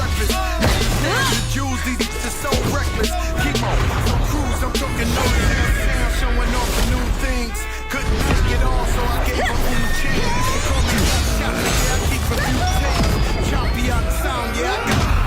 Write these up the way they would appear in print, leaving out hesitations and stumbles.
breakfast. The Jews, these are so reckless. Keep on, so cruise, I'm talking no sound, showing off the new things. Couldn't take it all, so I gave up on the chance. They call me shot, yeah, I keep a few takes. Choppy out the sound, yeah, I got.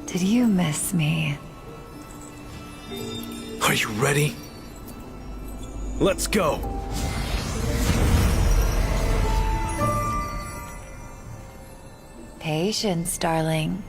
Did you miss me? Are you ready? Let's go. Patience, darling.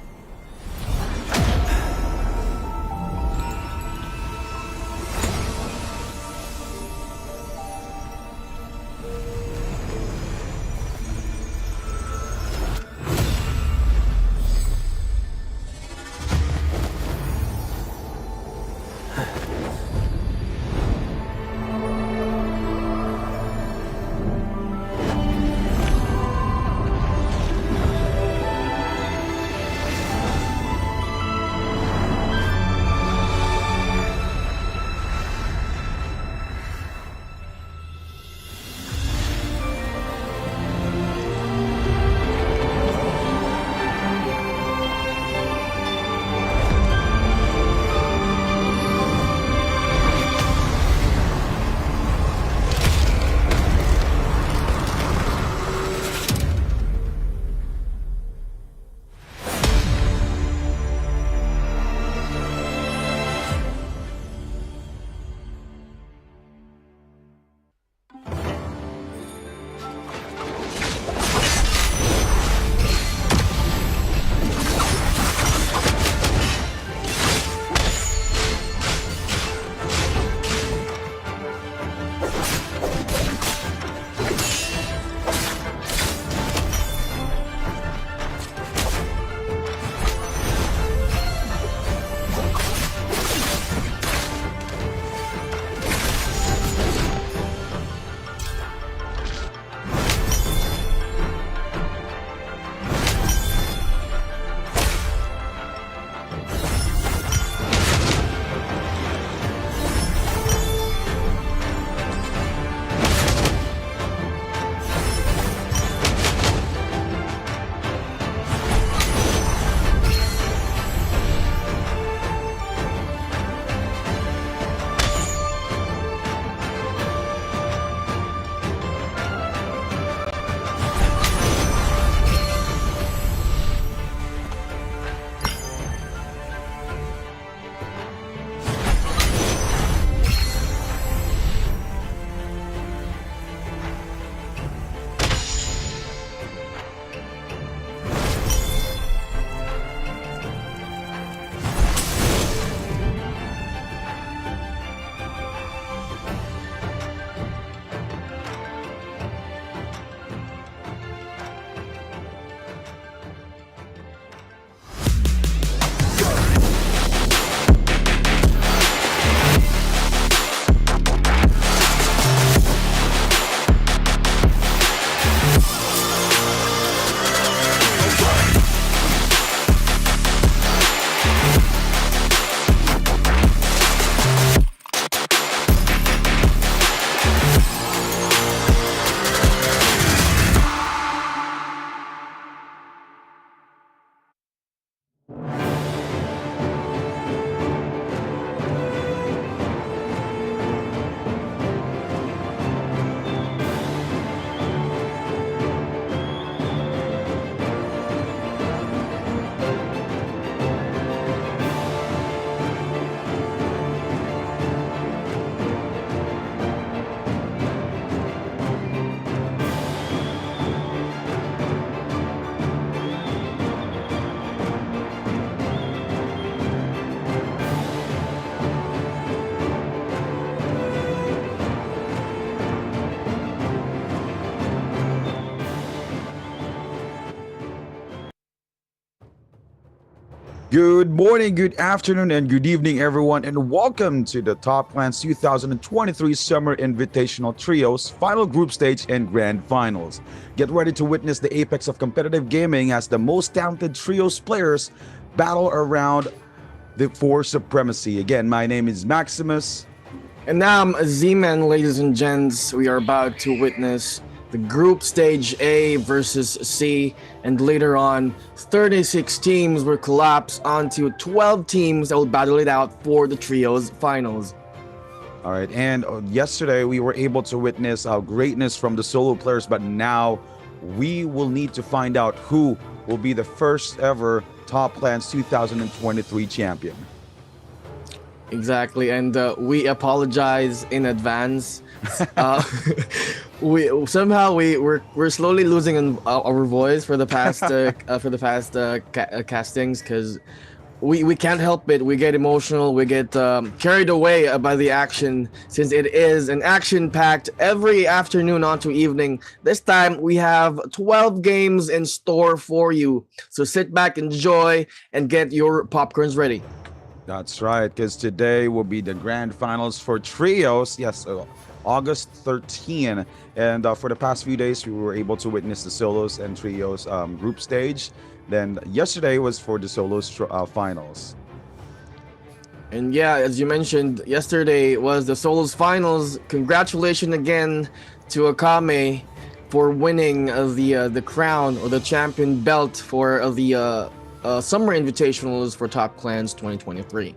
Good morning, good afternoon, and good evening, everyone, and welcome to the Top Clans 2023 Summer Invitational Trios, Final Group Stage, and Grand Finals. Get ready to witness the apex of competitive gaming as the most talented Trios players battle around for supremacy. Again, my name is Maximus. And now I'm Z-Man, ladies and gents. We are about to witness the group stage A versus C, and later on 36 teams will collapse onto 12 teams that will battle it out for the trios finals. All right, and yesterday we were able to witness greatness from the solo players, but now we will need to find out who will be the first ever Top Clans 2023 champion. Exactly, and we apologize in advance. Uh, we're slowly losing our voice for the past castings, because we can't help it. We get emotional. We get carried away by the action, since it is an action-packed every afternoon onto evening. This time we have 12 games in store for you. So sit back, enjoy, and get your popcorns ready. That's right, because today will be the grand finals for trios. Yes, August 13. And for the past few days, we were able to witness the solos and trios group stage. Then yesterday was for the solos finals. And yeah, as you mentioned, yesterday was the solos finals. Congratulations again to Akame for winning the crown, or the champion belt for the Summer Invitationals for Top Clans 2023.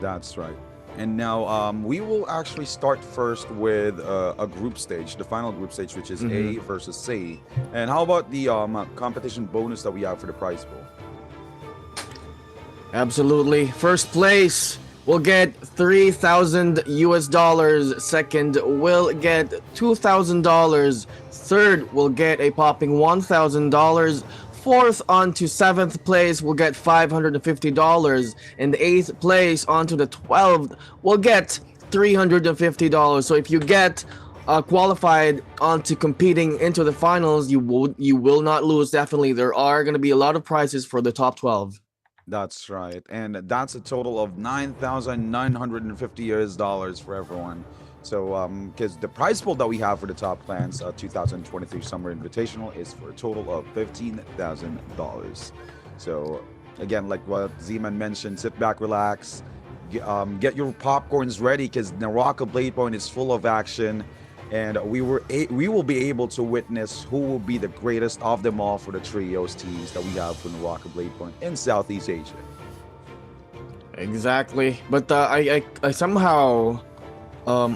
That's right. And now we will actually start first with a group stage, the final group stage, which is A versus C. And how about the competition bonus that we have for the prize pool? Absolutely. First place will get $3,000. Second will get $2,000. Third will get a popping $1,000. Fourth on to seventh place will get $550, and eighth place onto the 12th will get $350. So if you get qualified onto competing into the finals, you will not lose. Definitely, there are going to be a lot of prizes for the top 12. That's right, and that's a total of $9,950 for everyone. So, because the prize pool that we have for the Top Clans 2023 Summer Invitational is for a total of $15,000. So, again, like what Z-Man mentioned, sit back, relax, get your popcorns ready, because NARAKA Bladepoint is full of action, and we will be able to witness who will be the greatest of them all for the trios teams that we have for NARAKA Bladepoint in Southeast Asia. Exactly, but I somehow. I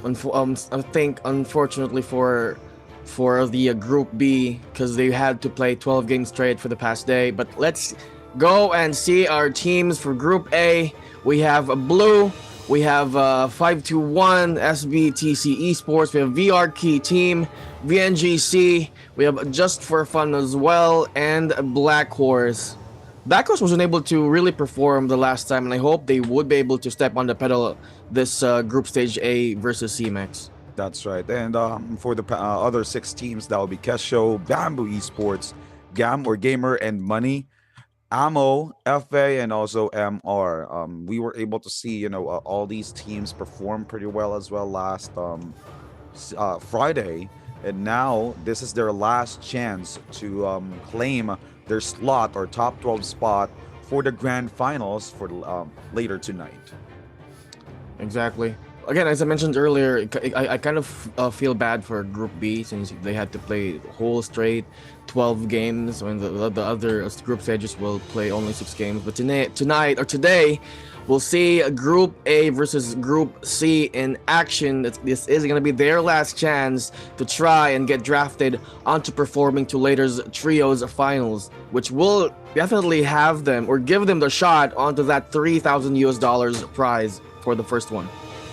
think unfortunately for the Group B, because they had to play 12 games straight for the past day. But let's go and see our teams for Group A. We have Blue, we have 521 SBTC Esports, we have VR Key Team, VNGC, we have Just for Fun as well, and Black Horse. Black Horse wasn't able to really perform the last time, and I hope they would be able to step on the pedal this group stage A versus CMAX. That's right. And for the other 6 teams, that will be Kesho, Bamboo Esports, Gam or Gamer and Money, Ammo, FA, and also MR. We were able to see, all these teams perform pretty well as well last Friday. And now this is their last chance to claim their slot or top 12 spot for the grand finals for later tonight. Exactly. Again, as I mentioned earlier, I kind of feel bad for Group B, since they had to play whole straight 12 games when the other group stages will play only 6 games. But today, we'll see Group A versus Group C in action. This is going to be their last chance to try and get drafted onto performing to later's trios finals, which will definitely have them or give them the shot onto that $3,000 prize for the first one.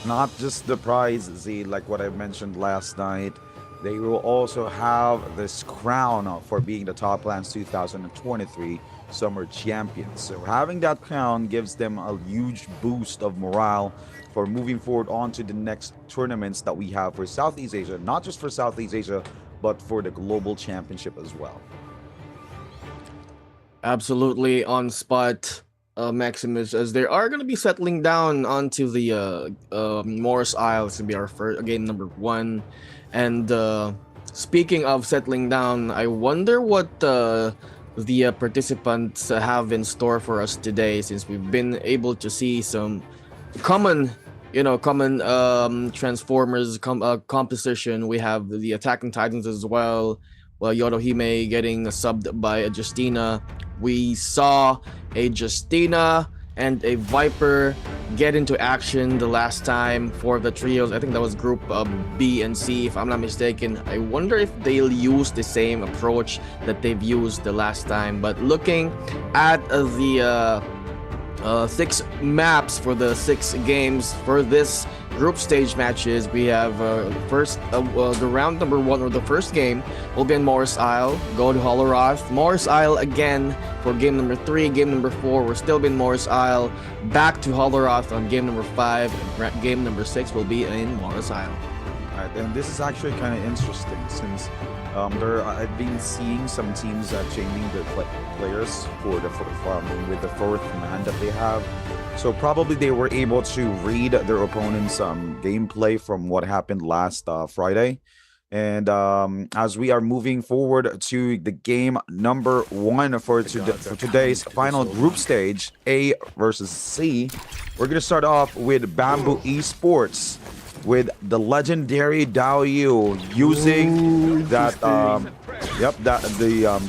Not just the prize, Z, like what I mentioned last night. They will also have this crown for being the Top Clans 2023 Summer Champions. So having that crown gives them a huge boost of morale for moving forward on to the next tournaments that we have for Southeast Asia. Not just for Southeast Asia, but for the Global Championship as well. Absolutely on spot. Maximus, as they are going to be settling down onto the Morris Isle. It's going to be our first game number 1. And speaking of settling down, I wonder what the participants have in store for us today, since we've been able to see some common Transformers composition. We have the Attacking Titans as well. Yorohime getting subbed by a Justina. We saw a Justina and a Viper get into action the last time for the trios. I think that was Group B and C, if I'm not mistaken. I wonder if they'll use the same approach that they've used the last time. But looking at the 6 maps for the 6 games for this group stage matches, we have the round number 1, or the first game, will be in Morris Isle. Go to Holoroth. Morris Isle again for game number 3. Game number 4, we're still in Morris Isle. Back to Holoroth on game number 5. Game number 6 will be in Morris Isle. Right, and this is actually kind of interesting since I've been seeing some teams changing the players for the with the 4th man that they have. So probably they were able to read their opponent's gameplay from what happened last Friday. And as we are moving forward to the game number 1 for today's final group stage, A versus C, we're gonna start off with Bamboo Esports with the legendary Dao Yu using the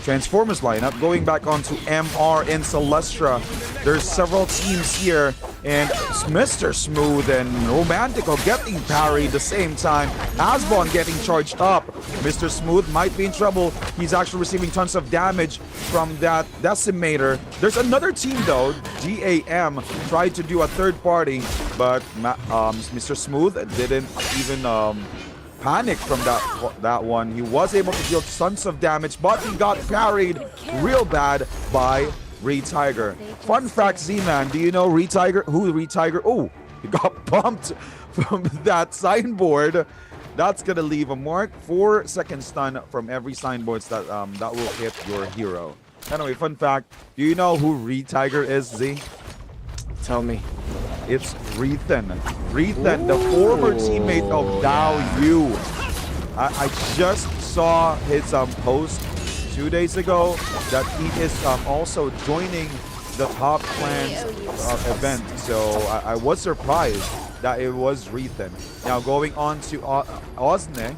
Transformers lineup, going back onto MR and Celestra. There's several teams here, and Mr. Smooth and Romantico getting parried the same time. Asbon getting charged up. Mr. Smooth might be in trouble. He's actually receiving tons of damage from that decimator. There's another team though, GAM, tried to do a third party, but Mr. Smooth didn't even panic from that one. He was able to deal tons of damage, but he got parried real bad by Retiger. Fun fact, Z-Man, do you know Retiger? Who Retiger? Oh, he got bumped from that signboard. That's gonna leave a mark. 4-second stun from every signboard that that will hit your hero. Anyway, fun fact, do you know who Retiger is, Z? Tell me. It's Rethan. Rethan, the former teammate of Dao Yu. I just saw his post 2 days ago that he is also joining the Top Clans event. So I was surprised that it was Rethan. Now going on to Osne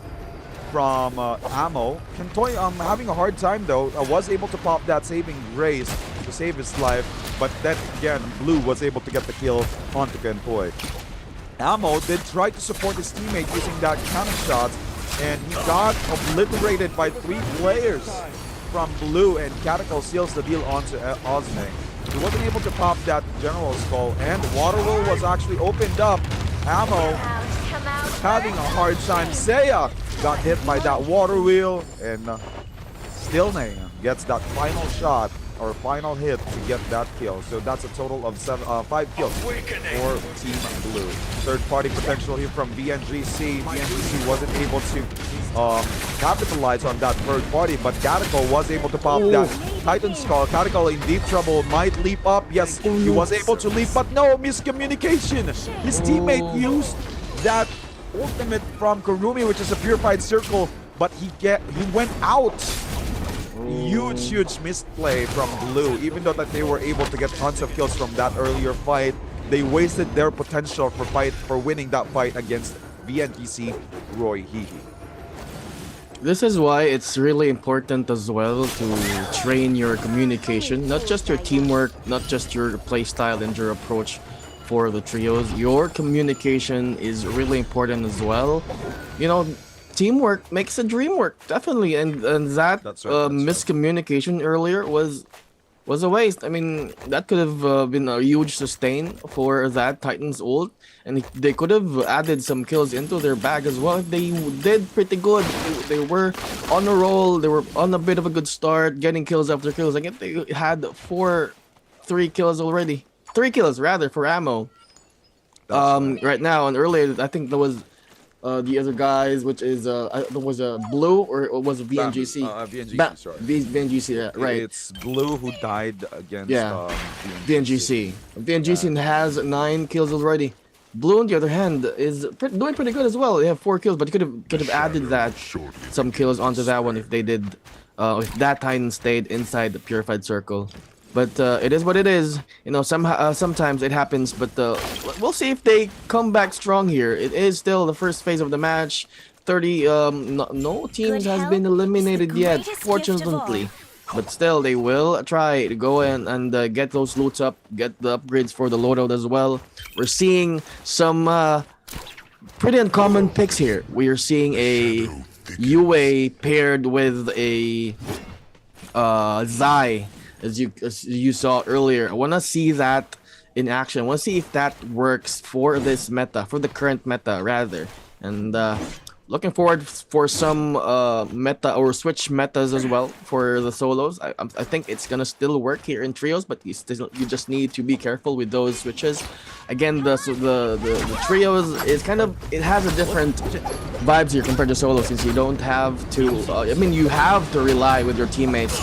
from Ammo. Kentoy having a hard time though. Was able to pop that saving grace to save his life, but then again Blue was able to get the kill onto Kentoy. Ammo did try to support his teammate using that cannon shot, and he got obliterated by 3 players from Blue, and Catacol seals the deal onto Osne. He wasn't able to pop that General Skull, and Water Roll was actually opened up. Ammo having a hard time. Seiya got hit by that Water Wheel, and Stilne gets that final shot or final hit to get that kill. So that's a total of 5 kills for Team Blue. Third party potential here from VNGC. VNGC wasn't able to capitalize on that third party, but Catacol was able to pop that Titan Skull. Catacol in deep trouble, might leap up. Yes, he was able to leap, but no, miscommunication. His teammate used that ultimate from Kurumi, which is a purified circle, but he went out. Huge misplay from Blue. Even though that they were able to get tons of kills from that earlier fight, they wasted their potential for winning that fight against VNTC Roy Hihi. This is why it's really important as well to train your communication, not just your teamwork, not just your playstyle and your approach for the trios. Your communication is really important as well. You know, teamwork makes the dream work, definitely, and that That's right. miscommunication earlier was a waste. I mean, that could have been a huge sustain for that Titan's ult, and they could have added some kills into their bag as well. They did pretty good. They were on a roll. They were on a bit of a good start, getting kills after kills. I think they had 3 kills already. 3 kills rather for Ammo. Right now, and earlier I think there was the other guys, which is there was a Blue, or it was a VNGC. VNGC, sorry. VNGC, yeah, right. It's Blue who died against VNGC. VNGC has 9 kills already. Blue, on the other hand, is doing pretty good as well. They have 4 kills, but could have added some kills onto that one if they did. If that Titan stayed inside the purified circle. But it is what it is. You know, sometimes it happens. But we'll see if they come back strong here. It is still the first phase of the match. 30. No teams has been eliminated yet, fortunately. But still, they will try to go in and get those loots up, get the upgrades for the loadout as well. We're seeing some pretty uncommon picks here. We are seeing a UA paired with a Zai, as you saw earlier. I want to see that in action. I want to see if that works for this meta, for the current meta rather. And looking forward for some meta or switch metas as well for the solos. I think it's gonna still work here in trios, but you just need to be careful with those switches. Again, the trios is kind of, it has a different vibes here compared to solo, since you don't have to. I mean, you have to rely with your teammates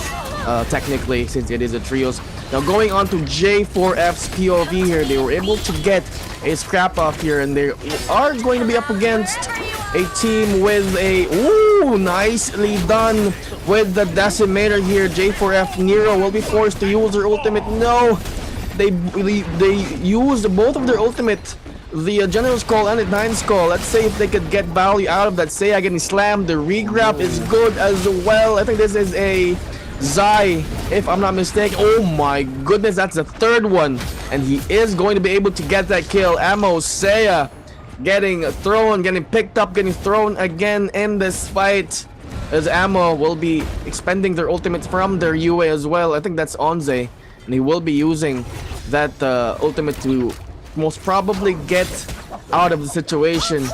technically, since it is a trios. Now going on to J4F's POV here, they were able to get a scrap off here, and they are going to be up against a team with a, ooh, nicely done with the decimator here. J4F Nero will be forced to use their ultimate. No, they used both of their ultimate, the General's Call and the Nine's Call. Let's say if they could get value out of that. Say getting slammed, the regrab is good as well. I think this is a Zai, if I'm not mistaken. Oh my goodness, that's the third one, and he is going to be able to get that kill. Ammo Seiya getting thrown, getting picked up, getting thrown again in this fight, as Ammo will be expending their ultimates from their UA as well. I think that's Onze, and he will be using that ultimate to most probably get out of the situation.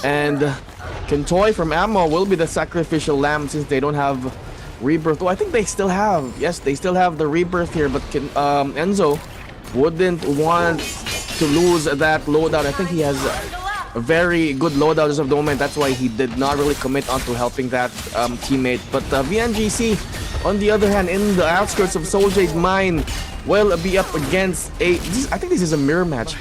And Kentoy from Ammo will be the sacrificial lamb, since they don't have Rebirth. Oh, I think they still have. Yes, they still have the Rebirth here, but Enzo wouldn't want to lose that loadout. I think he has a very good loadout as of the moment. That's why he did not really commit onto helping that teammate. But VNGC, on the other hand, in the outskirts of Souljade's mine, will be up against a... I think this is a mirror match.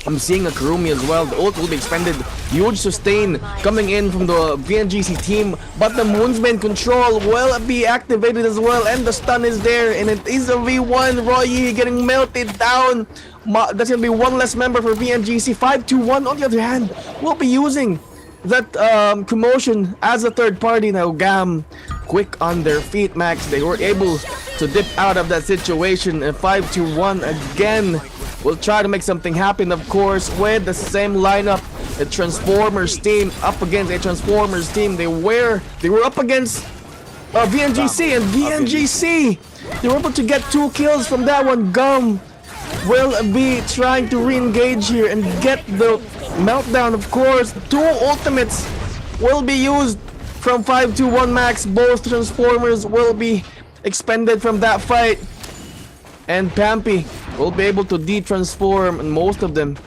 I'm seeing a Kurumi as well. The ult will be expended. Huge sustain coming in from the VNGC team, but the Moonsbane control will be activated as well, and the stun is there, and it is a V1. Roy getting melted down. That's gonna be one less member for VNGC. 5-2-1 on the other hand will be using that commotion as a third party. Now Gam quick on their feet, Max. They were able to dip out of that situation, and 5-2-1 again. We'll try to make something happen, of course, with the same lineup. The Transformers team up against a Transformers team. They were up against VNGC, and VNGC, they were able to get 2 kills from that one. Gum will be trying to re-engage here and get the meltdown, of course. 2 ultimates will be used from 5-2-1 Max. Both Transformers will be expended from that fight, and Pampy will be able to de-transform, and most of them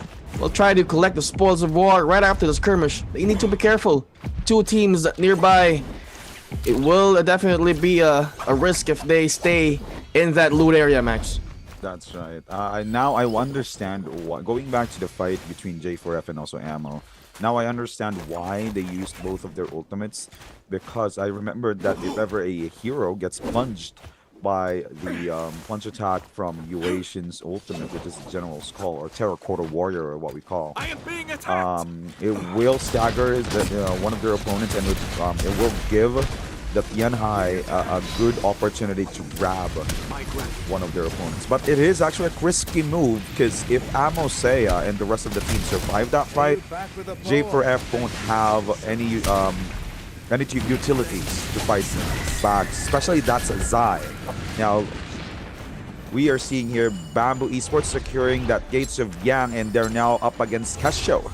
will try to collect the spoils of war right after the skirmish. They need to be careful. 2 teams nearby. It will definitely be a risk if they stay in that loot area, Max. That's right. Now I understand going back to the fight between J4F and also Ammo. Now I understand why they used both of their ultimates, because I remember that if ever a hero gets plunged by the plunge attack from Uasian's ultimate, which is the General's Call, or Terracotta Warrior, or what we call, it will stagger one of their opponents, and it will give the Tianhai a good opportunity to grab one of their opponents. But it is actually a risky move, because if Ammo Seiya and the rest of the team survive that fight, J4F won't have any utilities to fight back, especially that's Zai. Now, we are seeing here Bamboo Esports securing that Gates of Yang, and they're now up against Kesho.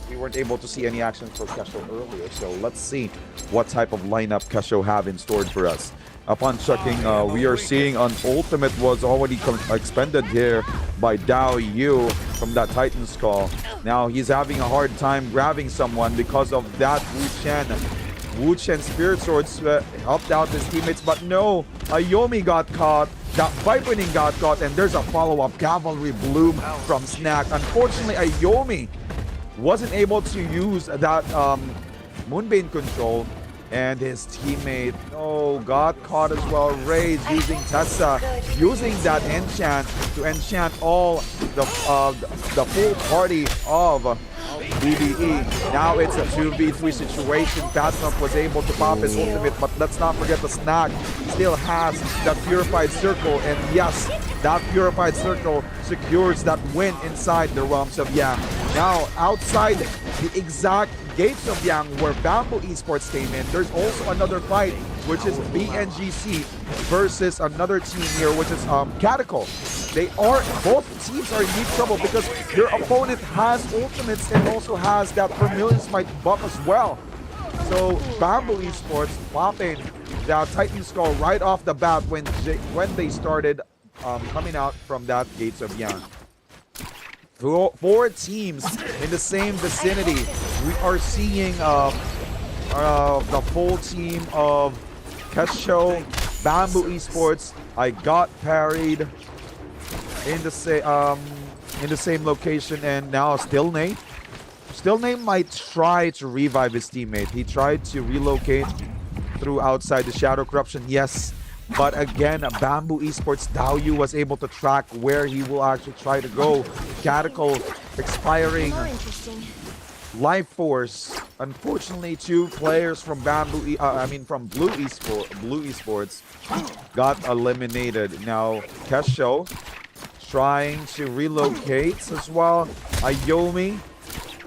We weren't able to see any action for Kesho earlier, so let's see what type of lineup Kesho have in store for us. Upon checking, we are seeing an ultimate was already expended here by Dao Yu from that Titan's Call. Now he's having a hard time grabbing someone because of that Wu Chen Spirit Swords helped out his teammates, but no, Ayomi got caught. That Viperning got caught, and there's a follow-up Cavalry Bloom from Snack. Unfortunately, Ayomi wasn't able to use that Moonbane control, And his teammate, got caught as well. Rage using Tessa, using that enchant to enchant all the full party of BBE. Now it's a 2v3 situation. Fatnop was able to pop his ultimate, but let's not forget the Snack still has that Purified Circle, and yes, that Purified Circle secures that win inside the realms of Yang. Now, outside the exact gates of Yang where Bamboo Esports came in, there's also another fight, which is BNGC versus another team here, which is Catacol. Both teams are in deep trouble because their opponent has ultimates and also has that Vermilion Smite buff as well. So Bamboo Esports popping that Titan Skull right off the bat when they started coming out from that gates of Yang. Four teams in the same vicinity. We are seeing the full team of Kesho, Bamboo Esports. I got parried in the same location, and now Stillname might try to revive his teammate. He tried to relocate through outside the Shadow Corruption, yes. But again, Bamboo Esports Daoyu was able to track where he will actually try to go. Catacol expiring. Life Force. Unfortunately, two players from from Blue Esports got eliminated. Now Kesho trying to relocate as well. Ayomi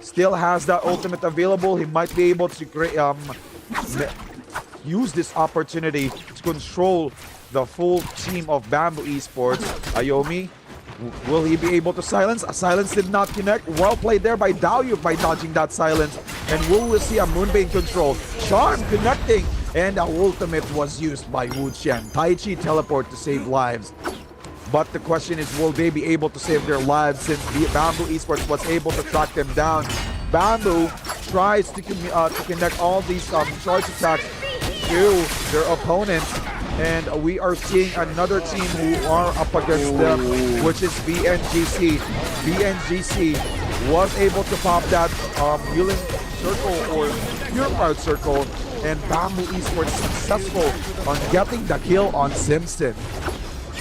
still has that ultimate available. He might be able to use this opportunity to control the full team of Bamboo Esports. Ayomi, will he be able to silence? A silence did not connect. Well played there by Daoyu by dodging that silence. And will we see a Moonbane control? Charm connecting. And the ultimate was used by Wu Qian. Tai Chi teleport to save lives. But the question is, will they be able to save their lives since Bamboo Esports was able to track them down? Bamboo tries to connect all these charge attacks to their opponents, and we are seeing another team who are up against them, which is BNGC. BNGC was able to pop that healing circle or purified circle, and Bamboo Esports successful on getting the kill on Simpson.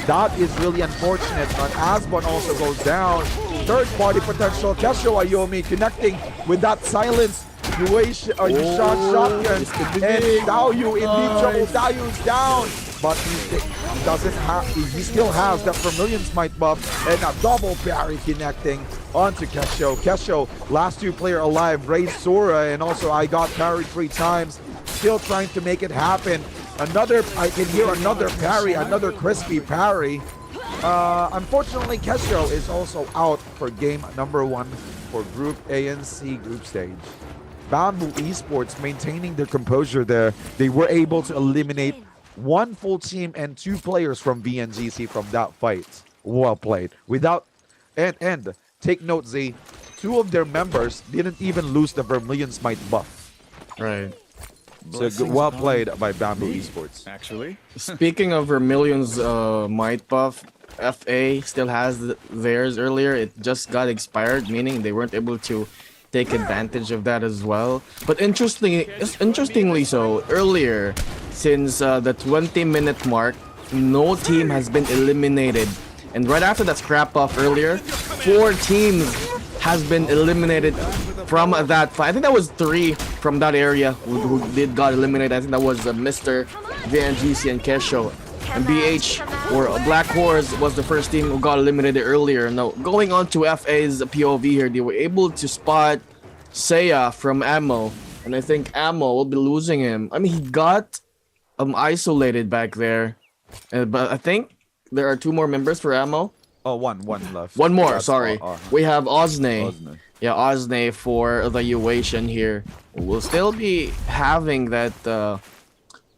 That is really unfortunate. And Asbon also goes down. Third party potential. Kesho Ayomi connecting with that silence. Yushan shotgun. And Daoyu in deep trouble. Daoyu's down. But he doesn't have, he still has that Vermilion Smite buff and a double parry connecting onto Kesho. Kesho, last two player alive, Ray Sora, and also I got parried 3 times. Still trying to make it happen. I can hear another parry, another crispy parry. Unfortunately, Kesho is also out for game number 1 for Group A and C group stage. Bamboo Esports maintaining their composure there. They were able to eliminate 1 full team and 2 players from BNGC from that fight. Well played. And take note, Z, 2 of their members didn't even lose the Vermilion Smite buff. Right. So well played by Bamboo Esports. Actually, Speaking of Vermilion's might buff, FA still has theirs earlier. It just got expired, meaning they weren't able to take advantage of that as well. But interestingly so, earlier, since the 20-minute mark, no team has been eliminated. And right after that scrap off earlier, 4 teams has been eliminated from that fight. I think that was 3 from that area who got eliminated. I think that was Mr. VNGC and Kesho. And BH, or Black Horse, was the first team who got eliminated earlier. Now, going on to FA's POV here, they were able to spot Seiya from Ammo. And I think Ammo will be losing him. I mean, he got isolated back there. But I think there are 2 more members for Ammo. Oh, one left. One more, That's sorry. We have Osne. Yeah, Osne for the Uation here. We'll still be having that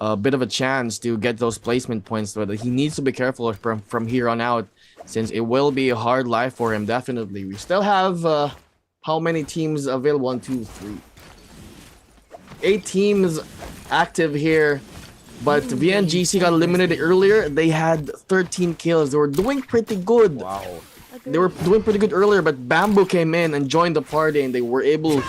a bit of a chance to get those placement points, but he needs to be careful from here on out, since it will be a hard life for him, definitely. We still have how many teams available? 1, 2, 3. 8 teams active here. But VNGC got eliminated earlier. They had 13 kills. They were doing pretty good. Wow. They were doing pretty good earlier, but Bamboo came in and joined the party, and they were able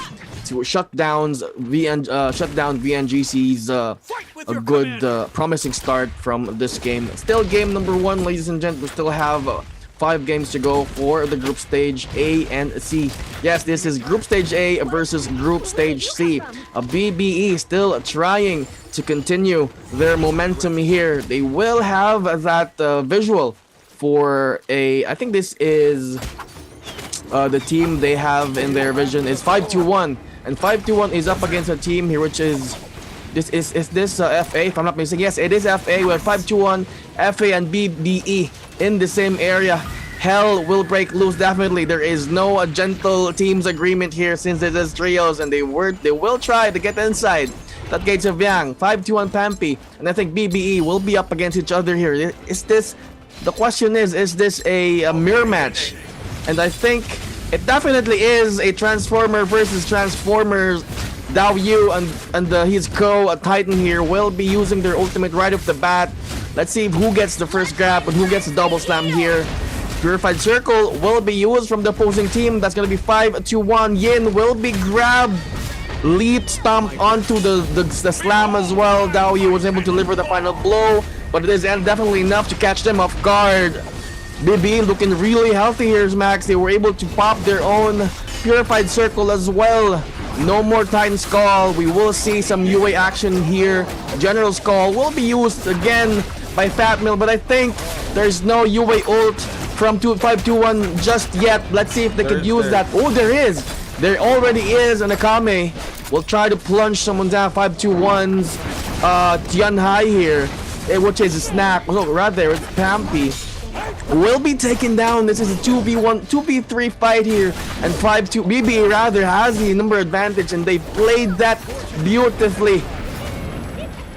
to shut down VNGC's a good promising start from this game. Still game number 1, ladies and gents. We still have 5 games to go for the group stage A and C. Yes, this is group stage A versus group stage C. BBE still trying to continue their momentum here. They will have that visual for I think this is the team they have in their vision is 521, and 521 is up against a team here which is this FA, if I'm not mistaken. Yes, it is FA. We have 521, FA, and BBE in the same area. Hell will break loose, definitely. There is no gentle teams agreement here since it is trios, and they will try to get inside that gates of Yang. 521 Pampi, and I think BBE will be up against each other here. The question is this a mirror match? And I think it definitely is a Transformer versus Transformers. Dao Yu and his Titan here will be using their ultimate right off the bat. Let's see who gets the first grab and who gets the double slam here. Purified Circle will be used from the opposing team. That's going to be 5-2-1. Yin will be grabbed. Leap stomp onto the slam as well. Dao Yu was able to deliver the final blow, but it is definitely enough to catch them off guard. BB looking really healthy here, Max. They were able to pop their own Purified Circle as well. No more Titan Skull. We will see some UA action here. General Skull will be used again by Fat Mill, but I think there's no UA ult from 521 just yet. Let's see if they could use that. Oh, there is. There already is an Akame. We'll try to plunge someone down. 521's Tian Hai here, which is a snap. Oh, right there, it's Pampi. Will be taken down. This is a 2v3 fight here, and 5-2 BB rather has the number advantage, and they played that beautifully.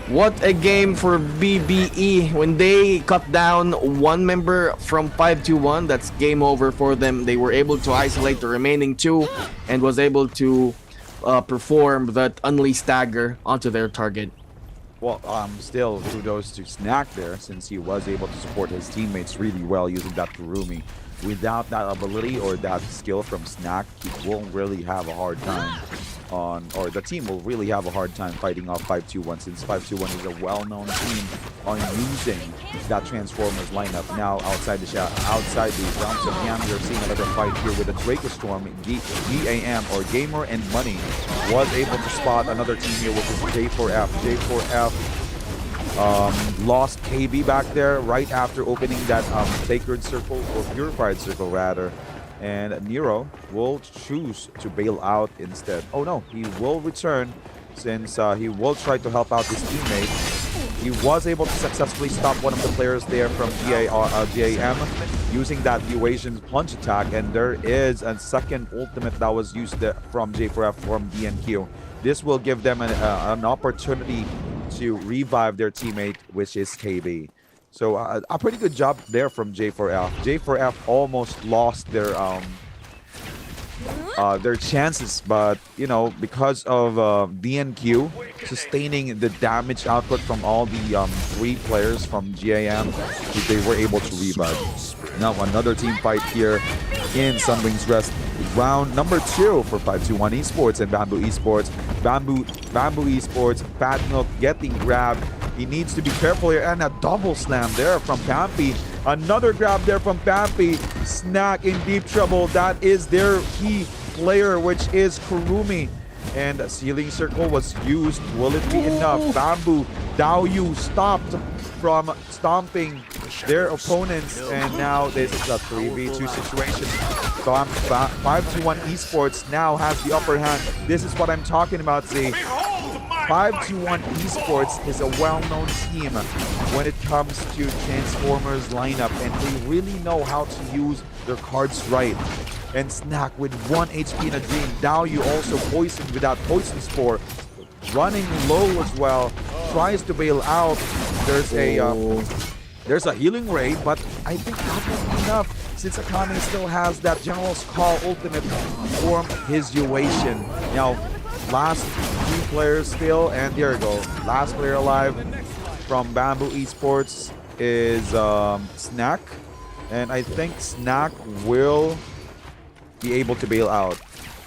What a game for BBE. When they cut down one member from 5-2-1, that's game over for them. They were able to isolate the remaining 2 and was able to perform that Unleash Dagger onto their target. Well, still kudos to Snack there, since he was able to support his teammates really well using that Kurumi. Without that ability or that skill from Snack, he won't really have a hard time or the team will really have a hard time fighting off 521, since 521 is a well-known team on using that Transformers lineup. Now, outside the realms of Yam, we're seeing another fight here with a Draco Storm. GAM, or Gamer and Money, was able to spot another team here, which is J4F. J4F lost KB back there right after opening that Sacred Circle, or Purified Circle rather. And Nero will choose to bail out instead. Oh no, he will return, since he will try to help out his teammate. He was able to successfully stop one of the players there from GAM using that Eurasian plunge attack, and there is a second ultimate that was used from J4F from DNQ. This will give them an opportunity to revive their teammate, which is KB. So a pretty good job there from J4F. J4F almost lost their chances, but you know, because of DNQ sustaining the damage output from all the 3 players from GAM, they were able to revive. Now another team fight here in Sunwing's Rest, round number 2 for 521 Esports and Bamboo Esports. Bamboo Esports, Fat Milk getting grabbed. He needs to be careful here, and a double slam there from Pampi. Another grab there from Pampi. Snack in deep trouble. That is their key player, which is Kurumi. And a Sealing Circle was used. Will it be enough? Bamboo, Dao Yu stopped from stomping their opponents, and now this is a 3v2 situation. 521 Esports now has the upper hand. This is what I'm talking about, Z. 521 Esports is a well-known team when it comes to Transformers lineup, and they really know how to use their cards right. And Snack with 1 HP in a dream. Dao Yu also poisoned with that Poison Spore. Running low as well. Tries to bail out. There's a healing ray, but I think that will be enough, since Akame still has that General's Call ultimate from his Eurasian. Now, last 2 players still, and there you go. Last player alive from Bamboo Esports is Snack, and I think Snack will be able to bail out.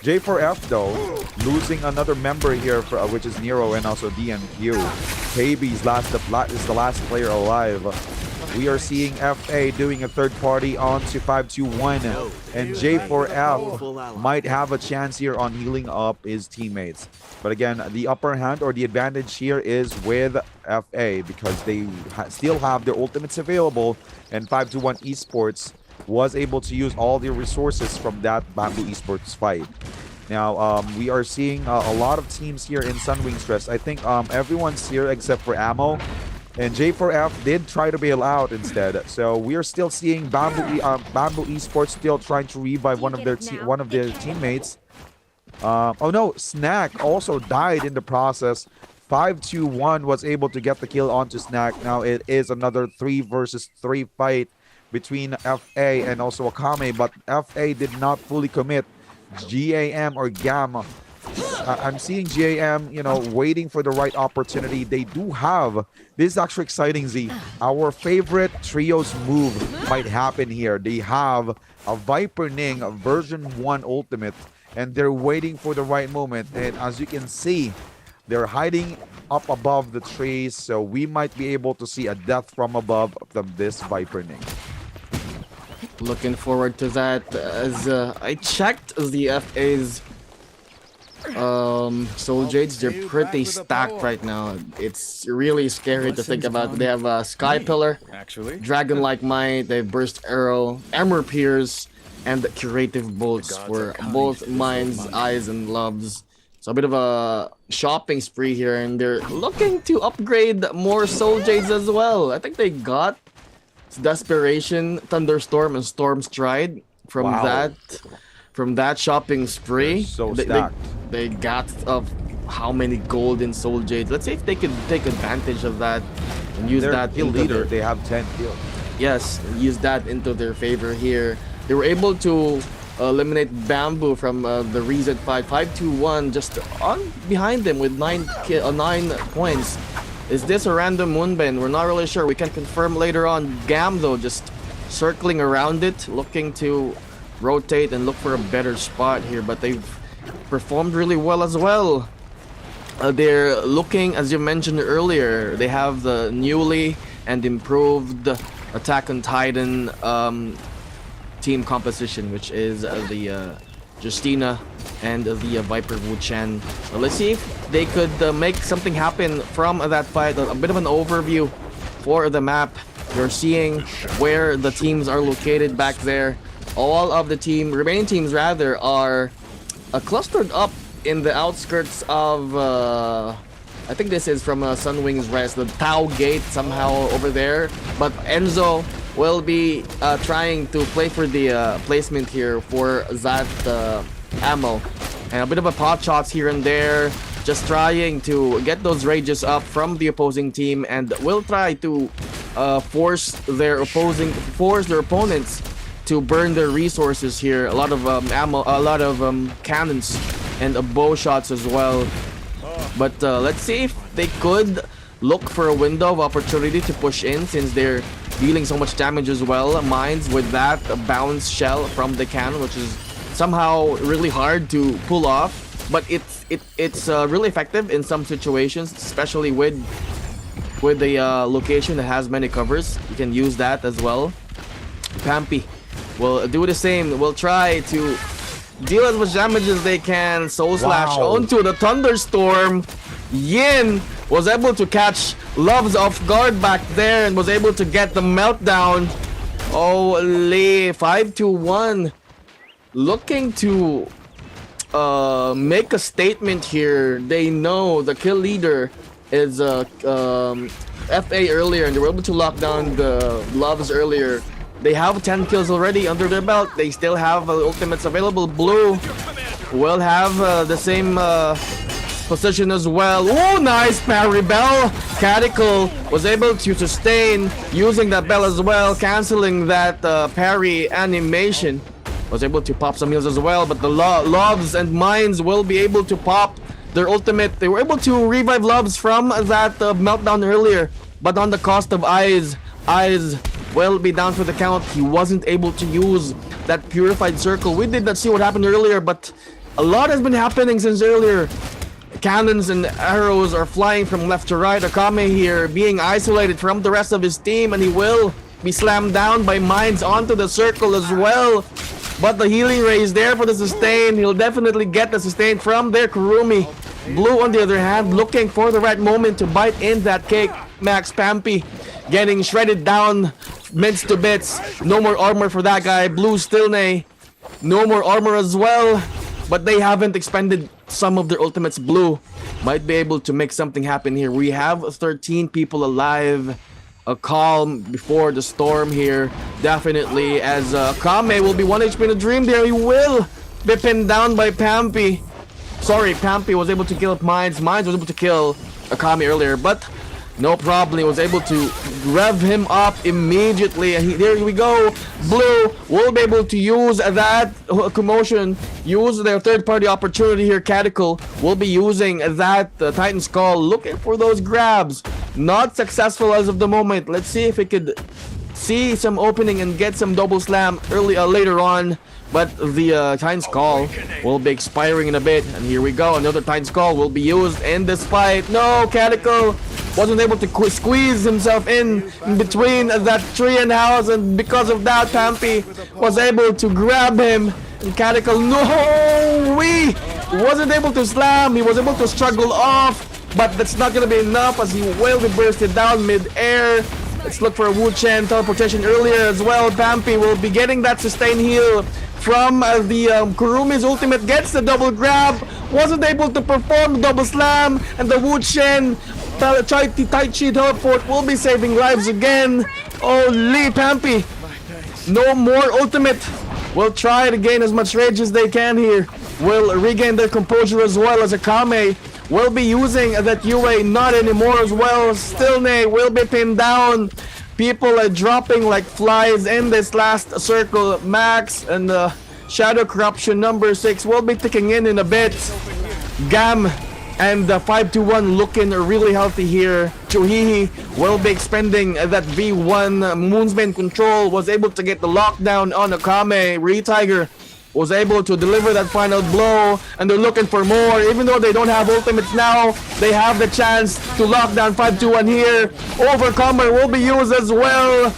J4F though, losing another member here, which is Nero and also DNQ. KB is the last player alive. We are seeing FA doing a third party onto 521, and J4F might have a chance here on healing up his teammates. But again, the upper hand or the advantage here is with FA because they still have their ultimates available, and 521 Esports was able to use all the resources from that Bamboo Esports fight. Now, we are seeing a lot of teams here in Sunwing Stress. I think everyone's here except for Ammo. And J4F did try to bail out instead. So we are still seeing Bamboo Esports still trying to revive one of their teammates. Oh no, Snack also died in the process. 521 was able to get the kill onto Snack. Now it is another 3 versus 3 fight between FA and also Akame, but FA did not fully commit. GAM or GAM, I'm seeing GAM, waiting for the right opportunity. They do have, this is actually exciting, Z. Our favorite trios move might happen here. They have a Viper Ning version 1 ultimate, and they're waiting for the right moment. And as you can see, they're hiding up above the trees, so we might be able to see a death from above from this Viper Ning. Looking forward to that. As I checked the FA's Soul Jades, they're pretty stacked right now. It's really scary to think about. They have a Sky Pillar, Dragon-like Might, they have Burst Arrow, Armor Pierce, and Curative Bolts for both Minds, Eyes, and Loves. So a bit of a shopping spree here, and they're looking to upgrade more Soul Jades as well. I think they got Desperation, Thunderstorm, and Storm Stride from that shopping spree. They're so stacked. They got how many golden Soul Jades. Let's see if they could take advantage of that and use that kill leader. They have 10 kills. Yes, use that into their favor here. They were able to eliminate Bamboo from the reset 521 just on behind them with 9 points. Is this a random Moonbend? We're not really sure. We can confirm later on. Gam though just circling around it, looking to rotate and look for a better spot here, but they've performed really well as well. They're looking, as you mentioned earlier, they have the newly and improved Attack on Titan team composition, which is the Justina and the Viper Wu-Chan. Let's see if they could make something happen from that fight. A bit of an overview for the map. You're seeing where the teams are located back there. All of the remaining teams rather, are clustered up in the outskirts of, I think this is from Sunwing's Rest, the Tau Gate somehow over there. But Enzo will be trying to play for the placement here for that ammo. And a bit of a pot shots here and there, just trying to get those rages up from the opposing team, and will try to force their opponents to burn their resources here. A lot of ammo, a lot of cannons and bow shots as well. But let's see if they could look for a window of opportunity to push in, since they're dealing so much damage as well. Mines with that bounce shell from the cannon, which is somehow really hard to pull off, but it's really effective in some situations, especially with the location that has many covers. You can use that as well. Pampy will do the same. Will try to deal as much damage as they can. Soul Slash onto the Thunderstorm. Yin was able to catch Loves off guard back there and was able to get the meltdown. Holy, 5-1. Looking to make a statement here. They know the kill leader is FA earlier, and they were able to lock down the Loves earlier. They have 10 kills already under their belt. They still have ultimates available. Blue will have the same position as well. Oh, nice parry bell. Caticle was able to sustain using that bell as well, canceling that parry animation. Was able to pop some heals as well, but the Loves and Mines will be able to pop their ultimate. They were able to revive Loves from that meltdown earlier, but on the cost of Eyes. Eyes will be down for the count. He wasn't able to use that purified circle. We did not see what happened earlier, but A lot has been happening since earlier. Cannons and arrows are flying from left to right. Akame here being isolated from the rest of his team, and he will be slammed down by mines onto the circle as well. But the healing ray is there for the sustain. He'll definitely get the sustain from their Kurumi. Blue, on the other hand, looking for the right moment to bite in that cake. Max Pampy getting shredded down, mints to bits. No more armor for that guy. Blue still no more armor as well. But they haven't expended some of their ultimates. Blue might be able to make something happen here. We have 13 people alive. A calm before the storm here. Definitely, as Kame will be 1 HP in a dream there. He will be pinned down by Pampy. Sorry, Pampy was able to kill Mines. Mines was able to kill Akame earlier, but no problem. He was able to rev him up immediately. And there we go. Blue will be able to use that commotion, use their third-party opportunity here. Catechol will be using that Titan Skull, looking for those grabs. Not successful as of the moment. Let's see if it could see some opening and get some double slam later on. But the Titan Skull will be expiring in a bit. And here we go. Another Titan Skull will be used in this fight. No, Catechol wasn't able to squeeze himself in between that tree and house. And because of that, Pampy was able to grab him. And Catechol, no! He wasn't able to slam. He was able to struggle off. But that's not going to be enough as he will be bursted down mid-air. Let's look for a Wu Chen teleportation earlier as well. Pampy will be getting that sustained heal from the Kurumi's ultimate. Gets the double grab. Wasn't able to perform the double slam. And the Wu Chen Tai Chi teleport will be saving lives again. Holy Pampy. No more ultimate. Will try to gain as much rage as they can here. Will regain their composure as well as Akame. Will be using that UA, not anymore as well. Stillnay will be pinned down. People are dropping like flies in this last circle. Max and Shadow Corruption number 6 will be ticking in a bit. Gam and 521 looking really healthy here. Chuhihi will be expending that V1. Moonsbane control was able to get the lockdown on Akame. Re-Tiger was able to deliver that final blow, and they're looking for more. Even though they don't have ultimates now, they have the chance to lock down 521 here. Overcomer will be used as well,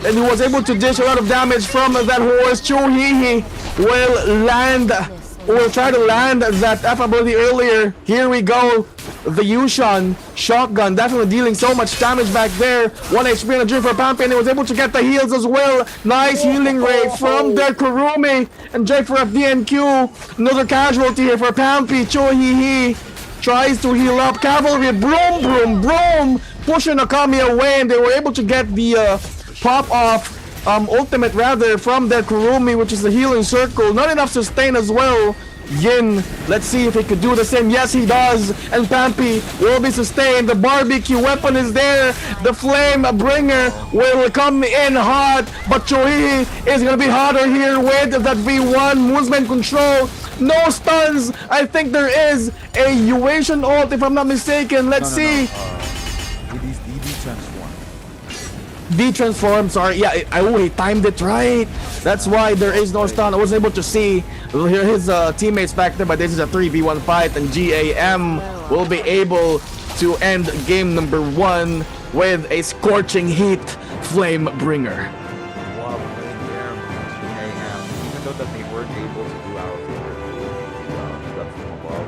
and he was able to dish a lot of damage from that horse. Chuhihi will try to land that F ability earlier. Here we go. The Yushan shotgun definitely dealing so much damage back there. 1 HP in a dream for Pampy, and he was able to get the heals as well. Nice healing ray from their Kurumi. And J for FDNQ. Another casualty here for Pampy. Chohihi tries to heal up. Cavalry, broom, broom, broom. Pushing Akami away, and they were able to get the pop off ultimate rather from their Kurumi, which is the healing circle. Not enough sustain as well. Yin, let's see if he could do the same. Yes, he does. And Pampy will be sustained. The barbecue weapon is there. The flame bringer will come in hot. But Chohi is going to be hotter here with that V1 movement control. No stuns. I think there is a Uation ult if I'm not mistaken. Let's see. D-transform, sorry. Yeah, he timed it right. That's why there is no stun. I wasn't able to see his teammates back there, but this is a 3v1 fight, and GAM will be able to end game number 1 with a scorching heat flame bringer. Wow, playing there with GAM, even though that they weren't able to do out that from above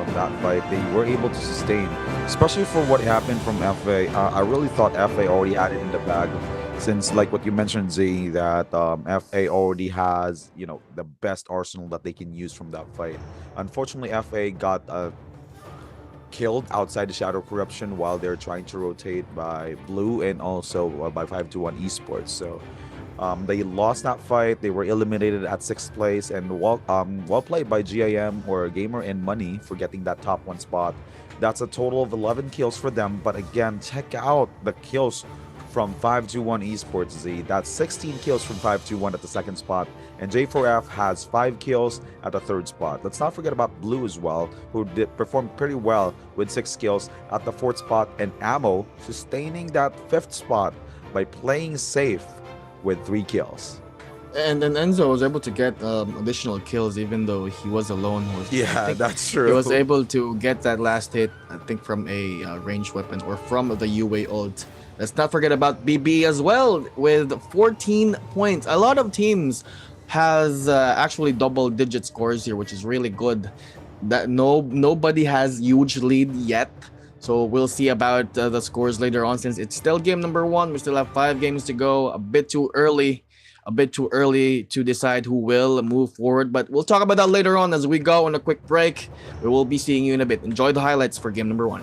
from that fight, they were able to sustain, especially for what happened from FA. I really thought FA already had it in the bag, since like what you mentioned, Z, that FA already has, you know, the best arsenal that they can use from that fight. Unfortunately, FA got killed outside the Shadow Corruption while they're trying to rotate by Blue and also by 521 Esports. So they lost that fight. They were eliminated at 6th place, and well played by GAM or Gamer and Money for getting that top 1 spot. That's a total of 11 kills for them. But again, check out the kills from 521 Esports, Z. That's 16 kills from 521 at the 2nd spot, and J4F has 5 kills at the 3rd spot. Let's not forget about Blue as well, who did perform pretty well with 6 kills at the 4th spot, and Ammo sustaining that 5th spot by playing safe with 3 kills. And then Enzo was able to get additional kills even though he was alone. I Yeah, think that's he true. was able to get that last hit, I think, from a ranged weapon or from the UA ult. Let's not forget about BB as well with 14 points. A lot of teams has actually double-digit scores here, which is really good. That nobody has huge lead yet. So we'll see about the scores later on since it's still game number 1. We still have 5 games to go. A bit too early to decide who will move forward, but we'll talk about that later on as we go on a quick break. We will be seeing you in a bit. Enjoy the highlights for game number 1.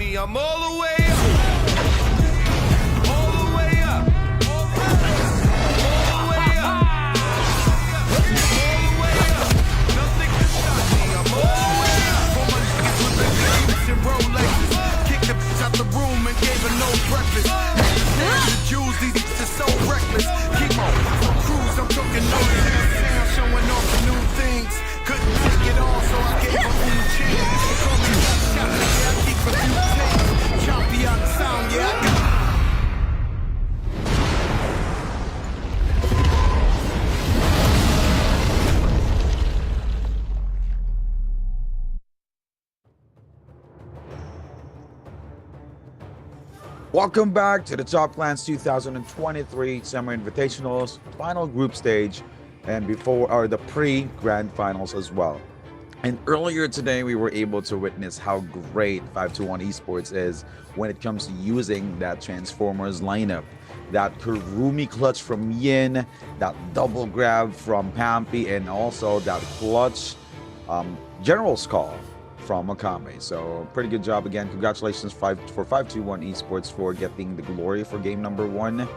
me. I'm all the way up. All the way up. All the way up. All the way up. Nothing can stop me. I'm all the way up. For my niggas with the games and Rolexes. Kick the bitch out the room. Welcome back to the Top Clans 2023 Summer Invitationals, final group stage, and before are the pre-grand finals as well. And earlier today, we were able to witness how great 521 Esports is when it comes to using that Transformers lineup. That Kurumi clutch from Yin, that double grab from Pampy, and also that clutch General's Call from Akame. So pretty good job again. Congratulations for 521 Esports for getting the glory for game number 1.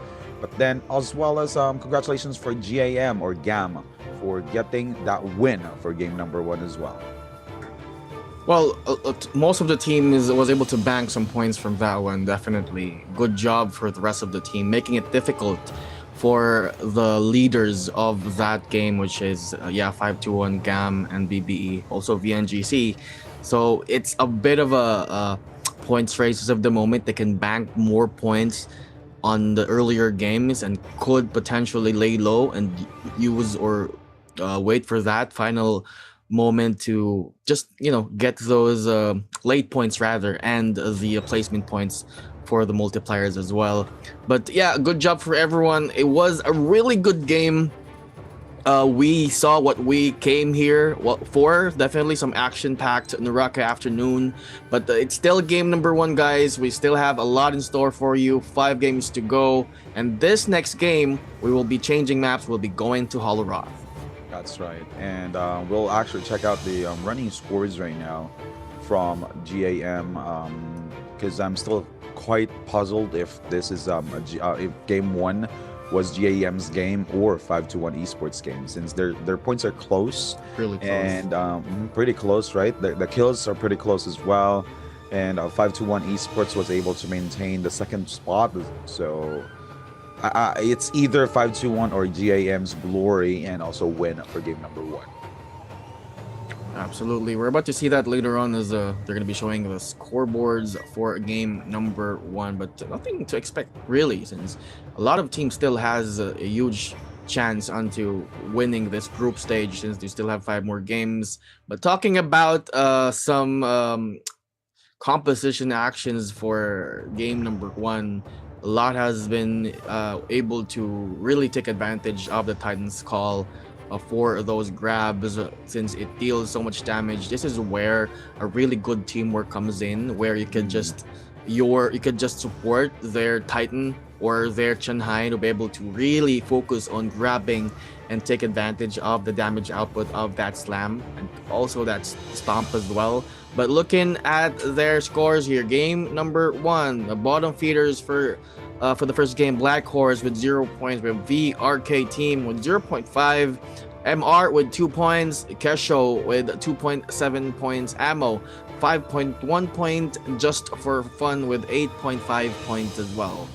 But then as well as congratulations for GAM or GAM for getting that win for game number 1 as well. Well, most of the team was able to bank some points from that one. Definitely, good job for the rest of the team, making it difficult for the leaders of that game, which is 521 GAM and BBE, also VNGC. So it's a bit of a points race of the moment. They can bank more points on the earlier games and could potentially lay low and use or wait for that final moment to just get those late points rather, and the placement points for the multipliers as well. But yeah, good job for everyone. It was a really good game. We saw what we came here for. Definitely some action-packed NARAKA afternoon, but it's still game number 1, guys. We still have a lot in store for you. 5 games to go, and this next game we will be changing maps. We'll be going to Holoroth. That's right, and we'll actually check out the running scores right now from GAM, because I'm still quite puzzled if this is if game 1 was GAM's game or 521 Esports game, since their points are close, Really close, and pretty close, right? The kills are pretty close as well, and 521 Esports was able to maintain the second spot, so it's either 521 or GAM's glory and also win for game number 1. Absolutely. We're about to see that later on, as they're going to be showing the scoreboards for game number 1, but nothing to expect really, since a lot of teams still has a huge chance onto winning this group stage, since they still have 5 more games. But talking about some composition actions for game number 1, a lot has been able to really take advantage of the Titan's Call for those grabs, since it deals so much damage. This is where a really good teamwork comes in, where you could just support their Titan or their Chunhai to be able to really focus on grabbing and take advantage of the damage output of that slam and also that stomp as well. But looking at their scores here, game number 1, the bottom feeders for the first game, Black Horse with 0 points, we have VRK team with 0.5, MR with 2 points, Kesho with 2.7 points, Ammo 5.1 point, Just for Fun with 8.5 points as well.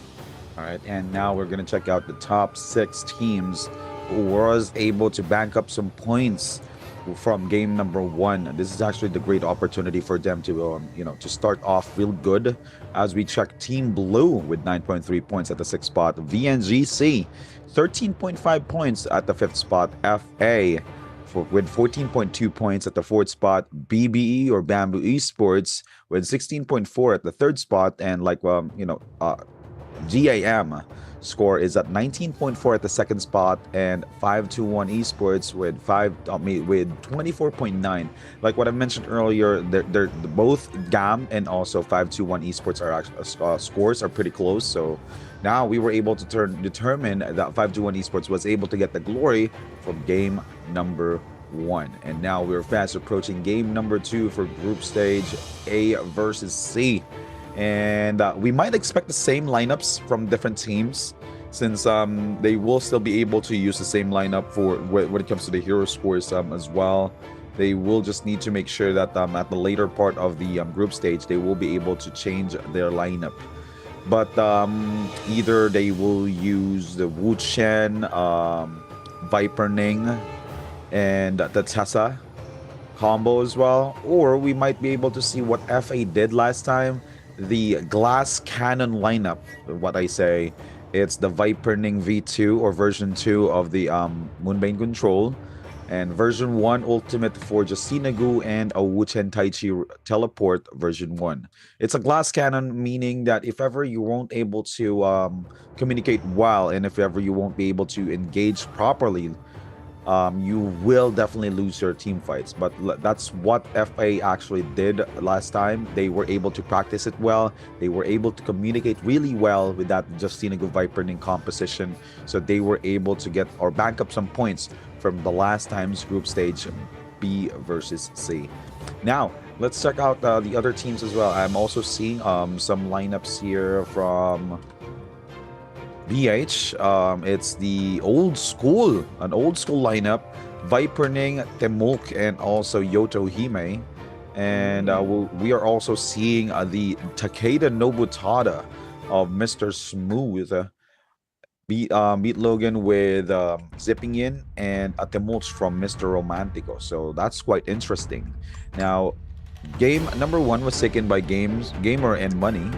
All right, and now we're going to check out the top 6 teams who was able to bank up some points from game number 1. This is actually the great opportunity for them to to start off real good, as we check Team Blue with 9.3 points at the 6th spot, VNGC 13.5 points at the 5th spot, FA with 14.2 points at the 4th spot, BBE or Bamboo Esports with 16.4 at the 3rd spot, and GAM score is at 19.4 at the 2nd spot, and 521 Esports with 24.9. Like what I mentioned earlier, they're both GAM and also 521 Esports are actually scores are pretty close. So now we were able to determine that 521 Esports was able to get the glory from game number 1, and now we're fast approaching game number 2 for group stage A versus C. And we might expect the same lineups from different teams, since they will still be able to use the same lineup for when it comes to the hero scores as well. They will just need to make sure that at the later part of the group stage, they will be able to change their lineup. But either they will use the Wu Chen, Viper Ning, and the Tessa combo as well, or we might be able to see what FA did last time, the glass cannon lineup. What I say, it's the Viper Ning V2 or version 2 of the Moonbane control, and version 1 ultimate for Justinagu and a Wuchen Taichi teleport version 1. It's a glass cannon, meaning that if ever you won't able to communicate well, and if ever you won't be able to engage properly, you will definitely lose your team fights. But that's what FA actually did last time. They were able to practice it well. They were able to communicate really well with that Justinagu Viperning composition. So they were able to get or bank up some points from the last time's group stage B versus C. Now, let's check out the other teams as well. I'm also seeing some lineups here from BH. It's the an old school lineup. Viperning, Temulk, and also Yoto Hime. And we are also seeing the Takeda Nobutada of Mr. Smooth. Beat Logan with Zipping In, and a Temulch from Mr. Romantico. So that's quite interesting. Now, game number 1 was taken by Gamer and Money.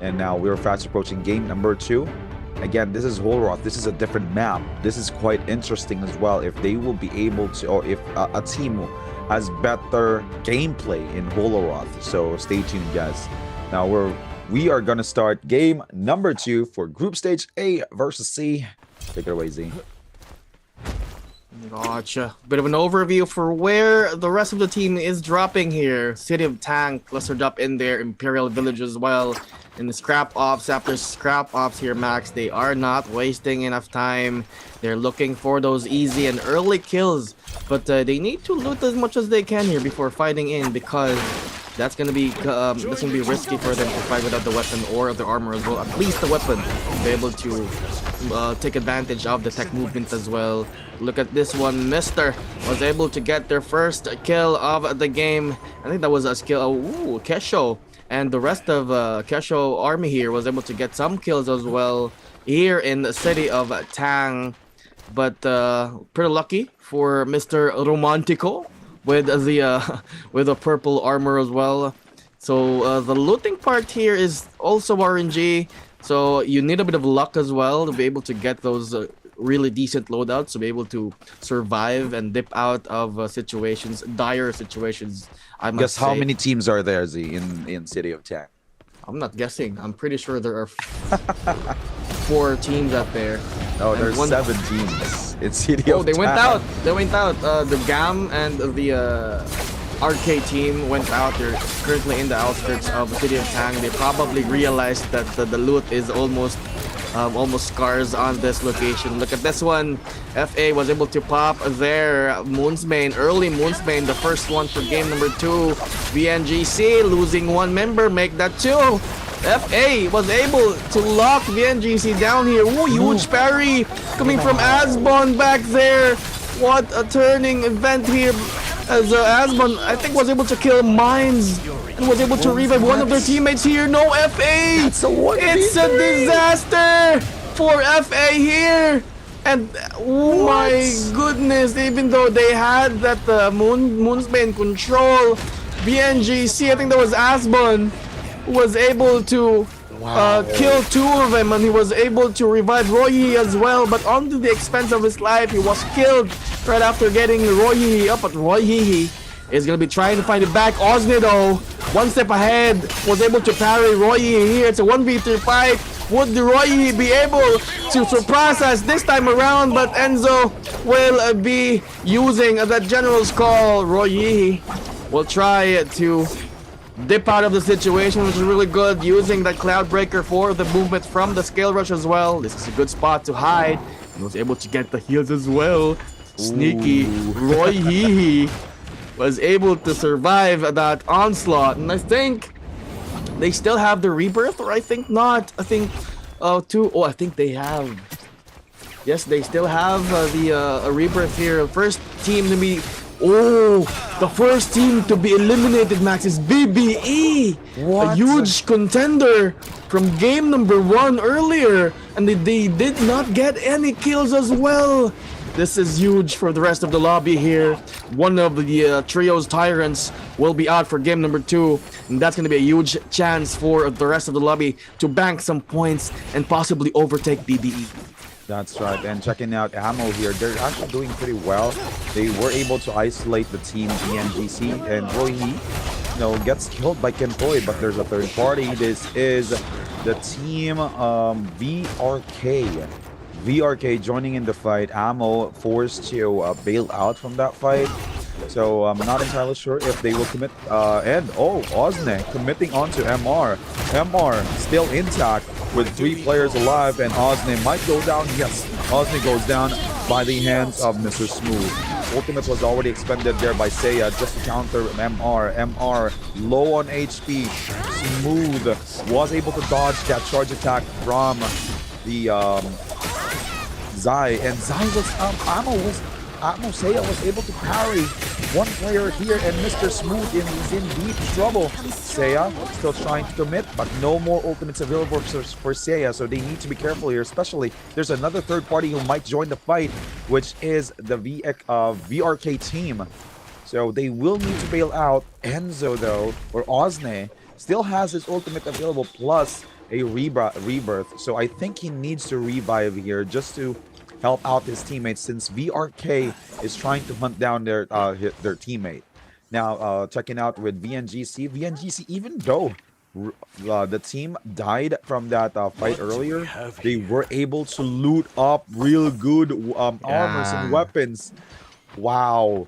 And now we're fast approaching game number 2. Again, this is Holroth. This is a different map. This is quite interesting as well. If they will be able to, or if a team has better gameplay in Holoroth. So stay tuned, guys. Now we are gonna start game number 2 for Group Stage A versus C. Take it away, Z. Gotcha. Bit of an overview for where the rest of the team is dropping here. City of Tang clustered up in their Imperial Village as well. In the scrap offs, after scrap offs here, Max, they are not wasting enough time. They're looking for those easy and early kills, but they need to loot as much as they can here before fighting in, because that's gonna be risky for them to fight without the weapon or the armor as well. At least the weapon, be able to take advantage of the tech movement as well. Look at this one. Mister was able to get their first kill of the game. I think that was a skill. Ooh, Kesho. And the rest of Kesho army here was able to get some kills as well here in the city of Tang. But pretty lucky for Mr. Romantico with the purple armor as well. So the looting part here is also RNG. So you need a bit of luck as well to be able to get those really decent loadouts, to be able to survive and dip out of situations, dire situations. I must Guess how say. many teams are there, Z, in City of Tang? I'm not guessing. I'm pretty sure there are 4 teams out there. No, And there's 7 teams. It's City of they Tang. went out. They went out. The GAM and the RK team went out. They're currently in the outskirts of the City of Tang. They probably realized that the loot is almost scarce on this location. Look at this one. FA was able to pop their Moonsbane, early Moonsbane, the first one for game number 2. VNGC losing 1 member, make that 2. FA was able to lock VNGC down here. Ooh, huge parry coming from Asbon back there. What a turning event here, as Asbon, I think, was able to kill Mines and was able to revive one of their teammates here. No FA! It's a disaster for FA here! And oh my goodness, even though they had that Moonsbane control, BNGC, I think that was Asbon, was able to kill 2 of them, and he was able to revive Royi as well, but onto the expense of his life. He was killed right after getting Royi up, but Royi is going to be trying to find it back. Osnido, 1 step ahead, was able to parry Royi here. It's a 1v3 fight. Would Royi be able to surprise us this time around? But Enzo will be using that general's call. Royi will try to dip out of the situation, which is really good, using that Cloud Breaker for the movement from the Scale Rush as well. This is a good spot to hide. He was able to get the heals as well. Sneaky Royi was able to survive that onslaught, and I think they still have the rebirth, or I think not. I think I think they have. Yes, they still have the rebirth here. First team to be the first team to be eliminated, Max, is BBE. What? A huge contender from game number 1 earlier, and they did not get any kills as well. This is huge for the rest of the lobby here. One of the trio's tyrants will be out for game number 2, and that's going to be a huge chance for the rest of the lobby to bank some points and possibly overtake BBE. That's right. And checking out Ammo here, they're actually doing pretty well. They were able to isolate the team BNGC, and Roy gets killed by Kentoy, but there's a third party. This is the team VRK. VRK joining in the fight. Ammo forced to bail out from that fight. So I'm not entirely sure if they will commit. And Ozne committing onto MR. MR still intact with 3 players alive, and Ozne might go down. Yes, Ozne goes down by the hands of Mr. Smooth. Ultimate was already expended there by Seiya just to counter MR. MR low on HP. Smooth was able to dodge that charge attack from the Zai, and Zai was Ammo Seiya was able to parry one player here, and Mr. Smooth is in deep trouble. Seiya still trying to commit, but no more ultimates available for Seiya, so they need to be careful here. Especially, there's another third party who might join the fight, which is the VRK team. So they will need to bail out. Enzo, though, or Ozne, still has his ultimate available, plus a rebirth. So I think he needs to revive here just to help out his teammates, since VRK is trying to hunt down their teammate. Now, checking out with VNGC. VNGC, even though the team died from that fight earlier, they were able to loot up real good armors and weapons. Wow.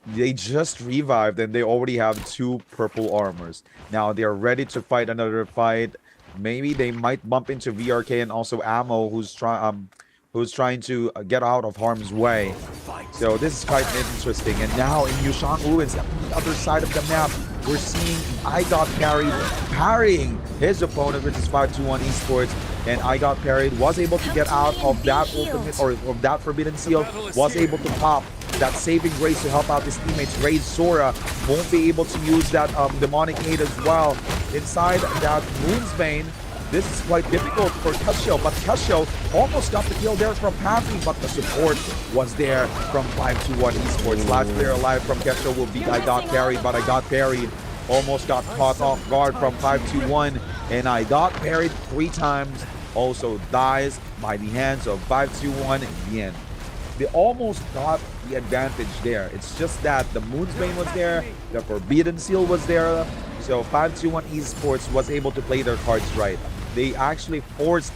They just revived and they already have 2 purple armors. Now they're ready to fight another fight. Maybe they might bump into VRK and also Ammo, who's trying to get out of harm's way. So this is quite interesting. And now in Yushan Ruins, on the other side of the map, we're seeing I Got Parried parrying his opponent, which is 521 Esports. And I Got Parried was able to get out of that ultimate, or of that Forbidden Seal, was able to pop that saving grace to help out his teammates. Raise Sora won't be able to use that demonic aid as well. Inside that Moonsbane, this is quite difficult for Kesho, but Kesho almost got the kill there from Pappy, but the support was there from 521 Esports. Last player alive from Kesho will be I Got Parried, but I Got Parried. Almost got caught off guard from 521, and I Got Parried 3 times. Also dies by the hands of 521 in the end. They almost got the advantage there. It's just that the Moonsbane was there, the Forbidden Seal was there, so 521 Esports was able to play their cards right. They actually forced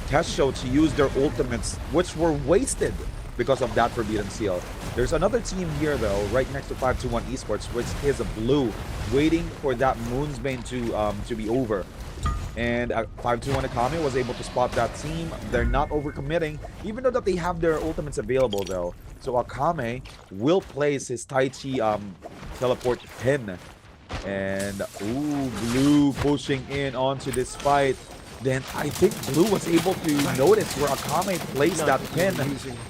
Kesho to use their ultimates, which were wasted because of that Forbidden Seal. There's another team here, though, right next to 521 Esports, which is a blue, waiting for that Moonsbane to be over. And 521 Akame was able to spot that team. They're not overcommitting, even though that they have their ultimates available, though. So Akame will place his Tai Chi teleport pin. And Blue pushing in onto this fight. Then I think Blue was able to notice where Akame placed that pin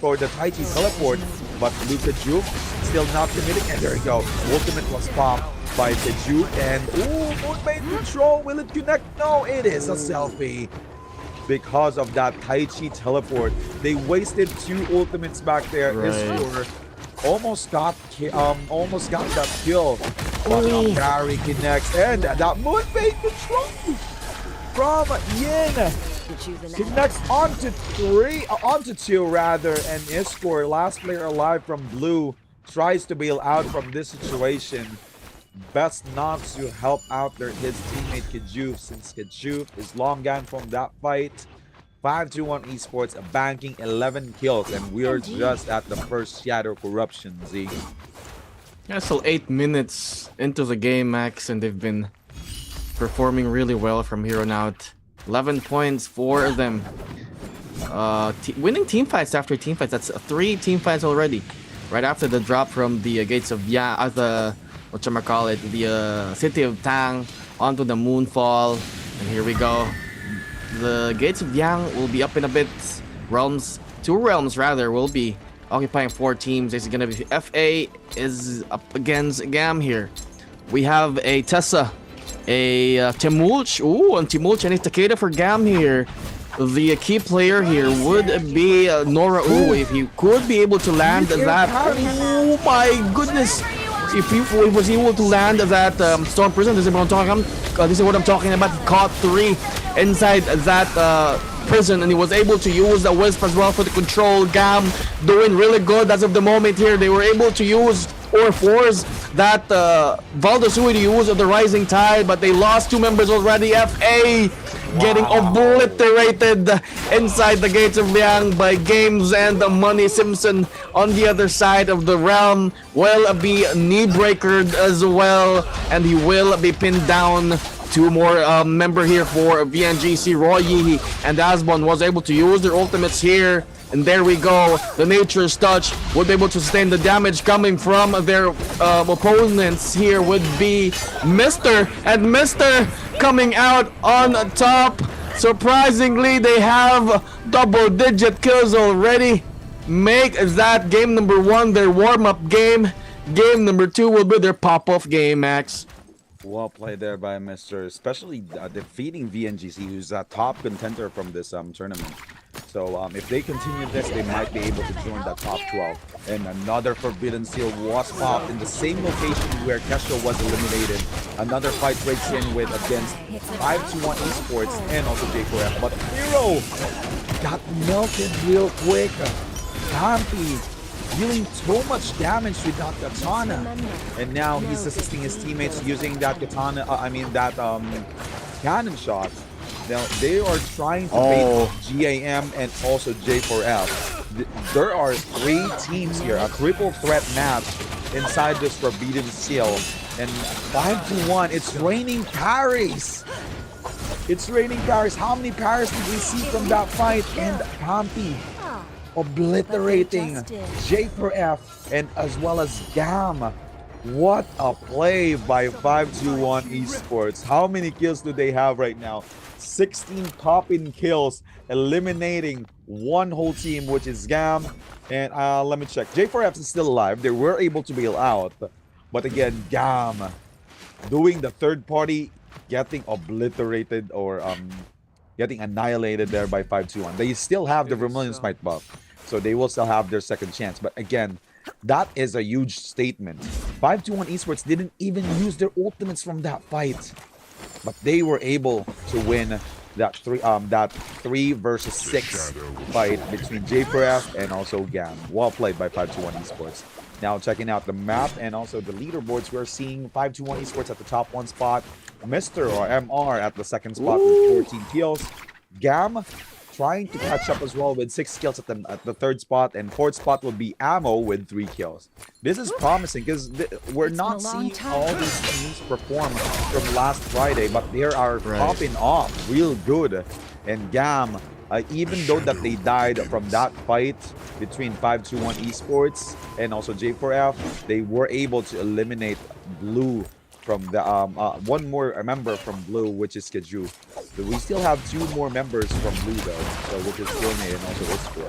for the Tai Chi teleport, but Blue Kajuk still not committing. And there you go, ultimate was popped by Kajuk, and Moonbane control, will it connect? No, it is a selfie. Because of that Tai Chi teleport, they wasted 2 ultimates back there. Right. Almost got that kill, but Gary connects, and that Moonbane control from Yin connects onto 2 rather, and Iskor, last player alive from Blue, tries to bail out from this situation. Best not to help out his teammate Kajuf, since Kajuf is long gone from that fight. 521 Esports banking 11 kills, and we're just at the first Shadow Corruption, Z. Yeah, still 8 minutes into the game, Max, and they've been performing really well from here on out. 11 points, 4 of them. Winning team fights after team fights. That's 3 team fights already. Right after the drop from the gates of the City of Tang onto the Moonfall. And here we go. The gates of Yang will be up in a bit. 2 realms rather, will be occupying 4 teams. This is gonna be FA is up against Gam here. We have a Tessa, a Timulch. And Timulch and Takeda for Gam here. The key player here would be Nora if he could be able to land that. Oh my goodness! If he was able to land that Storm Prison, this is what I'm talking about. Caught 3 inside that prison, and he was able to use the wisp as well for the control. Gam doing really good as of the moment here. They were able to use or force that Valdosui to use of the rising tide, but they lost 2 members already. FA getting obliterated inside the gates of Liang by Games, and Money Simpson on the other side of the realm will be knee breakered as well, and he will be pinned down. 2 more member here for VNGC. Royi and Asbon was able to use their ultimates here. And there we go. The Nature's Touch would be able to sustain the damage coming from their opponents. Here would be Mr. And Mr. coming out on top. Surprisingly, they have double-digit kills already. Make that game number 1 their warm-up game. Game number 2 will be their pop-off game, Max. Well played there by Mr. Especially defeating VNGC, who's a top contender from this tournament. So if they continue this, they might be able to join the top 12. And another Forbidden Seal was popped in the same location where Kesha was eliminated. Another fight breaks in with against 521 Esports and also J4F. But Hero got melted real quick. Kampi dealing so much damage with that katana, and now he's assisting his teammates using that katana. Cannon shot. Now they are trying to bait GAM and also J4F. There are 3 teams here, a triple threat match inside this Forbidden Seal, and 5-1. It's raining parries. It's raining parries. How many parries did we see from that fight? And Kampi obliterating J4F and as well as GAM. What a play by 521 Esports. How many kills do they have right now? 16 pop-in kills, eliminating 1 whole team, which is GAM. And let me check. J4F is still alive. They were able to bail out. But again, GAM doing the third party, getting obliterated or getting annihilated there by 521. They still have the Vermilion Smite buff, so they will still have their second chance. But again, that is a huge statement. 521 Esports didn't even use their ultimates from that fight, but they were able to win that 3 versus 6 fight between J4F and also GAM. Well played by 521 Esports. Now checking out the map and also the leaderboards, we're seeing 521 Esports at the top 1 spot, Mr. or MR at the 2nd spot with 14 kills. GAM trying to catch up as well with 6 kills at the 3rd spot, and 4th spot will be Ammo with 3 kills. This is promising because we're not seeing all these teams perform from last Friday, but they are popping off real good. And GAM, even though that they died from that fight between 521 Esports and also J4F, they were able to eliminate Blue from the one more member from Blue, which is Keju. So we still have 2 more members from Blue though, so which is Kilme and also Iskor.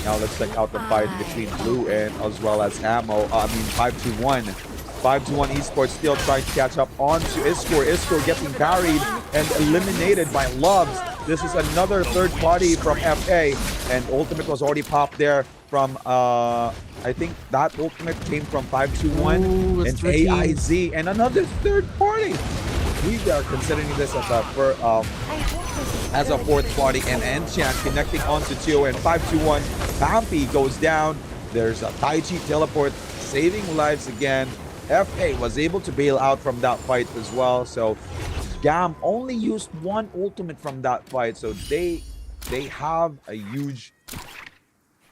Now let's check out the fight between Blue and as well as Ammo. 521. 521 Esports still trying to catch up onto Iskor. Iskor getting carried and eliminated by Loves. This is another third party from FA, and ultimate was already popped there from I think that ultimate came from 521 and AIZ, and another third party. We are considering this as a fourth party, and Enchant connecting onto 2, and 521 Pampi goes down. There's a Tai Chi teleport saving lives again. FA was able to bail out from that fight as well, so GAM only used 1 ultimate from that fight, so they have a huge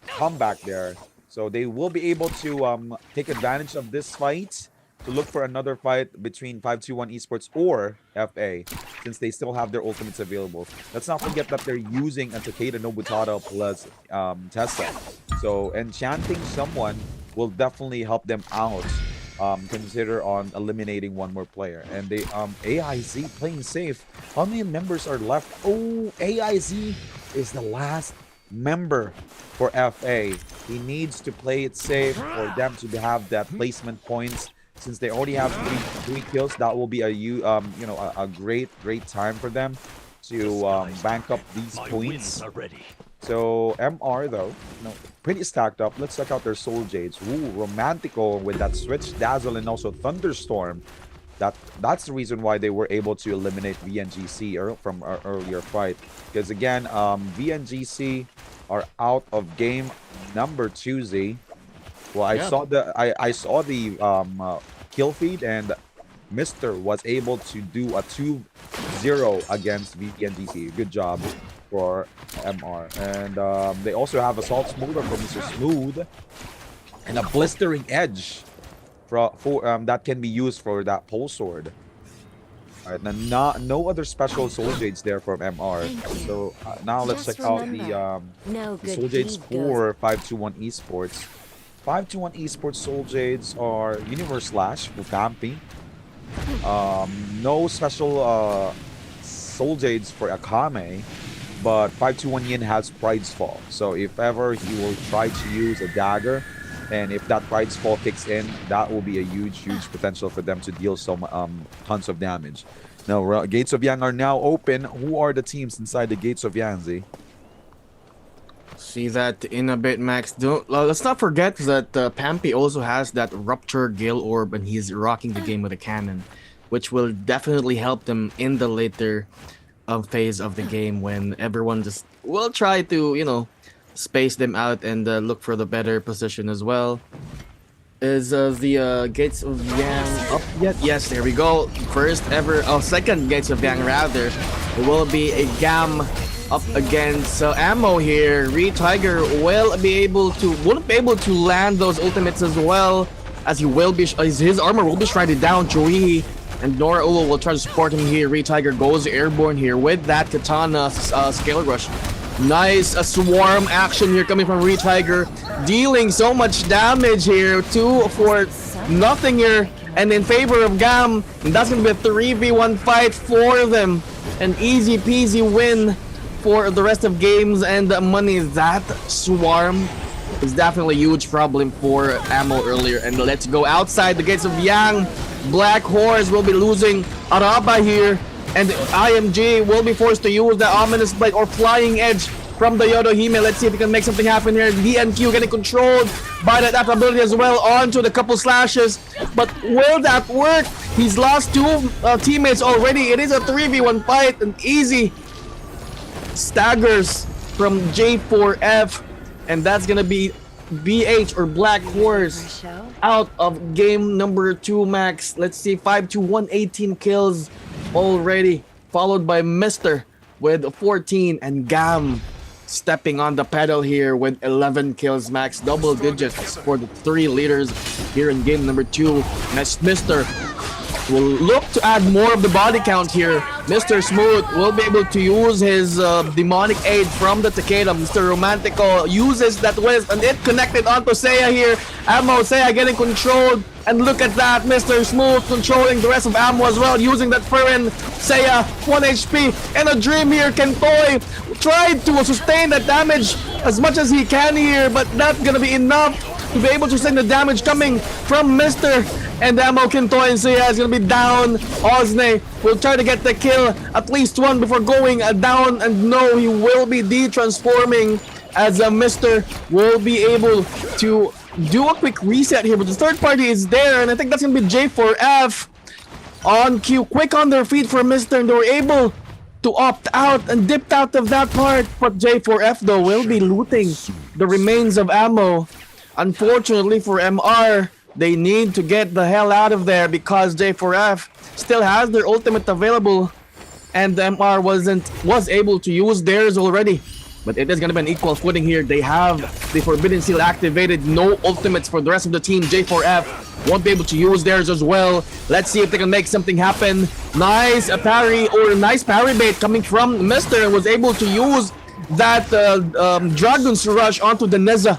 comeback there. So they will be able to take advantage of this fight to look for another fight between 521 Esports or FA, since they still have their ultimates available. Let's not forget that they're using a Takeda Nobutada plus Tessa. So enchanting someone will definitely help them out. Consider on eliminating 1 more player. And they AIZ playing safe. How many members are left? Oh, AIZ is the last member for FA. He needs to play it safe for them to have that placement points. Since they already have three kills, that will be a great time for them to bank up these points. So MR though, pretty stacked up. Let's check out their Soul Jades. Ooh, Romantico with that Switch Dazzle and also Thunderstorm. That's the reason why they were able to eliminate VNGC from our earlier fight. Because again, VNGC are out of game number 2, Z. Well, I saw the kill feed, and Mister was able to do a 2-0 against VNGC. Good job for MR. And they also have Assault Smoother from Mr. Smooth, and a Blistering Edge for that can be used for that pole sword. All right, now no other special soul jades there from MR. So now let's check out the soul jades for 521 Esports. 521 Esports soul jades are Universe Slash, Fukampi. No special soul jades for Akame, but 521 Yin has Pride's Fall. So if ever he will try to use a dagger, and if that Pride's Fall kicks in, that will be a huge potential for them to deal some tons of damage. Now, Gates of Yang are now open. Who are the teams inside the Gates of Yang, Z? See that in a bit, Max. Let's not forget that Pampy also has that Rupture Gale Orb, and he's rocking the game with a cannon, which will definitely help them in the later phase of the game when everyone just will try to, space them out and look for the better position as well. Is the Gates of Yang up yet? Yes, there we go. Second Gates of Yang rather. It will be a Gam up against Ammo here. Tiger won't be able to land those ultimates as well, as his armor will be shredded down. Joey and Nora Ulo will try to support him here. Tiger goes airborne here with that Katana Scale Rush. Nice swarm action here coming from Tiger, dealing so much damage here. 2 for nothing here, and in favor of Gam, and that's gonna be a 3v1 fight for them. An easy peasy win for the rest of games and money. That swarm is definitely a huge problem for Ammo earlier. And let's go outside the Gates of Yang. Black Horse will be losing Araba here, and IMG will be forced to use the Ominous Blade or Flying Edge from the Yodohime. Let's see if we can make something happen here. DNQ getting controlled by that ability as well, onto the couple slashes. But will that work? He's lost 2 teammates already. It is a 3v1 fight, and easy staggers from J4F, and that's gonna be BH or Black Horse out of game number 2, Max. Let's see, 5-1, 18 kills already, followed by Mister with 14, and Gam stepping on the pedal here with 11 kills, Max. Double digits for the 3 leaders here in game number 2. Next, Mister will look to add more of the body count here. Mr. Smooth will be able to use his demonic aid from the Takeda. Mr. Romantico uses that wisp, and it connected onto Seiya here. Ammo, Seiya getting controlled, and look at that, Mr. Smooth controlling the rest of Ammo as well, using that Furin. Seiya, 1 HP, and a dream here. Kentoy tried to sustain that damage as much as he can here, but not gonna be enough to be able to sustain the damage coming from Mr. And Ammo, Kentoy, and Seiya is gonna be down. Osne will try to get the kill, at least one before going down, and no, he will be de-transforming as Mr. will be able to do a quick reset here, but the third party is there, and I think that's gonna be J4F on cue, quick on their feet for Mr. and they were able to opt out and dipped out of that part, but J4F though will be looting the remains of Ammo. Unfortunately for MR, they need to get the hell out of there because J4F still has their ultimate available, and MR was able to use theirs already. But it is going to be an equal footing here. They have the Forbidden Seal activated. No ultimates for the rest of the team. J4F won't be able to use theirs as well. Let's see if they can make something happen. Nice parry, or nice parry bait coming from Mister, and was able to use that Dragon's Rush onto the Neza.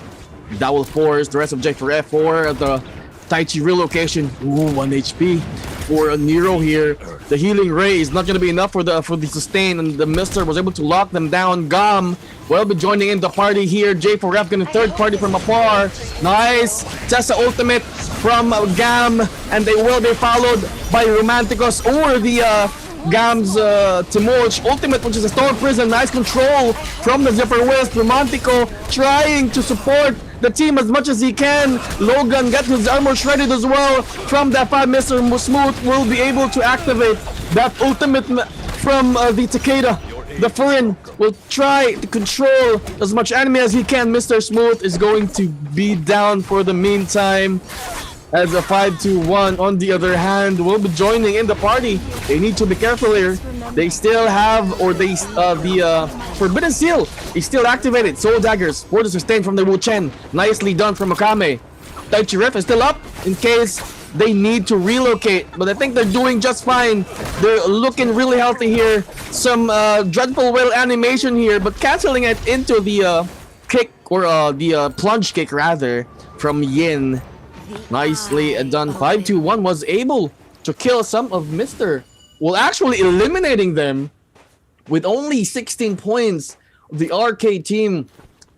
That will force the rest of J4F for the Taichi relocation. Ooh, 1 HP for Nero here. The healing ray is not going to be enough for the sustain, and the Mister was able to lock them down. Gam will be joining in the party here. J4F getting third party from afar. Nice Tessa ultimate from Gam, and they will be followed by Romanticos or the Gam's Timoch ultimate, which is a Storm Prison. Nice control from the Zephyr West. Romantico trying to support the team as much as he can. Logan got his armor shredded as well. From that 5, Mr. Smooth will be able to activate that ultimate from the Takeda. The Furin will try to control as much enemy as he can. Mr. Smooth is going to be down for the meantime. As a 5-2-1 on the other hand will be joining in the party. They need to be careful here. They still have, or they the Forbidden Seal is still activated. Soul Daggers for the sustain from the Wu Chen. Nicely done from Okame. Daichi Ref is still up in case they need to relocate, but I think they're doing just fine. They're looking really healthy here. Some dreadful whale animation here, but canceling it into the kick, or the plunge kick rather, from Yin. Nicely done. 5-2-1 was able to kill some of Mr. Well, actually eliminating them with only 16 points. The RK team,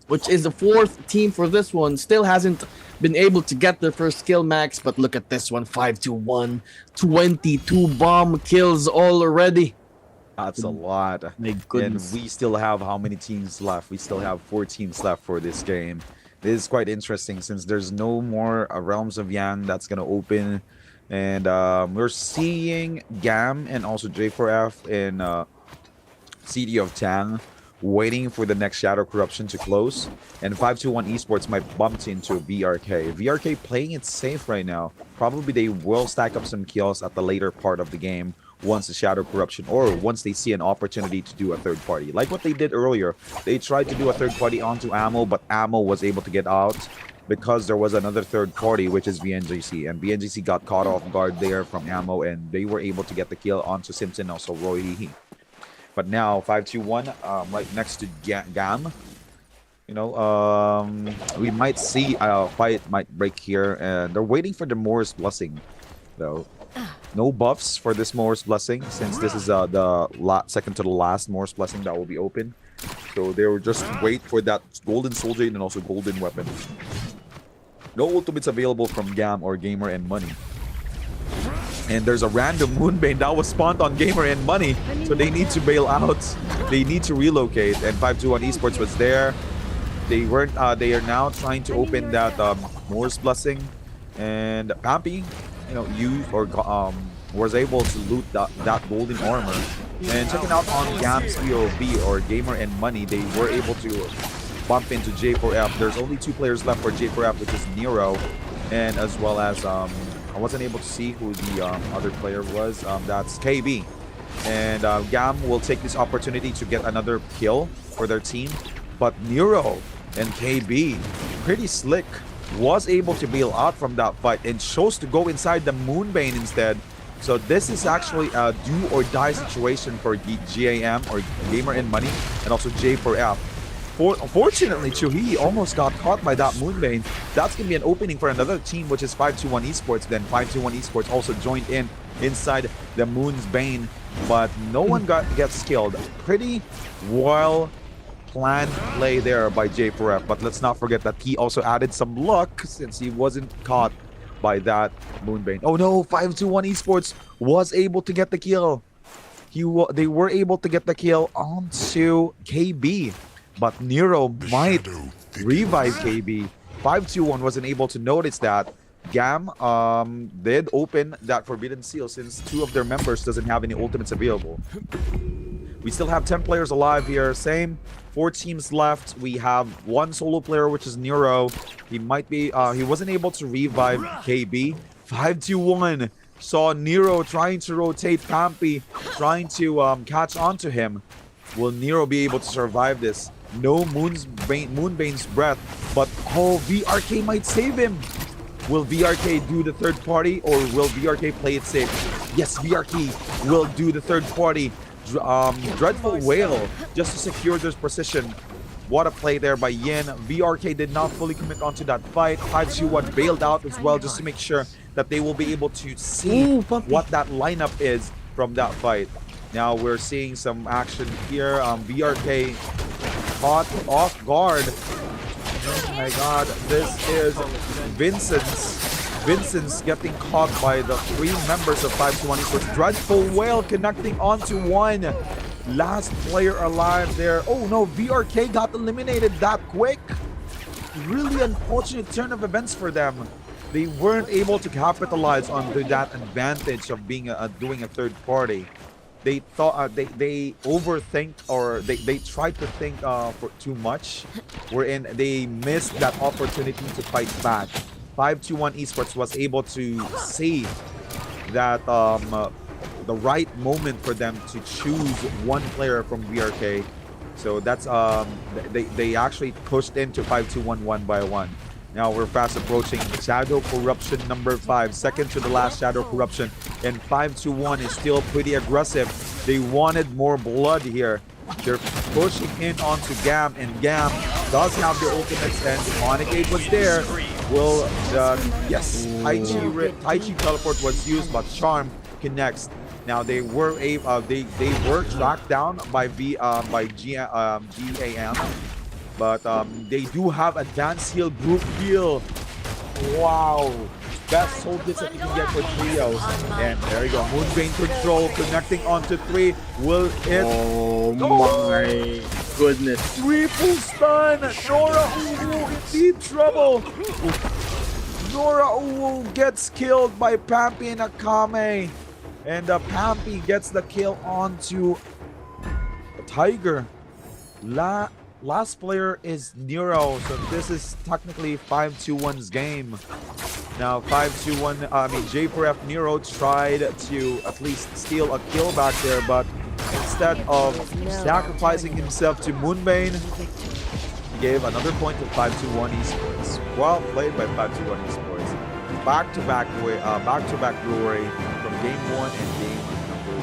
which is the 4th team for this one, still hasn't been able to get their first kill max. But look at this one, 5-2-1, 22 bomb kills already. That's a lot. My goodness. And we still have how many teams left? We still have 4 teams left for this game. This is quite interesting since there's no more Realms of Yang that's going to open. And we're seeing GAM and also J4F in City of Tang waiting for the next Shadow Corruption to close. And 521 Esports might bump into VRK. VRK playing it safe right now. Probably they will stack up some kills at the later part of the game once the Shadow Corruption, or once they see an opportunity to do a third party. Like what they did earlier. They tried to do a third party onto Ammo, but Ammo was able to get out because there was another third party, which is VNGC. And VNGC got caught off guard there from Ammo, and they were able to get the kill onto Simpson, also Roy Lee. But now 521 right next to GAM. You know, we might see a fight might break here, and they're waiting for the Morris Blessing, though. No buffs for this Morris Blessing, since this is the second to the last Morris Blessing that will be open. So they will just wait for that Golden Soul Jade and also Golden Weapon. No ultimates available from GAM or Gamer and Money. And there's a random Moonbane that was spawned on Gamer and Money, so they need to bail out. They need to relocate, and 521 Esports was there. They weren't. They are now trying to open that Morris Blessing, and Pampy, you know, used or was able to loot that golden armor. And checking out on GAM's POV or Gamer and Money, they were able to bump into J4F. There's only 2 players left for J4F, which is Nero, and as well as I wasn't able to see who the other player was. That's KB. And GAM will take this opportunity to get another kill for their team. But Nero and KB, pretty slick, was able to bail out from that fight and chose to go inside the Moonbane instead. So this is actually a do or die situation for GAM or Gamer and Money, and also J4F. Unfortunately, Chuhi almost got caught by that Moonbane. That's going to be an opening for another team, which is 521 Esports. Then 521 Esports also joined in inside the Moon's Bane, but no one gets killed. Pretty well planned play there by J4F, but let's not forget that he also added some luck since he wasn't caught by that Moonbane. Oh no, 521 Esports was able to get the kill. They were able to get the kill onto KB, but Nero might revive KB. 521 wasn't able to notice that. GAM did open that Forbidden Seal since 2 of their members doesn't have any ultimates available. We still have 10 players alive here. Same, 4 teams left. We have 1 solo player, which is Nero. He might be, he wasn't able to revive KB. 521 saw Nero trying to rotate Pampy, trying to catch onto him. Will Nero be able to survive this? No Moonbane's breath, but oh, VRK might save him. Will VRK do the third party, or will VRK play it safe? Yes, VRK will do the third party. Dreadful Whale just to secure this position. What a play there by Yin. VRK did not fully commit onto that fight. 521 bailed out as well just to make sure that they will be able to see what that lineup is from that fight. Now we're seeing some action here. VRK caught off guard. Oh my god, this is Vincent's getting caught by the 3 members of 521 Esports. Dreadful Whale connecting onto 1. Last player alive there. Oh no, VRK got eliminated that quick. really unfortunate turn of events for them. They weren't able to capitalize on that advantage of being doing a third party. They thought they overthink, or they tried to think for too much, wherein they missed that opportunity to fight back. 521 Esports was able to see that the right moment for them to choose one player from BRK. So that's they actually pushed into 521 one by one. Now we're fast approaching Shadow Corruption number 5, second to the last Shadow Corruption, and 521 is still pretty aggressive. They wanted more blood here. They're pushing in onto Gam, and Gam does have the ultimate, and Monegate was there. Will yes, Tai Chi teleport was used, but Charm connects. Now they were they were tracked down by GAM, but they do have advanced heal, group heal. Wow, best soldiers that you can get for trios. And there you go, Moonbane control connecting onto 3. Will it? Oh my goodness. Triple stun. Nora Uwu in deep trouble. Nora Uwu gets killed by Pampy and Akame. And Pampy gets the kill onto Tiger. Last player is Nero, so this is technically 521's game. Now 521, J4F Nero tried to at least steal a kill back there, but instead of sacrificing himself to Moonbane, he gave another point to 521 Esports. Well played by 521 Esports. Back-to-back glory from game 1 and game number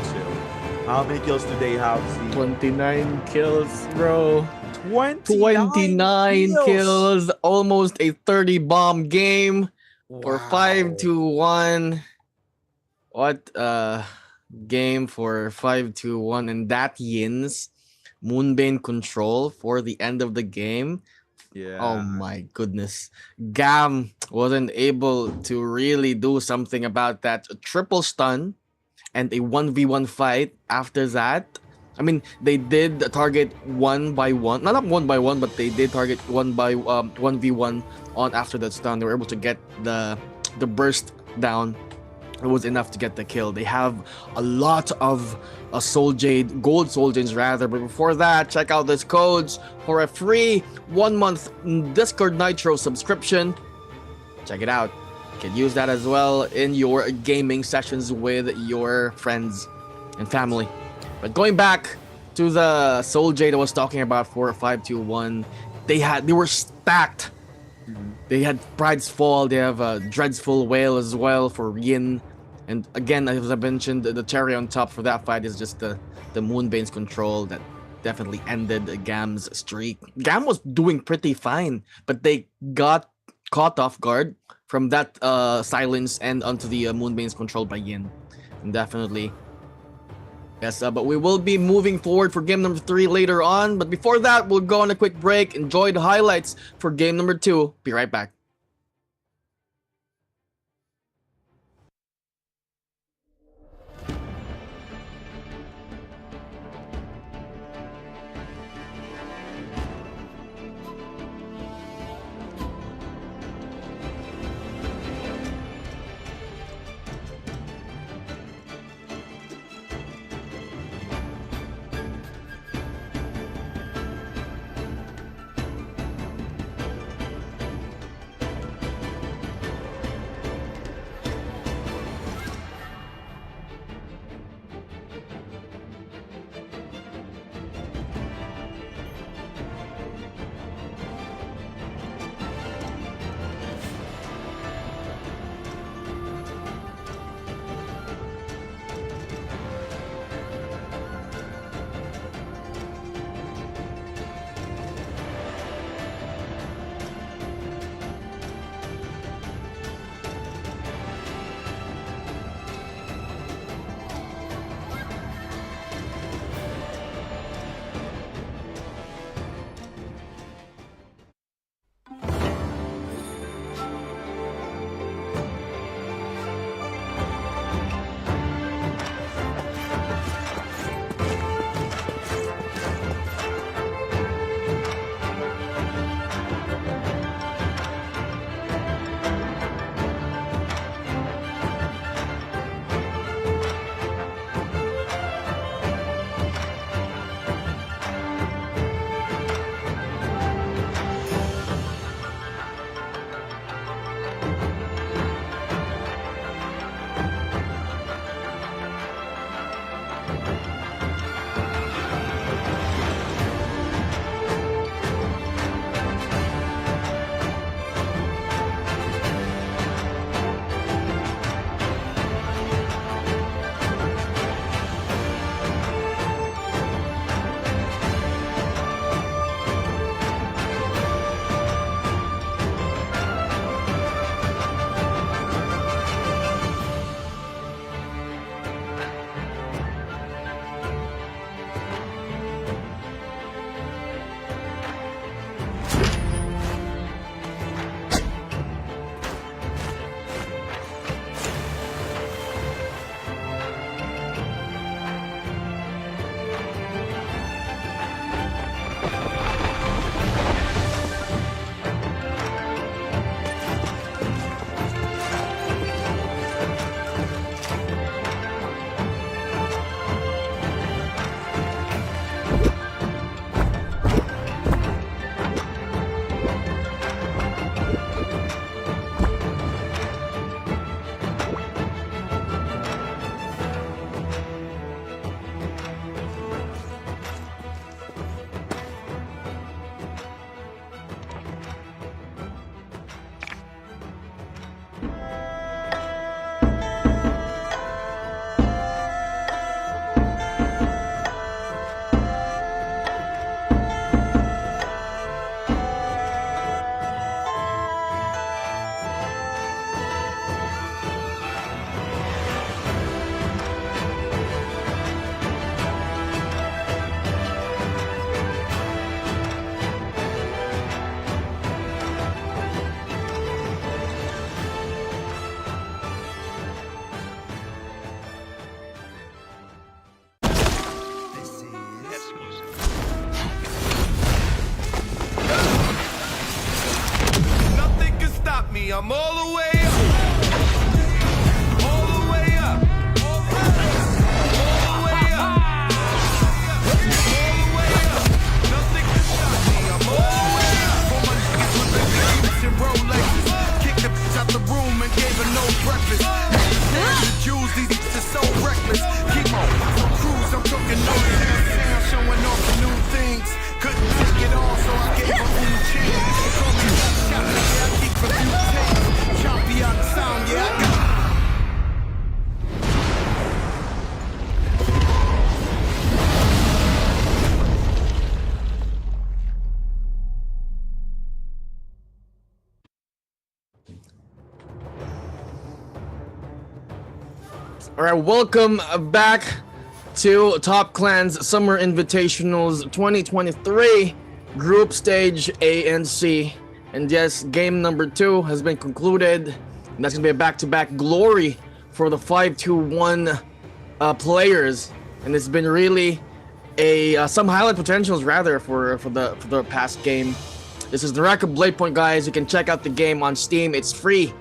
2. How many kills do they have, Steve? 29 kills, bro. 29 kills, almost a 30 bomb game for 521. What game for 521, and that Yin's Moonbane control for the end of the game. Yeah. Oh my goodness. Gam wasn't able to really do something about that. A triple stun and a 1v1 fight after that. I mean, they did target one by one. Not one by one, but they did target 1v1 on after that stun. They were able to get the burst down. It was enough to get the kill. They have a lot of Soul Jade, Gold Soul Jades rather. But before that, check out these codes for a free 1-month Discord Nitro subscription. Check it out. You can use that as well in your gaming sessions with your friends and family. But going back to the Soul Jade I was talking about for 521, they were stacked. They had Pride's Fall, they have a Dreadful Whale as well for Yin. And again, as I mentioned, the cherry on top for that fight is just the Moonbane's control that definitely ended Gam's streak. Gam was doing pretty fine, but they got caught off guard from that silence and onto the Moonbane's control by Yin. And definitely, yes, but we will be moving forward for game number 3 later on. But before that, we'll go on a quick break. Enjoy the highlights for game number 2. Be right back. All right, welcome back to Top Clan's Summer Invitationals 2023 Group Stage A and C. And yes, game number 2 has been concluded. And that's going to be a back-to-back glory for the 5-2-1 players. And it's been really some highlight potentials rather for the past game. This is NARAKA Bladepoint, guys. You can check out the game on Steam. It's free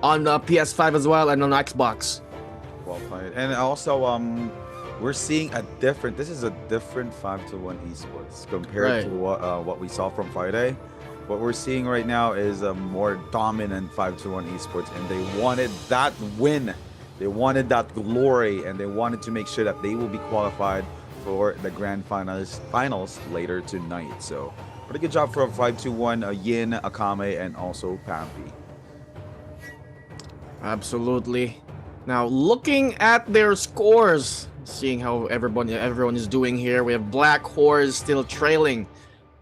on the PS5 as well and on Xbox. Well played. And also, we're seeing this is a different 5-1 esports compared to what we saw from Friday. What we're seeing right now is a more dominant 5-1 esports, and they wanted that win. They wanted that glory, and they wanted to make sure that they will be qualified for the grand finals later tonight. So, pretty good job from 5-2-1, Yin, Akame, and also Pampy. Absolutely. Now, looking at their scores, seeing how everyone is doing here, we have Black Horse still trailing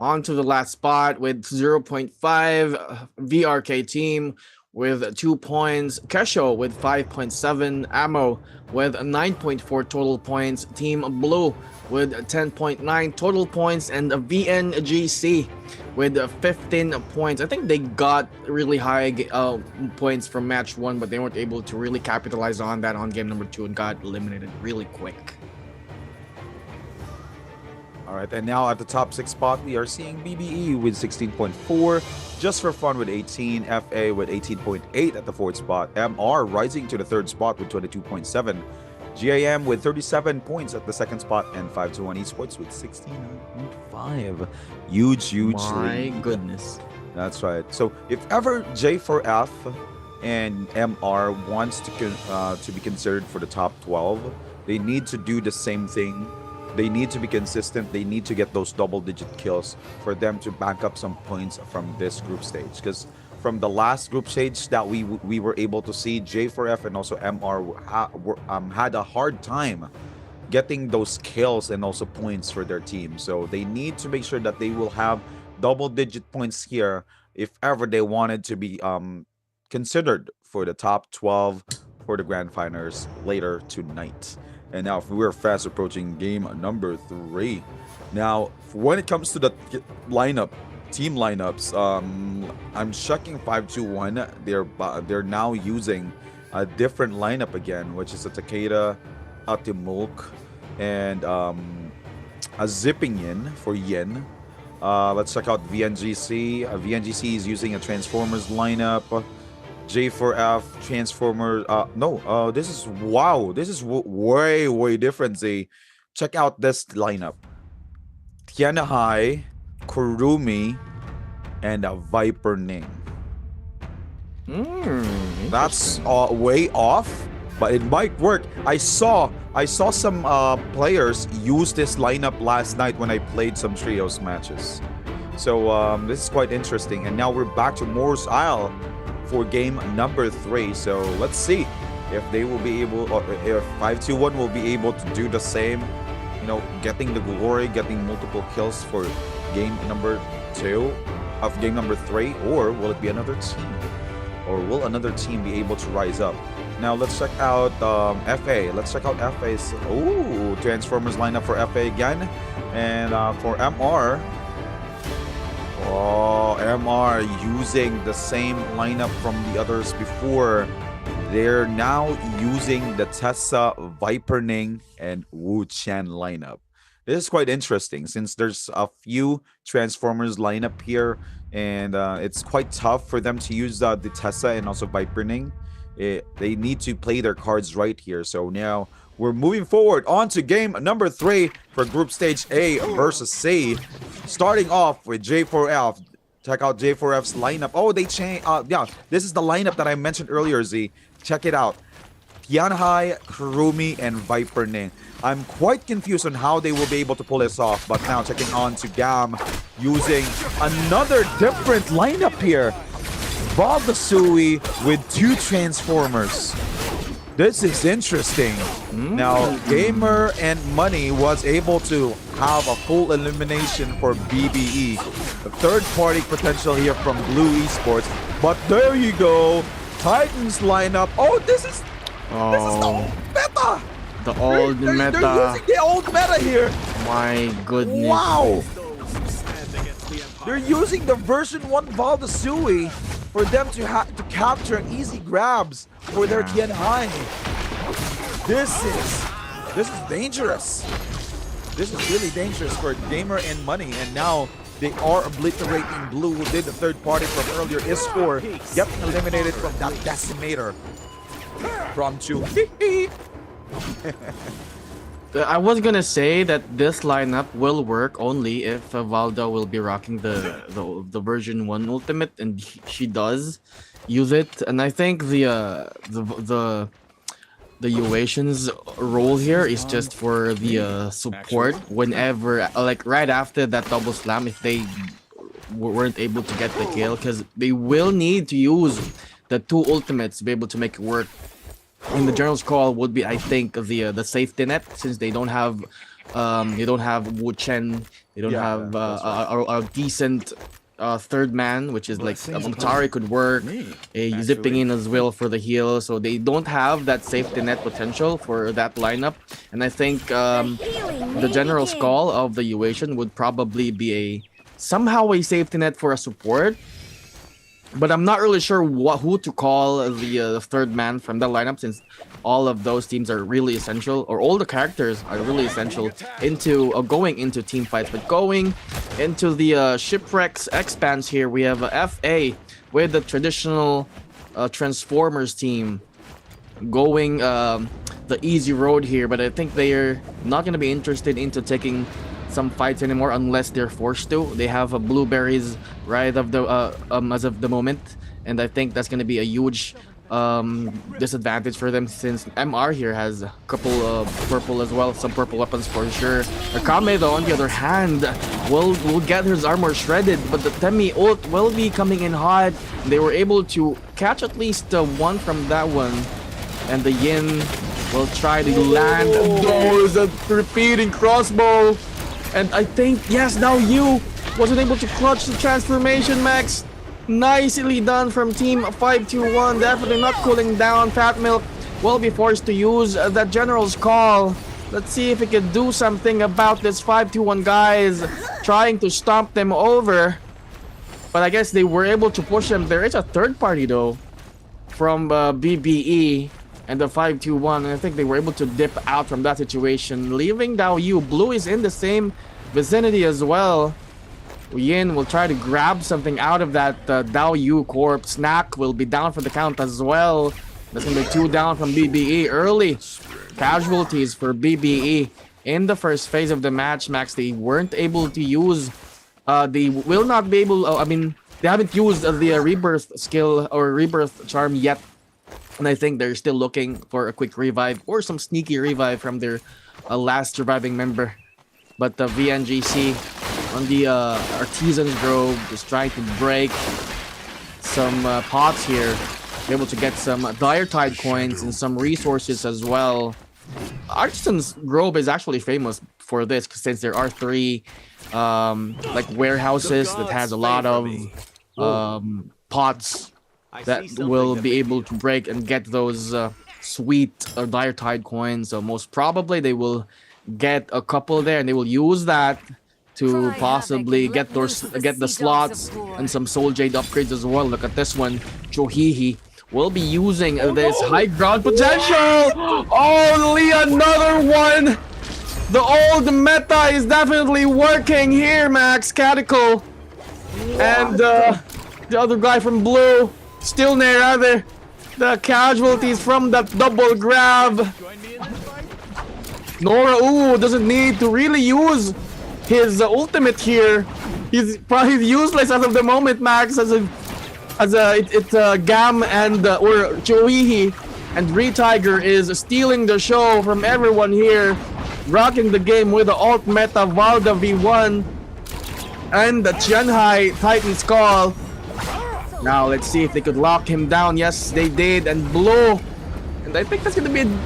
onto the last spot with 0.5, VRK team with 2 points, Kesho with 5.7, Ammo with 9.4 total points, Team Blue with 10.9 total points, and VNGC with 15 points. I think they got really high points from match 1, but they weren't able to really capitalize on that on game number 2 and got eliminated really quick. All right, and now at the top 6 spot, we are seeing BBE with 16.4, Just for Fun with 18, FA with 18.8 at the 4th spot, MR rising to the 3rd spot with 22.7, GAM with 37 points at the 2nd spot, and 5-1 Esports with 69.5. Huge My lead. goodness. That's right. So if ever J4F and MR wants to be considered for the top 12, they need to do the same thing. They need to be consistent. They need to get those double-digit kills for them to back up some points from this group stage. Because from the last group stage that we were able to see, J4F and also MR had a hard time getting those kills and also points for their team. So they need to make sure that they will have double-digit points here if ever they wanted to be considered for the top 12 for the grand finals later tonight. And now we're fast approaching game number 3. Now, when it comes to the team lineups, I'm checking 5-2-1. They're now using a different lineup again, which is a Takeda, a Timulk, and a Zipping Yin for Yin. Let's check out VNGC. VNGC is using a Transformers lineup. J4F, Transformer. This is way different. Check out this lineup: Tiana Hai, Kurumi, and Viper Ning. That's way off, but it might work. I saw some players use this lineup last night when I played some trios matches. So this is quite interesting. And now we're back to Moore's Isle for game number 3. So let's see if they will be able, or if 5-2-1 will be able to do the same, getting the glory, getting multiple kills for game number 2 of game number 3, or will it be another team, or will another team be able to rise up? Now let's check out FA. Let's check out FA's Transformers lineup for FA again, and for MR. Oh, MR using the same lineup from the others before. They're now using the Tessa, Viper Ning, and Wu Chan lineup. This is quite interesting since there's a few Transformers lineup here, and it's quite tough for them to use the Tessa and also Viper Ning. They need to play their cards right here. So now we're moving forward on to game number 3 for Group Stage A versus C. Starting off with J4F. Check out J4F's lineup. Oh, they changed. Yeah, this is the lineup that I mentioned earlier, Z. Check it out. Tianhai, Kurumi, and Viper Ning. I'm quite confused on how they will be able to pull this off. But now checking on to Gam using another different lineup here. Valdasui with 2 Transformers. This is interesting. Now, Gamer and Money was able to have a full elimination for BBE. The third-party potential here from Blue Esports. But there you go. Titans lineup. Oh, this is the The old They're meta. using the old meta here. My goodness. Wow. They're using the version 1 Valdasui for them to capture easy grabs for their Tien Hai. This is dangerous. This is really dangerous for Gamer and Money, and now they are obliterating Blue, who did the third party from earlier. Is4 getting eliminated from that decimator from Chu. I was gonna say that this lineup will work only if Valda will be rocking the version 1 ultimate, and she does use it. And I think the Uation's role here is just for the support whenever, like right after that double slam, if they weren't able to get the kill, because they will need to use the 2 ultimates to be able to make it work. And the general's call would be, I think, the safety net, since they don't have Wu Chen, they don't have a decent third man, which is like Tari could work, zipping in as well for the heal, so they don't have that safety net potential for that lineup. And I think the general's call of the Uation would probably be somehow a safety net for a support. But I'm not really sure who to call the third man from the lineup, since all of those teams are really essential, or all the characters are really essential into going into team fights. But going into the Shipwrecks expanse here, we have a FA with the traditional Transformers team going the easy road here. But I think they're not going to be interested into taking some fights anymore unless they're forced to. They have a blueberries right of the as of the moment, and I think that's gonna be a huge disadvantage for them, since MR here has a couple of purple as well, some purple weapons for sure. Akame though, on the other hand, will get his armor shredded, but the Temi ult will be coming in hot. They were able to catch at least one from that one, and the Yin will try to land those repeating crossbow. And I think, yes, now you wasn't able to clutch the transformation, Max. Nicely done from Team 521. Definitely not cooling down. Fat Milk will be forced to use that general's call. Let's see if he can do something about this 521 guys trying to stomp them over. But I guess they were able to push them. There is a third party though from BBE and the 521, and I think they were able to dip out from that situation, leaving Dao Yu. Blue is in the same vicinity as well. Yin will try to grab something out of that Dao Yu corpse. Snack will be down for the count as well. That's gonna be 2 down from BBE. Early casualties for BBE in the first phase of the match, Max. They weren't able to use they will not be able I mean, they haven't used the rebirth skill or rebirth charm yet. And I think they're still looking for a quick revive or some sneaky revive from their last surviving member. But the VNGC on the Artisan's Grove is trying to break some pots here. Able to get some Dire Tide coins and some resources as well. Artisan's Grove is actually famous for this, since there are 3 like warehouses that has a lot of pots that will be able to break and get those sweet Dire Tide coins. So most probably they will get a couple there, and they will use that to possibly get the slots and some Soul Jade upgrades as well. Look at this one. Johihi will be using this high ground potential. Only another one. The old meta is definitely working here, Max. Catechol and the other guy from Blue. Still there. The casualties from that double grab. Nora, doesn't need to really use his ultimate here. He's probably useless as of the moment, Max. It's Gam and or Joihi and Retiger is stealing the show from everyone here, rocking the game with the alt meta Valda V1 and the Tianhai Titan's Call. Now let's see if they could lock him down. Yes, they did, and Blue. And I think that's gonna be an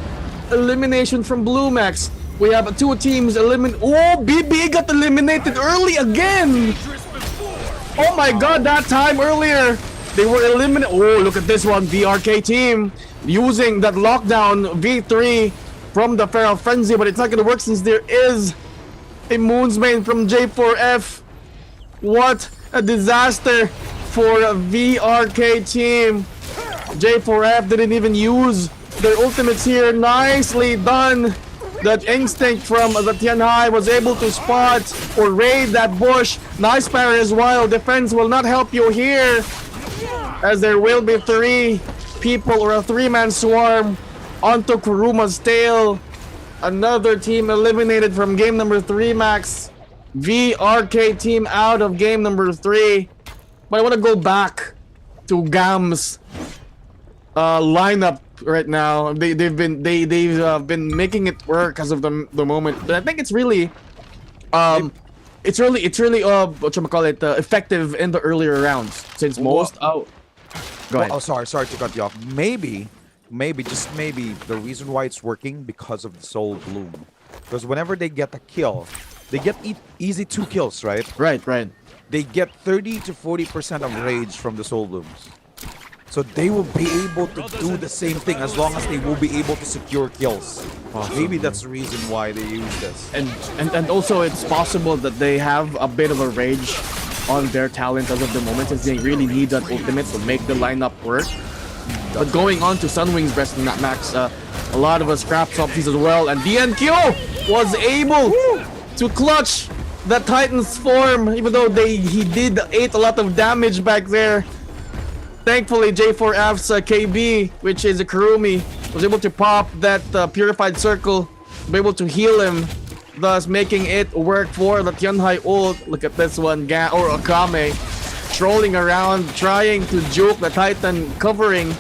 elimination from Blue, Max. We have 2 teams eliminated. Oh, BB got eliminated early again. Oh my god, that time earlier they were eliminated. Oh, look at this one. VRK team using that lockdown V3 from the Feral Frenzy, but it's not gonna work since there is a Moonsbane from J4F. What a disaster for a VRK team. J4F didn't even use their ultimates here. Nicely done. That instinct from the Tianhai was able to spot or raid that bush. Nice parry as well. Defense will not help you here, as there will be 3 people or a 3-man swarm onto Kuruma's tail. Another team eliminated from game number 3, Max. VRK team out of game number 3. But I want to go back to GAM's lineup right now. They've been making it work as of the moment. But I think it's really effective in the earlier rounds, since most go ahead. Oh, sorry to cut you off. Maybe the reason why it's working because of the Soul Bloom. Because whenever they get a kill, they get easy 2 kills, right? Right. They get 30 to 40% of rage from the Soul Blooms. So they will be able to do the same thing as long as they will be able to secure kills. Maybe that's the reason why they use this. And also it's possible that they have a bit of a rage on their talent as of the moment, since they really need that ultimate to make the lineup work. But going on to Sunwing's Breast, Max, a lot of scrap softies as well, and DNQ was able to clutch the Titan's form, even though he did ate a lot of damage back there. Thankfully, J4F's KB, which is a Kurumi, was able to pop that Purified Circle, be able to heal him, thus making it work for the Tianhai ult. Look at this one, or Akame, trolling around, trying to juke the Titan, covering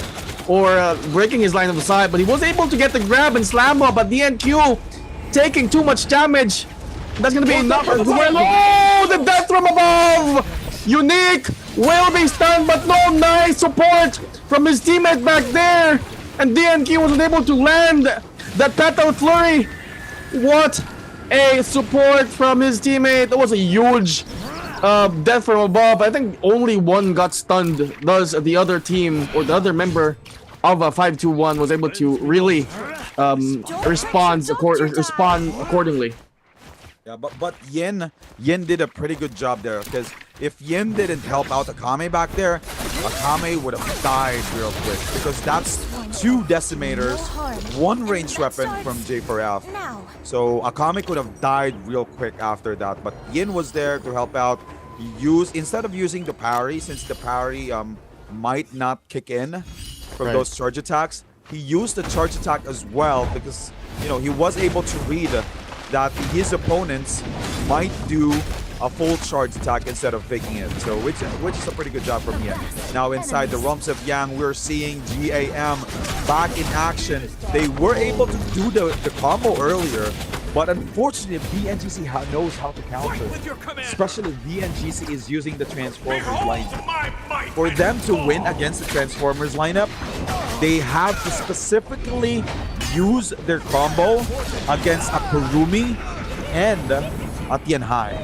or breaking his line of sight, but he was able to get the grab and slam up, but DNQ taking too much damage. That's gonna be enough as well. Oh, the death from above! Unique will be stunned, but no, nice support from his teammate back there. And DNQ wasn't able to land that Petal Flurry. What a support from his teammate. That was a huge death from above. I think only one got stunned. Thus, the other team or the other member of a 5-2-1 was able to really respond accordingly. Yeah, but Yin did a pretty good job there, because if Yin didn't help out Akame back there, Akame would have died real quick, because that's 2 decimators, 1 ranged weapon from J4F. So Akame could have died real quick after that, but Yin was there to help out. He instead of using the parry, since the parry might not kick in from those charge attacks, he used the charge attack as well, because he was able to read that his opponents might do a full charge attack instead of faking it. So which is a pretty good job from Yin. Now inside the realms of Yang, we're seeing GAM back in action. They were able to do the combo earlier, but unfortunately VNGC knows how to counter. Especially VNGC is using the Transformers lineup. For them to win against the Transformers lineup, they have to specifically use their combo against a Kurumi and a Tianhai.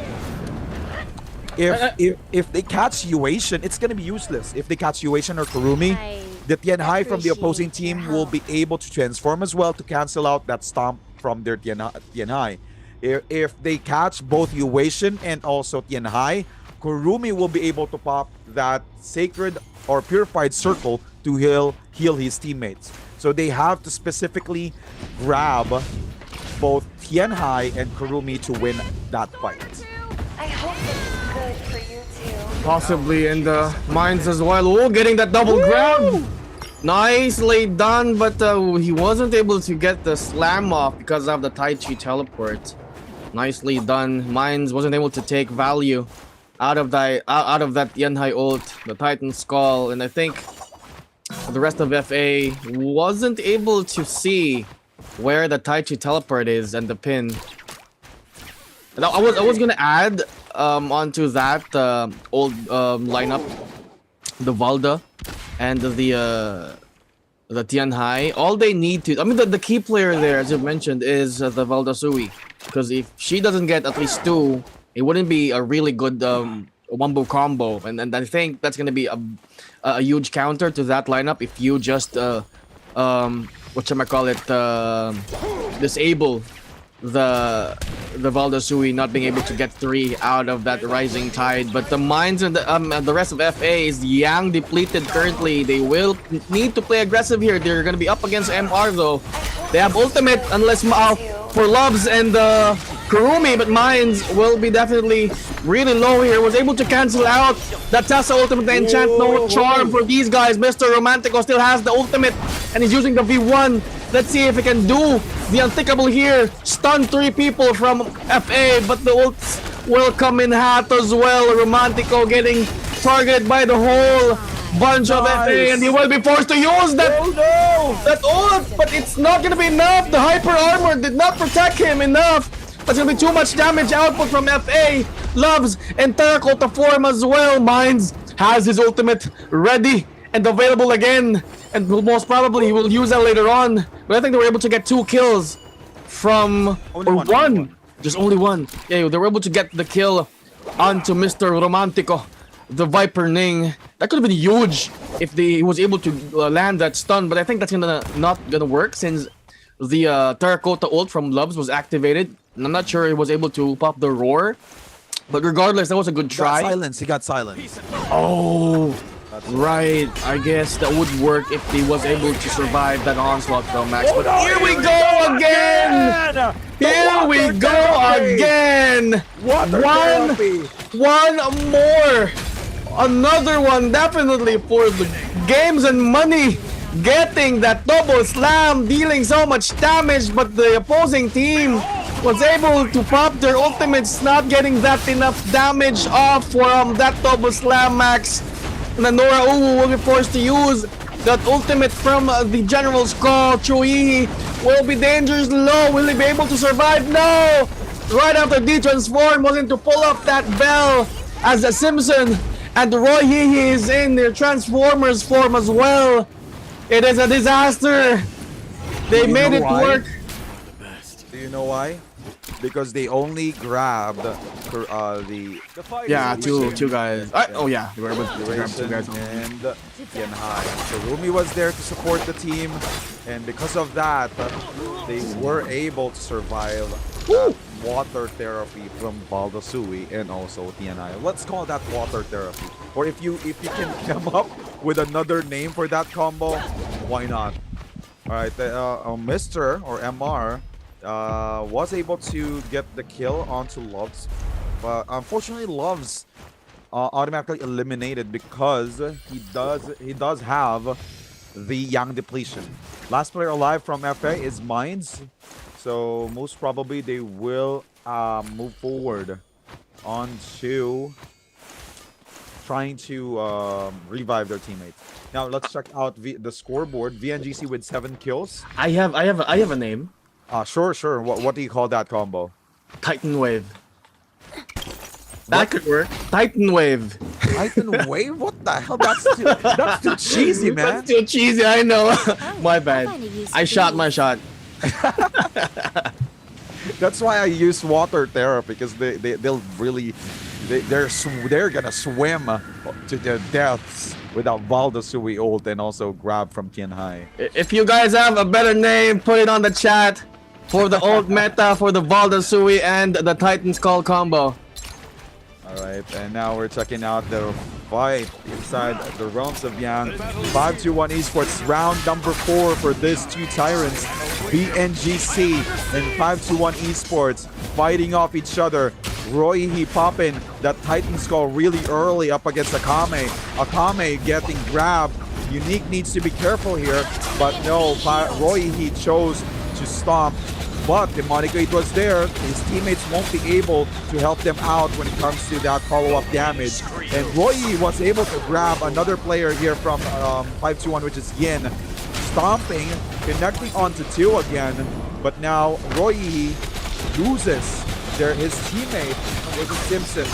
If they catch Yuation, it's gonna be useless. If they catch Yuation or Kurumi, the Tianhai from the opposing team will be able to transform as well to cancel out that stomp from their Tianhai. If they catch both Yuation and also Tianhai, Kurumi will be able to pop that sacred or purified circle to heal his teammates. So they have to specifically grab both Tianhai and Kurumi to win that fight. I hope it's good for you too. Possibly in the mines as well. Oh, getting that double grab. Nicely done, but he wasn't able to get the slam off because of the Tai Chi teleport. Nicely done. Mines wasn't able to take value out of that Tianhai ult, the Titan Skull, and I think the rest of FA wasn't able to see where the Tai Chi teleport is and the pin. And I was gonna add onto that old lineup, the Valda and the Tianhai. All they need to, the key player there, as you mentioned, is the Valda Sui, because if she doesn't get at least 2, it wouldn't be a really good wombo combo, and I think that's gonna be a huge counter to that lineup if you just disable the Valdasui not being able to get 3 out of that rising tide. But the mines and the rest of FA is yang depleted currently. They will need to play aggressive here. They're gonna be up against MR though. They have ultimate unless for Loves and Kurumi, but mines will be definitely really low here. Was able to cancel out that Tessa ultimate and enchant. No charm for these guys. Mr. Romantico still has the ultimate and he's using the V1. Let's see if he can do the unthinkable here. Stun 3 people from FA, but the ults will come in hot as well. Romantico getting targeted by the whole bunch of FA, and he will be forced to use that ult, but it's not gonna be enough. The hyper armor did not protect him enough. That's gonna be too much damage output from FA. Loves and Terraco to form as well. Mines has his ultimate ready and available again, and most probably he will use that later on. But I think they were able to get 2 kills from one. Just only one. Yeah, they were able to get the kill onto Mr. Romantico, the Viper Ning. That could have been huge if he was able to land that stun, but I think that's not gonna work since the Terracotta ult from Loves was activated. And I'm not sure he was able to pop the roar, but regardless, that was a good try. He got silenced. Oh, right. I guess that would work if he was able to survive that onslaught though, Max. But here we go again! Here we go again! One more! Another one definitely for the games and money. Getting that double slam, dealing so much damage, but the opposing team was able to pop their ultimates, not getting that enough damage off from that double slam, Max. And then Nora Uwu will be forced to use that ultimate from the General's Call. Chuihi will be dangerous low. Will he be able to survive? No! Right after D-Transform, wasn't to pull up that bell as a Simpson and Roy Hihi is in their Transformers form as well. It is a disaster. They made it work. Do you know why? Because they only grabbed the yeah, two guys. Oh yeah, they were able to grab 2 guys. And Yanhai. So Rumi was there to support the team, and because of that, they were able to survive that water therapy from Baldasui and also Tianai. Let's call that water therapy. Or if you can come up with another name for that combo, why not? All right, Mr. or MR was able to get the kill onto Loves, but unfortunately Loves automatically eliminated because he does have the Yang depletion. Last player alive from FA is Mines, so most probably they will move forward on to trying to revive their teammates. Now let's check out the scoreboard. VNGC with 7 kills. I have a name. Sure. What do you call that combo? Titan Wave. That could work. Titan Wave. Titan Wave? What the hell? That's too cheesy, man. That's too cheesy, I know. My bad. I shot my shot. That's why I use water therapy, because they'll really they're gonna swim to their deaths without Valdasui ult and also grab from Tianhai. If you guys have a better name, put it on the chat for the old meta for the Valdasui and the Titan Skull combo. Alright, and now we're checking out the fight inside the realms of Yang. 521 Esports, round number 4 for these 2 tyrants. BNGC and 521 Esports fighting off each other. Royhi popping that Titan Skull really early up against Akame. Akame getting grabbed. Unique needs to be careful here, but no, Royhi chose to stomp. But Demonic 8 was there. His teammates won't be able to help them out when it comes to that follow-up damage. And Roy was able to grab another player here from 521, which is Yin. Stomping, connecting onto 2 again. But now Roy loses his teammate, which is Simpson.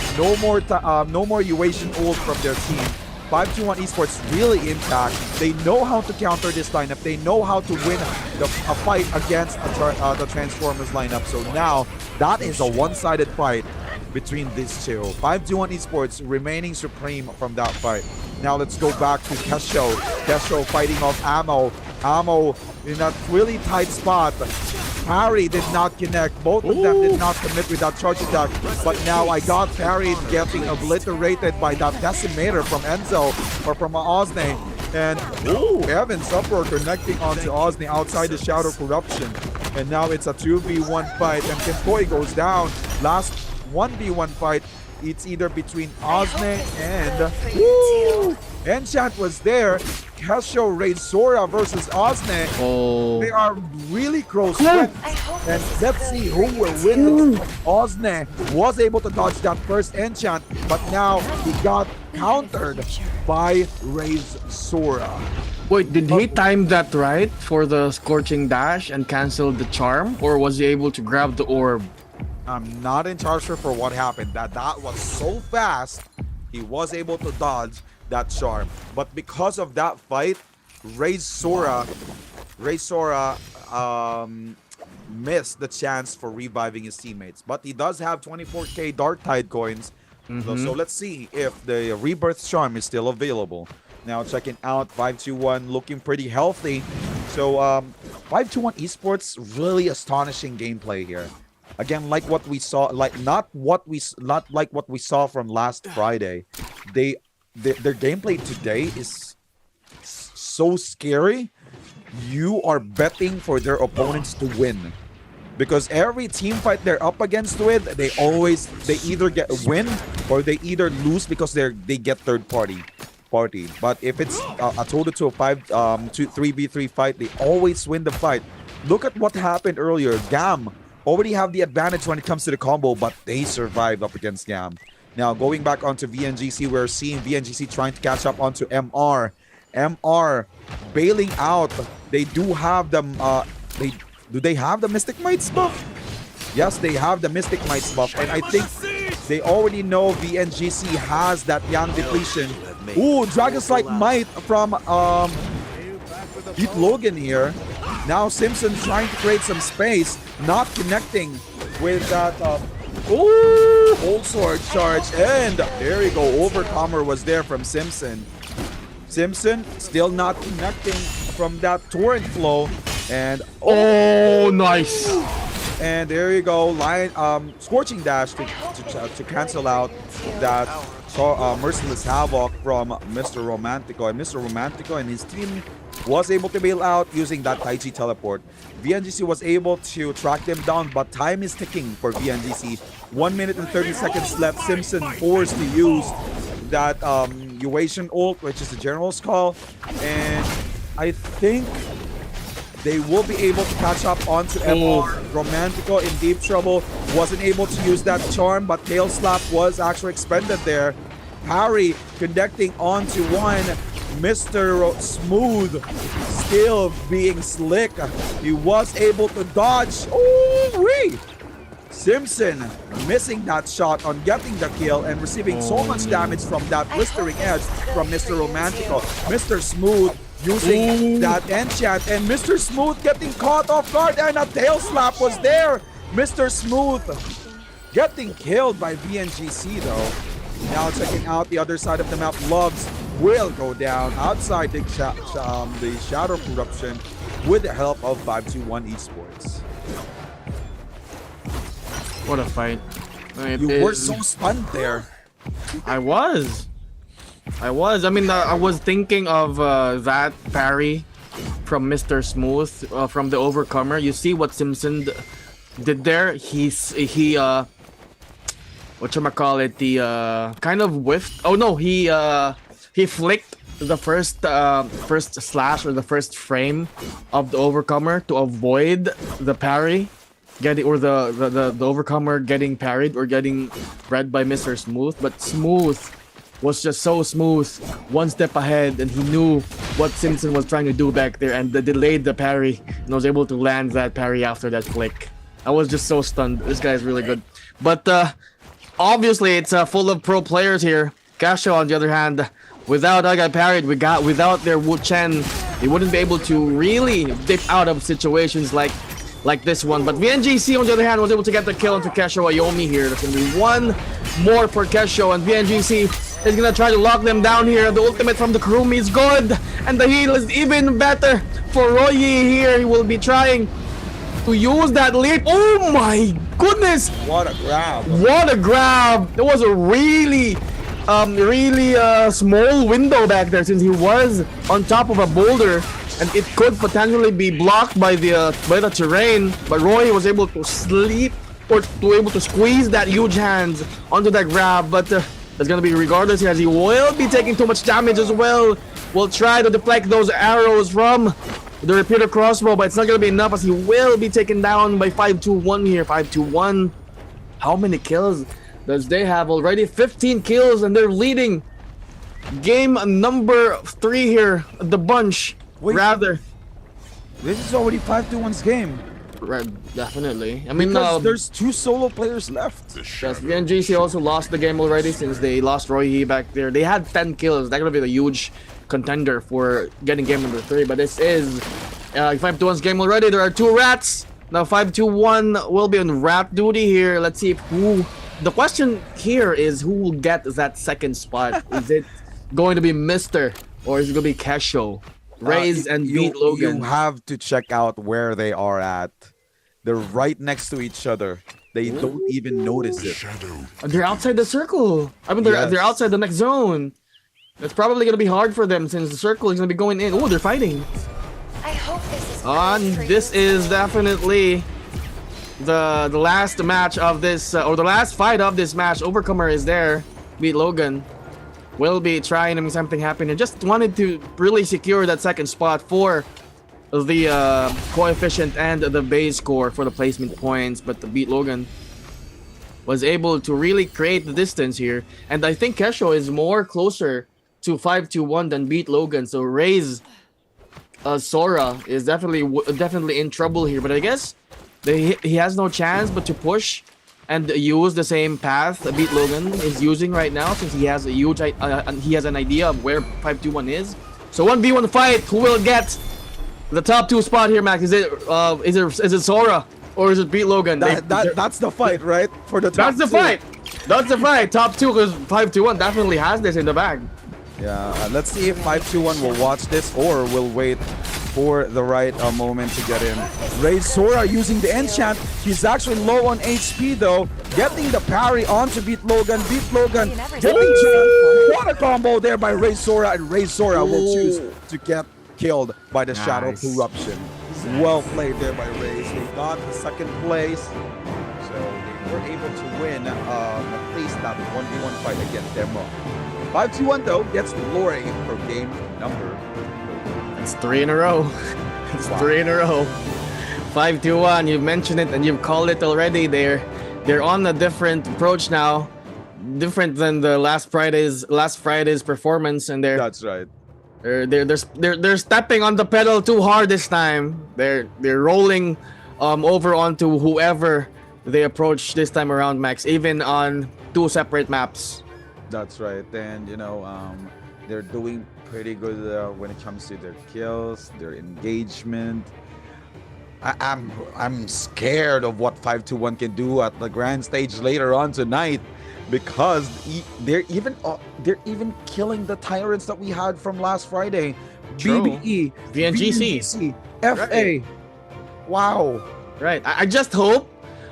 No more Eurasian ult from their team. 521 Esports really intact. They know how to counter this lineup. They know how to win a fight against the Transformers lineup. So now that is a one-sided fight between these two. 521 Esports remaining supreme from that fight. Now let's go back to Kesho. Kesho fighting off Ammo. Ammo in a really tight spot. Parry did not connect. Both of them did not commit with that charge attack. But now I got parried, getting obliterated by that decimator from Enzo or from Ozne. And Evan's Uproar connecting onto Ozne outside the Shadow Corruption. And now it's a 2v1 fight. And Kentoi goes down. Last 1v1 fight. It's either between Ozne and Enchant was there. Casio raised Sora versus Ozne. They are really close. And let's see who will win this. Ozne was able to dodge that first Enchant, but now he got countered by Raise Sora. Wait, did he time that right for the Scorching Dash and cancel the charm? Or was he able to grab the orb? I'm not entirely sure for what happened. That was so fast, he was able to dodge that charm. But because of that fight, Raise Sora missed the chance for reviving his teammates. But he does have 24k Dark Tide coins. So let's see if the Rebirth Charm is still available. Now checking out 521 looking pretty healthy. So 521 Esports, really astonishing gameplay here. Again, like what we saw, not like what we saw from last Friday. Their gameplay today is so scary. You are betting for their opponents to win, because every team fight they're up against with, they either get a win or they either lose because they get third party. But if it's a total to a 3v3 fight, they always win the fight. Look at what happened earlier. Gam already have the advantage when it comes to the combo, but they survived up against Gam. Now going back onto VNGC, we're seeing VNGC trying to catch up onto MR. MR bailing out. They do have them. Do they have the Mystic Mites buff? Yes, they have the Mystic Mites buff, and I think they already know VNGC has that Yang depletion. Ooh, Dragon's-like Might from Heat Logan here. Now Simpson trying to create some space, not connecting with that Old Sword charge, and there you go. Overcomer was there from Simpson. Simpson still not connecting from that torrent flow, and nice. And there you go. Scorching Dash to cancel out that Merciless Havoc from Mr. Romantico. And Mr. Romantico and his team was able to bail out using that Taiji teleport. VNGC was able to track them down, but time is ticking for VNGC. 1 minute and 30 seconds left. Simpson forced to use that Eurasian ult, which is the General's Call. And I think they will be able to catch up onto MR. Romantico in deep trouble. Wasn't able to use that charm, but Tail Slap was actually expended there. Harry connecting onto one. Mr. Smooth still being slick. He was able to dodge. Ooh-wee! Simpson missing that shot on getting the kill and receiving so much damage from that blistering edge from Mr. Romantico. Mr. Smooth using that enchant, and Mr. Smooth getting caught off guard, and a tail slap was there. Mr. Smooth getting killed by VNGC though. Now checking out the other side of the map, Loves will go down outside the Shadow Corruption with the help of 521 Esports. What a fight. You were so stunned there. I was. I mean, I was thinking of that parry from Mr. Smooth from the Overcomer. You see what Simpson did there? He whatchamacallit, the kind of whiffed. Oh no, he flicked the first slash or the first frame of the Overcomer to avoid the parry. The Overcomer getting parried or getting read by Mr. Smooth, but Smooth was just so smooth, one step ahead, and he knew what Simpson was trying to do back there and delayed the parry and was able to land that parry after that flick. I was just so stunned. This guy is really good. But obviously it's full of pro players here. Casio, on the other hand, without that guy parried, without their Wu Chen, they wouldn't be able to really dip out of situations like this one. But VNGC, on the other hand, was able to get the kill into Kesho Ayomi here. There's going to be one more for Kesho, and VNGC is going to try to lock them down here. The ultimate from the Kurumi is good, and the heal is even better for Royi here. He will be trying to use that leap. Oh my goodness! What a grab. What a grab! There was a really small window back there since he was on top of a boulder, and it could potentially be blocked by the terrain. But Roy was able to sleep or to able to squeeze that huge hands onto that grab. But that's gonna be regardless, as he will be taking too much damage as well. Will try to deflect those arrows from the repeater crossbow, but it's not gonna be enough as he will be taken down by 521 here. 521. How many kills does they have already? 15 kills, and they're leading game number 3 here. The bunch, Wait. rather. This is already 5-1's game. Right, definitely. I mean, Because there's 2 solo players left. yes, the NGC also lost the game already since they lost Roy He back there. They had 10 kills. That could be a huge contender for getting game number 3. But this is 5-1's game already. There are 2 rats. Now 5-1 will be on rat duty here. Let's see if who. The question here is who will get that second spot. Is it going to be Mister or is it going to be Kesho? Raise and beat Logan. You have to check out where they are at. They're right next to each other. They don't even notice it. They're outside the circle. I mean, they're outside the next zone. It's probably gonna be hard for them since the circle is gonna be going in. Oh, they're fighting. I hope this is And for this you. is definitely the last match of this or the last fight of this match. Overcomer is there. Beat Logan. Will be trying to make something happen and just wanted to really secure that second spot for the coefficient and the base score for the placement points, but the Beat Logan was able to really create the distance here, and I think Kesho is more closer to 5-1 than Beat Logan. So Raze Sora is definitely in trouble here, but I guess he has no chance but to push and use the same path Beat Logan is using right now, since he has a huge he has an idea of where 5-1 is. So 1v1 fight. Who will get the top 2 spot here, Max? Is it Sora or is it Beat Logan? That's the fight, right? For the top That's the 2. fight. That's the fight. Top 2, because 5-1 definitely has this in the bag. Yeah, let's see if 5-1 will watch this or will wait for the right moment to get in. Raise Sora using the enchant. He's actually low on HP though. Getting the parry onto Beat Logan. Beat Logan getting chance. What a combo there by Raise Sora, and Raise Sora will choose to get killed by the Shadow Corruption. Well played there by Raise. They got the second place, so they were able to win at least that 1v1 fight against Demo. 5-1 though gets the glory for game number. It's 3 in a row. It's 3 in a row. 5-1. You've mentioned it and you've called it already. They're on a different approach now, different than the last Friday's performance, and That's right. they're stepping on the pedal too hard this time. They're rolling over onto whoever they approach this time around, Max. Even on 2 separate maps. That's right, and they're doing pretty good when it comes to their kills, their engagement. I'm scared of what 5-1 can do at the grand stage later on tonight, because they're even killing the tyrants that we had from last Friday. True. BBE, VNGC, FA. Right. Wow. Right. I just hope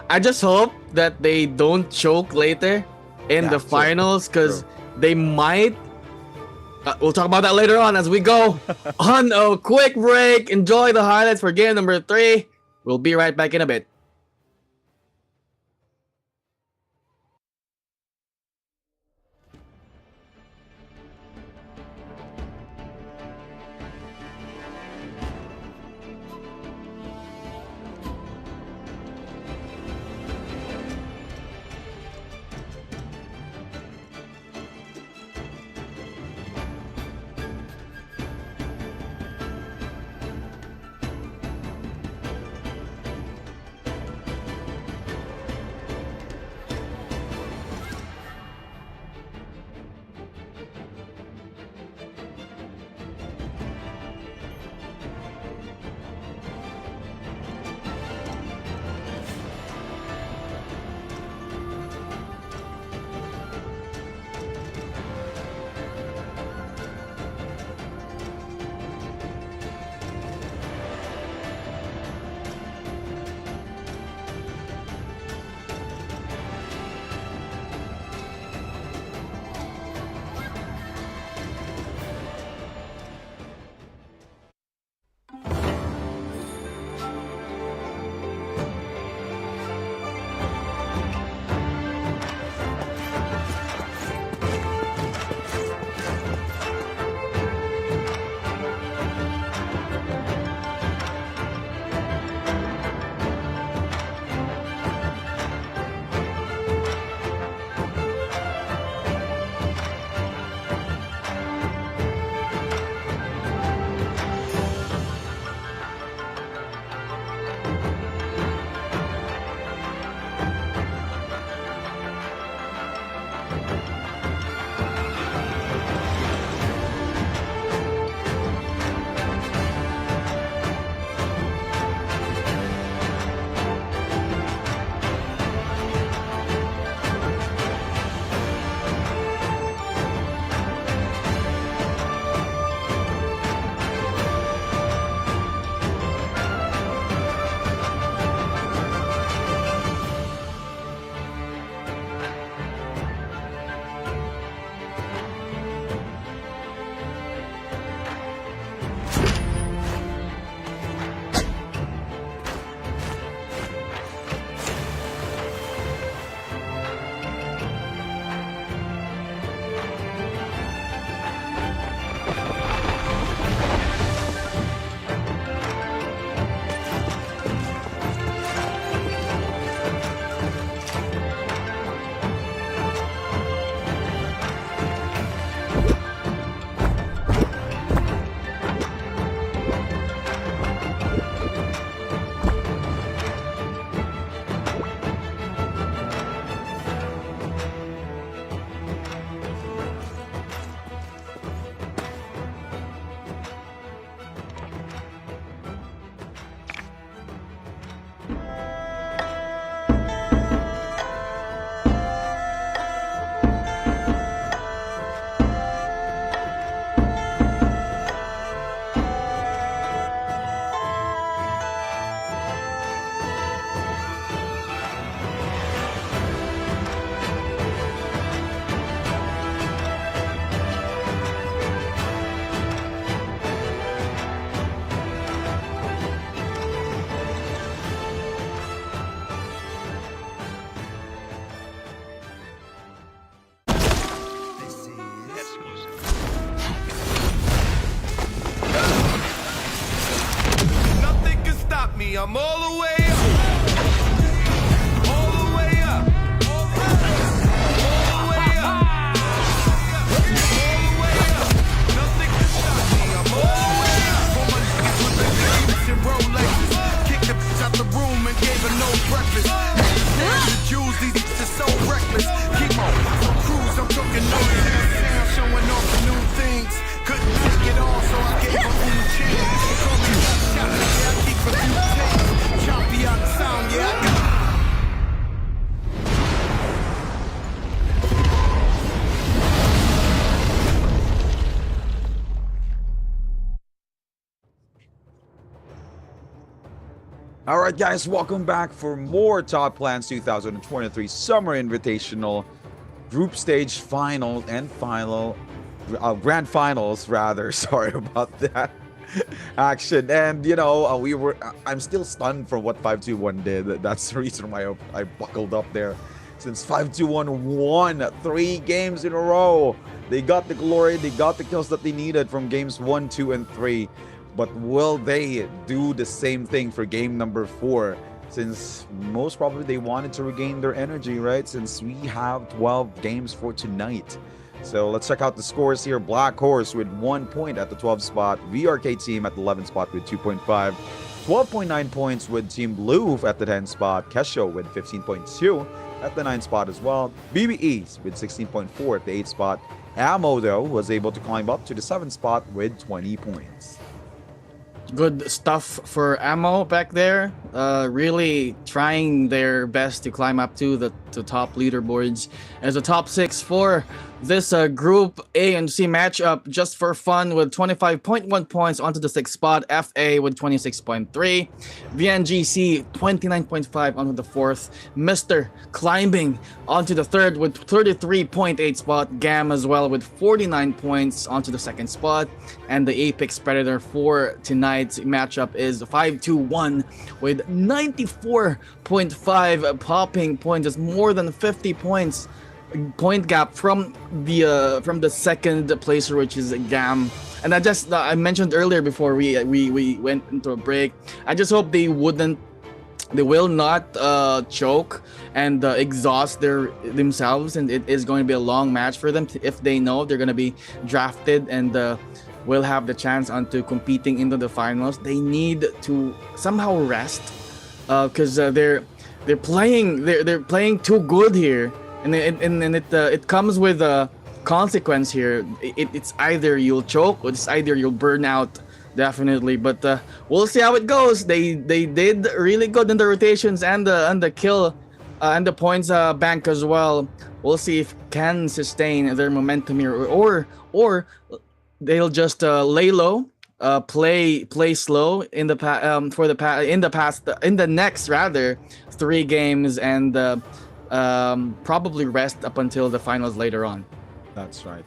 that they don't choke later in the True. finals, because they might. We'll talk about that later on as we go on a quick break. Enjoy the highlights for game number 3. We'll be right back in a bit. All right, guys, welcome back for more Top Plans 2023 Summer Invitational Group Stage Final and Final, Grand Finals, rather. Sorry about that. Action. And, I'm still stunned from what 521 did. That's the reason why I buckled up there. Since 521 won 3 games in a row. They got the glory, they got the kills that they needed from games 1, 2, and 3. But will they do the same thing for game number 4? Since most probably they wanted to regain their energy, right? Since we have 12 games for tonight. So let's check out the scores here. Black Horse with 1 point at the 12th spot. VRK team at the 11th spot with 2.5. 12.9 points with Team Blue at the 10th spot. Kesho with 15.2 at the 9th spot as well. BBE with 16.4 at the 8th spot. Ammo, though, was able to climb up to the 7th spot with 20 points. Good stuff for Ammo back there. Really trying their best to climb up to the top leaderboards as a top 6 for this Group A and C matchup, just for fun, with 25.1 points onto the 6th spot. FA with 26.3. VNGC 29.5 onto the 4th. Mr. climbing onto the 3rd with 33.8 spot. GAM as well with 49 points onto the 2nd spot. And the Apex Predator for tonight's matchup is 521 with 94.5 popping points. It's more than 50 points point gap from the second placer, which is GAM. And I mentioned earlier before we went into a break, I just hope they will not choke and exhaust themselves, and it is going to be a long match for them if they know they're going to be drafted and will have the chance onto competing into the finals. They need to somehow rest because they're playing too good here. And it comes with a consequence here. It's either you'll choke or it's either you'll burn out, definitely. But we'll see how it goes. They did really good in the rotations and the kill and the points bank as well. We'll see if can sustain their momentum here or they'll just lay low, play slow in the next 3 games and. Probably rest up until the finals later on. That's right.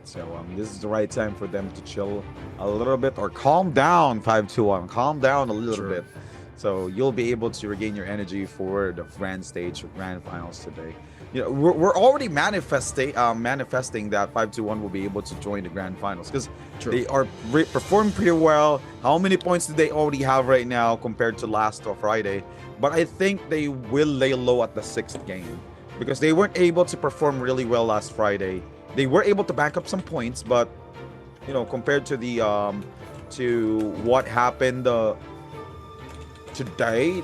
So this is the right time for them to chill a little bit or calm down. 521, calm down a little bit. So you'll be able to regain your energy for the grand stage or grand finals today. We're already manifesting that 521 will be able to join the grand finals because they are performing pretty well. How many points do they already have right now compared to last Friday? But I think they will lay low at the 6th game because they weren't able to perform really well last Friday. They were able to back up some points, but compared to the to what happened today,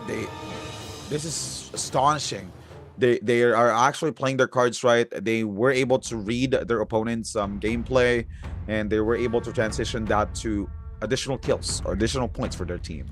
this is astonishing. They are actually playing their cards right. They were able to read their opponent's gameplay, and they were able to transition that to additional kills or additional points for their team.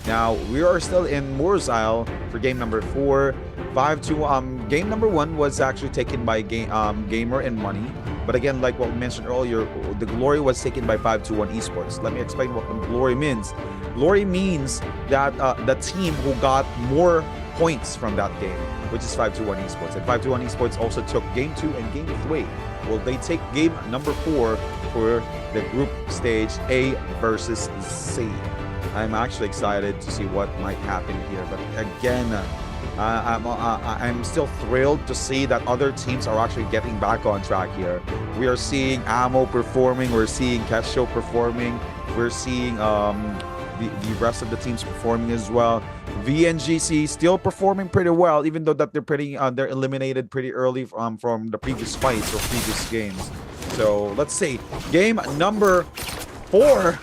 Now we are still in Moore's Isle for game number 4. 5-2. Game number 1 was actually taken by Gamer and Money, but again, like what we mentioned earlier, the glory was taken by 521 Esports. Let me explain what glory means. Glory means that the team who got more points from that game, which is 521 Esports. And 521 Esports also took game 2 and game 3. Will they take game number 4 for the group stage A versus C? I'm actually excited to see what might happen here. But again, I'm still thrilled to see that other teams are actually getting back on track here. We are seeing Ammo performing. We're seeing Kesho performing. We're seeing the rest of the teams performing as well. VNGC still performing pretty well, even though that they're eliminated pretty early from the previous fights or previous games. So let's see. Game number 4.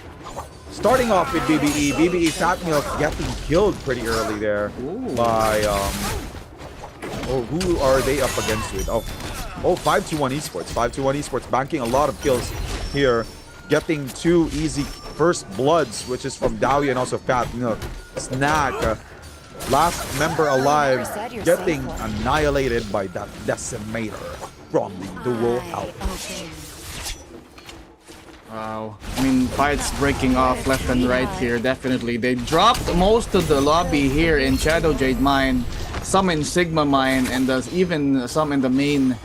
Starting off with BBE. BBE Fat Milk getting killed pretty early there by who are they up against with? 521 Esports. 521 Esports banking a lot of kills here, getting 2 easy first bloods, which is from Dowie and also Fat Milk. Snack, last member alive, getting annihilated by that Decimator from the duo out. Wow. I mean, fights breaking off left and right here, definitely. They dropped most of the lobby here in Shadow Jade Mine, some in Sigma Mine, and even some in the main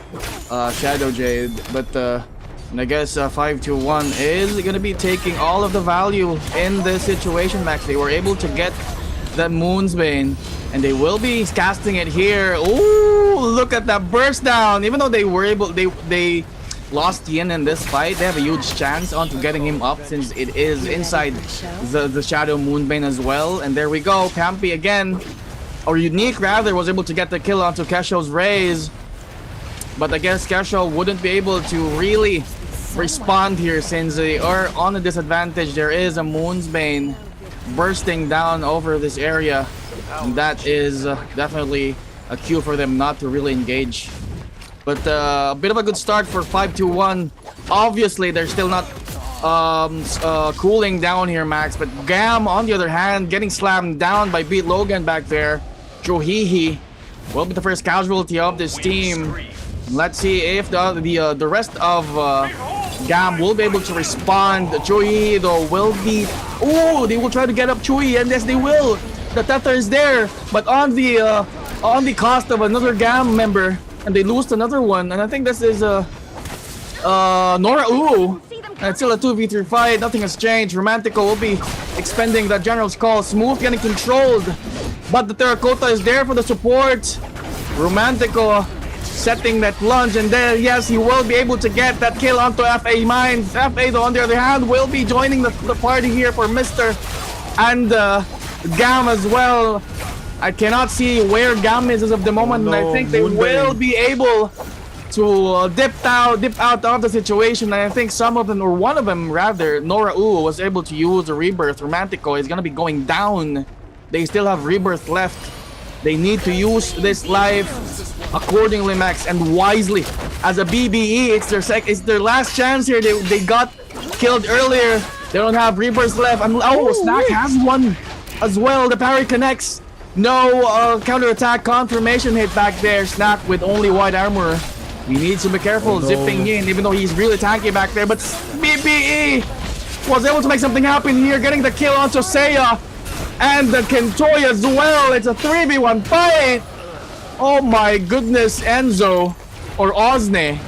Shadow Jade. But I guess 521 is going to be taking all of the value in this situation, Max. They were able to get that Moon's Bane, and they will be casting it here. Ooh, look at that burst down. Even though they were able, they lost Yin in this fight, they have a huge chance onto getting him up since it is inside the Shadow Moonbane as well. And there we go, Campy again, or Unique rather, was able to get the kill onto Kesho's Raze. But I guess Kesho wouldn't be able to really respond here since they are on a disadvantage. There is a Moon's Bane bursting down over this area. And that is definitely a cue for them not to really engage. But a bit of a good start for 521. Obviously, they're still not cooling down here, Max. But Gam, on the other hand, getting slammed down by Beat Logan back there. Johihi will be the first casualty of this team. Let's see if the rest of Gam will be able to respond. Johihi, though, will be... Oh, they will try to get up Chui, and yes, they will. The tether is there, but on the cost of another Gam member. And they lose another one, and I think this is Nora Ooh. And it's still a 2v3 fight, nothing has changed. Romantico will be expending the General's Call. Smooth getting controlled, but the Terracotta is there for the support. Romantico setting that lunge, and there, yes, he will be able to get that kill onto FA Mine. FA, though, on the other hand, will be joining the party here for Mr. and Gam as well. I cannot see where Gam is as of the moment, and I think they will be able to dip out of the situation. And I think some of them, or one of them rather, Nora Ooh, was able to use a rebirth. Romantico is gonna be going down. They still have rebirth left. They need to use this life accordingly, Max, and wisely. As a BBE, it's their last chance here. They got killed earlier. They don't have rebirth left. And oh, Snack has one as well. The parry connects. No counterattack confirmation hit back there. Snack with only white armor. We need to be careful zipping in, even though he's really tanky back there. But BBE was able to make something happen here, getting the kill onto Seiya and the Kentoy as well. It's a 3v1 fight. Oh my goodness, Enzo or Ozne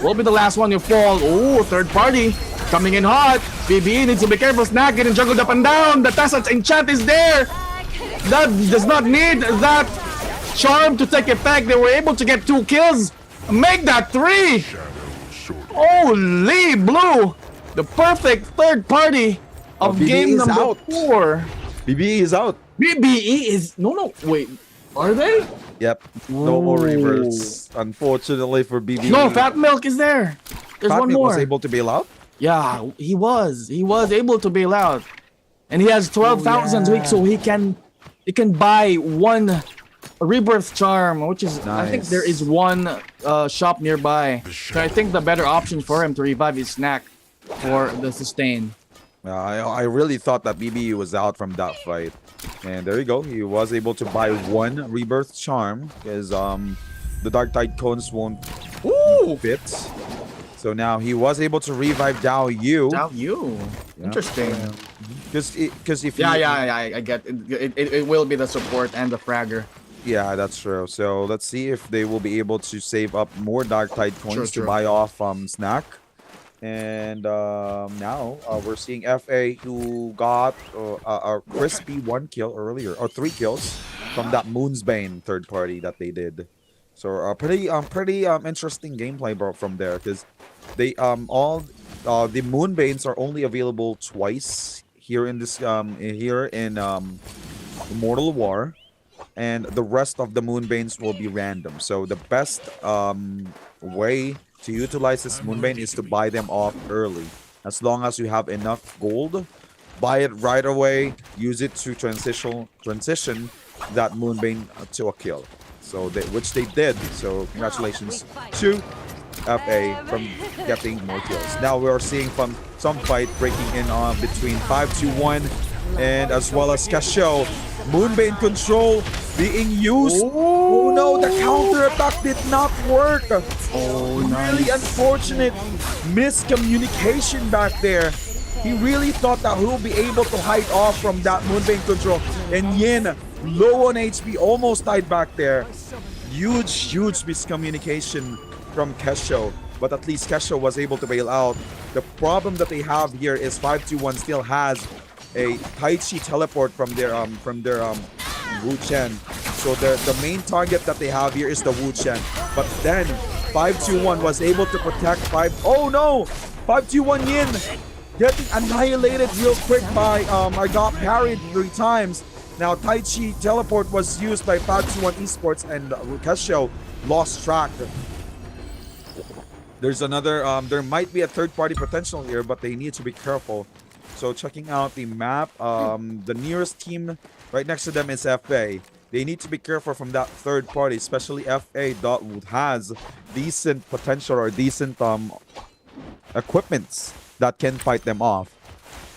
will be the last one to fall. Oh, third party coming in hot. BBE needs to be careful. Snack getting juggled up and down. The Tessat's enchant is there. That does not need that charm to take effect. They were able to get 2 kills. Make that 3. Holy blue. The perfect third party of game number 4. BBE is out. BBE is... No, wait. Are they? Yep. No more reverse. Unfortunately for BBE. No, Fat Milk is there. There's Fat one Milk more. was able to bail out? Yeah, he was. He was able to bail out. And he has 12,000 so he can buy one rebirth charm, which is nice. I think there is one shop nearby. So I think the better option for him to revive is Snack for the sustain. I really thought that BBE was out from that fight. And there you go. He was able to buy one rebirth charm because the Dark Tide cones won't fit. So now he was able to revive Dao Yu. Dao Yu. Yeah. Interesting. Because if I get it. It will be the support and the fragger. Yeah, that's true. So let's see if they will be able to save up more Dark Tide coins to True. buy off Snack. And now we're seeing FA who got a crispy 1 kill earlier, or 3 kills from that Moon's Bane third party that they did. So pretty interesting gameplay from there because they all the Moonbanes are only available twice here in this Immortal War, and the rest of the Moonbanes will be random. So the best way to utilize this Moonbane is to buy them off early. As long as you have enough gold, buy it right away. Use it to transition that Moonbane to a kill. So which they did. So congratulations to FA from getting more kills. Now we are seeing from some fight breaking in between 521 and as well as Casho. Moonbane control being used. Oh no, the counter attack did not work. Oh, Really unfortunate miscommunication back there. He really thought that he'll be able to hide off from that Moonbane control. And Yin, low on HP, almost died back there. Huge miscommunication from Kesho. But at least Kesho was able to bail out. The problem that they have here is 521 still has a Tai Chi teleport from their Wu Chen. So the main target that they have here is the Wu Chen. But then 521 was able to protect 5. Oh no! 521 Yin getting annihilated real quick by I got parried 3 times. Now Tai Chi teleport was used by 521 Esports and Kesho lost track. There's another there might be a third party potential here, but they need to be careful. So checking out the map, the nearest team right next to them is FA. They need to be careful from that third party, especially FA that has decent potential or decent equipments that can fight them off.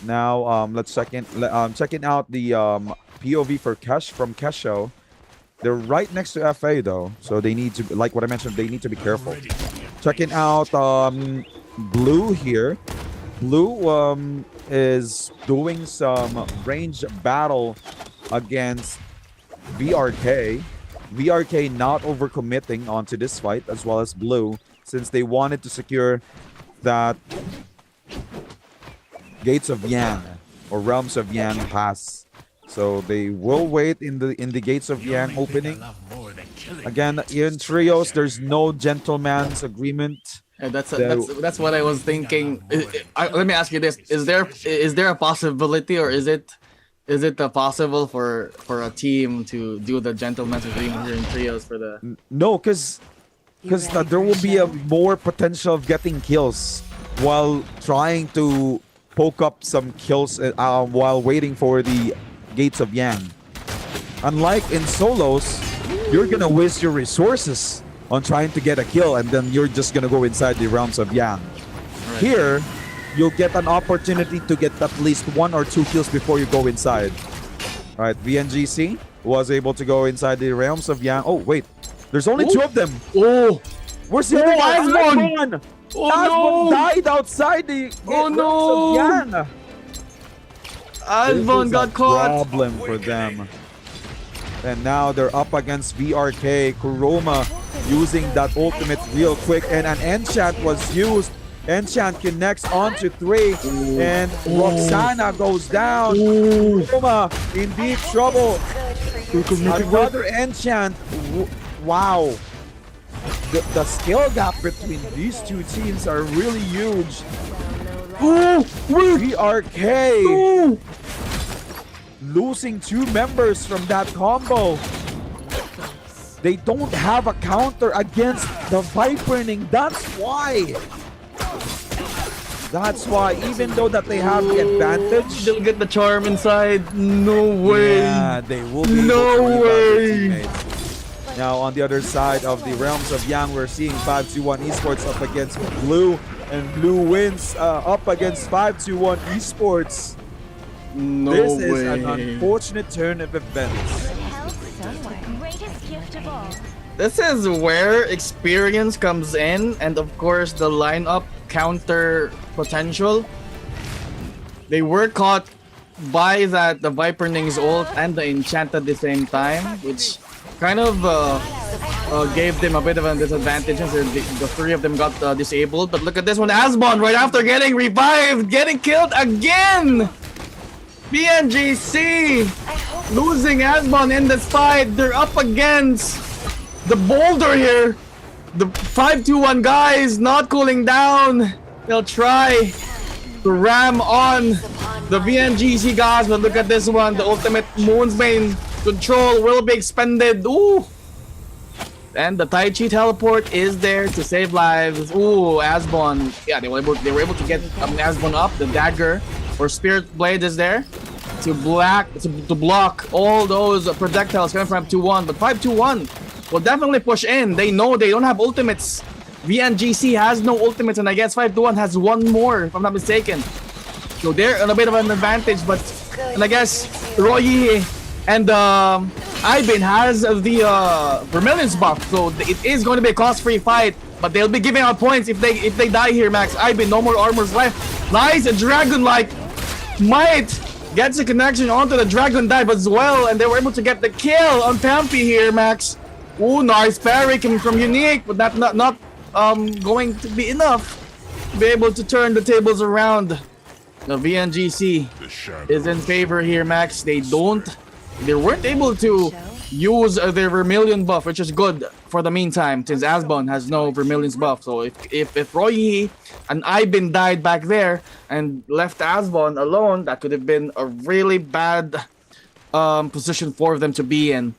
Now let's checking out the POV for from Kesho. They're right next to FA though, so they need to, like what I mentioned, they need to be careful. Checking out Blue here. Blue is doing some range battle against VRK. VRK not overcommitting onto this fight, as well as Blue, since they wanted to secure that Gates of Yang or Realms of Yang pass. So they will wait in the Gates of Yang opening. Again, in trios, there's no gentleman's agreement. Yeah, that's what I was thinking. Let me ask you this: is there a possibility, or is it possible for a team to do the gentleman's agreement here in trios for the? No, because there will be a more potential of getting kills while trying to poke up some kills while waiting for the Gates of Yang. Unlike in solos, you're gonna waste your resources on trying to get a kill, and then you're just gonna go inside the Realms of Yang. Right. Here, you'll get an opportunity to get at least 1 or 2 kills before you go inside. All right, VNGC was able to go inside the Realms of Yang. Oh wait, there's only 2 of them. Oh, We're seeing Asbon! Oh Asbon no! died outside the Realms of Yang. Asbon got caught. Problem for them. And now they're up against VRK. Kuroma using that ultimate real quick, and an enchant was used. Enchant connects onto 3, and Roxana goes down. Kuroma in deep trouble. Another enchant. Wow. The skill gap between these 2 teams are really huge. VRK losing 2 members from that combo. They don't have a counter against the Viperning. That's why. Even though that they have the advantage, They'll get the charm inside. No way. yeah, they will be No way. teammates. Now on the other side of the Realms of Yang, we're seeing 521 Esports up against Blue, and Blue wins up against 521 Esports. No This way. is an unfortunate turn of events. Greatest gift of all. This is where experience comes in, and of course the lineup counter potential. They were caught by the Viperning's ult and the enchant at the same time, which kind of gave them a bit of a disadvantage as the 3 of them got disabled. But look at this one, Asbon right after getting revived, getting killed again. BNGC losing Asbon in this fight. They're up against the boulder here. The 521 guys not cooling down. They'll try to ram on the VNGC guys, but look at this one. The ultimate Moonbane control will be expended. Ooh. And the Tai Chi teleport is there to save lives. Ooh, Asbon. Yeah, they were able to get Asbon up. The dagger or spirit blade is there to block all those projectiles coming from 521. But 521 will definitely push in. They know they don't have ultimates. VNGC has no ultimates, and I guess 521 has 1 more, if I'm not mistaken. So they're on a bit of an advantage, but and I guess Roy And Ivan has the Vermilion's buff, so it is going to be a cost-free fight. But they'll be giving out points if they die here, Max. Ivan, no more armors left. Nice, a dragon-like might gets a connection onto the dragon dive as well, and they were able to get the kill on Tampy here, Max. Ooh, nice parry coming from Unique, but that not going to be enough to be able to turn the tables around. The VNGC is in favor here, Max. They weren't able to use their Vermilion buff, which is good for the meantime, since Asbon has no Vermilion's buff. So if Roy and Ivan died back there and left Asbon alone, that could have been a really bad position for them to be in.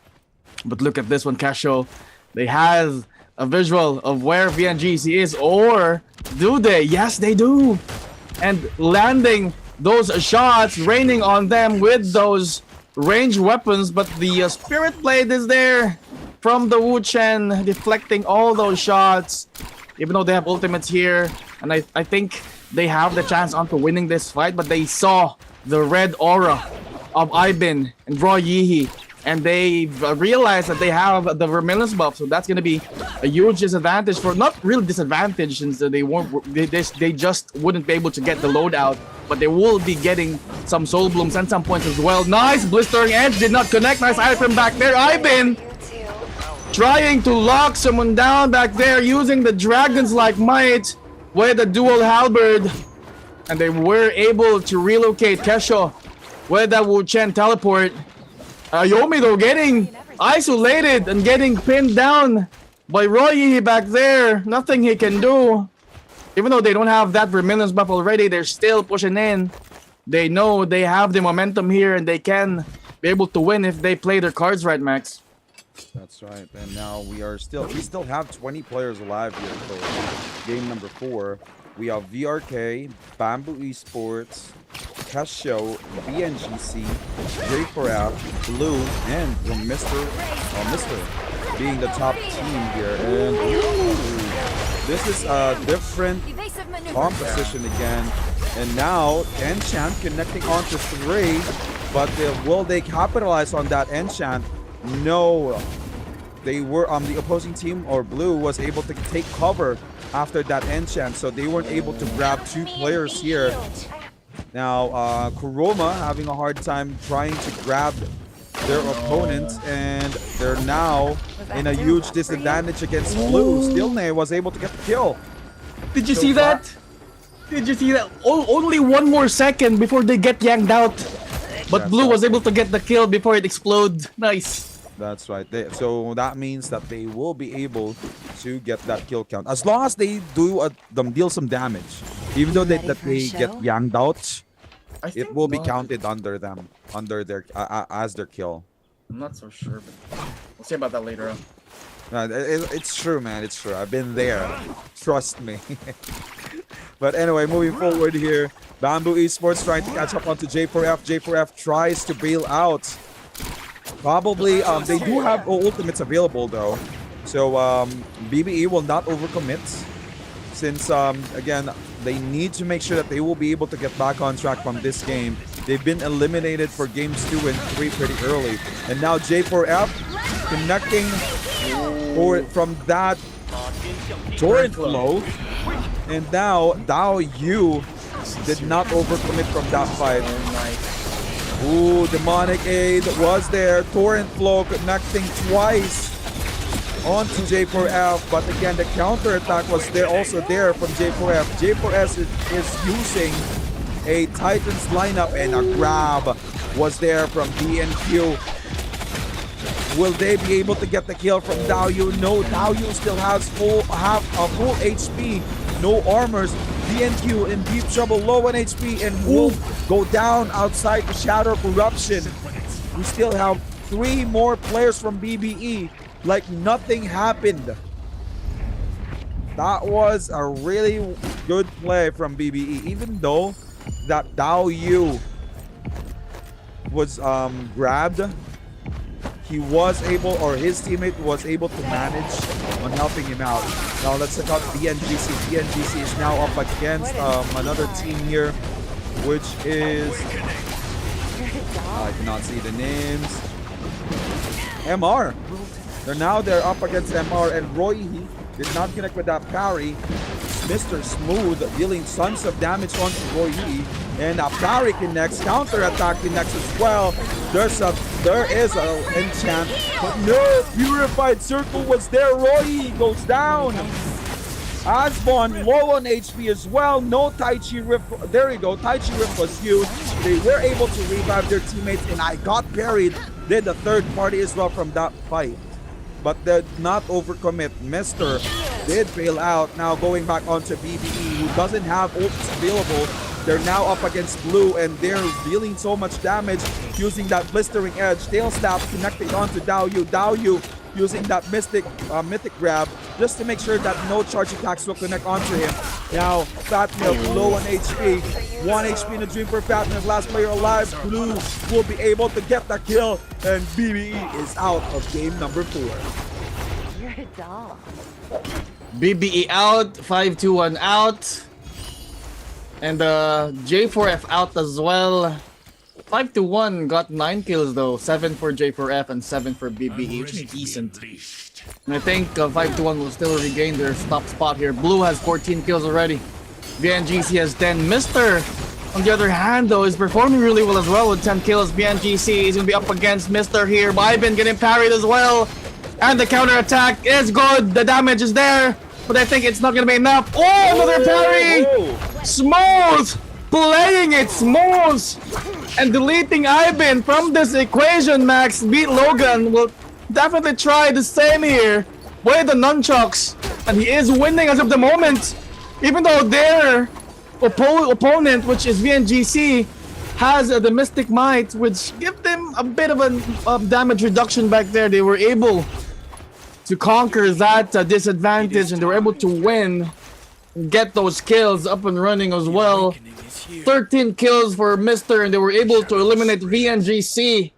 But look at this one, Casio. They have a visual of where VNGC is, or do they? Yes, they do. And landing those shots, raining on them with those ranged weapons, but the Spirit Blade is there from the Wu Chen, deflecting all those shots, even though they have ultimates here. And I think they have the chance onto winning this fight, but they saw the red aura of Ivan and Roy Yihi, and they realized that they have the Vermilion's buff, so that's going to be a huge disadvantage for, not real disadvantage, since they just wouldn't be able to get the loadout, but they will be getting some soul blooms and some points as well. Nice blistering edge, did not connect. Nice item back there. Ivan trying to lock someone down back there using the dragons like might with a dual halberd, and they were able to relocate Kesho with that Wu Chen teleport. Yomi though getting isolated and getting pinned down by Roy back there. Nothing he can do. Even though they don't have that Vermilion's buff already, they're still pushing in. They know they have the momentum here and they can be able to win if they play their cards right, Max. That's right. And now we still have 20 players alive here for game number 4. We have VRK, Bamboo Esports, Casio, BNGC, J4F, Blue, and the Mr. being the top team here. And this is a different composition again. And now Enchant connecting onto 3, but will they capitalize on that Enchant? No. They were the opposing team, or Blue, was able to take cover after that enchant, so they weren't able to grab 2 players here. Now Kuroma having a hard time trying to grab their opponent, and they're now in a huge disadvantage against Blue. Stilne was able to get the kill. Did you see that? Did you see that? Only 1 more second before they get yanked out, but Blue was able to get the kill before it explodes. Nice. That's right. So that means that they will be able to get that kill count as long as they do deal some damage. Even though they get yanked out, it will be counted under them, their as their kill. I'm not so sure, but we'll see about that later on. It's true, man. It's true. I've been there. Trust me. But anyway, moving forward here, Bamboo Esports trying to catch up onto J4F. J4F tries to bail out. Probably, they do have ultimates available though, so BBE will not overcommit, since again they need to make sure that they will be able to get back on track from this game. They've been eliminated for games 2 and 3 pretty early, and now J4F connecting from that torrent flow, and now Dao Yu did not overcommit from that fight. Ooh, demonic aid was there. Torrent flow connecting twice onto J4F, but again the counter attack was there from J4F. J4S is using a Titan's lineup, and a grab was there from DNQ. Will they be able to get the kill from Daoyu? No, Daoyu still has full HP, no armors. DNQ in deep trouble, low on HP, and will go down outside the Shadow of Corruption. We still have 3 more players from BBE, like nothing happened. That was a really good play from BBE, even though that Dao Yu was grabbed. He was able, or his teammate was able to manage on helping him out. Now let's check out BNGC. BNGC is now up against another team here, which is, I cannot see the names. MR. They're up against MR, and Roy did not connect with that parry. Mr. Smooth dealing tons of damage onto Roy, and a parry connects, counter attack connects as well. There is a enchant, but no, Purified Circle was there. Roy goes down. Asbon low on HP as well. No Tai Chi Rift. There you go. Tai Chi Rift was used. They were able to revive their teammates, and I got parried. Did the third party as well from that fight, but did not overcommit. Mister did fail out. Now going back onto BBE, who doesn't have ults available. They're now up against Blue, and they're dealing so much damage using that blistering edge. Tail Snap connecting onto Daoyu. Daoyu using that mythic grab just to make sure that no charge attacks will connect onto him. Now Fat Milk low on HP. 1 HP in the dream for Fat Milk, last player alive. Blue will be able to get the kill, and BBE is out of game number 4. You're a doll. BBE out, 5-2-1 out. And J4F out as well. 5-1 got 9 kills though. 7 for J4F and 7 for BBE, which is decent. And I think 5-1 will still regain their top spot here. Blue has 14 kills already. VNGC has 10. Mister, on the other hand though, is performing really well as well with 10 kills. VNGC is going to be up against Mister here. Bybin getting parried as well. And the counter attack is good. The damage is there. But I think it's not going to be enough. Oh, another parry! Smooth! Playing it smooth! And deleting Ivan from this equation, Max. Beat Logan will definitely try the same here with the nunchucks. And he is winning as of the moment. Even though their opponent, which is VNGC, has the Mystic Might, which give them a bit of a damage reduction back there. They were able to conquer that disadvantage, and they were able to win, get those kills up and running as well. 13 kills for Mister, and they were able to eliminate VNGC.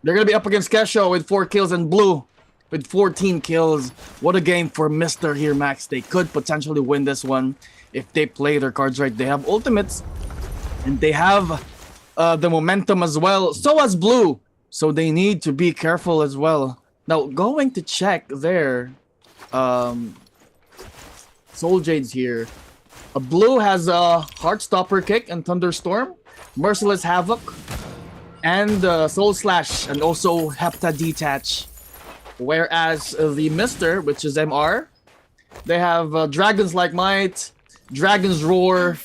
They're gonna be up against Kesho with 4 kills, and Blue with 14 kills. What a game for Mister here, Max. They could potentially win this one if they play their cards right. They have ultimates, and they have the momentum as well. So has Blue, so they need to be careful as well. Now, going to check their Soul Jades here. Blue has a Heartstopper Kick and Thunderstorm, Merciless Havoc, and Soul Slash, and also Hepta Detach. Whereas the Mister, which is MR, they have Dragon's Like Might, Dragon's Roar,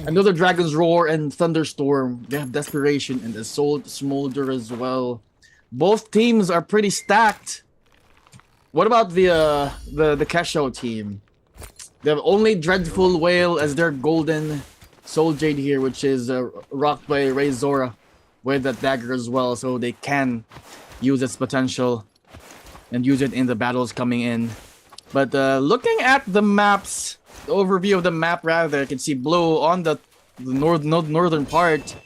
another Dragon's Roar, and Thunderstorm. They have Desperation and Assault Smolder as well. Both teams are pretty stacked. What about the Kesho team? They have only Dreadful Whale as their golden Soul Jade here, which is rocked by Ray Zora with that dagger as well, so they can use its potential and use it in the battles coming in. But looking at the maps, the overview of the map rather, you can see Blue on the northern part,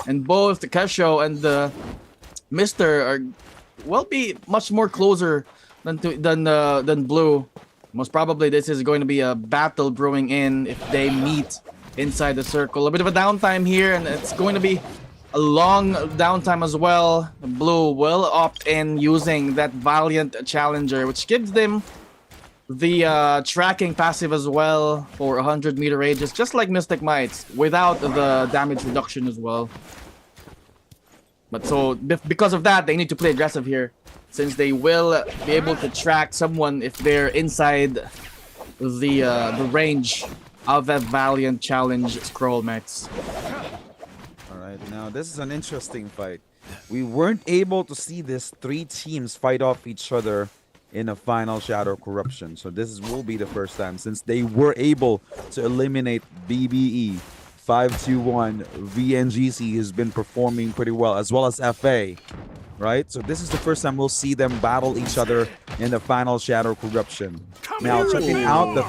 and both the Kesho and the Mister will be much more closer than Blue. Most probably this is going to be a battle brewing in if they meet inside the circle. A bit of a downtime here, and it's going to be a long downtime as well. Blue will opt in using that Valiant Challenger, which gives them the tracking passive as well for 100-meter ranges, just like Mystic Might, without the damage reduction as well. But so, because of that, they need to play aggressive here, since they will be able to track someone if they're inside the range of that Valiant Challenge scroll, Max. Alright, now this is an interesting fight. We weren't able to see these 3 teams fight off each other in a final Shadow Corruption. So this will be the first time, since they were able to eliminate BBE. 5-2-1. VNGC has been performing pretty well, as well as FA. Right? So this is the first time we'll see them battle each other in the final Shadow Corruption. Now checking out the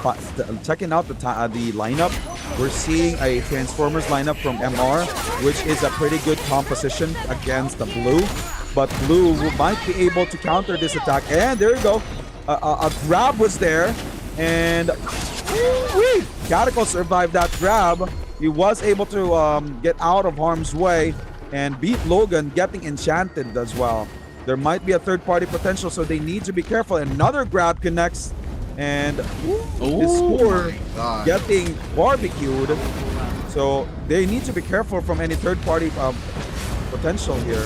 lineup, we're seeing a Transformers lineup from MR, which is a pretty good composition against the Blue. But Blue might be able to counter this attack. And there you go. A grab was there, and Catacol survived that grab. He was able to get out of harm's way and beat Logan, getting enchanted as well. there might be a third party potential, so they need to be careful. Another grab connects, and his score God. getting barbecued. So they need to be careful from any third party potential here.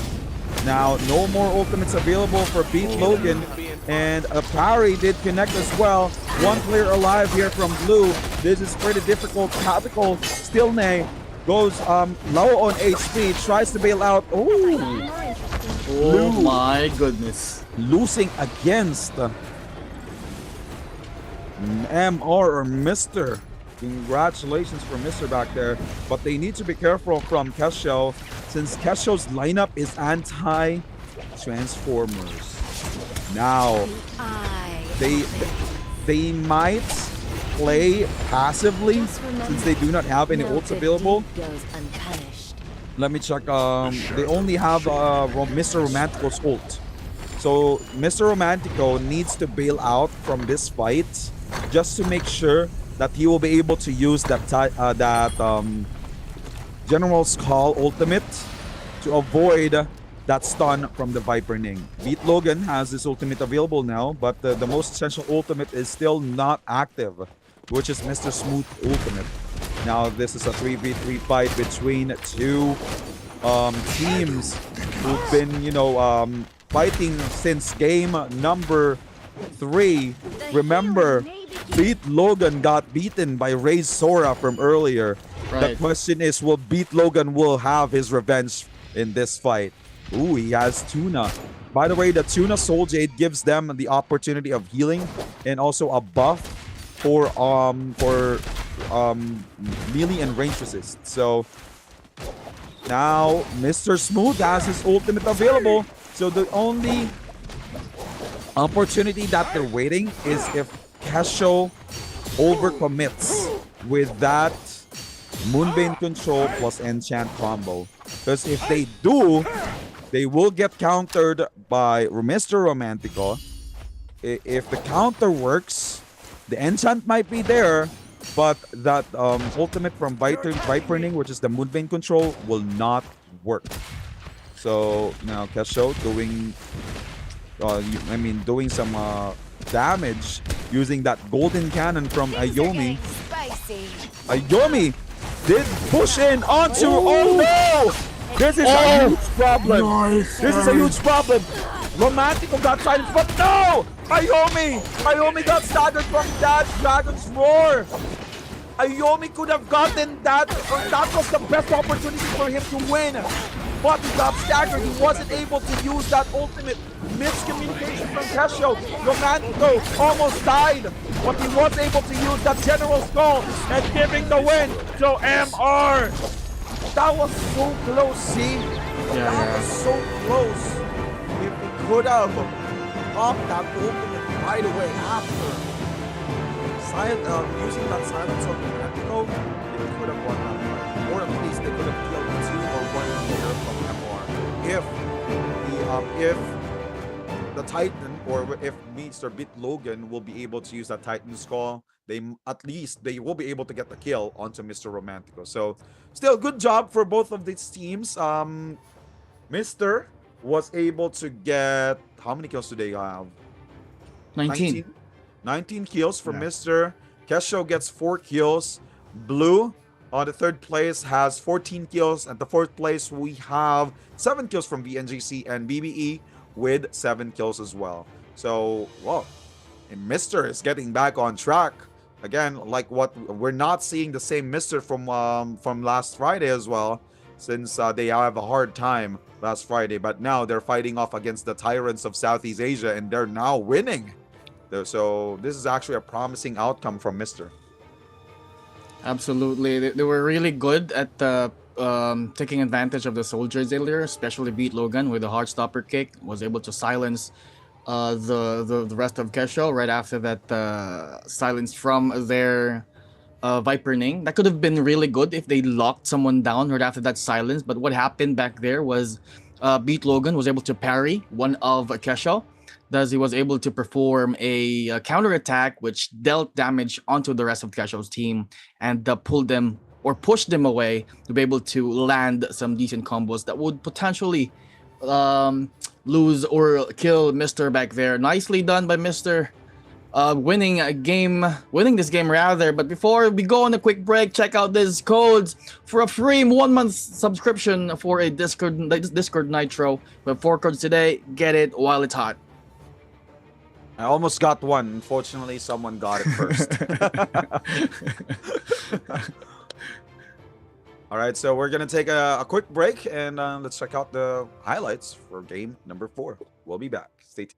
Now, no more ultimates available for Beat Logan, and a parry did connect as well. One player alive here from Blue. This is pretty difficult. Tactical Stilne goes low on HP, tries to bail out. Oh my goodness. Losing against MR or Mr. Congratulations for Mr. back there. But they need to be careful from Kesho, since Kesho's lineup is anti-transformers. Now, they might play passively since they do not have any ults available. Let me check. They only have Mr. Romantico's ult. So Mr. Romantico needs to bail out from this fight just to make sure that he will be able to use that General's Call ultimate to avoid that stun from the Viper Ning. Beat Logan has this ultimate available now, but the most essential ultimate is still not active, which is Mr. Smooth ultimate. Now this is a 3v3 fight between two teams who've been, fighting since game number 3. Remember, Beat Logan got beaten by Ray's Sora from earlier. Right. The question is, will Beat Logan will have his revenge in this fight? Ooh, he has Tuna. By the way, the Tuna Soul Jade gives them the opportunity of healing and also a buff for melee and range resist. So now Mr. Smooth has his ultimate available. So the only opportunity that they're waiting is if Kesho overcommits with that Moonbane Control plus Enchant combo. Because if they do, they will get countered by Mr. Romantico. If the counter works, the enchant might be there, but that ultimate from Viper Ning, which is the Moonbane Control, will not work. So now Kesho doing some damage using that golden cannon from Ayomi. Ayomi did push in onto. Oh no! This is a huge problem. This is a huge problem. Romantico got silenced, but no! Ayomi got staggered from that Dragon's Roar. Ayomi could have gotten that. That was the best opportunity for him to win. But he got staggered. He wasn't able to use that ultimate. Miscommunication from Kesho. Romantico almost died, but he was able to use that General's Call and giving the win to MR. That was so close, see? That was so close. If he could have popped that ultimate right away after using that silence on Romantico, they could have won that fight. Or at least they could have killed 2 or 1 player from MR. If the Titan, or if Mr. Beat Logan will be able to use that Titan's Call, they will be able to get the kill onto Mr. Romantico. So still good job for both of these teams. Mr. was able to get, how many kills do they have? 19 kills for Mr. Kesho gets 4 kills. Blue on the 3rd place has 14 kills. At the 4th place we have 7 kills from BNGC and BBE with 7 kills as well. So, well, Mr. is getting back on track. Again, like what we're not seeing the same Mr. from last Friday as well, since they have a hard time last Friday. But now they're fighting off against the tyrants of Southeast Asia, and they're now winning. So this is actually a promising outcome from Mr. Absolutely, they were really good at taking advantage of the soldiers earlier, especially Beat Logan with a hard stopper kick. Was able to silence the rest of Kesho right after that silence from their Viper Ning. That could have been really good if they locked someone down right after that silence. But what happened back there was Beat Logan was able to parry one of Kesho. Thus, he was able to perform a counter attack, which dealt damage onto the rest of Kesho's team and pulled them or pushed them away to be able to land some decent combos that would potentially lose or kill Mister back there. Nicely done by Mister. Winning this game rather. But before we go on a quick break, check out these codes for a free 1-month subscription for a Discord Nitro. We have 4 codes today. Get it while it's hot. I almost got one. Unfortunately, someone got it first. All right, so we're going to take a quick break and let's check out the highlights for game number 4. We'll be back. Stay tuned.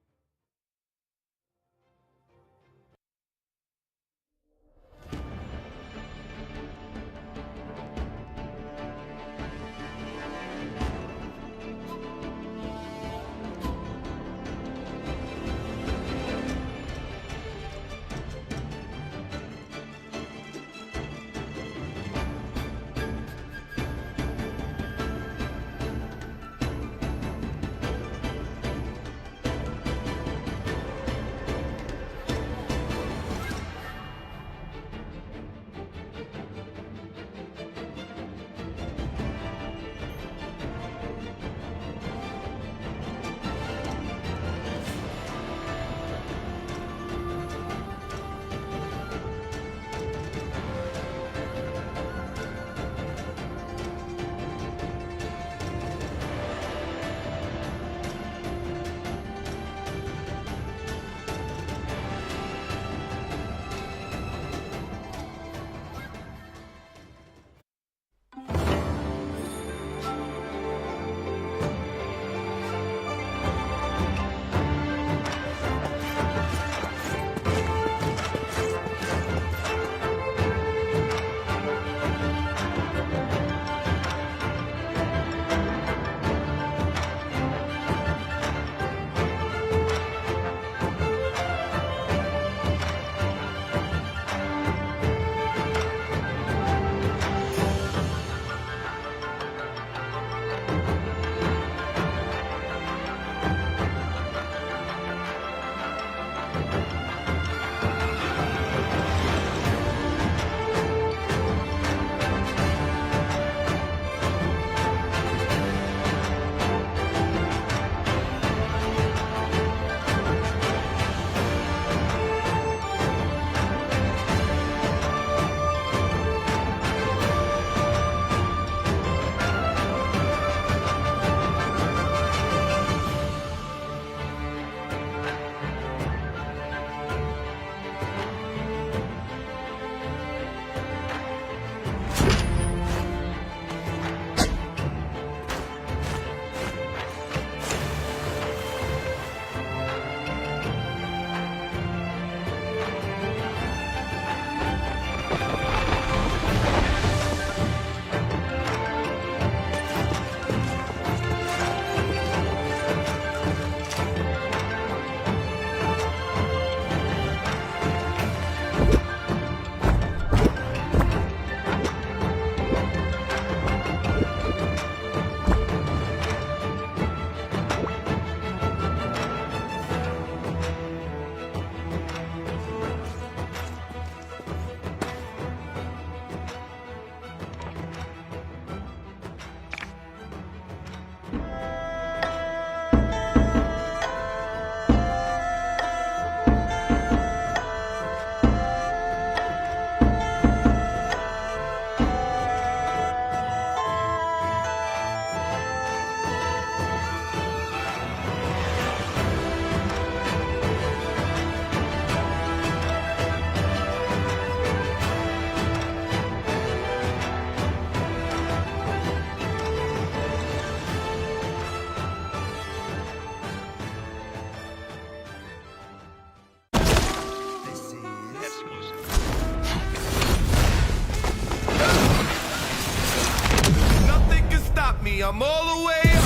I'm all the way up.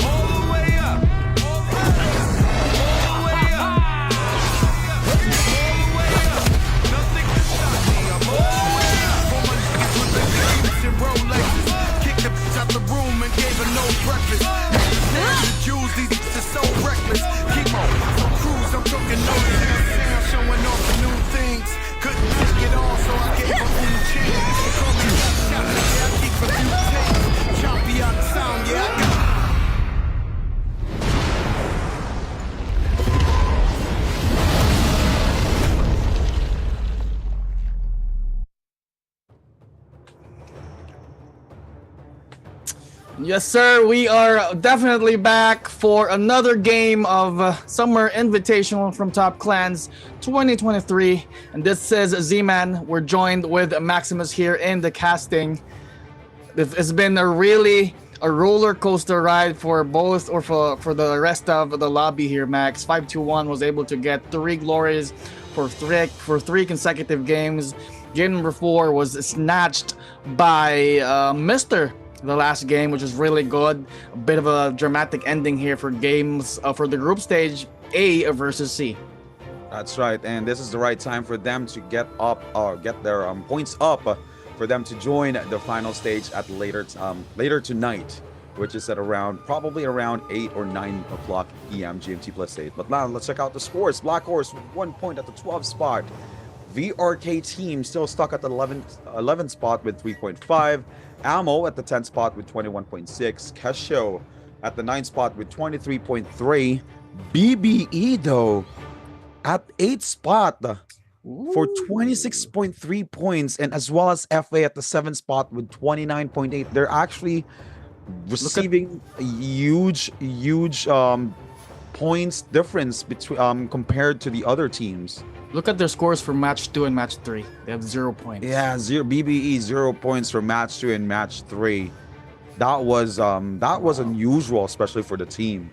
All the way up. All the way up. All the way up. Nothing can stop me. I'm all the way up. For my niggas with the games and Rolexes. Kicked the bitch out the room and gave her no breakfast. The Jews, these bitches so reckless. Keep on. On cruise, I'm talking no sound, showing off the new things. Couldn't take it all, so I gave her a chance. Call me shot, yeah, I keep a few takes. Chop Yes, sir. We are definitely back for another game of Summer Invitational from Top Clans 2023. And this is Z-Man. We're joined with Maximus here in the casting. It's been a roller coaster ride for both, or for the rest of the lobby here, Max. 521 was able to get 3 glories for three consecutive games. Game number 4 was snatched by Mr. the last game, which is really good. A bit of a dramatic ending here for games for the group stage A versus C. That's right, and this is the right time for them to get up or get their points up for them to join the final stage at later tonight, which is at probably around 8 or 9 o'clock p.m. GMT plus 8. But now let's check out the scores. Black Horse with 1 point at the 12th spot. VRK team still stuck at the 11th spot with 3.5. Ammo at the 10th spot with 21.6. Kesho at the 9th spot with 23.3. BBE though at 8th spot for 26.3 points, and as well as FA at the 7th spot with 29.8. They're actually receiving a huge points difference between compared to the other teams. Look at their scores for match 2 and match 3. They have 0 points. Yeah, BBE 0 points for match 2 and match 3. That was unusual, especially for the team.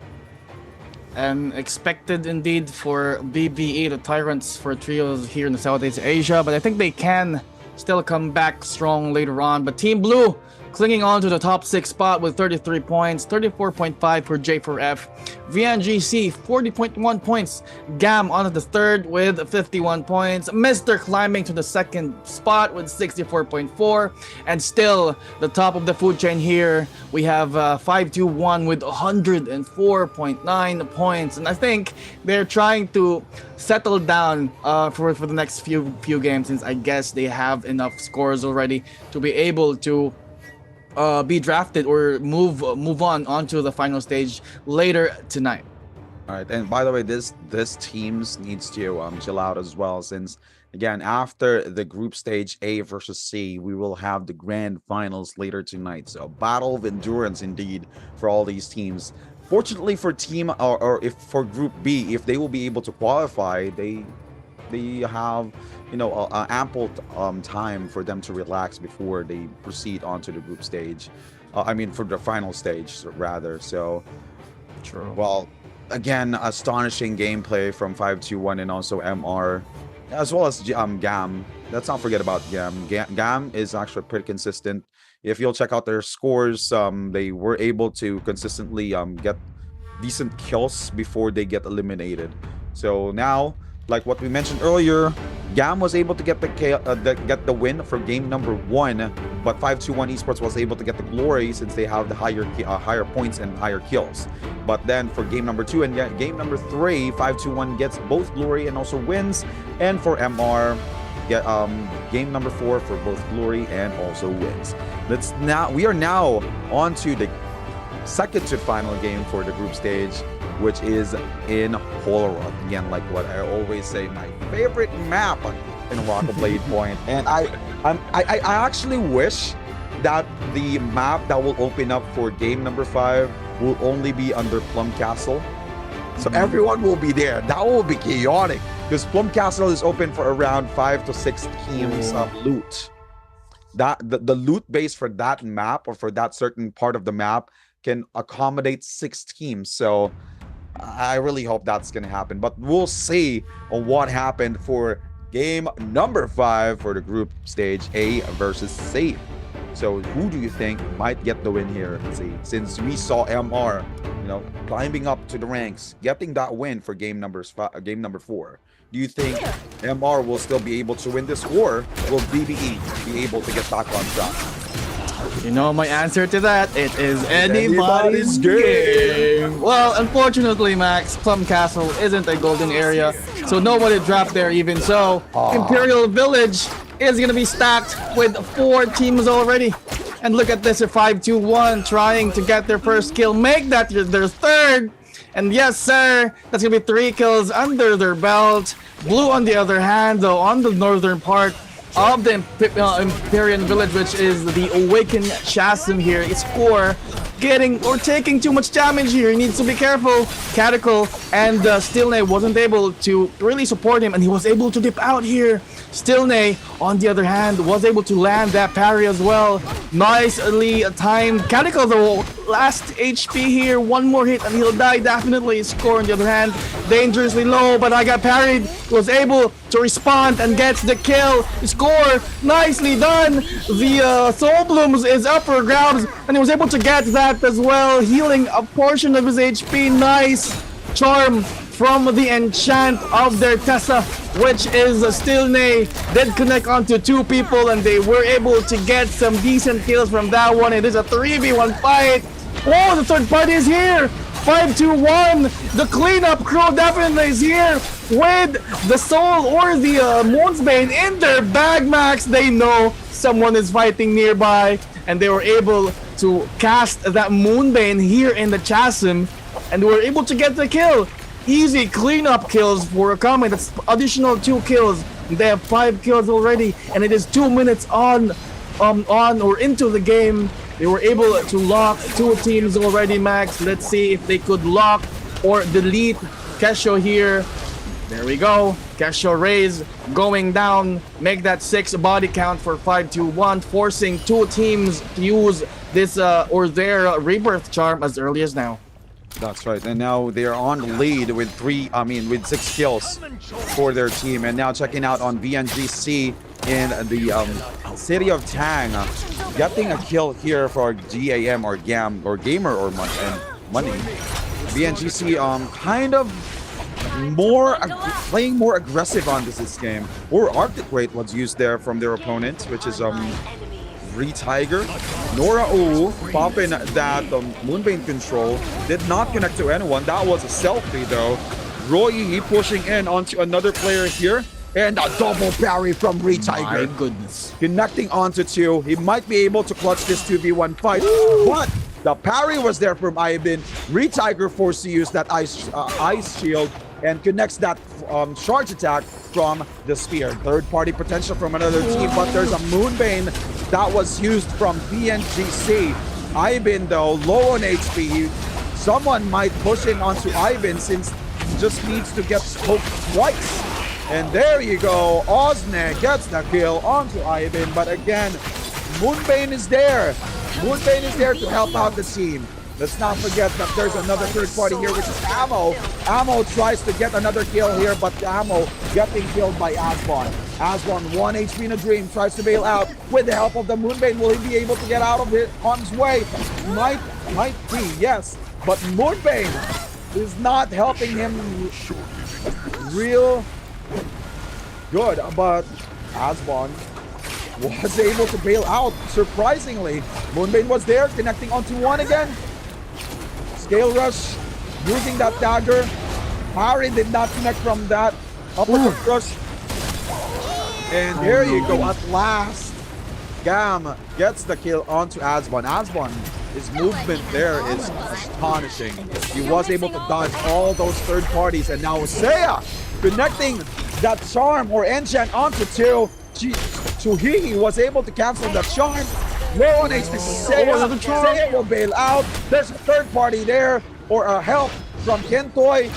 And expected indeed for BBE, the tyrants for trios here in the Southeast Asia, but I think they can still come back strong later on. But Team Blue clinging on to the top 6 spot with 33 points, 34.5 for J4F. VNGC 40.1 points. Gam on the 3rd with 51 points. Mr. climbing to the 2nd spot with 64.4. And still the top of the food chain here, we have 521 with 104.9 points. And I think they're trying to settle down for the next few games, since I guess they have enough scores already to be able to be drafted or move on onto the final stage later tonight. All right, and by the way, this teams needs to chill out as well, since again after the group stage A versus C, we will have the grand finals later tonight. So battle of endurance indeed for all these teams. Fortunately for team or if for group B, if they will be able to qualify, they have ample time for them to relax before they proceed onto the group stage. For the final stage rather. So true. Well, again, astonishing gameplay from 521 and also MR, as well as Gam. Let's not forget about Gam. Gam is actually pretty consistent. If you'll check out their scores, they were able to consistently get decent kills before they get eliminated. So now, like what we mentioned earlier, Gam was able to get the win for game number 1, but 521 Esports was able to get the glory since they have the higher points and higher kills. But then for game number 2 and game number 3, 521 gets both glory and also wins. And for MR, game number 4 for both glory and also wins. We are now on to the second to final game for the group stage, which is in Polaroid. Again, like what I always say, my favorite map in Bladepoint. And I actually wish that the map that will open up for game number 5 will only be under Plum Castle. So everyone will be there. That will be chaotic, because Plum Castle is open for around 5 to 6 teams of loot. That the loot base for that map, or for that certain part of the map, can accommodate 6 teams. So I really hope that's gonna happen, but we'll see on what happened for game number 5 for the group stage A versus C. So who do you think might get the win here? See, since we saw MR, climbing up to the ranks, getting that win for game number 4. Do you think MR will still be able to win this, or will BBE be able to get back on track? You know my answer to that. It is anybody's game. Well, unfortunately, Max, Plum Castle isn't a golden area, so nobody dropped there even so. Imperial Village is going to be stacked with 4 teams already. And look at this, a 5-2-1 trying to get their first kill, make that their third. And yes, sir, that's going to be 3 kills under their belt. Blue, on the other hand, though, on the northern part of the Imperial Village, which is the Awakened Chasm here, its core getting or taking too much damage here. He needs to be careful. Catacol and Stillnay wasn't able to really support him, and he was able to dip out here. Stillnay, on the other hand, was able to land that parry as well. Nicely timed. Catacol, though, last HP here. One more hit and he'll die definitely. Score, on the other hand, dangerously low, but I got parried. Was able to respond and gets the kill. Score, nicely done. The Soul Blooms is up for grabs, and he was able to get that as well, healing a portion of his HP. Nice charm from the enchant of their Tessa, which is Stillnay. Did connect onto two people, and they were able to get some decent kills from that one. It is a 3v1 fight. Oh, the third party is here. 5-2-1. The cleanup crew definitely is here with the Soul or the Moonsbane in their bag, Max. They know someone is fighting nearby, and they were able to cast that Moonbane here in the chasm, and they were able to get the kill. Easy cleanup kills for a comment. That's additional 2 kills. They have 5 kills already, and it is 2 minutes on or into the game. They were able to lock 2 teams already, Max. Let's see if they could lock or delete Kesho here. There we go. Kesho raise going down. Make that 6 body count for 5-2-1, forcing 2 teams to use this or their rebirth charm as early as now. That's right, and now they are on the lead with 6 kills for their team. And now checking out on VNGC in the city of Tang, getting a kill here for GAM or GAM or Gamer or Money. VNGC kind of playing more aggressive on this game. Or Arctic Rate was used there from their opponent, which is Re-Tiger. Nora O popping that Moonbane control. Did not connect to anyone. That was a selfie though. Roy pushing in onto another player here. And a double parry from Re-Tiger. My goodness. Connecting onto 2. He might be able to clutch this 2v1 fight. But the parry was there from Ivan. Re-Tiger forced to use that ice shield and connects that charge attack from the spear. Third party potential from another team, but there's a Moonbane that was used from VNGC. Ivan though, low on HP. Someone might push in onto Ivan since he just needs to get poked twice. And there you go, Osne gets the kill onto Ivan, but again, Moonbane is there. Moonbane is there to help out the team. Let's not forget that there's another third party here, which is Ammo. Ammo tries to get another kill here, but Ammo getting killed by Asbon. Asbon, 1 HP in a dream, tries to bail out with the help of the Moonbane. Will he be able to get out of it harm's way? Might be, yes. But Moonbane is not helping him real good, but Asbon was able to bail out, surprisingly. Moonbane was there, connecting onto 1 again. Scale Rush, using that dagger. Harry did not connect from that uppercut rush. And there you go, at last. Gam gets the kill onto Asbon. Asbon, his movement there is astonishing. He was able to dodge all those third parties, and now Seiya connecting that charm or enchant onto 2. Chuhihi was able to cancel that charm. Low on HP. Seiya will bail out. There's a third party there, or a help from Kentoy.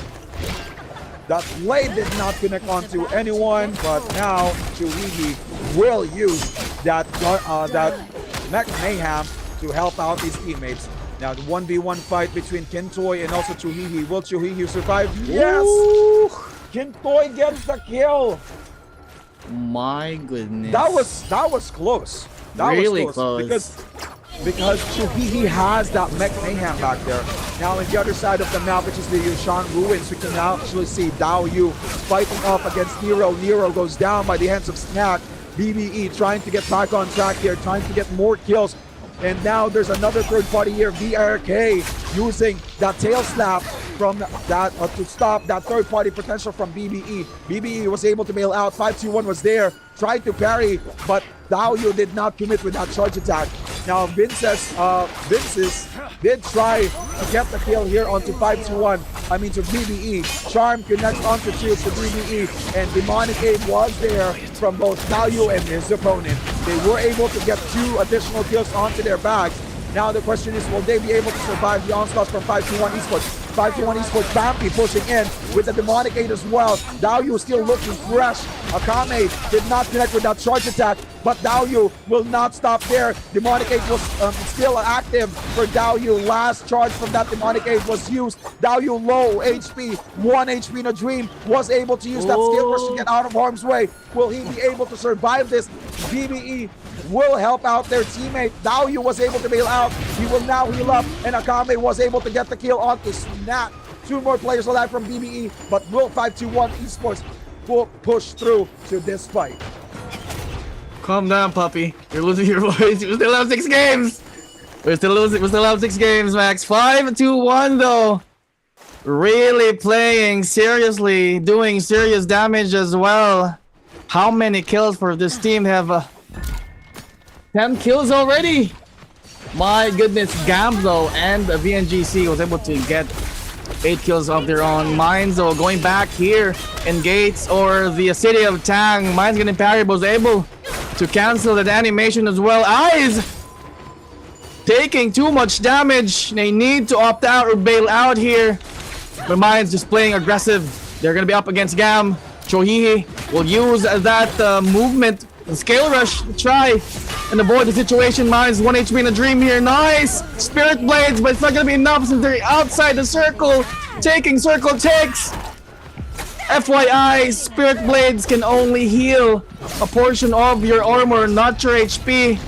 That blade did not connect onto anyone, but now Chuhihi will use that Mech Mayhem to help out his teammates. Now the 1v1 fight between Kentoy and also Chuhihi. Will Chuhihi survive? Yes! Kentoy gets the kill. My goodness. That was close. That really was close. close. Because Chuhihi has that Mech Mayhem back there. Now on the other side of the map, which is the Yushan Ruins, we can now actually see Dao Yu fighting off against Nero. Nero goes down by the hands of Snack. BBE trying to get back on track here, trying to get more kills. And now there's another third party here, VRK, using that tail slap from that to stop that third party potential from BBE. BBE was able to bail out. 5-2-1 was there, tried to parry, but Daoyu did not commit with that charge attack. Now Vince's did try to get the kill here onto 5-2-1. I mean to BBE. Charm connects onto shields to BBE, and Demonic Aid was there from both Daoyu and his opponent. They were able to get 2 additional kills onto their bags. Now the question is, will they be able to survive the onslaught from 521 Esports? 521 Esports, Bampi pushing in with the Demonic 8 as well. Daoyu still looking fresh. Akame did not connect with that charge attack, but Daoyu will not stop there. Demonic 8 was still active for Daoyu. Last charge from that Demonic 8 was used. Daoyu low HP, 1 HP in a dream, was able to use that skill rush to get out of harm's way. Will he be able to survive this? BBE will help out their teammate. Daoyu was able to bail out. He will now heal up, and Akame was able to get the kill onto Snap. 2 more players alive from BBE, but will 521 Esports will push through to this fight? Calm down, puppy. You're losing your voice. We still have 6 games. We still have 6 games, Max. 5-2-1 though. Really playing seriously, doing serious damage as well. How many kills for this team? Have 10 kills already. My goodness, Gam though and VNGC was able to get 8 kills of their own. Mines though going back here in Gates or the city of Tang. Mines getting parry was able to cancel that animation as well. Eyes taking too much damage. They need to opt out or bail out here. But Mines just playing aggressive. They're gonna be up against Gam. Chohihi will use that movement, scale rush to try and avoid the situation. Mines 1 HP in a dream here. Nice Spirit Blades, but it's not gonna be enough since they're outside the circle. Taking circle takes. FYI, Spirit Blades can only heal a portion of your armor, not your HP.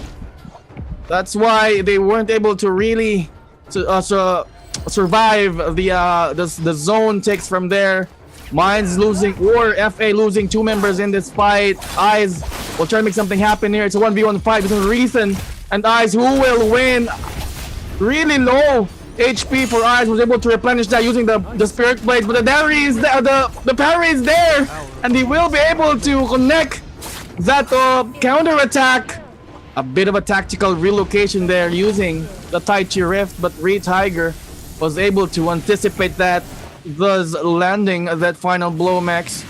That's why they weren't able to really survive the zone takes from there. Mines losing, or FA losing 2 members in this fight. Eyes will try to make something happen here. It's a 1v1 fight between Reason and Eyes. Who will win? Really low HP for Eyes. Was able to replenish that using the Spirit Blade, but the parry is there, the parry is there, and he will be able to connect that counter attack. A bit of a tactical relocation there using the Tai Chi Rift, but Tiger was able to anticipate that, thus landing that final blow. Max,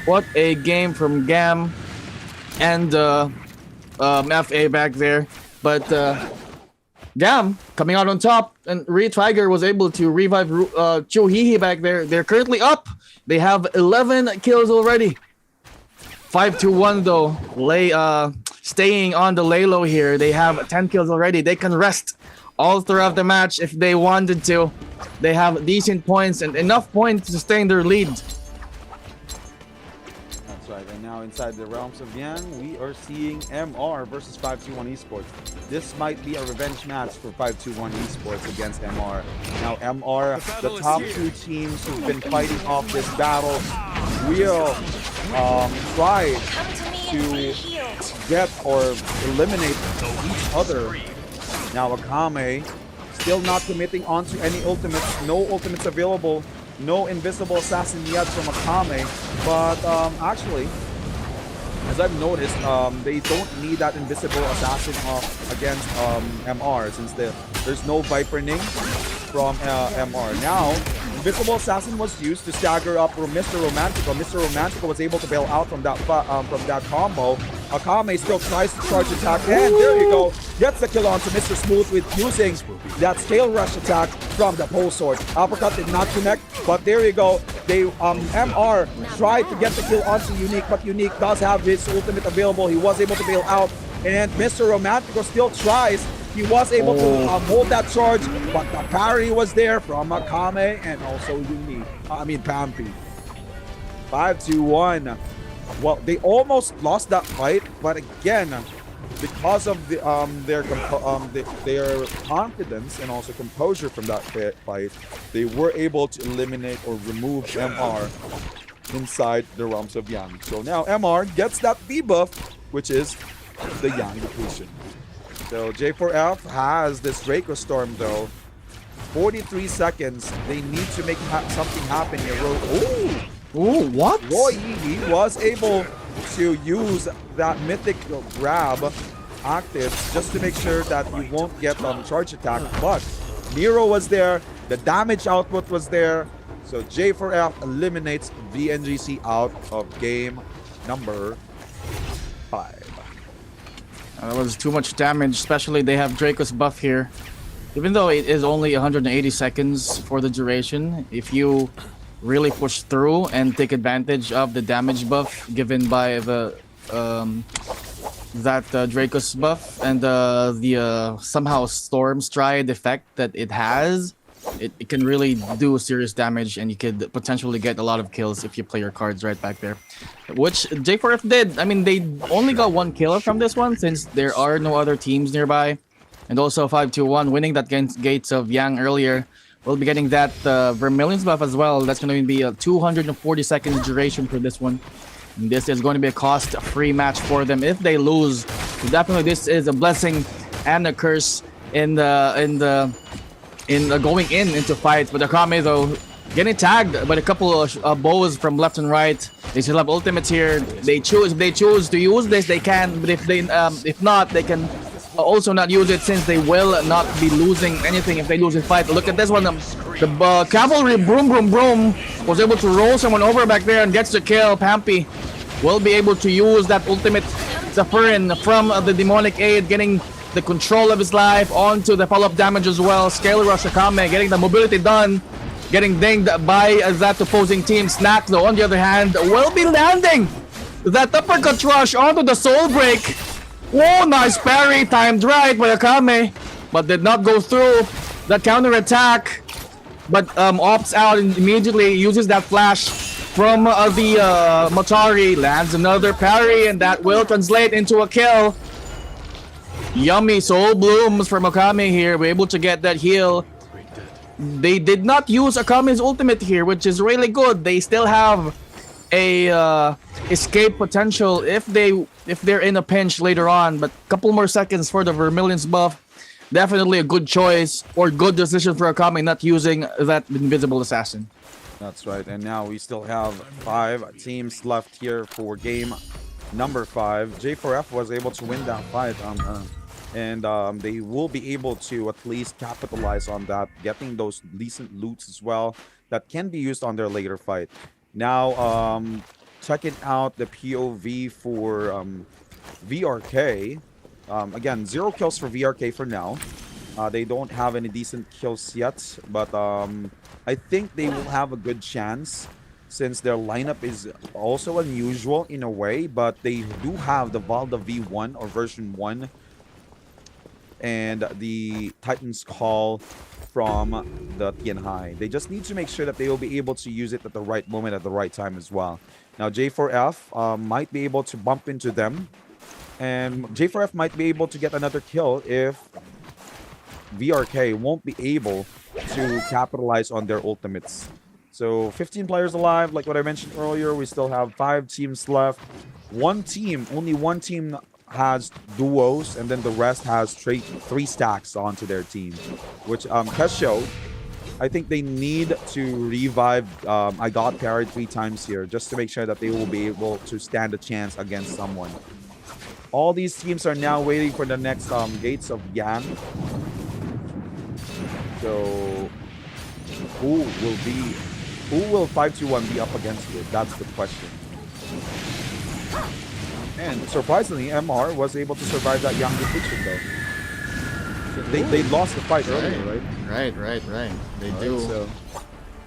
what a game from Gam and FA back there, but Gam coming out on top, and Tiger was able to revive Chohihi back there. They're currently up. They have 11 kills already. 5-1 though. Staying on the lay low here. They have 10 kills already. They can rest all throughout the match if they wanted to. They have decent points and enough points to sustain their lead. That's right. And now inside the realms of Yang, we are seeing MR versus 521 Esports. This might be a revenge match for 521 Esports against MR. Now MR, the top 2 teams who've been fighting off this battle, will try to get or eliminate each other. Now Akame still not committing onto any ultimates. No ultimates available. No invisible assassin yet from Akame. But actually, as I've noticed, they don't need that invisible assassin against MR, since there's no Viperning from MR. Now, invisible assassin was used to stagger up Mr. Romantico. Mr. Romantico was able to bail out from that combo. Akame still tries to charge attack, and there you go. Gets the kill onto Mr. Smooth with using that scale rush attack from the pole sword. Uppercut did not connect, but there you go. They MR tried to get the kill onto Unique, but Unique does have his ultimate available. He was able to bail out, and Mr. Romantico still tries. He was able to hold that charge, but the parry was there from Akame and also Unique. Bampi. 5-1. Well, they almost lost that fight, but again, because of their confidence and also composure from that fight, they were able to eliminate or remove MR inside the realms of Yang. So now MR gets that debuff, which is the Yang depletion. So J4F has this Draco Storm though. 43 seconds. They need to make something happen here. Ooh, what? Roy Yi was able to use that mythic grab active just to make sure that he won't get charge attack. But Nero was there. The damage output was there. So J4F eliminates VNGC out of game number 5. That was too much damage, especially they have Draco's buff here. Even though it is only 180 seconds for the duration, if you really push through and take advantage of the damage buff given by the Draco's buff and the somehow Storm Stride effect that it has, it can really do serious damage, and you could potentially get a lot of kills if you play your cards right back there. Which J4F did. I mean, they only got 1 kill from this one since there are no other teams nearby. And also 5-2-1 winning that against Gates of Yang earlier. We'll be getting that Vermilion's buff as well. That's going to be a 240 seconds duration for this one. And this is going to be a cost-free match for them if they lose. So definitely this is a blessing and a curse in going into fights. But Akame though getting tagged by a couple of bows from left and right. They still have ultimates here. They choose to use this, they can. But if not, they can also not use it since they will not be losing anything if they lose in fight. Look at this one. The cavalry broom was able to roll someone over back there and gets the kill. Pampy will be able to use that ultimate Zephyrin from the demonic aid, getting the control of his life onto the follow-up damage as well. Scale Rush Akame getting the mobility done, getting dinged by that opposing team. Snack though on the other hand will be landing that uppercut rush onto the soul break. Whoa, nice parry, timed right by Akame, but did not go through the counter attack. But opts out and immediately uses that flash from the Motari, lands another parry, and that will translate into a kill. Yummy soul blooms from Akame here. We're able to get that heal. They did not use Akame's ultimate here, which is really good. They still have a escape potential if they're in a pinch later on. But a couple more seconds for the Vermilion's buff. Definitely a good choice or good decision for Akame not using that invisible assassin. That's right. And now we still have 5 teams left here for game number 5. J4F was able to win that fight. And they will be able to at least capitalize on that, getting those decent loots as well that can be used on their later fight. Now, checking out the POV for VRK. Again, 0 kills for VRK for now. They don't have any decent kills yet, but I think they will have a good chance since their lineup is also unusual in a way, but they do have the Valda V1 or version 1 and the Titan's Call from the Tianhai. They just need to make sure that they will be able to use it at the right moment at the right time as well. Now J4F might be able to bump into them, and J4F might be able to get another kill if VRK won't be able to capitalize on their ultimates. So 15 players alive, like what I mentioned earlier. We still have 5 teams left. Only one team has duos, and then the rest has 3 stacks onto their team, which Kesho, I think they need to revive I got parried 3 times here just to make sure that they will be able to stand a chance against someone. All these teams are now waiting for the next Gates of Yang. So who will 5-2-1 be up against it? That's the question. And surprisingly, MR was able to survive that Yang depiction though. They lost the fight earlier, right? Right. They All do. right, so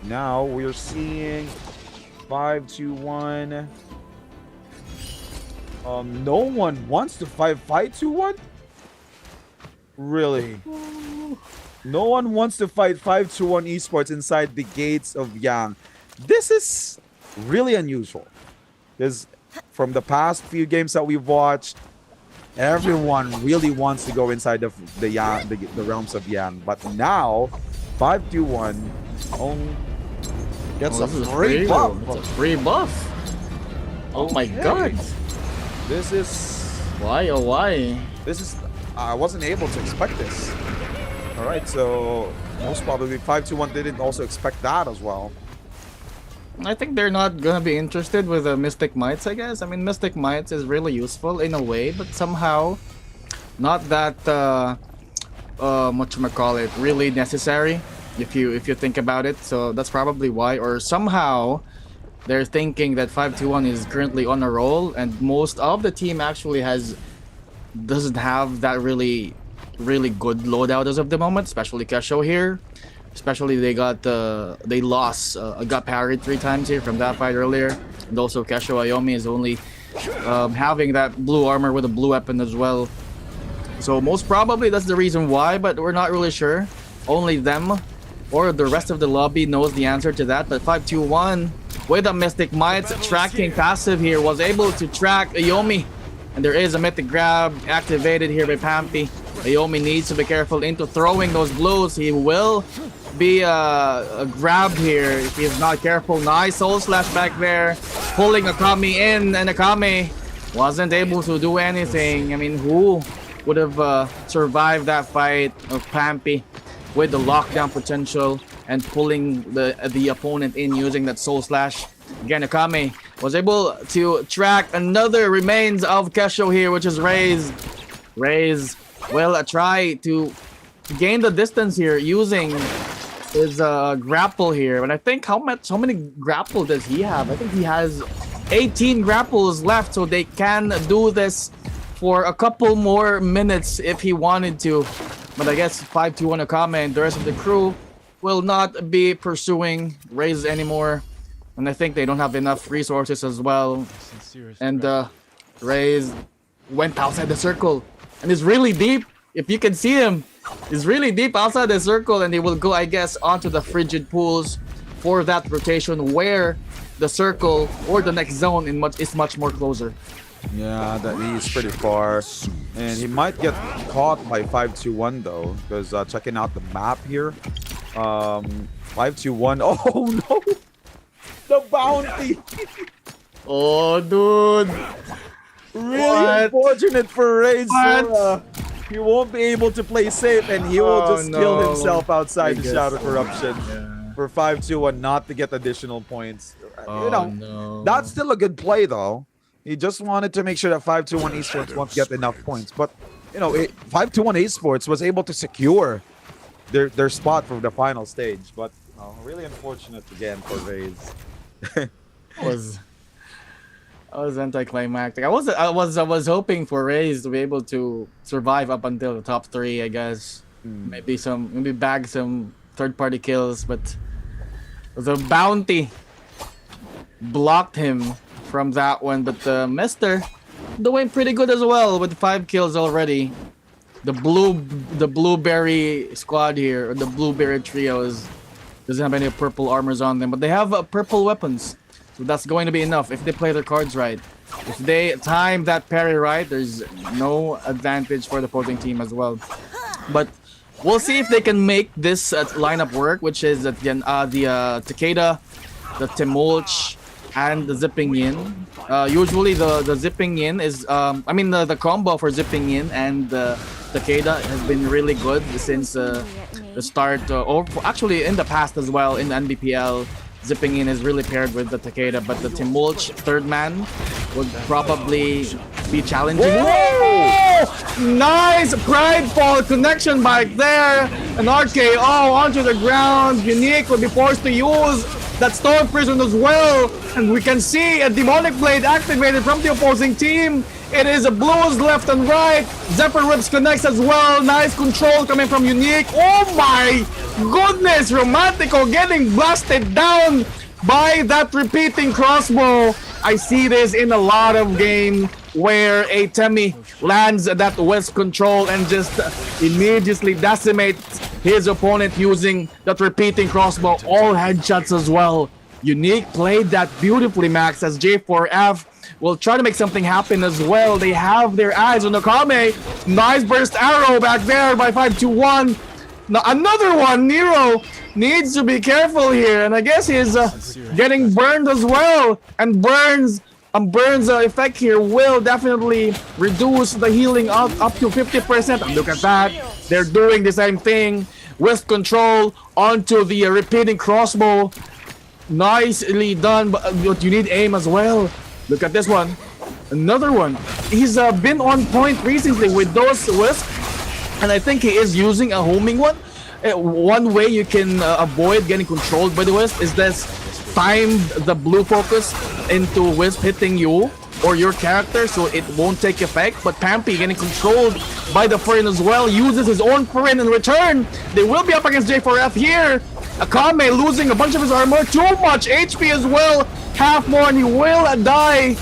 now we're seeing 5-2-1. No one wants to fight 5-2-1? Really? No one wants to fight 5-2-1 esports inside the Gates of Yang. This is really unusual. Because from the past few games that we've watched, everyone really wants to go inside the realms of Yang. But now, 5-2-1 gets a free buff. It's a free buff. Oh my god. This is... Why, oh why? This is... I wasn't able to expect this. Alright, so most probably 5-2-1 didn't also expect that as well. I think they're not gonna be interested with Mystic Mites, I guess. I mean, Mystic Mites is really useful in a way, but somehow not that whatchamacallit, really necessary if you think about it. So that's probably why. Or somehow they're thinking that 5-2-1 is currently on a roll, and most of the team actually has doesn't have that really good loadout as of the moment, especially Kesho here. Especially they lost, got parried 3 times here from that fight earlier. And also Kesho Ayomi is only having that blue armor with a blue weapon as well. So most probably that's the reason why, but we're not really sure. Only them or the rest of the lobby knows the answer to that. But 521 with a Mystic Might's tracking passive here was able to track Ayomi. And there is a mythic grab activated here by Pampy. Ayomi needs to be careful into throwing those blows. He will be grabbed here if he's not careful. Nice soul slash back there, pulling Akami in, and Akami wasn't able to do anything. I mean, who would have survived that fight of Pampy with the lockdown potential and pulling the opponent in using that soul slash? Again, Akami was able to track another remains of Kesho here, which is Raze. Raze will try to gain the distance here using his grapple here. But I think how many grapple does he have? I think he has 18 grapples left, so they can do this for a couple more minutes if he wanted to. But I guess 521 Akame and the rest of the crew will not be pursuing Raze anymore. And I think they don't have enough resources as well. And Raze went outside the circle and is really deep. If you can see him, he's really deep outside the circle, and he will go, I guess, onto the frigid pools for that rotation where the circle or the next zone is much more closer. Yeah, that he's pretty far, and he might get caught by 521 though, because checking out the map here, 521. Oh no, the bounty! Oh, dude. Really unfortunate for Raze. He won't be able to play safe, and he will just kill himself outside the Shadow Corruption for 521 not to get additional points. That's still a good play though. He just wanted to make sure that 521 Esports won't get enough points. But 521 Esports was able to secure their spot for the final stage. But really unfortunate again for Raze. I was anticlimactic. I was hoping for Raze to be able to survive up until the top 3, I guess. Maybe bag some third-party kills, but the bounty blocked him from that one. But Mister doing pretty good as well with 5 kills already. The blueberry squad here, or the blueberry trio, doesn't have any purple armors on them, but they have purple weapons. So that's going to be enough if they play their cards right. If they time that parry right, there's no advantage for the opposing team as well. But we'll see if they can make this lineup work, which is the Takeda, the Timulch, and the Zipping Yin. Usually the Zipping Yin is, the combo for Zipping Yin and Takeda has been really good since the start, or actually in the past as well in the NBPL. Zipping In is really paired with the Takeda, but the Timulch third man would probably be challenging. Whoa! Nice prideful connection back there. An RKO onto the ground. Unique would be forced to use that Storm Prison as well. And we can see a Demonic Blade activated from the opposing team. It is a blows left and right. Zephyr Whips connects as well. Nice control coming from Unique. Oh my goodness! Romantico getting blasted down by that repeating crossbow. I see this in a lot of games where a Temi lands that West control and just immediately decimates his opponent using that repeating crossbow. All headshots as well. Unique played that beautifully, Max, as J4F will try to make something happen as well. They have their eyes on Okame. Nice burst arrow back there by 521. Now another one. Nero needs to be careful here, and I guess he's getting burned as well. And Burns' effect here will definitely reduce the healing up to 50%. And look at that. They're doing the same thing. West control onto the repeating crossbow. Nicely done, but you need aim as well. Look at this one. Another one. He's been on point recently with those Wisp, and I think he is using a homing one. One way you can avoid getting controlled by the Wisp is this: time the blue focus into Wisp hitting you or your character, so it won't take effect. But Pampy getting controlled by the Furrin as well, uses his own Furrin in return. They will be up against J4F here. Akame losing a bunch of his armor, too much HP as well. Half more and he will die.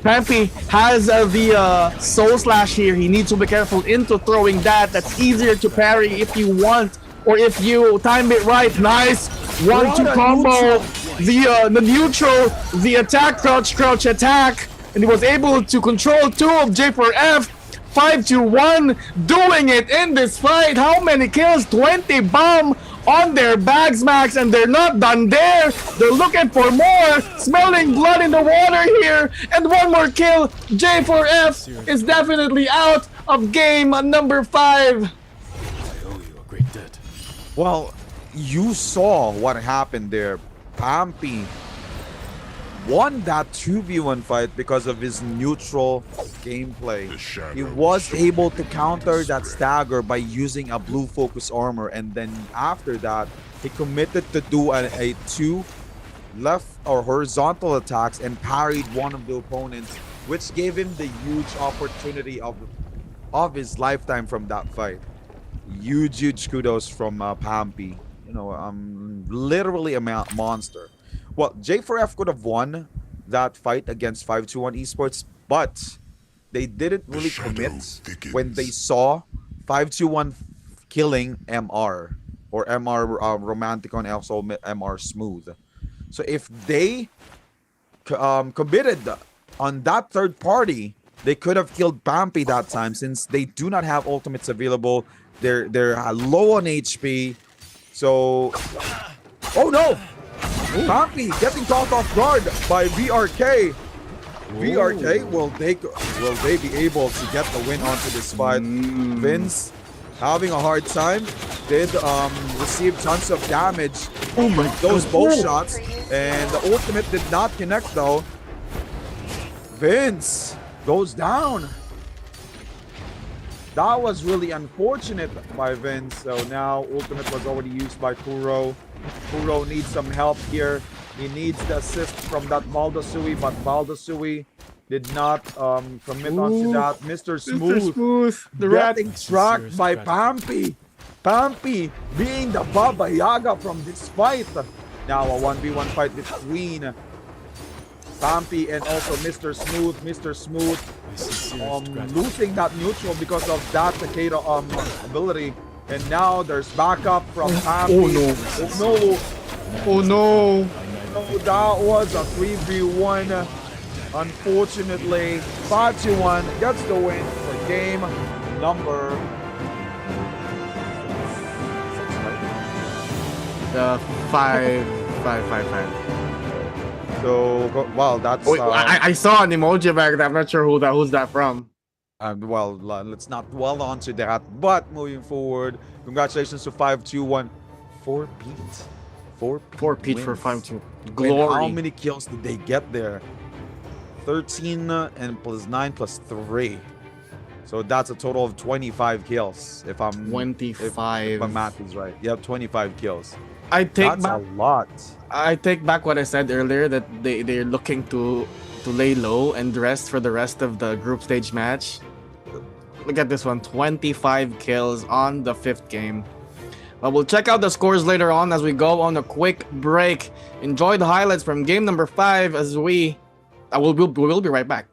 Pampy has the Soul Slash here. He needs to be careful into throwing that. That's easier to parry if you want, or if you time it right. Nice 1-2 combo. The neutral, the attack, crouch attack, and he was able to control 2 of J4F. 5-1, doing it in this fight. How many kills? 20 bomb on their bags, Max, and they're not done there. They're looking for more, smelling blood in the water here, and one more kill. J4F is definitely out of game number 5. Well, you saw what happened there. Pampy won that 2v1 fight because of his neutral gameplay. He was able to counter that stagger by using a blue focus armor, and then after that he committed to do a 2 left or horizontal attacks and parried one of the opponents, which gave him the huge opportunity of his lifetime from that fight. Huge kudos from Pampy. You know, literally a monster. Well, J4F could have won that fight against 521 Esports, but they didn't really commit when they saw 521 killing MR, or MR Romantico and also MR Smooth. So if they committed on that third party, they could have killed Pampy that time, since they do not have ultimates available. They're low on HP. So, oh no! Pampy getting caught off guard by VRK. VRK, will they be able to get the win onto this fight? Vince having a hard time. Did receive tons of damage with those bow shots, and the ultimate did not connect though. Vince goes down. That was really unfortunate by Vince. So now ultimate was already used by Kuro. Kuro needs some help here. He needs the assist from that Baldasui, but Baldasui did not commit onto that. Mr. Smooth, the rat getting tracked by Pampy. Pampy being the Baba Yaga from this fight. Now a 1v1 fight between Pampy and also Mr. Smooth. Mr. Smooth losing that neutral because of that Takeda ability. And now there's backup from Pampy. Oh no. Oh no. Oh no. So that was a 3v1. Unfortunately, 5-1 gets the win for game number 5. So, well, that's Wait, I saw an emoji back there. I'm not sure who's that from. well, let's not dwell on to that. But moving forward, congratulations to 5-2-1. 4 Pete. 4 Pete for 5-2. Glory. And how many kills did they get there? 13 and plus 9 plus 3. So that's a total of 25 kills. If I'm 25. If my math is right. Yeah, 25 kills. I take That's back a lot. I take back what I said earlier, that they're looking to lay low and rest for the rest of the group stage match. Look at this one, 25 kills on the 5th game. But we'll check out the scores later on as we go on a quick break. Enjoy the highlights from game number 5 as we will be right back.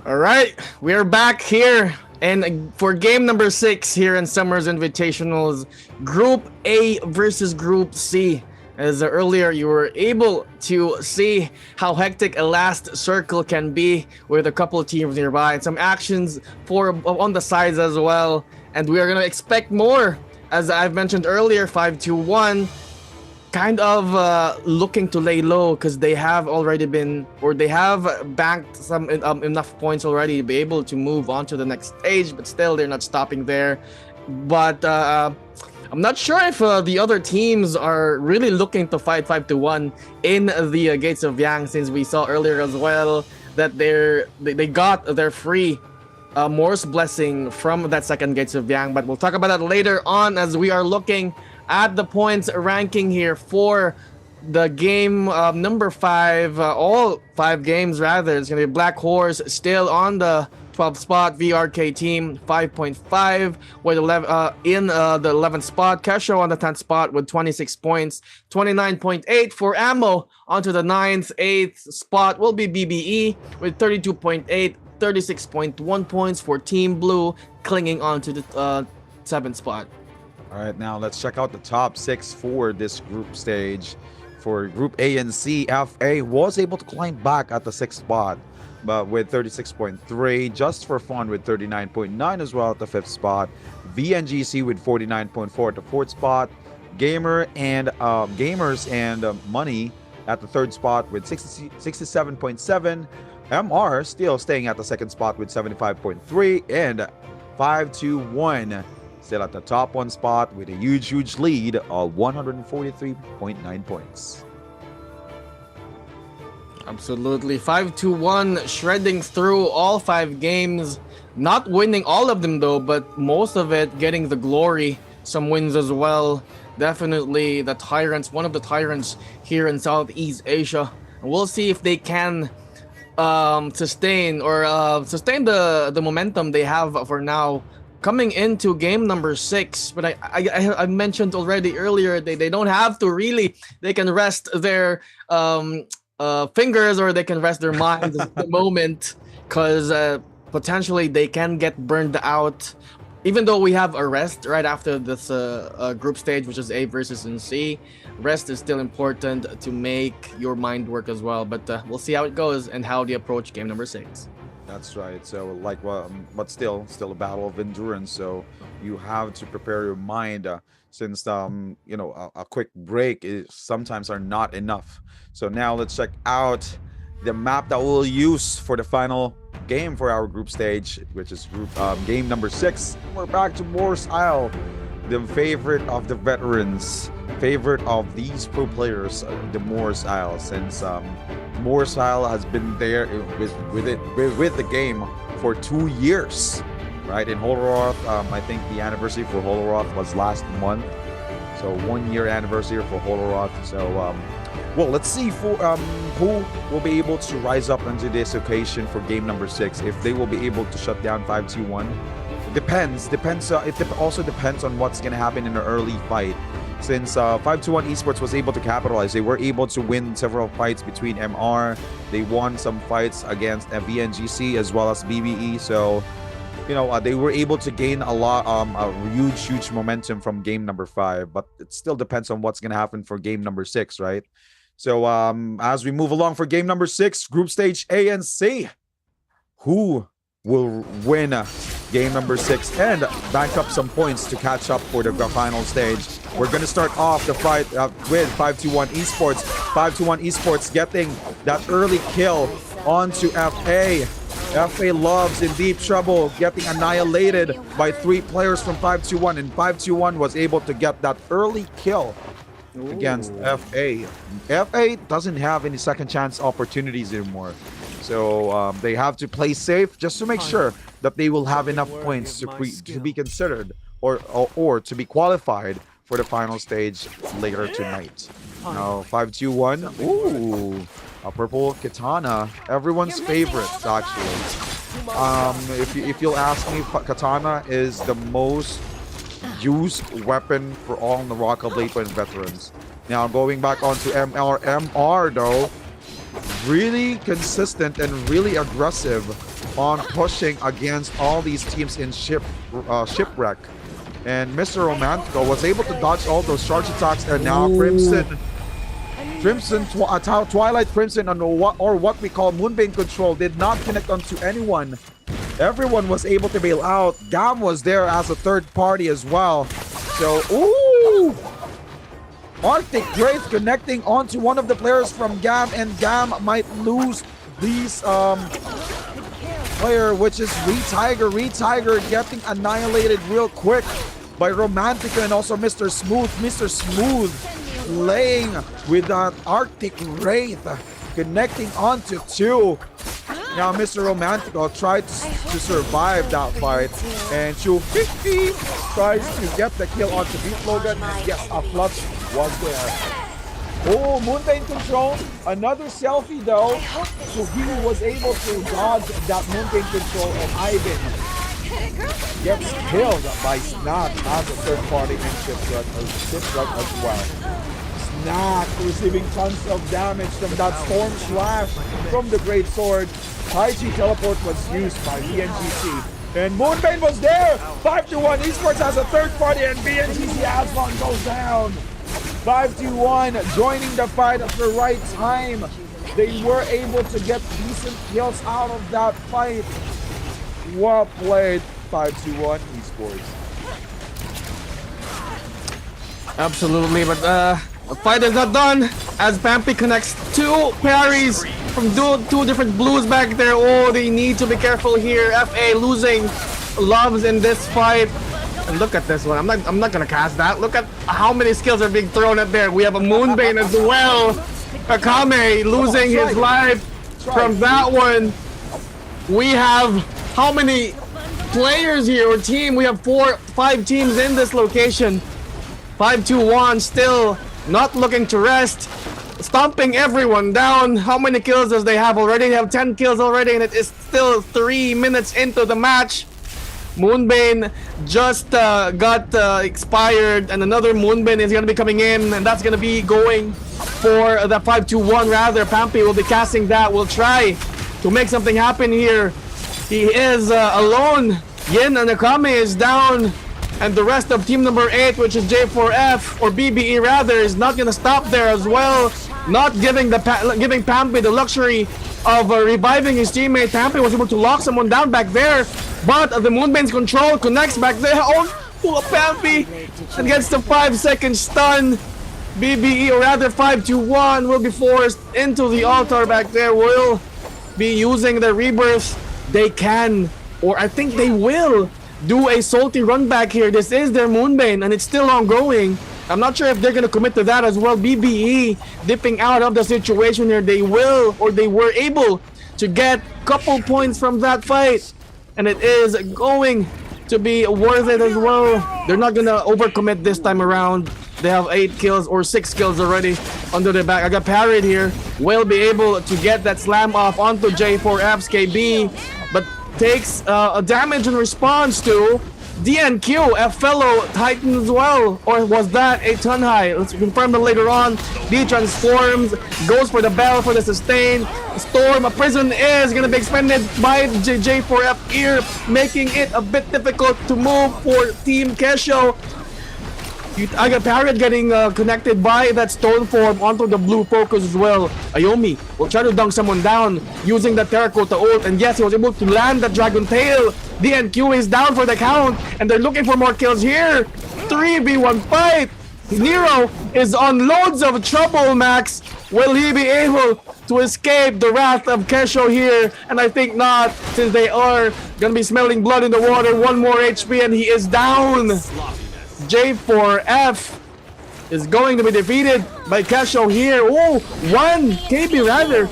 All right, we are back here, and for game number 6 here in Summer's Invitationals, Group A versus Group C. As earlier, you were able to see how hectic a last circle can be with a couple of teams nearby, and some actions for on the sides as well. And we are gonna expect more, as I've mentioned earlier. 5-2-1. Kind of looking to lay low because they have already been, or they have banked some enough points already to be able to move on to the next stage, but still they're not stopping there. But I'm not sure if the other teams are really looking to fight 5-1 in the Gates of Yang, since we saw earlier as well that they got their free Morse blessing from that second Gates of Yang. But we'll talk about that later on, as we are looking at the points ranking here for the game number 5, all 5 games rather. It's gonna be Black Horse still on the 12th spot, VRK team 5.5 with 11 in the 11th spot. Kesho on the 10th spot with 26 points, 29.8 for Ammo. Onto the 9th, 8th spot will be BBE with 32.8, 36.1 points for Team Blue, clinging on to the 7th spot. All right, now let's check out the top 6 for this group stage. For Group A and C, FA was able to climb back at the 6th spot, but with 36.3, Just for Fun with 39.9 as well at the 5th spot. VNGC with 49.4 at the 4th spot. Gamers and Money at the 3rd spot with 67.7. MR still staying at the 2nd spot with 75.3, and 5-2-1 still at the top 1 spot with a huge lead of 143.9 points. Absolutely. 5-1, shredding through all 5 games. Not winning all of them though, but most of it getting the glory. Some wins as well. Definitely the tyrants, one of the tyrants here in Southeast Asia. And we'll see if they can sustain the momentum they have for now. Coming into game number 6, but I mentioned already earlier, they don't have to really. They can rest their fingers, or they can rest their minds at the moment, because potentially they can get burned out. Even though we have a rest right after this group stage, which is A versus C, rest is still important to make your mind work as well. But we'll see how it goes and how they approach game number 6. That's right. So but still a battle of endurance. So you have to prepare your mind, since a quick break is sometimes are not enough. So now let's check out the map that we'll use for the final game for our group stage, which is game number 6. We're back to Morse Isle, the favorite of the veterans, favorite of these pro players, the Morse Isle, since Morse Isle has been there with the game for 2 years, right? In Holoroth, I think the anniversary for Holoroth was last month, so 1-year anniversary for Holoroth. So well, let's see who will be able to rise up into this occasion for game number 6. If they will be able to shut down 5-2-1, depends. It also depends on what's gonna happen in the early fight. Since 5-2-1 Esports was able to capitalize, they were able to win several fights between MR. They won some fights against VNGC as well as BBE. So, they were able to gain a huge momentum from game number 5. But it still depends on what's gonna happen for game number 6, right? So, as we move along for game number 6, group stage A and C, who will win game number 6 and bank up some points to catch up for the final stage? We're going to start off the fight with 5-2-1 Esports. 5-2-1 Esports getting that early kill onto FA. FA Loves in deep trouble, getting annihilated by 3 players from 5-2-1, and 5-2-1 was able to get that early kill against FA. FA doesn't have any second chance opportunities anymore. So they have to play safe just to make sure that they will have enough points to be considered or to be qualified for the final stage later tonight. Now 5-2-1. Ooh, a purple katana, everyone's favorite actually. If you'll ask me, katana is the most used weapon for all NARAKA Bladepoint veterans. Now going back onto MR though, really consistent and really aggressive on pushing against all these teams in shipwreck. And Mr. Romantico was able to dodge all those charge attacks, and now Twilight Crimson, and what we call Moonbane Control did not connect onto anyone. Everyone was able to bail out. Gam was there as a third party as well. So, ooh! Arctic Wraith connecting onto one of the players from Gam, and Gam might lose these player, which is Re-Tiger. Re-Tiger getting annihilated real quick by Romantica and also Mr. Smooth. Mr. Smooth playing with that Arctic Wraith, connecting onto two. Now Mr. Romantico tried to survive that fight, and Chu50 tries to get the kill onto Beat Logan, and yes, a clutch was there. Oh, Moonbane Control, another selfie though, so he was able to dodge that Moonbane Control, and Ivan gets killed by Snot as a third party in Shipwreck as well. Snot receiving tons of damage from that Storm Slash from the Great Sword. Taichi Teleport was used by BNGC. And Moonbane was there! 5-1 Esports has a third party, and BNGC Aslan goes down. 5-1 joining the fight at the right time. They were able to get decent kills out of that fight. Well played, 5-1 Esports. Absolutely, but the fight is not done as Pampy connects two parries from two different blues back there. Oh, they need to be careful here. FA losing loves in this fight. And look at this one. I'm not gonna cast that. Look at how many skills are being thrown at there. We have a Moonbane as well. Akame losing his life from that one. We have how many players here or team? We have 5 teams in this location. 5-1 still not looking to rest. Stomping everyone down. How many kills does they have already? They have 10 kills already, and it is still 3 minutes into the match. Moonbane just got expired, and another Moonbane is going to be coming in, and that's going to be going for the 5-1 rather. Pampy will be casting that. Will try to make something happen here. He is alone. Yin and Akame is down, and the rest of team number 8, which is J4F or BBE rather, is not going to stop there as well. Not giving Pampy the luxury of reviving his teammate. Pampy was able to lock someone down back there, but the Moonbane's control connects back there. Oh, Pampy and gets the 5-second stun. BBE, or rather 5-1, will be forced into the altar back there. Will be using the rebirth. They can, or I think they will, do a salty run back here. This is their Moonbane, and it's still ongoing. I'm not sure if they're going to commit to that as well. BBE dipping out of the situation here. They will, or they were able to get a couple points from that fight, and it is going to be worth it as well. They're not going to overcommit this time around. They have 8 kills or 6 kills already under their back. I got parried here. Will be able to get that slam off onto J4F's KB, but takes a damage in response to DNQ, a fellow Titan as well. Or was that a Tunhai? Let's confirm that later on. D transforms, goes for the bell for the sustain. Storm, a prison is going to be expended by J4F here, making it a bit difficult to move for Team Kesho. I got Parrot getting connected by that stone form onto the blue focus as well. Ayomi will try to dunk someone down using the Terracotta ult, and yes, he was able to land the Dragon Tail. DNQ is down for the count, and they're looking for more kills here. 3v1 fight. Nero is on loads of trouble, Max. Will he be able to escape the wrath of Kesho here? And I think not, since they are gonna be smelling blood in the water. 1 more HP and he is down. J4F is going to be defeated by Kesho here. Oh, 1 KB rather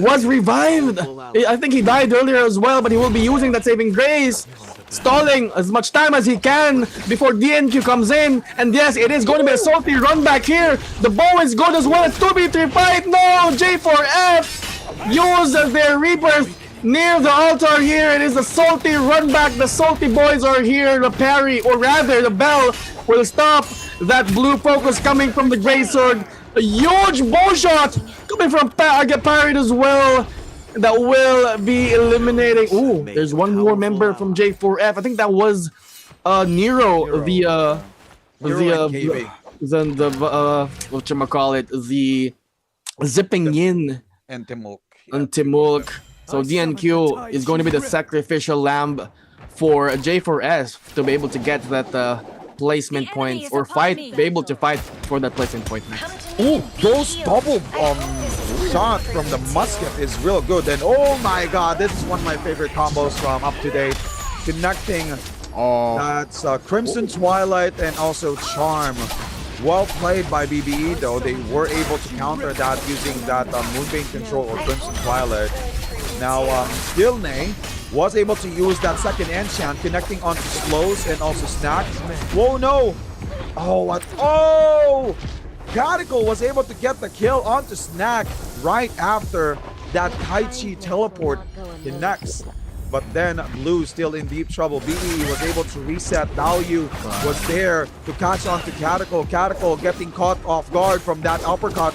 was revived. I think he died earlier as well, but he will be using that saving grace, stalling as much time as he can before DNQ comes in. And yes, it is going to be a salty run back here. The bow is good as well. It's 2v3 fight. No, J4F uses their rebirth near the altar here. It is a salty run back. The salty boys are here. The parry, or rather the bell, will stop that blue focus coming from the gray sword. A huge bow shot coming from I get parried as well. that will be eliminating. Ooh, there's one more member from J4F. I think that was Nero, Nero the and KB. whatchamacallit, the zipping yin And Timok. on Timulk. So DNQ is going to be the sacrificial lamb for J4S to be able to get that placement points or be able to fight for that placement point. Ooh, those double shot from the musket is real good. And oh my god, this is one of my favorite combos from Up to Date. Connecting that's Crimson Twilight and also Charm. Well played by BBE though. They were able to counter that using that Moonbane control or Crimson Twilight. Now Dilne was able to use that second enchant connecting onto slows and also snack. Whoa, no! Oh, what? Oh! Cadical was able to get the kill onto snack right after that Tai Chi teleport connects. But then Blue still in deep trouble. BE was able to reset. Daoyu was there to catch on to Cadical. Cadical getting caught off guard from that uppercut.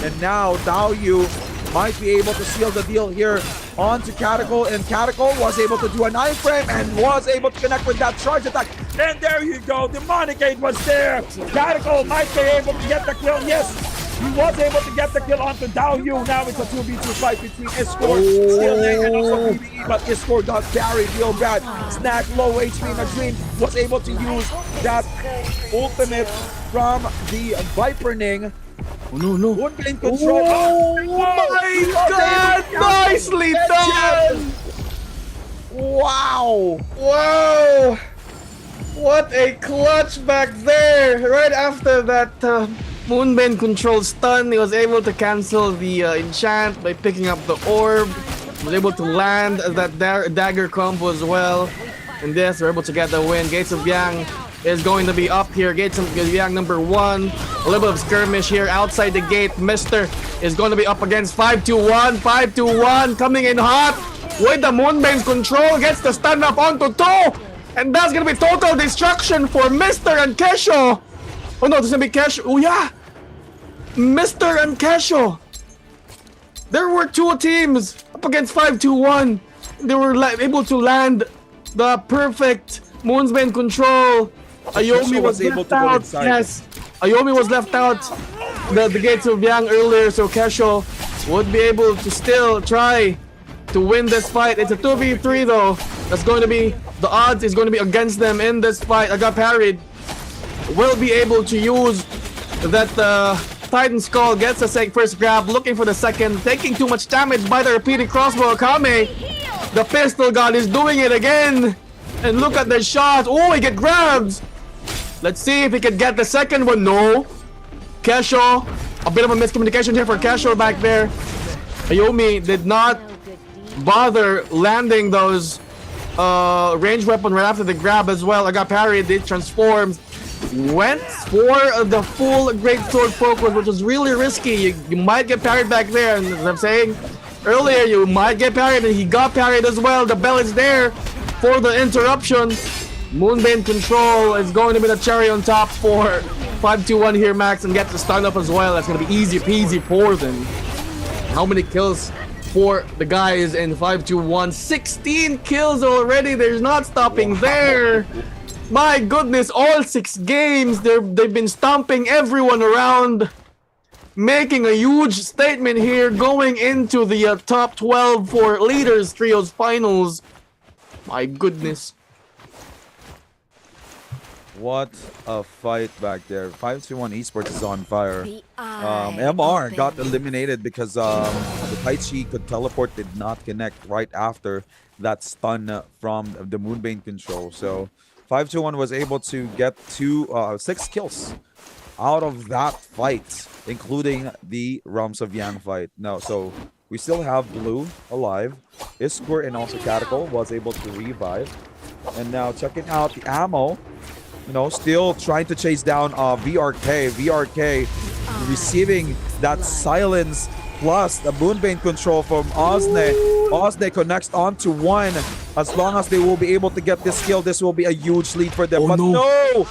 And now Daoyu might be able to seal the deal here onto Cadical. And Cadical was able to do an iframe and was able to connect with that charge attack. And there you go. Demonic Aid was there. Cadical might be able to get the kill. Yes, he was able to get the kill onto Daoyu. Now it's a 2v2 fight between Iskor, Stillney, and also BBE. But Iskor got carried real bad. Snack low HP in a dream. Was able to use that ultimate from the Viperning. Oh, no. Moonbane control. Oh my god! Nicely done! Wow! Wow! What a clutch back there! Right after that Moonbane control stun, he was able to cancel the enchant by picking up the orb. Was able to land that dagger combo as well. And this, we're able to get the win. Gates of Yang is going to be up here. Gates of Yang number 1. A little bit of skirmish here outside the gate. Mister is going to be up against 5-2-1. 5-2-1 coming in hot with the Moonbane's control. Gets the stun up onto 2. And that's going to be total destruction for Mister and Kesho. Oh no, this is going to be Kesho. Oh yeah. Mister and Kesho. There were 2 teams up against 5-2-1. They were able to land the perfect Moonbane control. Ayomi was able left to go out. inside. Yes, Ayomi was left out. The Gates of Yang earlier, so Kesho would be able to still try to win this fight. It's a 2v3 though. That's going to be the odds is going to be against them in this fight. I got parried. Will be able to use that Titan Skull. Gets the first grab, looking for the second, taking too much damage by the repeating crossbow. Akame, the pistol god, is doing it again. And look at the shot. Oh, he get grabbed. Let's see if he can get the second one. No. Kesho, a bit of a miscommunication here for Kesho back there. Ayomi did not bother landing those ranged weapon right after the grab as well. I got parried. It transformed. Went for the full great sword focus, which was really risky. You might get parried back there. And as I'm saying earlier, you might get parried, and he got parried as well. The bell is there for the interruption. Moonbane control is going to be the cherry on top for 5-2-1 here, Max, and get the stun up as well. That's going to be easy peasy for them. How many kills for the guys in 5-2-1? 16 kills already. There's not stopping there. My goodness, all 6 games, they've been stomping everyone around, making a huge statement here, going into the top 12 for Leaders Trios Finals. My goodness. What a fight back there. 5-2-1 Esports is on fire. MR got eliminated because the Tai Chi could teleport, did not connect right after that stun from the Moonbane control. So 5-2-1 was able to get 6 kills out of that fight, including the Realms of Yang fight. No, so we still have Blue alive. Iskor and also Caticle was able to revive. And now checking out the ammo, you know, still trying to chase down VRK. VRK receiving that silence plus the Moonbane control from Osne. Osne connects onto 1. As long as they will be able to get this kill, this will be a huge lead for them. Oh, but no!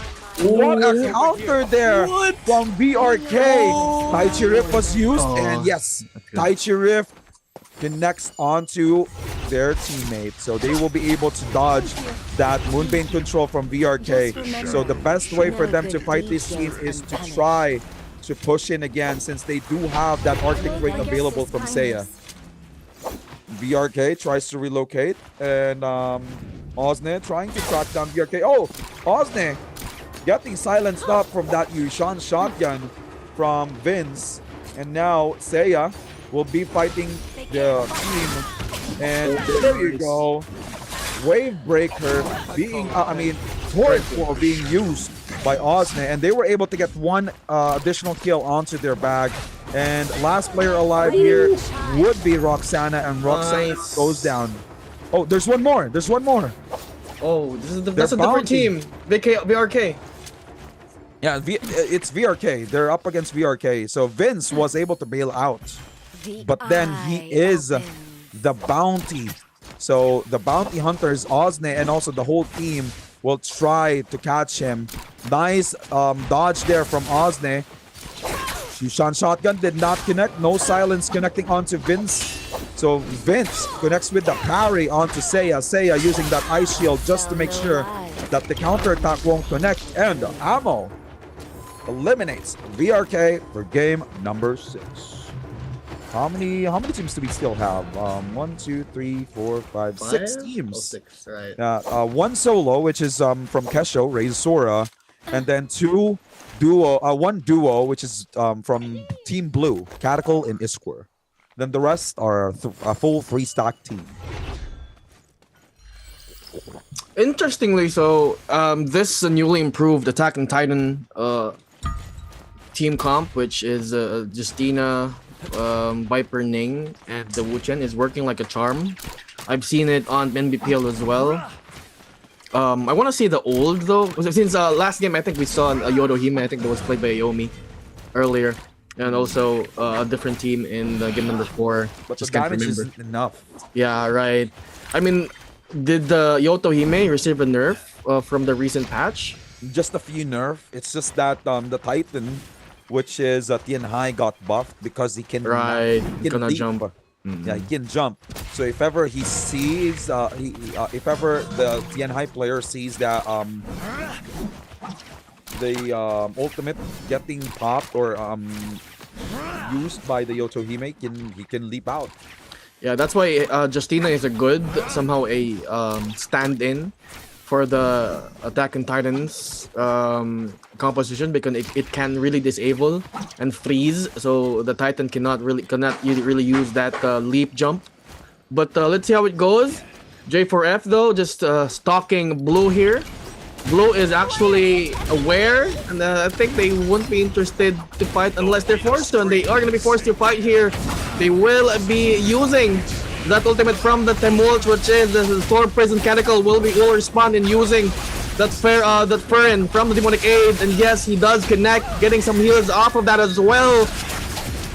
What a Oh. counter there from VRK. Tai Chi Rift was used, and yes, Tai Chi Rift connects onto their teammate. So they will be able to dodge that Moonbane control from VRK. So the best way for them to fight this team is to try to push in again, since they do have that Arctic Ring available from Seiya. VRK tries to relocate, and Osne trying to track down VRK. Oh, Osne getting silenced up from that Yushan shotgun from Vince. And now Seiya will be fighting the team. And there you go. Wave Breaker being, Torrent Floor being used by Osne. And they were able to get one additional kill onto their bag. And last player alive here would be Roxana. And Roxana goes down. Oh, there's one more. There's one more. Oh, that's a different team. VRK. Yeah, it's VRK. They're up against VRK. So Vince was able to bail out. But then he is the bounty. So the bounty hunters, Osne, and also the whole team will try to catch him. Nice dodge there from Osne. Yushan shotgun did not connect. No silence connecting onto Vince. So Vince connects with the parry onto Seiya. Seiya using that ice shield just to make sure that the counterattack won't connect. And Ammo eliminates VRK for game number 6. How many teams do we still have? 1, 2, 3, 4, 5, 6 teams. Oh, 6, right. One solo, which is from Kesho, Raise Sora, and then one duo, which is from Team Blue, Catacol and Isquer. Then the rest are a full 3-stack team. Interestingly, so this newly improved Attack on Titan team comp, which is Justina, Viper Ning, and the Wuchen, is working like a charm. I've seen it on NBPL as well. I want to see the old though, since last game I think we saw Yodo Hime. I think that was played by Aomi earlier, and also a different team in game number 4. But just the can't damage remember. isn't enough. Yeah, right. I mean, did the Yoto Hime receive a nerf from the recent patch? Just a few nerf. It's just that the Titan, which is Tien Hai, got buffed because he can Gonna leap. jump. Yeah, he can jump. So if ever he sees, if ever the Tien Hai player sees that the ultimate getting popped or used by the Yoto Hime, he can leap out. Yeah, that's why Justina is a good, somehow a stand-in for the Attack on Titans composition, because it can really disable and freeze, so the Titan cannot really use that leap jump. But let's see how it goes. J4F though just stalking Blue here. Blue is actually aware, and I think they won't be interested to fight unless they're forced to, and they are going to be forced to fight here. They will be using that ultimate from the Temult, which is the Thor Prison Catacol will respond in using that Furin from the Demonic Aid, and yes, he does connect, getting some heals off of that as well.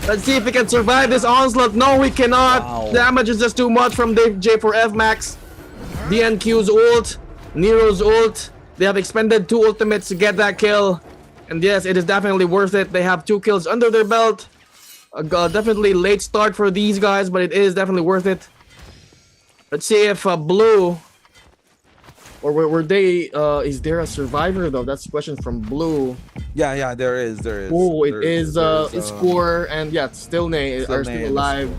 Let's see if he can survive this onslaught. No, he cannot. Wow. Damage is just too much from J4F Max. DNQ's ult, Nero's ult. They have expended 2 ultimates to get that kill. And yes, it is definitely worth it. They have 2 kills under their belt. Definitely late start for these guys, but it is definitely worth it. Let's see if Blue... Or were they... is there a survivor though? That's a question from Blue. Yeah, there is. Oh, it is Isquer and yeah, Stillnay are still alive.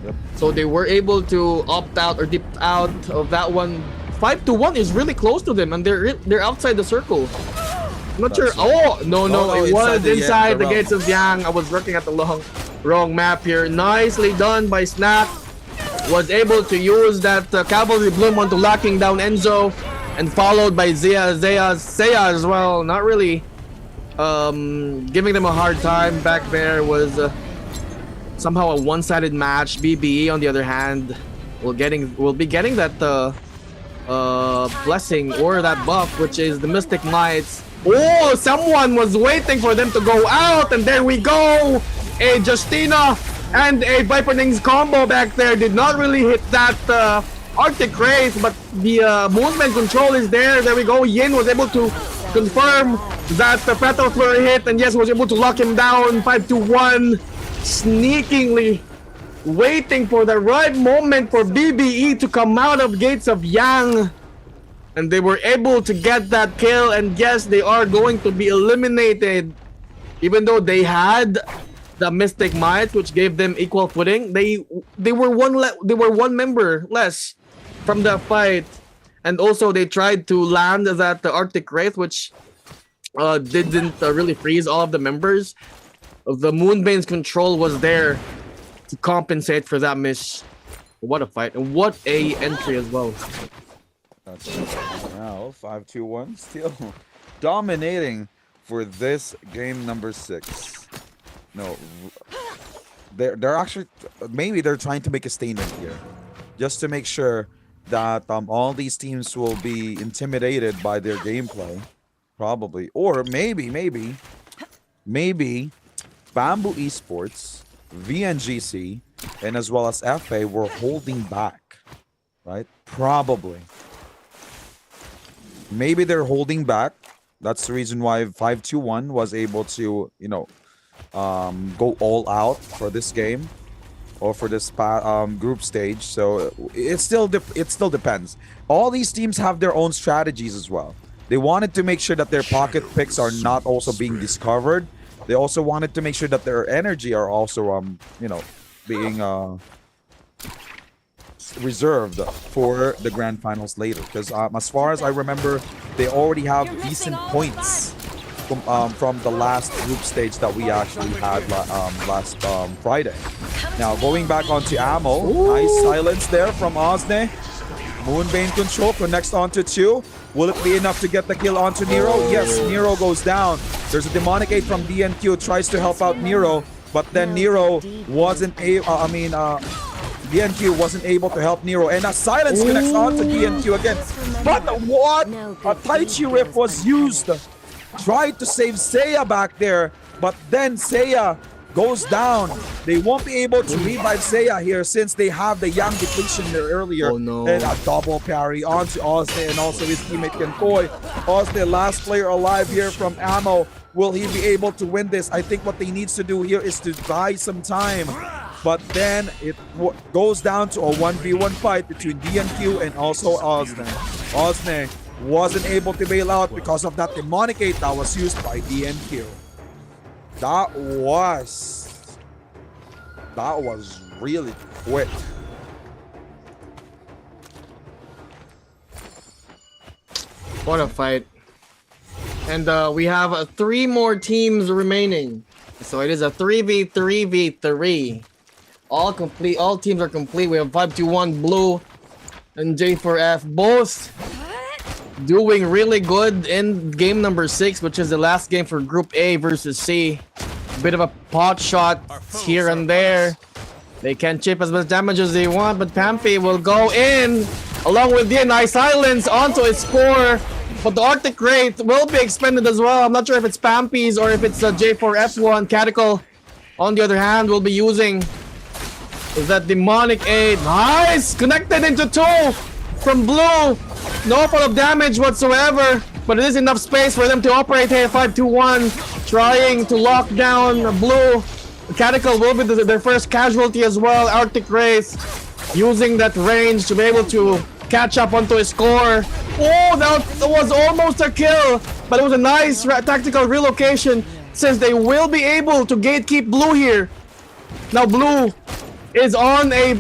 Yep. So they were able to opt out or dip out of that one. 5-1 is really close to them, and they're outside the circle. I'm not sure. Oh no, it was inside the gates of Yang. I was working at the wrong map here. Nicely done by Snap. Was able to use that cavalry bloom onto locking down Enzo, and followed by Seiya as well. Not really giving them a hard time back there. Was somehow a one-sided match. BBE on the other hand will be getting that blessing or that buff, which is the Mystic Knights. Oh, someone was waiting for them to go out, and there we go. A Justina and a Viper Ning's combo back there did not really hit that Arctic Wraith, but the movement control is there. There we go. Yin was able to confirm that the Fatal Flurry hit, and yes, was able to lock him down. 5-1, sneakingly waiting for the right moment for BBE to come out of gates of Yang. And they were able to get that kill, and yes, they are going to be eliminated. Even though they had the Mystic Might, which gave them equal footing, they were one member less from the fight. And also they tried to land that the Arctic Wraith, which didn't really freeze all of the members. The Moonbane's control was there to compensate for that miss. What a fight, and what a entry as well. That's now 5-2-1, still dominating for this game number 6. No, they're actually, maybe they're trying to make a statement here, just to make sure that all these teams will be intimidated by their gameplay, probably, or maybe Bamboo Esports, VNGC, and as well as FA were holding back, right? Probably. Maybe they're holding back. That's the reason why 5-2-1 was able to, go all out for this game or for this group stage. So it still depends. All these teams have their own strategies as well. They wanted to make sure that their pocket picks are not also being discovered. They also wanted to make sure that their energy are also being reserved for the grand finals later, because as far as I remember, they already have decent points from the last group stage that we actually had last Friday. Now going back onto Ammo, nice silence there from Osne. Moonbane control connects onto 2. Will it be enough to get the kill onto Nero? Yes, Nero goes down. There's a demonic aid from DNQ, tries to help out Nero, but then Nero wasn't able, DNQ wasn't able to help Nero, and a silence connects onto DNQ again. But what? A Taichi Rift was used. Tried to save Seiya back there, but then Seiya goes down. They won't be able to revive Seiya here since they have the Yang depletion there earlier. Oh no. And a double parry onto Osne and also his teammate Kenkoy. Osne, last player alive here from Ammo. Will he be able to win this? I think what they needs to do here is to buy some time. But then it goes down to a 1v1 fight between DNQ and also Osne. Osne wasn't able to bail out because of that demonic aid that was used by DNQ. That was really quick. What a fight. And we have 3 more teams remaining. So it is a 3v3v3. All complete. All teams are complete. We have 5-2-1 Blue and J4F both doing really good in game number 6, which is the last game for Group A versus C. A bit of a pot shot here and there. They can chip as much damage as they want, but Pampy will go in along with the nice silence onto his score. But the Arctic Wraith will be expended as well. I'm not sure if it's Pampy's or if it's a J4F1. Catechol, on the other hand, will be using that demonic aid. Nice! Connected into 2 from Blue. No fall of damage whatsoever, but it is enough space for them to operate here. 5-2-1, trying to lock down Blue. Catechol will be their first casualty as well. Arctic Wraith using that range to be able to catch up onto his score. Oh, that was almost a kill, but it was a nice tactical relocation since they will be able to gatekeep Blue here. Now Blue is on a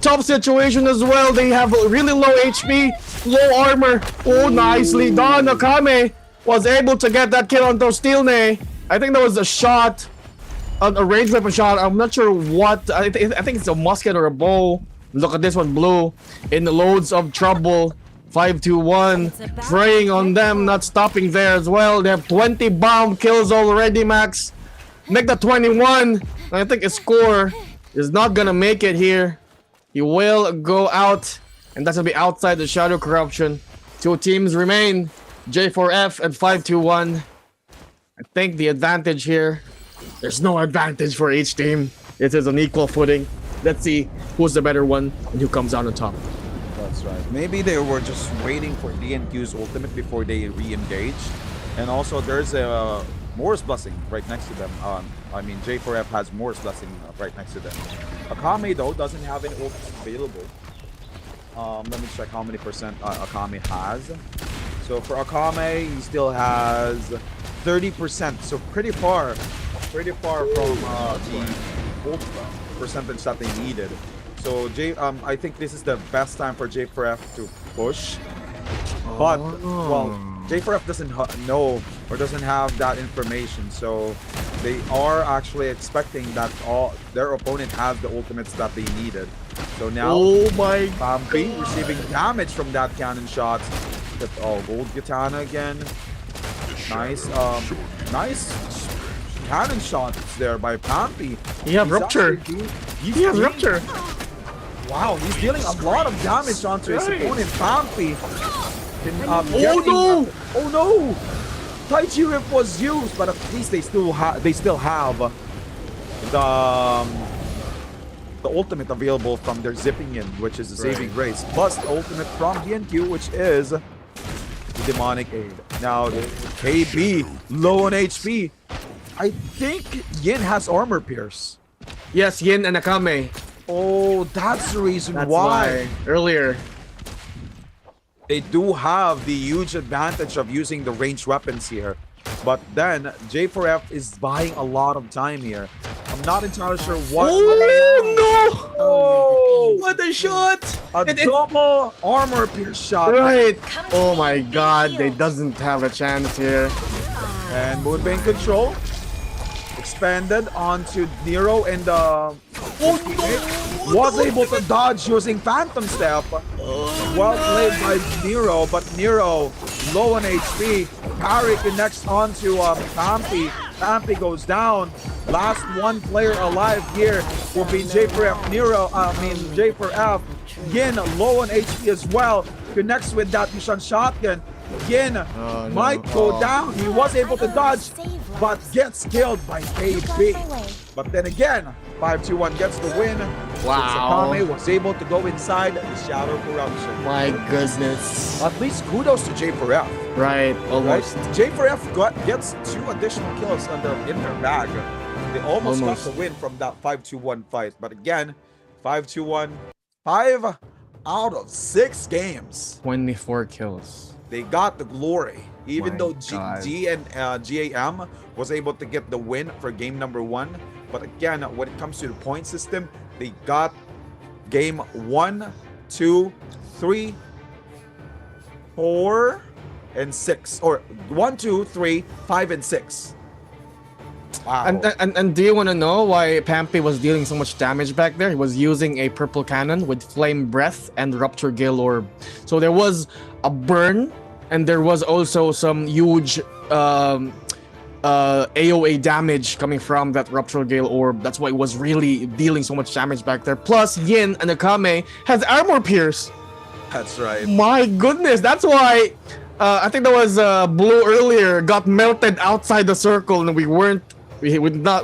tough situation as well. They have really low HP, low armor. Oh, nicely done. Akame was able to get that kill onto Steelney. I think that was a shot, a ranged weapon shot. I'm not sure what. I think it's a musket or a bow. Look at this one, Blue in loads of trouble. 5-2-1, preying on them, not stopping there as well. They have 20 bomb kills already, Max. Make that 21. I think his score is not gonna make it here. He will go out, and that's gonna be outside the Shadow Corruption. 2 teams remain, J4F and 5-2-1. I think the advantage here, there's no advantage for each team. It is an equal footing. Let's see who's the better one and who comes out on top. That's right. Maybe they were just waiting for DNQ's ultimate before they re-engage. And also there's a Morris Blessing right next to them. I mean, J4F has Morris Blessing right next to them. Akame, though, doesn't have any ults available. Let me check how many percent Akame has. So for Akame, he still has 30%. So pretty far from the ult percentage that they needed. So I think this is the best time for J4F to push. But well, J4F doesn't know or doesn't have that information, so they are actually expecting that all their opponent has the ultimates that they needed. So now, Oh my Pampi receiving damage from that cannon shot. Gold katana again. Nice, nice cannon shots there by Pampi. He has rupture. He has rupture. Wow, he's dealing a lot of damage onto his opponent, Pampi. Oh no! Taichi Rip was used, but at least they still have the ultimate available from their zipping in, which is the saving grace, plus the ultimate from DNQ, which is the demonic aid. Now KB low on HP. I think Yin has armor pierce. Yes, Yin and Akame. Oh, that's the reason why. Earlier. They do have the huge advantage of using the ranged weapons here. But then J4F is buying a lot of time here. I'm not entirely sure what. Oh no! Oh, What a shot! a double armor pierce shot. Right. Oh my god, they doesn't have a chance here. And Moonbane control expanded onto Nero, and was able to dodge using Phantom Step. Well played by Nero, but Nero low on HP. Parry connects onto Pampi. Pampi goes down. Last one player alive here will be J4F. J4F. Yin low on HP as well. Connects with that Mission Shotgun. Yin might go down. He was able to dodge, but gets killed by KB. But then again, 5-2-1 gets the win. Wow. Sakame was able to go inside the Shadow Corruption. My goodness. At least kudos to J4F. Right, almost. Right? J4F gets 2 additional kills in their bag. They almost got the win from that 5-2-1 fight. But again, 5-2-1, 5 out of 6 games. 24 kills. They got the glory. Even My though God. G and GAM was able to get the win for game number 1. But again, when it comes to the point system, they got game 1, 2, 3, 4, and 6. Or 1, 2, 3, 5, and 6. Wow. And do you want to know why Pampi was dealing so much damage back there? He was using a purple cannon with flame breath and rupture gale orb. So there was a burn, and there was also some huge AOA damage coming from that rupture gale orb. That's why it was really dealing so much damage back there. Plus, Yin and Akame has armor pierce. That's right. My goodness, that's why I think that was Blue earlier got melted outside the circle, and we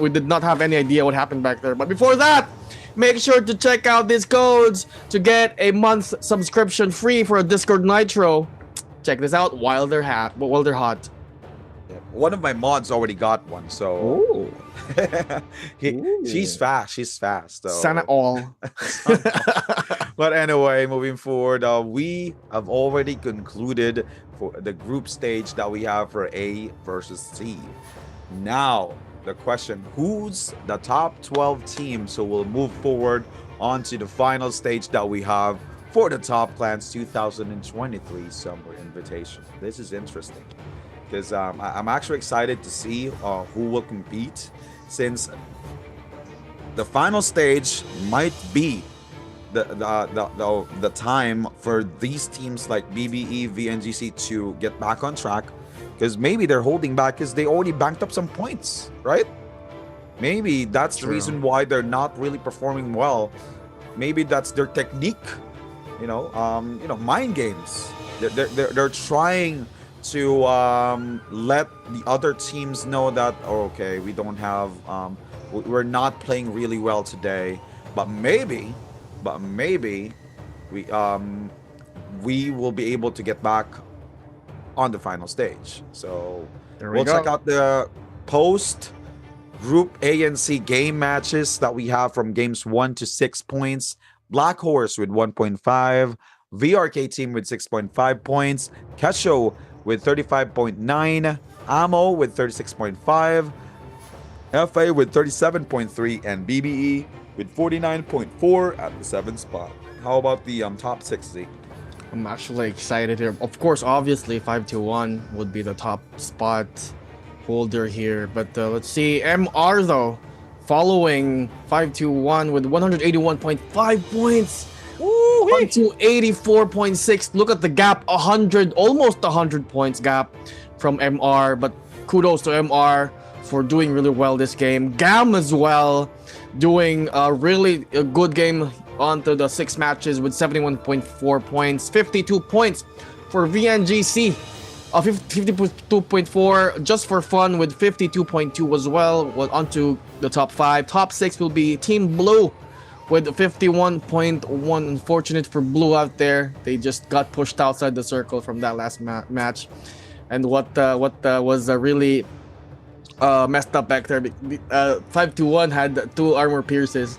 did not have any idea what happened back there. But before that, make sure to check out these codes to get a month subscription free for a Discord Nitro. Check this out while they're hot. One of my mods already got one, so she's fast. So. Sana all. But anyway, moving forward, we have already concluded for the group stage that we have for A versus C. Now, the question, who's the top 12 teams who will move forward onto the final stage that we have for the Top Clans 2023 Summer Invitation? This is interesting because I'm actually excited to see who will compete, since the final stage might be the time for these teams like BBE, VNGC to get back on track, because maybe they're holding back because they already banked up some points, right? Maybe that's the reason why they're not really performing well. Maybe that's their technique, mind games. They're trying to let the other teams know that, okay, we don't have we're not playing really well today, but maybe we will be able to get back on the final stage. So we'll check out the post Group A and C game matches that we have from games 1 to 6 points. Black Horse with 1.5, VRK team with 6.5 points, Kesho with 35.9, Amo with 36.5, FA with 37.3, and BBE with 49.4 at the 7th spot. How about the top 6, Z? I'm actually excited here. Of course, obviously, 521 would be the top spot holder here. But let's see. MR, though, following 521 with 181.5 points. On to 84.6. Look at the gap. 100, almost 100 points gap from MR. But kudos to MR for doing really well this game. Gam as well, doing a really good game onto the 6 matches with 71.4 points. 52 points for VNGC. 52.4 just for fun with 52.2 as well. Onto the top 5. Top 6 will be Team Blue with 51.1. Unfortunate for Blue out there. They just got pushed outside the circle from that last match. And what was really messed up back there. 521 had 2 armor pierces.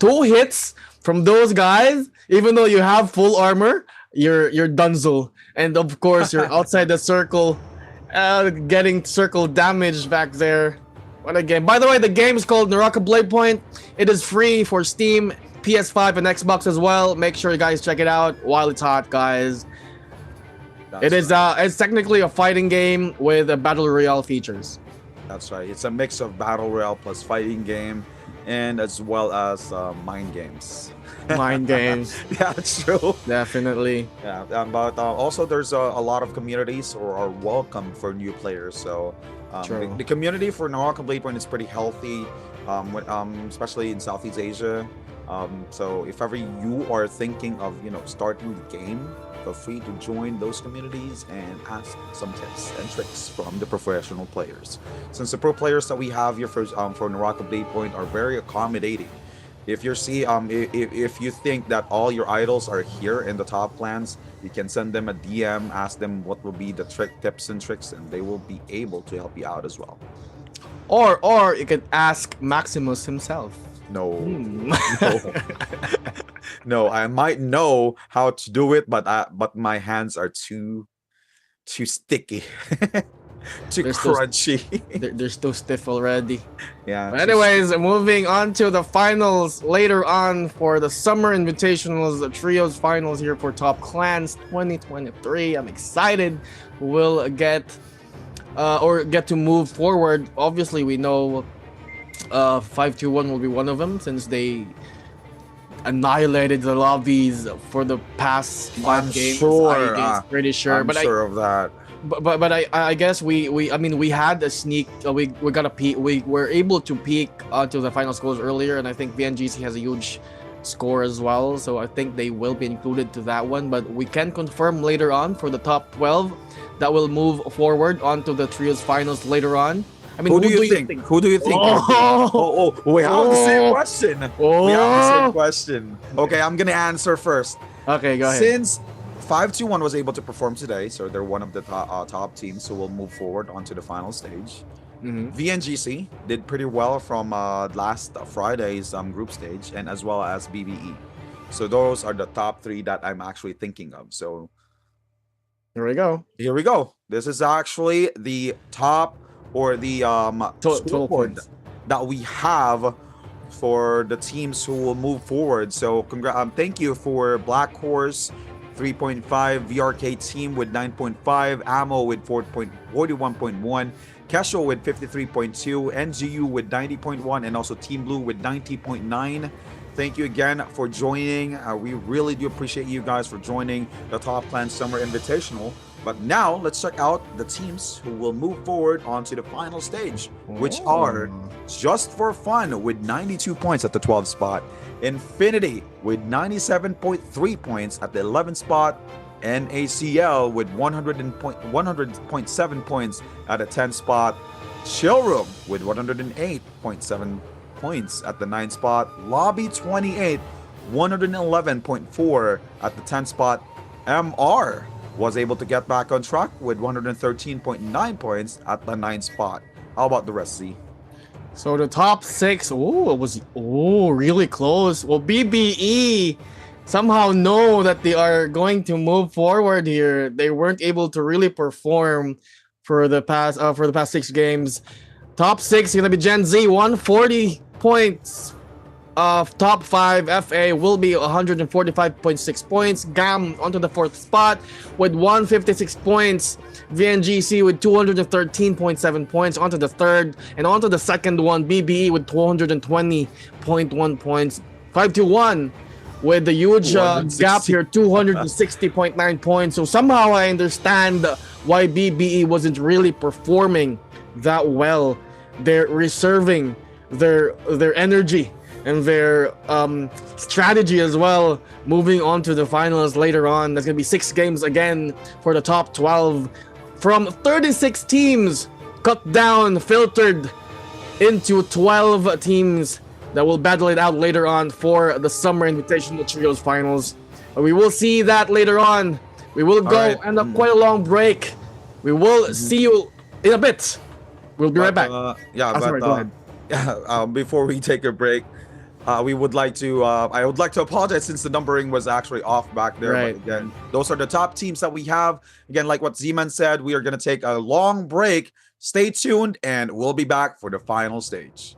2 hits from those guys, even though you have full armor, you're dunzo. And of course, you're outside the circle, getting circle damage back there. What a game. By the way, the game is called NARAKA Bladepoint. It is free for Steam, PS5, and Xbox as well. Make sure you guys check it out while it's hot, guys. It's technically a fighting game with a battle royale features. That's right. It's a mix of battle royale plus fighting game, and as well as mind games. Mind games. Yeah, it's true. Definitely. Yeah, but also there's a lot of communities or are welcome for new players. So the community for NARAKA Bladepoint is pretty healthy, especially in Southeast Asia. So if ever you are thinking of starting the game, feel free to join those communities and ask some tips and tricks from the professional players. Since the pro players that we have here for NARAKA Bladepoint are very accommodating. If you if you think that all your idols are here in the top clans, you can send them a DM, ask them what will be the tips and tricks, and they will be able to help you out as well. Or you can ask Maximus himself. No. No, I might know how to do it, but my hands are too sticky. Too crunchy. They're still stiff already. Yeah. But anyways, moving on to the finals later on for the Summer Invitationals, the Trios finals here for Top Clans 2023. I'm excited. We'll get to move forward. Obviously, we know 521 will be one of them since they annihilated the lobbies for the past 5 games. Pretty sure. I'm sure of that. But I guess we had a sneak. We got a peek. We were able to peek onto the final scores earlier, and I think VNGC has a huge score as well. So I think they will be included to that one. But we can confirm later on for the top 12 that will move forward onto the trios finals later on. I mean, who do you think? Who do you think? We have the same question. We have the same question. Okay, I'm gonna answer first. Okay, go ahead. Since 521 was able to perform today, so they're one of the top teams who will move forward onto the final stage. VNGC did pretty well from last Friday's group stage, and as well as BBE. So those are the top 3 that I'm actually thinking of. So here we go. This is actually the top or the scoreboard that we have for the teams who will move forward. So thank you for Black Horse 3.5, VRK team with 9.5, Ammo with 41.1, Kesho with 53.2, NGU with 90.1, and also Team Blue with 90.9. Thank you again for joining. We really do appreciate you guys for joining the Top Clan Summer Invitational. But now let's check out the teams who will move forward onto the final stage, which are Just for Fun with 92 points at the 12th spot, Infinity with 97.3 points at the 11th spot, NACL with 100.7 points at the 10th spot, Chillroom with 108.7 points at the 9th spot, Lobby 28 111.4 at the 10th spot, MR was able to get back on track with 113.9 points at the 9th spot. How about the rest, Z? So the top 6, it was really close. Well, BBE somehow know that they are going to move forward here. They weren't able to really perform for the past 6 games. Top 6 gonna be Gen Z, 140 points. Top 5 FA will be 145.6 points. GAM onto the 4th spot with 156 points. VNGC with 213.7 points onto the 3rd, and onto the 2nd one, BBE with 220.1 points. 521 with the huge gap here, 260.9 points. So somehow I understand why BBE wasn't really performing that well. They're reserving their energy and their strategy as well, moving on to the finals later on. There's gonna be 6 games again for the top 12 from 36 teams, cut down, filtered into 12 teams that will battle it out later on for the Summer Invitational Trios finals. But we will see that later on. We will go and quite a long break. We will see you in a bit. We'll be right back. Go ahead. Before we take a break, we would like to I would like to apologize since the numbering was actually off back there. Right. But again, those are the top teams that we have. Again, like what Z-Man said, we are going to take a long break. Stay tuned, and we'll be back for the final stage.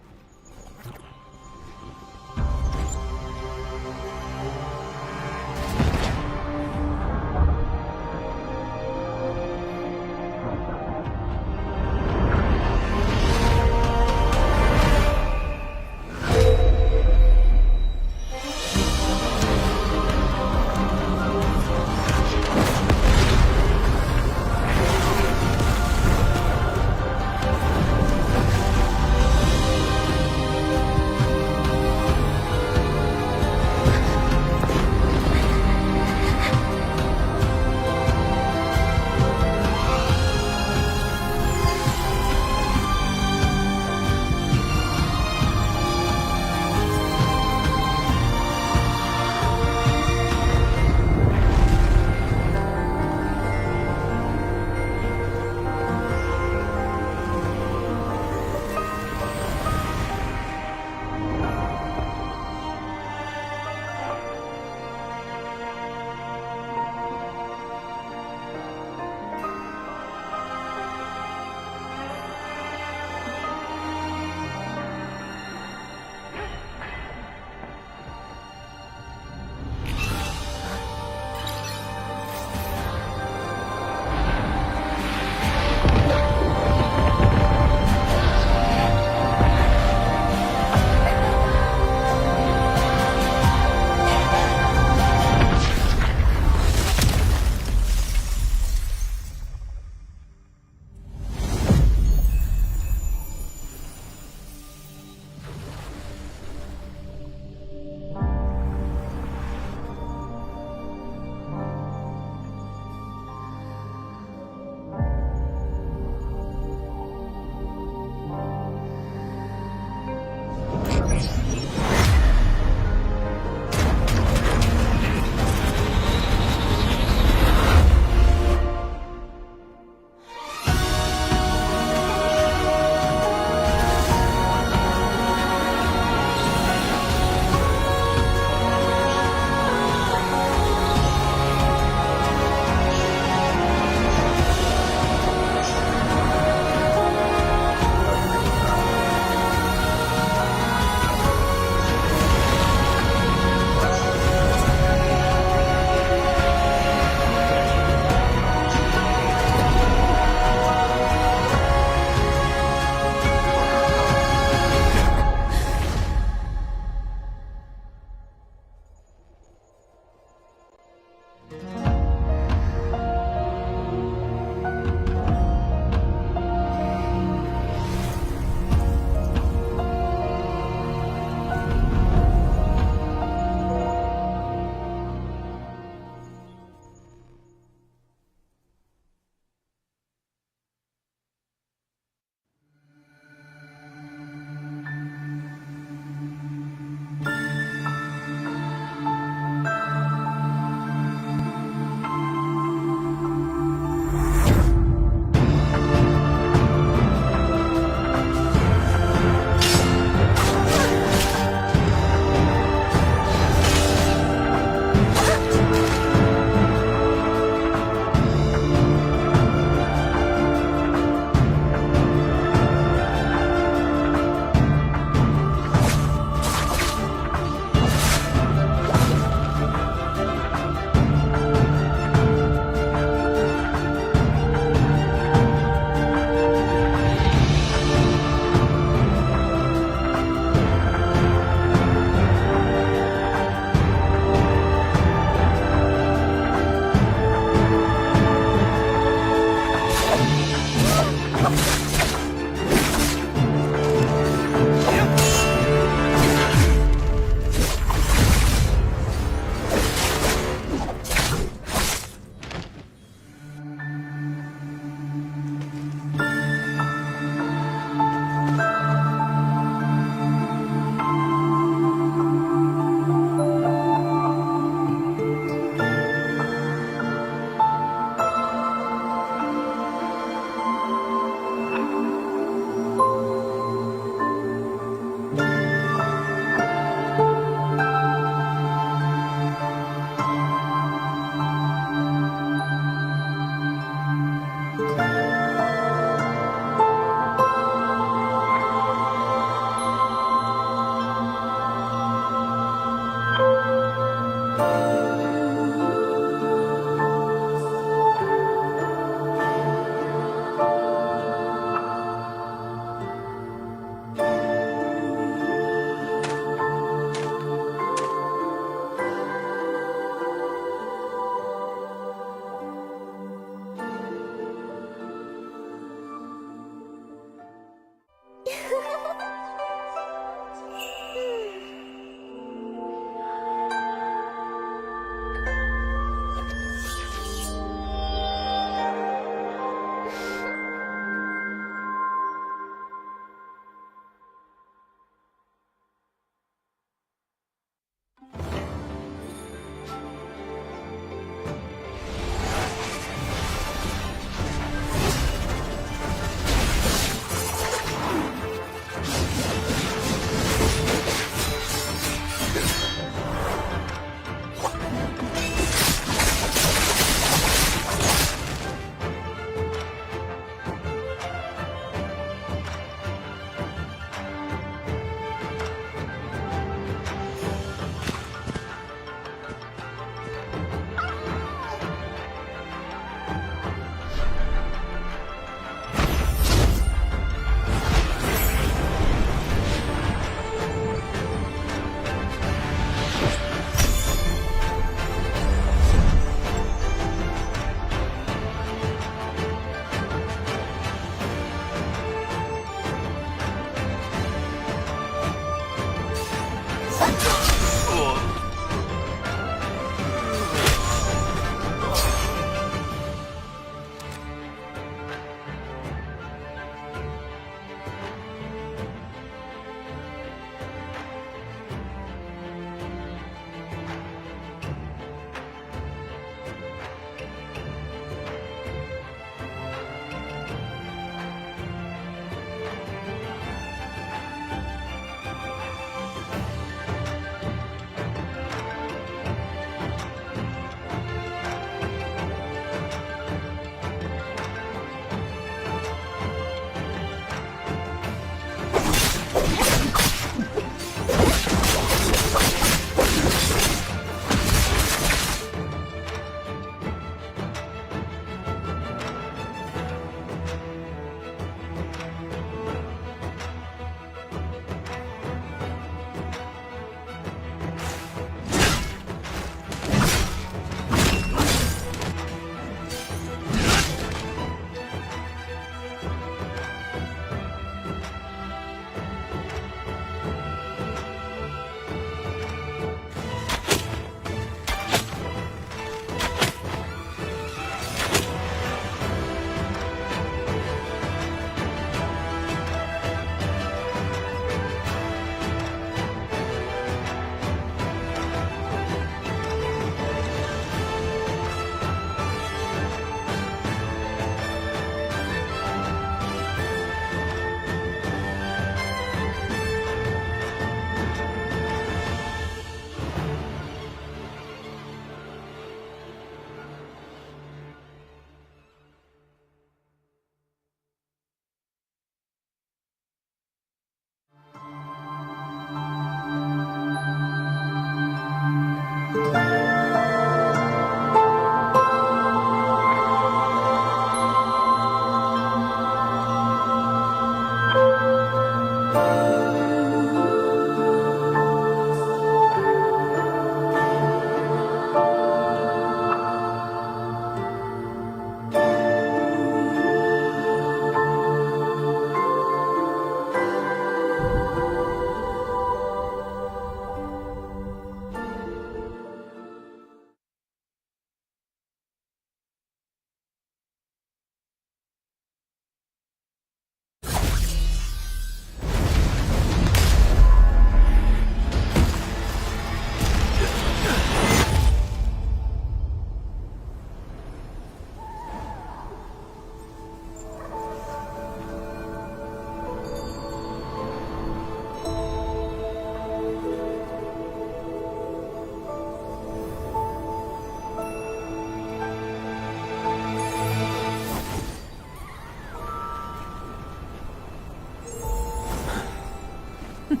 Did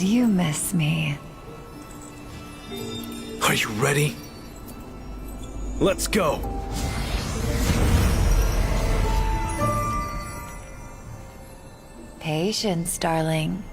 you miss me? Are you ready? Let's go. Patience, darling.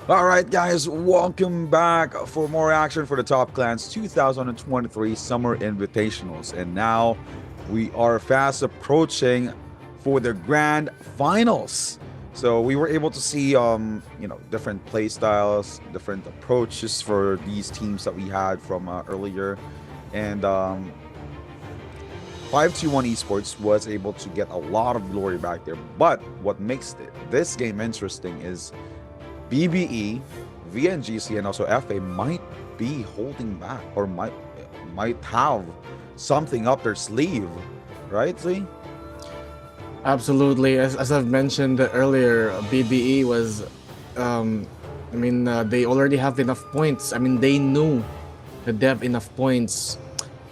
All right, guys, welcome back for more action for the Top Clans 2023 Summer Invitationals. And now we are fast approaching for the grand finals. So we were able to see, different play styles, different approaches for these teams that we had from earlier. And 521 Esports was able to get a lot of glory back there. But what makes this game interesting is BBE, VNGC, and also FA might be holding back or might have something up their sleeve, right, Z? Absolutely. As I've mentioned earlier, BBE was, they already have enough points. I mean, they knew that they have enough points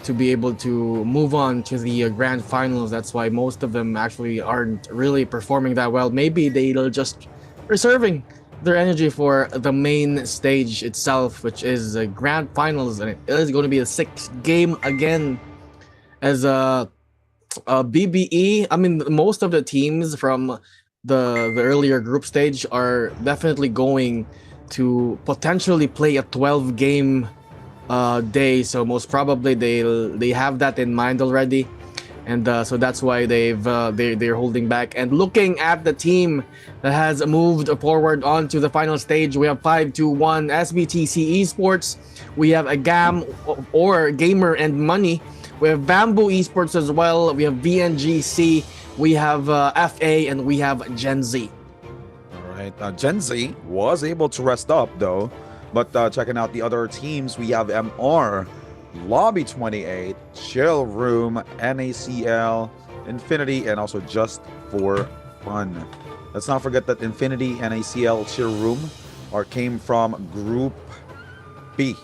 to be able to move on to the grand finals. That's why most of them actually aren't really performing that well. Maybe they'll just reserving their energy for the main stage itself, which is the grand finals, and it is going to be a 6-game again. As BBE, I mean, most of the teams from the earlier group stage are definitely going to potentially play a 12-game day, so most probably they have that in mind already. And so that's why they're holding back. And looking at the team that has moved forward onto the final stage, we have 521 SBTC Esports, we have a GAM or Gamer and Money, we have Bamboo Esports as well, we have VNGC, we have FA, and we have Gen Z. All right, Gen Z was able to rest up though, but checking out the other teams, we have MR, Lobby 28, Chill Room, NACL, Infinity, and also Just for Fun. Let's not forget that Infinity, NACL, Chill Room came from Group B,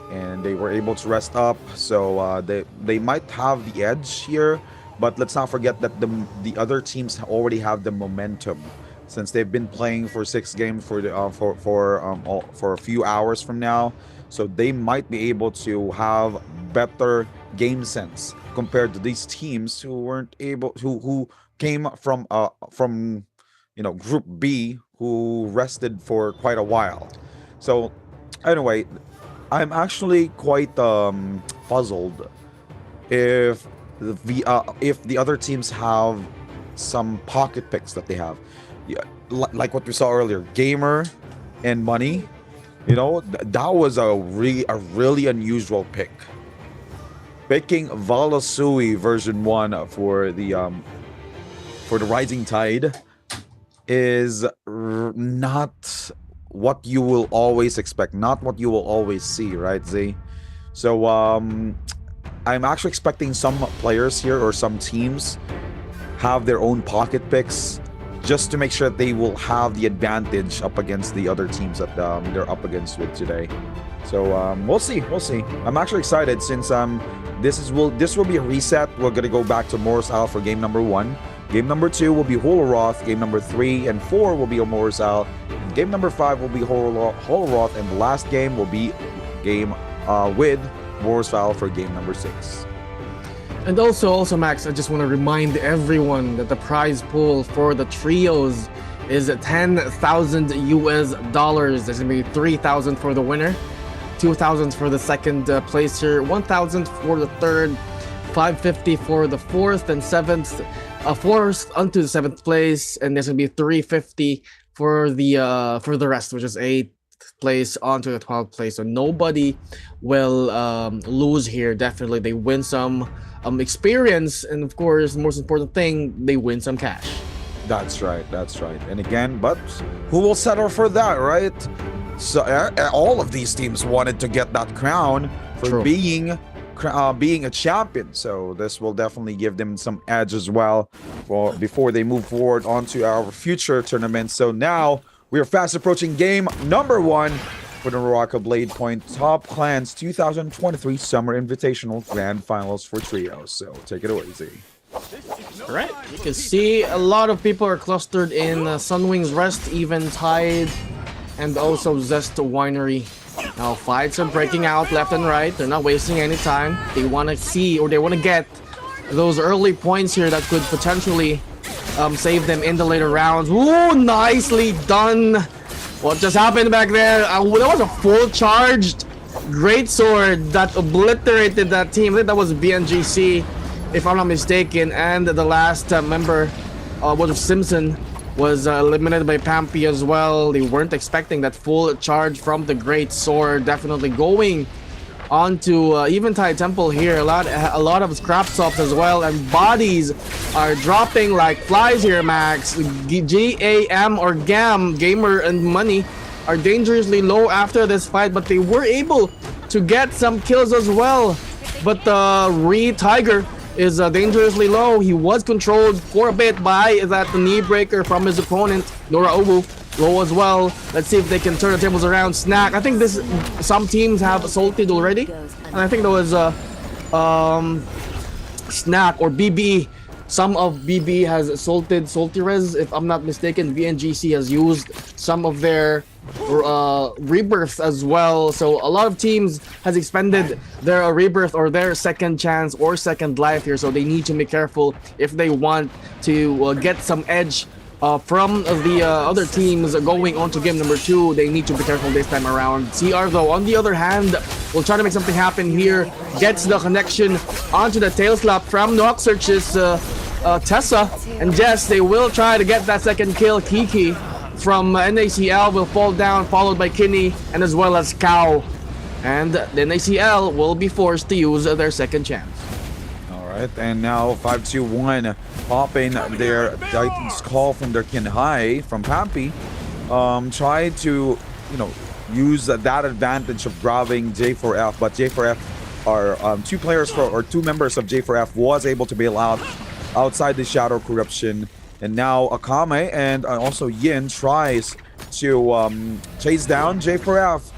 and they were able to rest up, so they might have the edge here. But let's not forget that the other teams already have the momentum, since they've been playing for 6 games for a few hours from now. So they might be able to have better game sense compared to these teams who weren't able, who came from Group B, who rested for quite a while. So anyway, I'm actually quite puzzled if the other teams have some pocket picks that they have, like what we saw earlier, Gamer and Money. That was a really unusual pick. Picking Valasui version 1 for the Rising Tide is not what you will always expect, not what you will always see, right, Z? So I'm actually expecting some players here or some teams have their own pocket picks, just to make sure that they will have the advantage up against the other teams that they're up against with today. So we'll see. I'm actually excited, since this will be a reset. We're gonna go back to Morrisal for game number 1. Game number 2 will be Holoroth. Game number 3 and 4 will be Morrisal. Game number 5 will be Holoroth, and the last game will be game with Morrisal for game number 6. And also, Max, I just want to remind everyone that the prize pool for the trios is $10,000 US. There's gonna be 3,000 for the winner, 2,000 for the second placer, 1,000 for the third, 550 for the fourth and seventh, fourth onto the 7th place, and there's gonna be 350 for the rest, which is 8th place onto the 12th place. So nobody will lose here. Definitely, they win some experience, and of course, the most important thing, they win some cash. That's right. And again, but who will settle for that, right? So all of these teams wanted to get that crown for True. being a champion. So this will definitely give them some edge as well before they move forward onto our future tournaments. So now we are fast approaching game number 1 for the NARAKA Bladepoint Top Clans 2023 Summer Invitational Grand Finals for Trios. So take it away, Z. Alright, you can see a lot of people are clustered in Sunwing's Rest, Eventide, and also Zest Winery. Now fights are breaking out left and right. They're not wasting any time. They want to see, or they want to get those early points here that could potentially save them in the later rounds. Ooh, nicely done What just happened back there? That was a full charged great sword that obliterated that team. I think that was BNGC, if I'm not mistaken. And the last member, was Simpson, was eliminated by Pampy as well. They weren't expecting that full charge from the great sword. Definitely going onto Eventide Temple here. A lot of scrap stops as well, and bodies are dropping like flies here, Max. GAM or GAM, Gamer and Money, are dangerously low after this fight, but they were able to get some kills as well. But Tiger is dangerously low. He was controlled for a bit by that knee breaker from his opponent, Nora Obu. Low as well. Let's see if they can turn the tables around. Snack. I think some teams have salted already, and I think there was Snack or BB. Some of BB has salted Salty-Res, if I'm not mistaken. VNGC has used some of their rebirths as well. So a lot of teams has expended their rebirth or their second chance or second life here. So they need to be careful if they want to get some edge from the other teams going on to game number 2. They need to be careful this time around. CR though, on the other hand, will try to make something happen here. Gets the connection onto the tail slap from Noxsearch's Tessa and Jess. They will try to get that second kill. Kiki from NACL will fall down, followed by Kinney and as well as Cow. And the NACL will be forced to use their second chance. Alright, and now 5-2-1 popping their Titan's call from their Kin High from Pampy. Try to, use that advantage of grabbing J4F, but J4F are two members of J4F was able to bail out outside the Shadow Corruption. And now Akame and also Yin tries to chase down J4F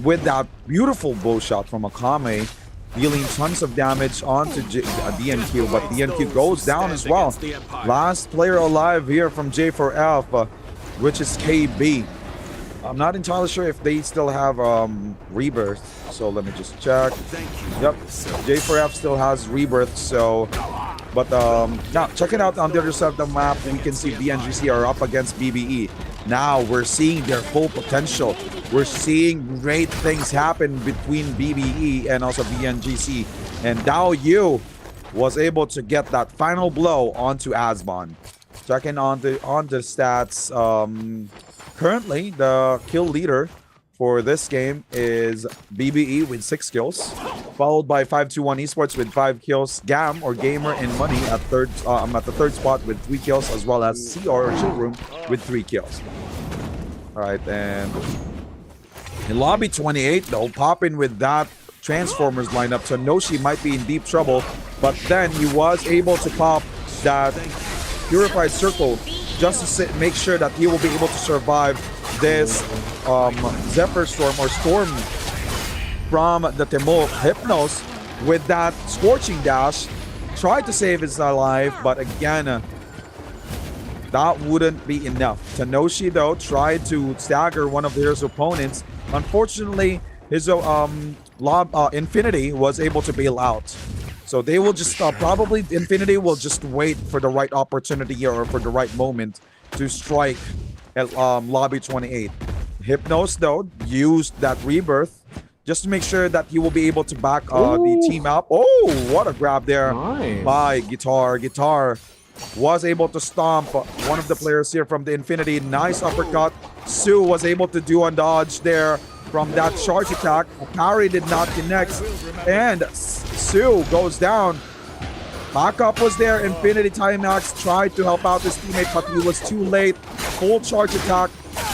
with that beautiful bow shot from Akame, dealing tons of damage onto DNQ, but DNQ goes down as well. Last player alive here from J4F, which is KB. I'm not entirely sure if they still have rebirth, so let me just check. Yep, J4F still has rebirth, so... But now, checking out on the other side of the map, we can see BNGC are up against BBE. Now, we're seeing their full potential. We're seeing great things happen between BBE and also BNGC. And Dao Yu was able to get that final blow onto Asbon. Checking on the stats, currently the kill leader for this game is BBE with 6 kills, followed by 521 Esports with 5 kills, GAM or Gamer and Money at the third spot with 3 kills, as well as CR or Showroom with 3 kills. Alright, and in Lobby 28 though, popping with that Transformers lineup, so Noshi might be in deep trouble, but then he was able to pop that Purified Circle just to make sure that he will be able to survive this Zephyr Storm or Storm from the Timok. Hypnos with that Scorching Dash tried to save his life, but again, that wouldn't be enough. Tanoshi though tried to stagger one of his opponents. Unfortunately, his Infinity was able to bail out. So they will just probably Infinity will just wait for the right opportunity or for the right moment to strike at Lobby 28. Hypnos though used that rebirth just to make sure that he will be able to back the team up. Oh, what a grab there by Guitar. Guitar was able to stomp one of the players here from the Infinity. Nice uppercut. Sue was able to do a dodge there from that charge attack. Parry did not connect, and Sue goes down. Backup was there. Infinity Timax tried to help out his teammate, but he was too late. Full charge attack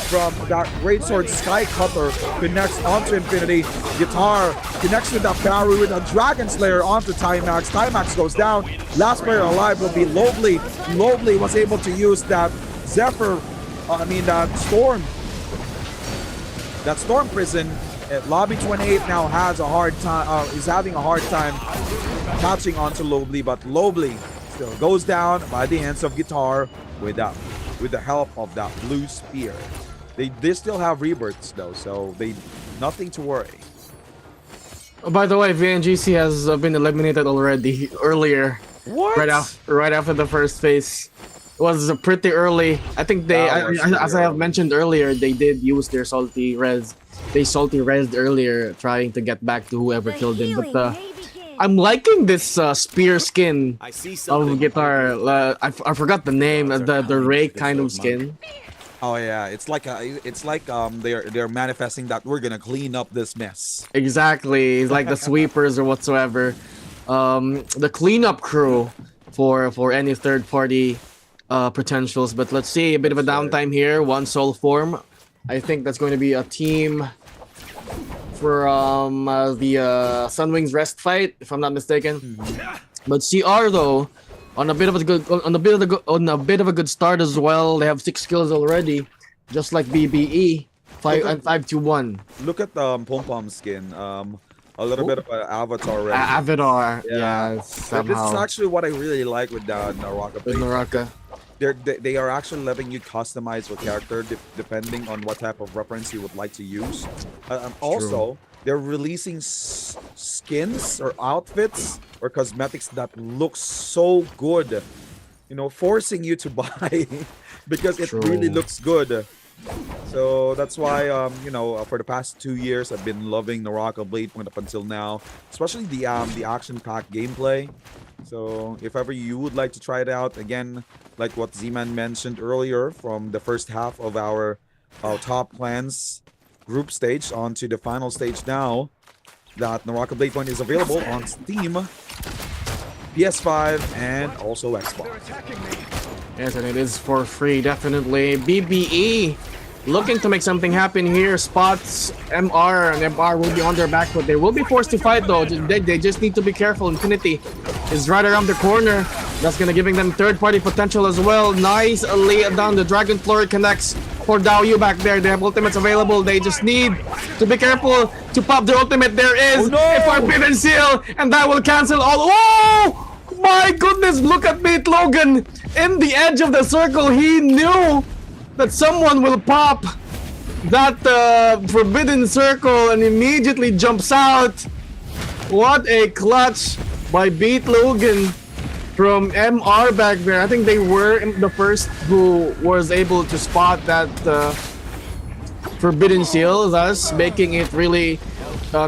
from that greatsword Sky Cutter connects onto Infinity. Guitar connects with that parry with a Dragon Slayer onto Timax. Timax goes down. Last player alive will be Lovely. Lovely was able to use that Zephyr, that Storm. That Storm Prison at Lobby 28 now has a hard time, is having a hard time catching onto Lovely, but Lovely still goes down by the hands of Guitar with the help of that blue spear. They still have rebirths though, so nothing to worry. Oh, by the way, VNGC has been eliminated already earlier. What? Right after the first phase. was pretty early. I think they, That was as I have early. mentioned earlier, they did use their salty res. They salty resed earlier, trying to get back to whoever killed him. But I'm liking this spear skin I see of something. guitar. I forgot the name. The rake kind of skin. Oh yeah, it's like they're manifesting that we're gonna clean up this mess. Exactly, it's like the sweepers or whatsoever. The cleanup crew for any third party potentials. But let's see, a bit of a That's right. downtime here. One soul form. I think that's going to be a team for the Sunwings rest fight, if I'm not mistaken. But CR though, on a bit of a good start as well. They have 6 kills already, just like BBE. 5-2-1. Look at the Pom Pom skin. A little bit of an avatar already. Avatar. Yeah. Yeah, But this is somehow. actually what I really like with the NARAKA With play. Naraka. They are actually letting you customize your character depending on what type of reference you would like to use. Also, they're releasing skins or outfits or cosmetics that look so good. You know, forcing you to buy because it really True. looks good. So that's why, for the past 2 years, I've been loving NARAKA Bladepoint up until now, especially the action-packed gameplay. So if ever you would like to try it out, again, like what Z-Man mentioned earlier, from the first half of our top clans group stage onto the final stage now, that NARAKA Bladepoint is available on Steam, PS5, and also Xbox. Yes, and it is for free, definitely. BBE looking to make something happen here. Spots MR, and MR will be on their back, but they will be forced to fight though. They just need to be careful. Infinity is right around the corner. That's gonna giving them third-party potential as well. Nice lay down. The Dragon Flurry connects for Daoyu back there. They have ultimates available. They just need to be careful to pop their ultimate. There is a Forbidden Seal, and that will cancel all. Oh! My goodness, look at Beat Logan in the edge of the circle. He knew that someone will pop that forbidden circle and immediately jumps out. What a clutch by Beat Logan from MR back there. I think they were the first who was able to spot that forbidden seal, thus making it really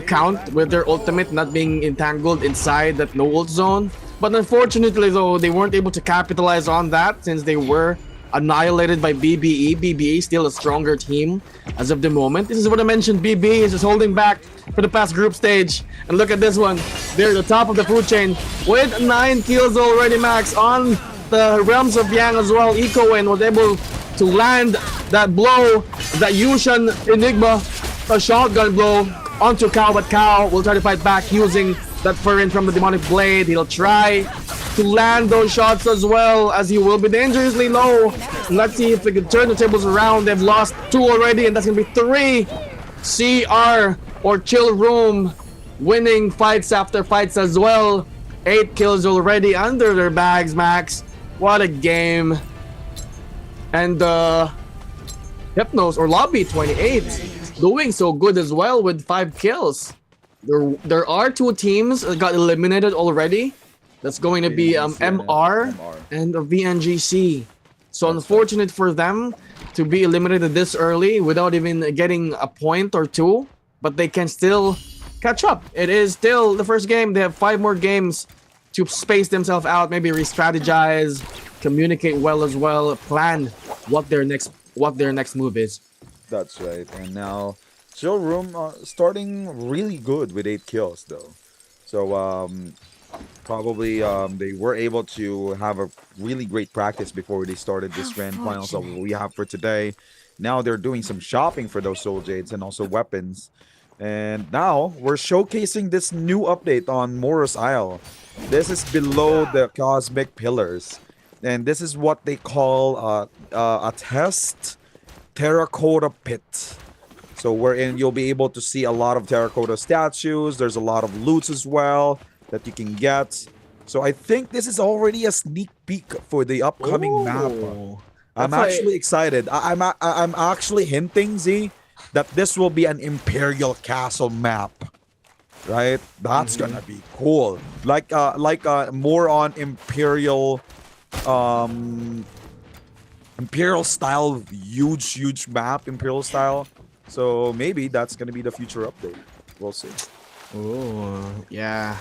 count with their ultimate not being entangled inside that no ult zone. But unfortunately though, they weren't able to capitalize on that since they were annihilated by BBE. BBE still a stronger team as of the moment. This is what I mentioned. BBE is just holding back for the past group stage. And look at this one. They're the top of the food chain with 9 kills already, Max, on the Realms of Yang as well. Ecoin was able to land that blow, that Yushan Enigma, a shotgun blow onto Kao, but Kao will try to fight back using that Furrin from the Demonic Blade. He'll try to land those shots as well, as he will be dangerously low. Let's see if they can turn the tables around. They've lost 2 already, and that's gonna be 3. CR or Chill Room winning fights after fights as well. 8 kills already under their bags, Max. What a game. And Hypnos or Lobby 28 doing so good as well with 5 kills. There are 2 teams that got eliminated already. That's going to be MR and VNGC. So unfortunate for them to be eliminated this early without even getting a point or 2, but they can still catch up. It is still the first game. They have 5 more games to space themselves out, maybe re-strategize, communicate well as well, plan what their next move is. That's right. And now, Chill Room starting really good with 8 kills though. So probably they were able to have a really great practice before they started this grand finals that we have for today. Now they're doing some shopping for those soul jades and also weapons. And now we're showcasing this new update on Morris Isle. This is below the cosmic pillars. And this is what they call a test terracotta pit. So wherein you'll be able to see a lot of terracotta statues. There's a lot of loots as well that you can get. So I think this is already a sneak peek for the upcoming map. I'm actually excited. I'm actually hinting, Z, that this will be an Imperial Castle map. Right? That's gonna be cool. Like more on Imperial Imperial style, huge map, Imperial style. So maybe that's gonna be the future update. We'll see. Ooh, yeah.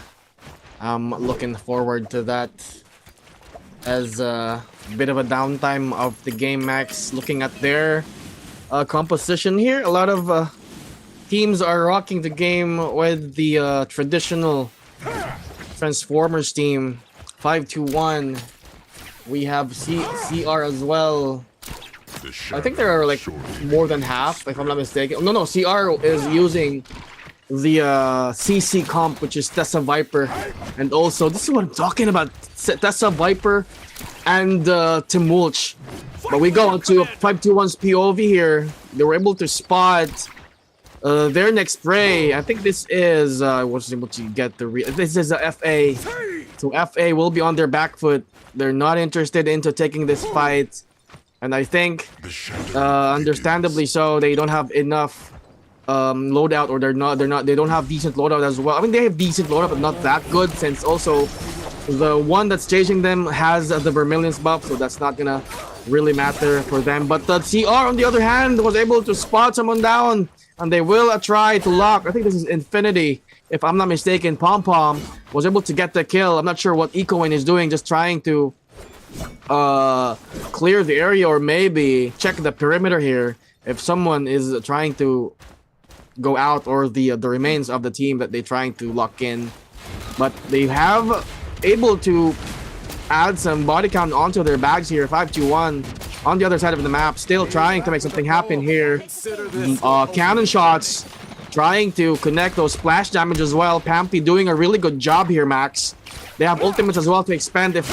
I'm looking forward to that. As a bit of a downtime of the game, Max. Looking at their composition here, a lot of teams are rocking the game with the traditional Transformers team. 5-2-1. We have CR as well. I think there are like more than half, if I'm not mistaken. No, CR is using the CC comp, which is Tessa Viper, and also this is what I'm talking about, Tessa Viper and Tim Mulch. But we go to 5-2-1's POV here. They were able to spot their next spray. I think this is was able to get the this is a FA, so FA will be on their back foot. They're not interested into taking this fight, and I think understandably so. They don't have enough loadout, or they don't have decent loadout as well. I mean, they have decent loadout, but not that good, since also the one that's chasing them has the Vermilion's buff, so that's not gonna really matter for them. But the CR, on the other hand, was able to spot someone down, and they will try to lock. I think this is Infinity, if I'm not mistaken. Pom Pom was able to get the kill. I'm not sure what Ecoin is doing, just trying to clear the area, or maybe check the perimeter here if someone is trying to go out, or the remains of the team that they're trying to lock in. But they have able to add some body count onto their bags here. 5-2-1 on the other side of the map, still trying to make something happen here. Cannon shots, trying to connect those splash damage as well. Pampy doing a really good job here, Max. They have ultimates as well to expand if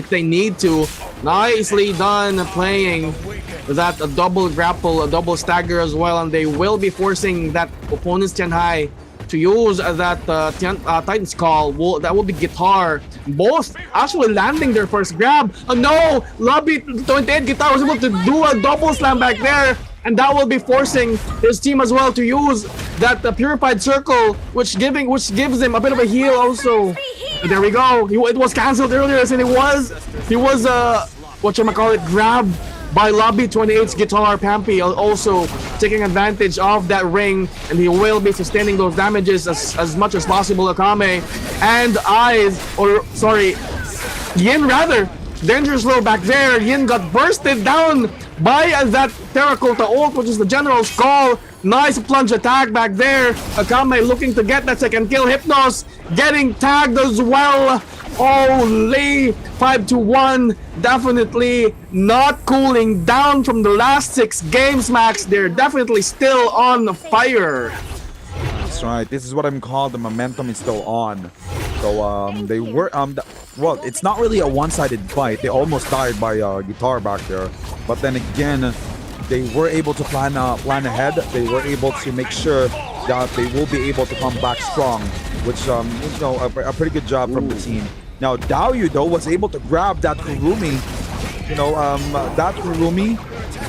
they need to. Nicely done playing that a double grapple, a double stagger as well, and they will be forcing that opponent's Tianhai to use that Titan's Call. That will be Guitar. Both actually landing their first grab. No! Lobby 28 Guitar was able to do a double slam back there, and that will be forcing his team as well to use that Purified Circle, which gives him a bit of a heal also. There we go. It was cancelled earlier, and he was grabbed by Lobby 28's Guitar. Pampy also taking advantage of that ring, and he will be sustaining those damages as much as possible. Akame and Yin rather. Dangerous low back there. Yin got bursted down by that Terracotta ult, which is the General's Call. Nice plunge attack back there. Akame looking to get that second kill. Hypnos getting tagged as well. Holy, 5-1. Definitely not cooling down from the last 6 games, Max. They're definitely still on fire. That's right. This is what I'm called. The momentum is still on. So they were well, it's not really a one-sided fight. They almost died by Guitar back there, but then again, they were able to plan ahead. They were able to make sure that they will be able to come back strong, which a pretty good job from the team. Now Daoyu though was able to grab that Kurumi. That Kurumi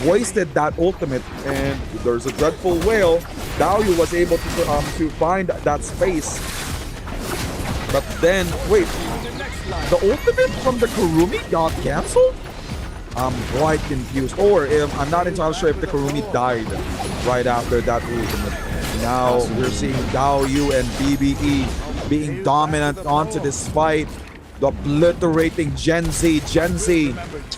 wasted that ultimate, and there's a dreadful whale. Daoyu was able to find that space, but then wait, the ultimate from the Kurumi got cancelled? I'm quite confused. Or I'm not entirely sure if the Kurumi died right after that ultimate. Now we're seeing Daoyu and BBE being dominant onto this fight. Obliterating Gen Z.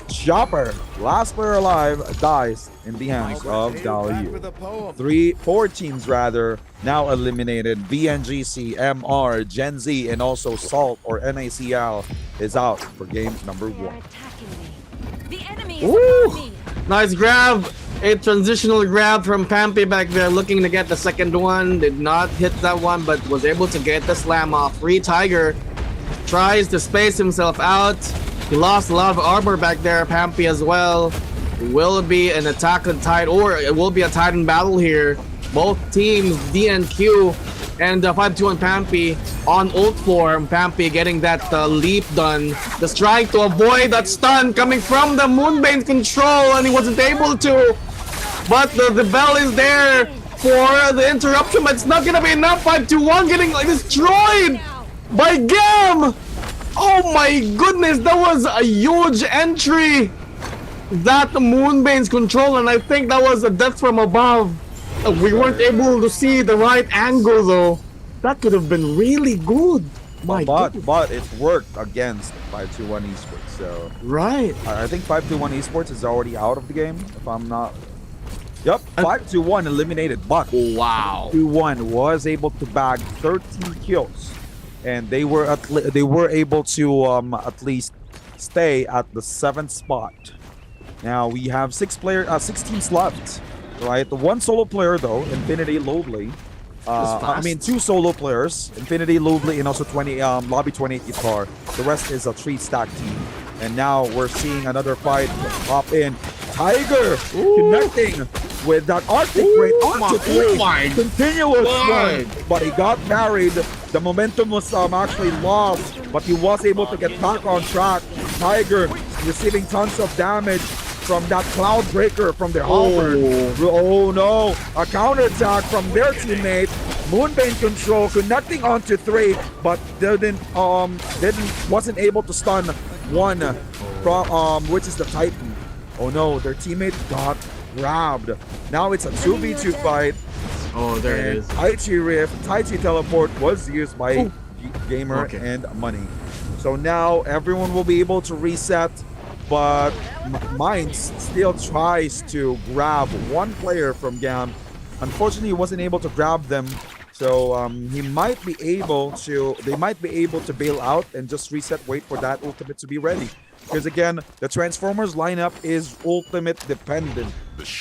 Chopper, last player alive, dies in the hands of Daoyu. 4 teams rather now eliminated. VNGC, MR, Gen Z, and also Salt or NACL is out for game number 1. Ooh, nice grab. A transitional grab from Pampy back there, looking to get the second one. Did not hit that one, but was able to get the slam off. Free Tiger tries to space himself out. He lost a lot of armor back there. Pampy as well. It will be an attack on Titan, or it will be a Titan battle here. Both teams, DNQ and 5-2 on Pampy on ult form. Pampy getting that leap done. Just trying to avoid that stun coming from the Moonbane control, and he wasn't able to. But the bell is there for the interruption, but it's not gonna be enough. 5-2-1 getting destroyed by Gam. Oh my goodness, that was a huge entry. that Moonbane's control, and I think that was a death from above. We weren't able to see the right angle though. That could have been really good. My goodness. But it worked against 521 Esports. So Right. I think 521 Esports is already out of the game, if I'm not. Yep, 521 eliminated, but Wow. 521 was able to bag 13 kills, and they were able to at least stay at the 7th spot. Now we have 6 teams left, right? The one solo player though, Infinity Lovely. I mean 2 solo players, Infinity Lovely and also Lobby 28 Guitar. The rest is a 3-stack team. And now we're seeing another fight pop in. Tiger connecting with that Arctic Ray onto 3. Continuous one, but he got married. The momentum was actually lost, but he was able to get back on track. Tiger receiving tons of damage from that Cloud Breaker from their halberd. Oh no, a counterattack from their teammate. Moonbane control connecting onto 3, but wasn't able to stun one from which is the Titan. Oh no, their teammate got grabbed. Now it's a 2v2 fight. Oh, there it is. Tai Chi Rift, Tai Chi Teleport was used by Gamer and Money. So now everyone will be able to reset, but Minds still tries to grab one player from Gam. Unfortunately, he wasn't able to grab them. So they might be able to bail out and just reset, wait for that ultimate to be ready. Because again, the Transformers lineup is ultimate dependent.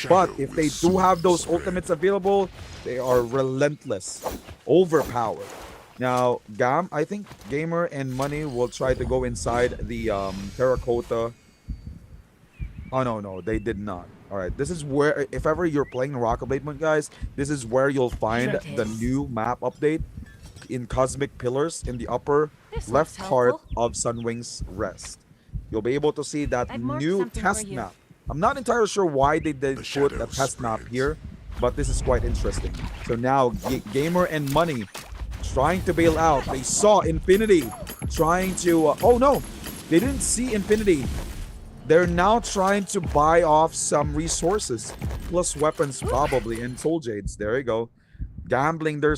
But if they do have those ultimates available, they are relentless, overpowered. Now, I think Gamer and Money will try to go inside the Terracotta. Oh no, they did not. All right, this is where, if ever you're playing NARAKA Bladepoint, guys, this is where you'll find the new map update in Cosmic Pillars in the upper left part of Sunwing's Rest. You'll be able to see that new test map. I'm not entirely sure why they did put a test map here, but this is quite interesting. So now Gamer and Money trying to bail out. They saw Infinity trying to oh no, they didn't see Infinity. They're now trying to buy off some resources plus weapons probably and soul jades. There you go, gambling their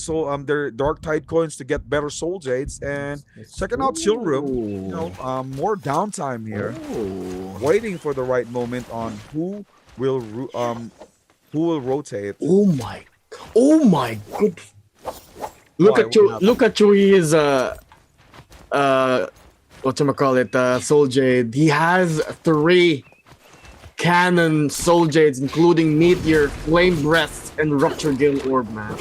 dark tide coins to get better soul jades. And checking out chill room, more downtime here, waiting for the right moment on who will rotate. Oh my good. Look at Chui's Soul Jade. He has 3 cannon Soul Jades, including Meteor, Flame Breath, and Rupture Gale Orb, man.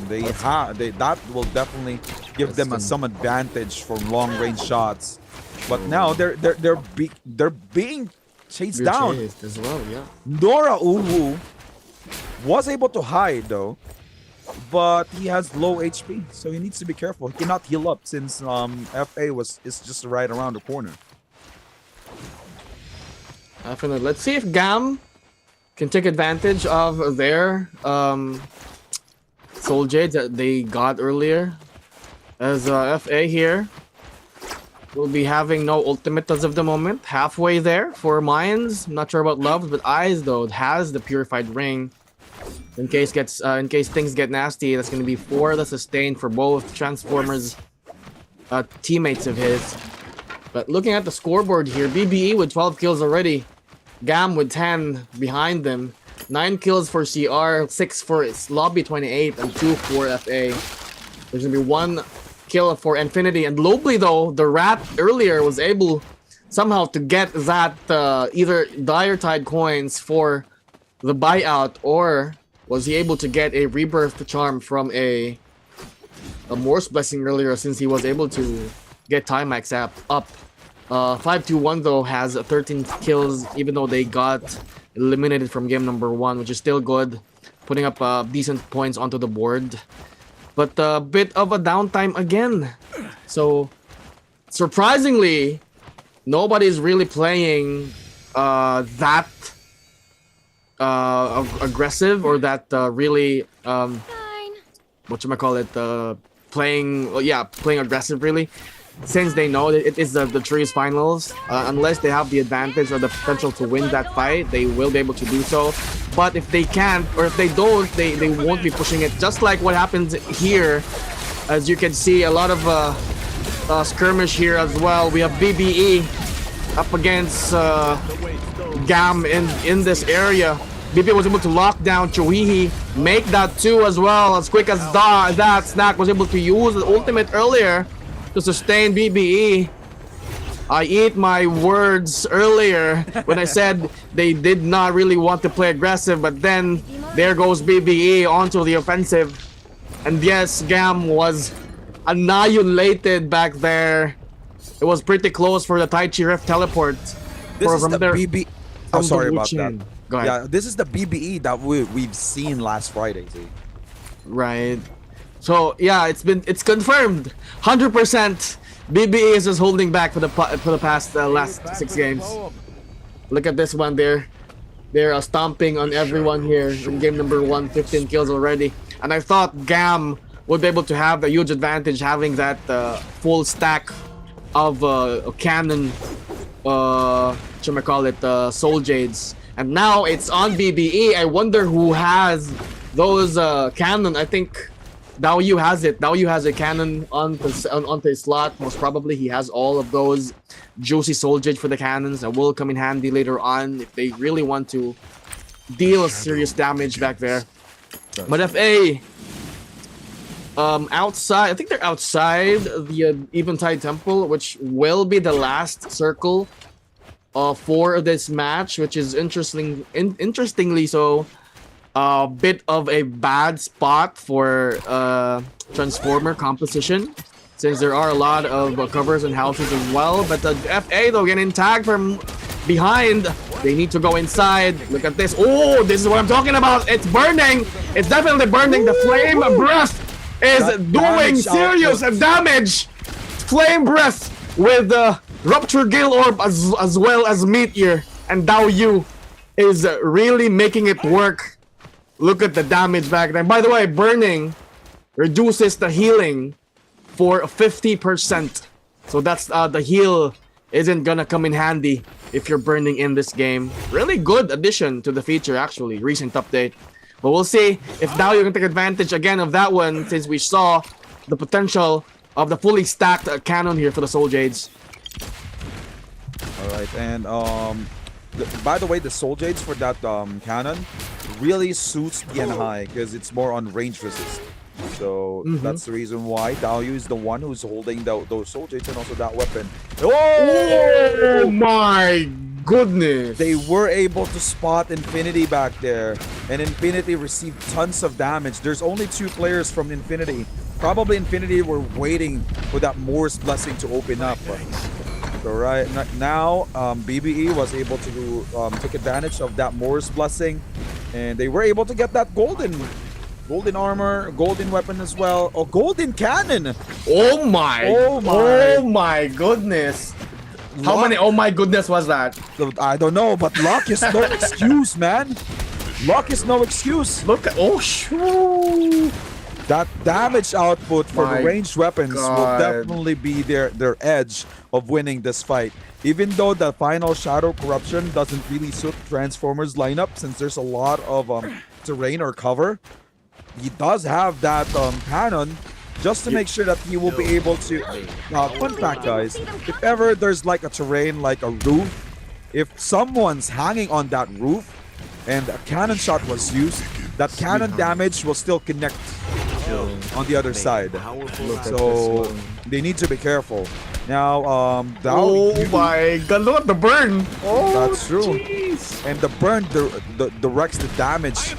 That will definitely give them some advantage for long range shots. But now they're being chased down. Chased as well, yeah. Nora Uwu was able to hide though, but he has low HP, so he needs to be careful. He cannot heal up since FA is just right around the corner. Definitely. Let's see if Gam can take advantage of their Soul Jades that they got earlier. As FA here will be having no ultimate as of the moment. Halfway there for Mayans. I'm not sure about Loves, but Eyes though has the Purified Ring. In case things get nasty, that's going to be 4 the sustain for both Transformers teammates of his. But looking at the scoreboard here, BBE with 12 kills already, Gam with 10 behind them, 9 kills for CR, 6 for Lobby 28, and 2 for FA. There's going to be 1 kill for Infinity. And Lobly though, the rat earlier was able somehow to get that either Dire Tide coins for the buyout, or was he able to get a Rebirth Charm from a Morse Blessing earlier, since he was able to get Timax up. 521 though has 13 kills, even though they got eliminated from game number 1, which is still good, putting up decent points onto the board. But a bit of a downtime again. So surprisingly, nobody's really playing that aggressive, or that really playing aggressive really. since they know that it is the Trees finals, unless they have the advantage or the potential to win that fight, they will be able to do so. But if they can't, or if they don't, they won't be pushing it. Just like what happens here, as you can see, a lot of skirmish here as well. We have BBE up against Gam in this area. BBE was able to lock down Chuhihi, make that 2 as well. As quick as that, Snack was able to use the ultimate earlier to sustain BBE. I eat my words earlier when I said they did not really want to play aggressive, but then there goes BBE onto the offensive. And yes, Gam was annihilated back there. It was pretty close for the Tai Chi Rift teleport. This is the BB. Oh, sorry about that. Go ahead. Yeah, this is the BBE that we've seen last Friday. See? Right. So yeah, it's confirmed. 100%. BBE is just holding back for the past last 6 games. Look at this one there. They're stomping on everyone here in game number 1, 15 kills already. And I thought Gam would be able to have a huge advantage having that full stack of cannon, Soul Jades. And now it's on BBE. I wonder who has those cannon. I think Daoyu has it. Daoyu has a cannon onto his slot. Most probably he has all of those juicy Soul Jade for the cannons that will come in handy later on if they really want to deal serious damage back there. But FA outside, I think they're outside the Eventide Temple, which will be the last circle for this match, which is interestingly so a bit of a bad spot for Transformer composition, since there are a lot of covers and houses as well. But the FA, though, getting tagged from behind, they need to go inside. Look at this. Oh, this is what I'm talking about. It's burning. It's definitely burning. The flame breath is doing serious damage. Flame breath with the Rupture Gale Orb as well as Meteor, and Daoyu is really making it work. Look at the damage back there. By the way, burning reduces the healing for 50%. So that's the heal isn't gonna come in handy if you're burning in this game. Really good addition to the feature, actually. Recent update. But we'll see if Daoyu can take advantage again of that one, since we saw the potential of the fully stacked cannon here for the Soul Jades. Alright, and by the way, the Soul Jades for that cannon really suits the High because it's more on range resist. So that's the reason why Daoyu is the one who's holding those Soul Jades and also that weapon. Oh my goodness! They were able to spot Infinity back there, and Infinity received tons of damage. There's only 2 players from Infinity. Probably Infinity were waiting for that Morse Blessing to open up. So right now, BBE was able to take advantage of that Morse Blessing, and they were able to get that golden armor, golden weapon as well, or golden cannon. Oh my goodness! How many oh my goodness was that? I don't know, but luck is no excuse, man. Luck is no excuse. Look at shoo! That damage output for My the ranged weapons will God. definitely be their edge of winning this fight. Even though the final Shadow Corruption doesn't really suit Transformers lineup, since there's a lot of terrain or cover, he does have that cannon just to make sure that he will be able to... fun fact, guys, if ever there's like a terrain, like a roof, if someone's hanging on that roof and a cannon shot was used, that cannon damage will still connect on the other side. So they need to be careful. Now, Oh my god, look at the burn! that's true. Jeez. And the burn directs the damage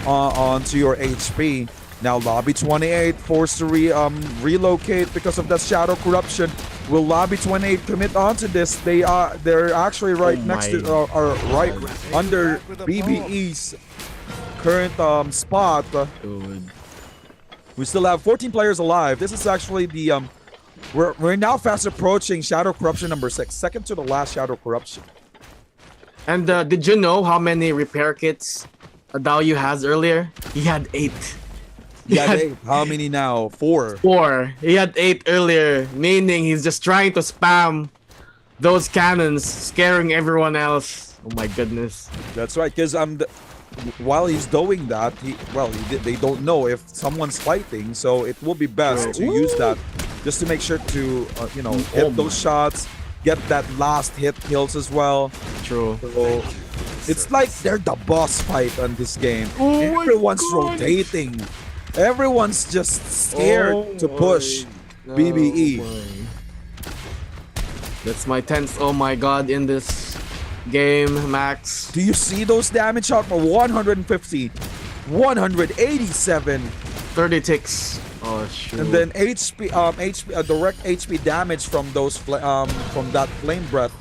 onto your HP. Now, Lobby 28 forced to relocate because of that Shadow Corruption. Will Lobby 28 commit onto this? They're actually right next to or right under BBE's current spot. We still have 14 players alive. This is actually the we're now fast approaching Shadow Corruption number 6, second to the last Shadow Corruption. And did you know how many repair kits Daoyu has earlier? He had 8. Yeah, how many now? 4. 4. He had 8 earlier, meaning he's just trying to spam those cannons, scaring everyone else. Oh my goodness. That's right, because while he's doing that, they don't know if someone's fighting, so it will be best to use that just to make sure to hit those shots, get that last hit kills as well. True. So it's like they're the boss fight on this game. Everyone's rotating. Everyone's just scared to push BBE. That's my 10th oh my god in this game, Max. Do you see those damage out for 150, 187, 30 ticks. Oh shoot. and then direct HP damage from those from that flame breath.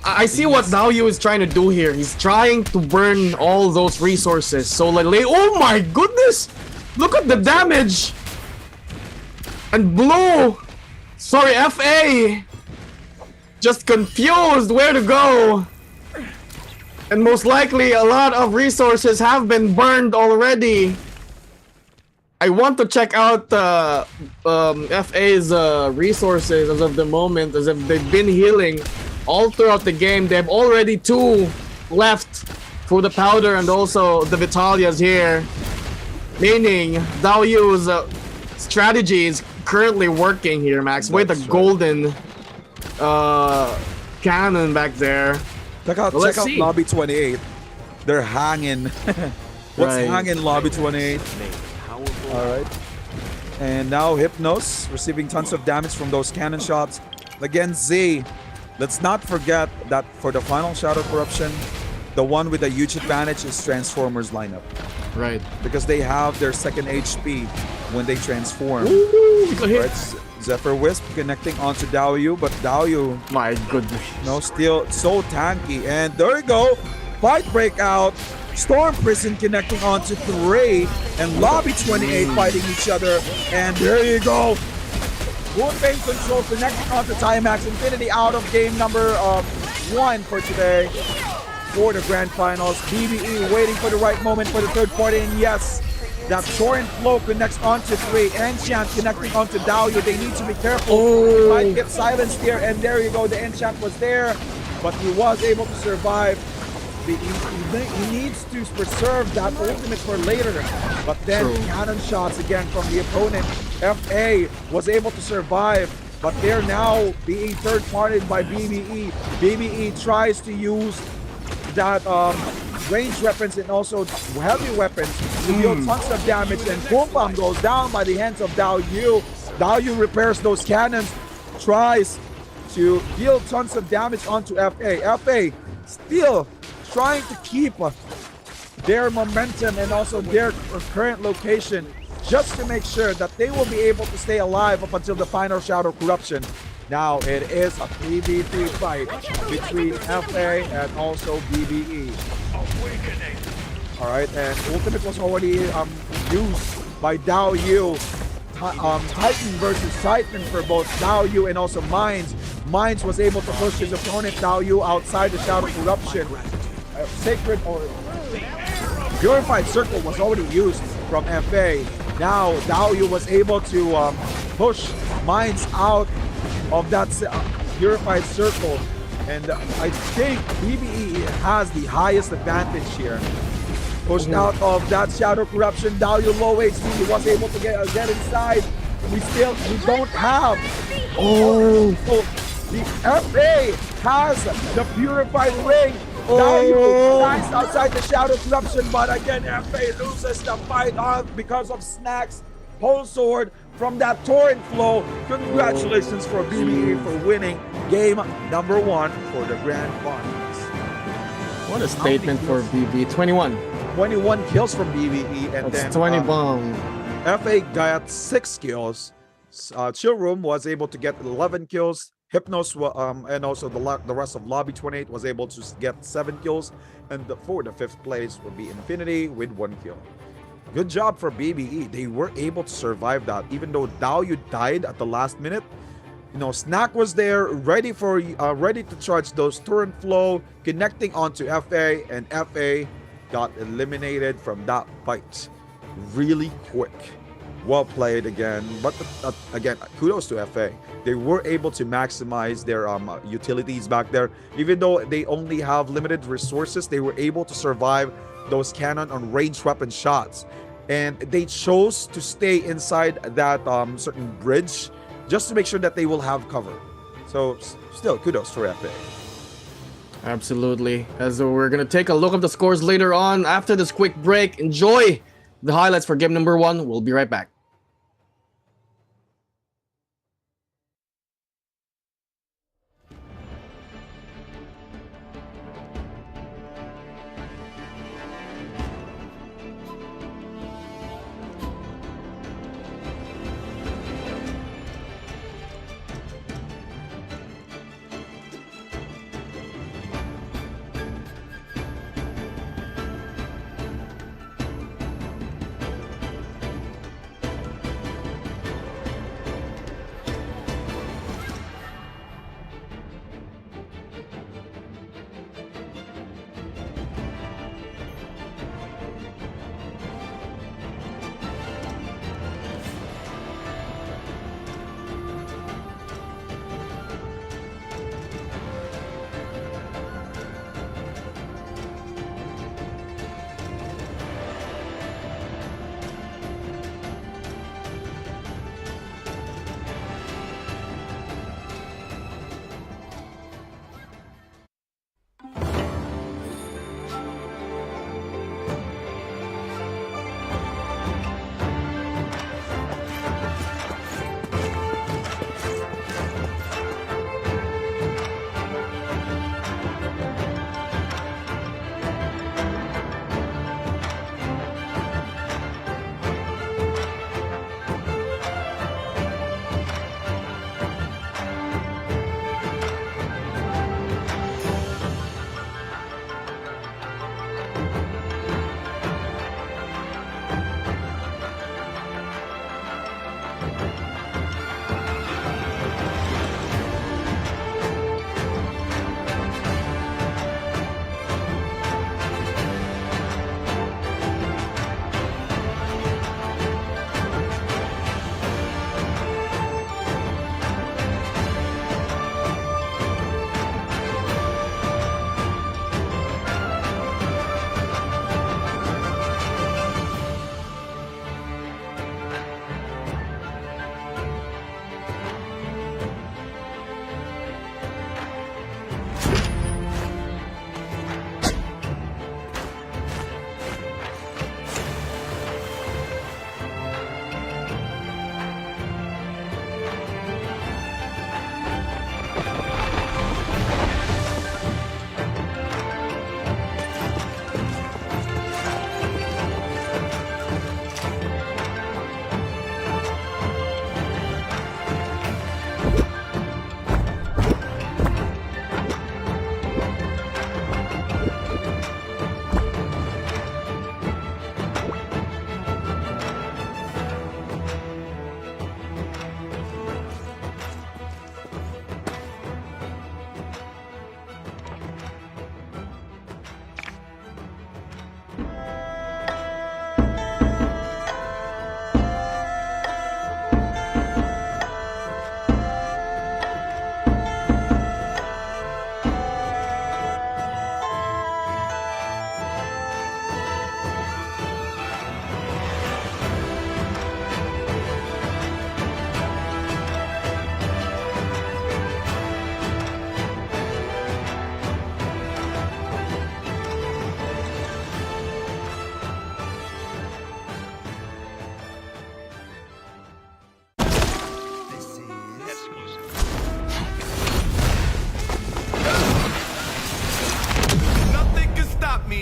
I see what Daoyu is trying to do here. He's trying to burn all those resources. So like, oh my goodness! Look at the damage! And Blue! Sorry, FA! Just confused where to go. And most likely a lot of resources have been burned already. I want to check out FA's resources as of the moment, as if they've been healing all throughout the game. They have already 2 left for the powder and also the Vitalias here. Meaning Daoyu's strategy is currently working here, Max. With the golden cannon back there. Check out Lobby 28. They're hanging. What's hanging Lobby 28? Alright. And now Hypnos receiving tons of damage from those cannon shots. Again, Z. Let's not forget that for the final Shadow Corruption, the one with a huge advantage is Transformers lineup. Right. Because they have their second HP when they transform. Right? Zephyr Wisp connecting onto Daoyu, but Daoyu, My goodness. still so tanky. And there you go. Fight breakout. Storm Prison connecting onto 3. And Lobby 28 fighting each other. And there you go. Wolfbane Control connecting onto Timax Infinity out of game number 1 for today. For the grand finals. BBE waiting for the right moment for the third party. And yes, that Torrent Flow connects onto 3. Enchant connecting onto Daoyu. They need to be careful. He might get silenced here. And there you go. The Enchant was there. But he was able to survive. He needs to preserve that ultimate for later. But then cannon shots again from the opponent. FA was able to survive. But they're now being third-partied by BBE. BBE tries to use that ranged weapons and also heavy weapons to deal tons of damage, and Boom Bomb goes down by the hands of Daoyu. Daoyu repairs those cannons, tries to deal tons of damage onto FA. FA still trying to keep their momentum and also their current location just to make sure that they will be able to stay alive up until the final Shadow Corruption. Now it is a 3v3 fight between FA and also BBE. Alright, and ultimate was already used by Daoyu. Titan versus Titan for both Daoyu and also Mines. Mines was able to push his opponent Daoyu outside the Shadow Corruption. Sacred or Purified Circle was already used from FA. Now Daoyu was able to push Mines out of that Purified Circle, and I think BBE has the highest advantage here. Pushed out of that Shadow Corruption, Daoyu low HP, he was able to get inside. We don't have. The FA has the Purified Ring. Daoyu dies outside the Shadow Corruption, but again FA loses the fight because of Snacks Pole Sword from that Torrent Flow. Congratulations for BBE for winning game number 1 for the Grand Finals. What a statement for BB. 21. 21 kills from BBE, and That's then 20 bomb. FA got 6 kills. Chill Room was able to get 11 kills. Hypnos and also the rest of Lobby 28 was able to get 7 kills. And for the 5th place would be Infinity with 1 kill. Good job for BBE. They were able to survive that, even though Daoyu died at the last minute. You know, Snack was there, ready to charge those Torrent Flow, connecting onto FA, and FA got eliminated from that fight. really quick. Well played again, but again, kudos to FA. They were able to maximize their utilities back there. Even though they only have limited resources, they were able to survive those cannon on ranged weapon shots. And they chose to stay inside that certain bridge just to make sure that they will have cover. So still, kudos to FA. Absolutely. As we're going to take a look at the scores later on after this quick break. Enjoy the highlights for game number 1. We'll be right back.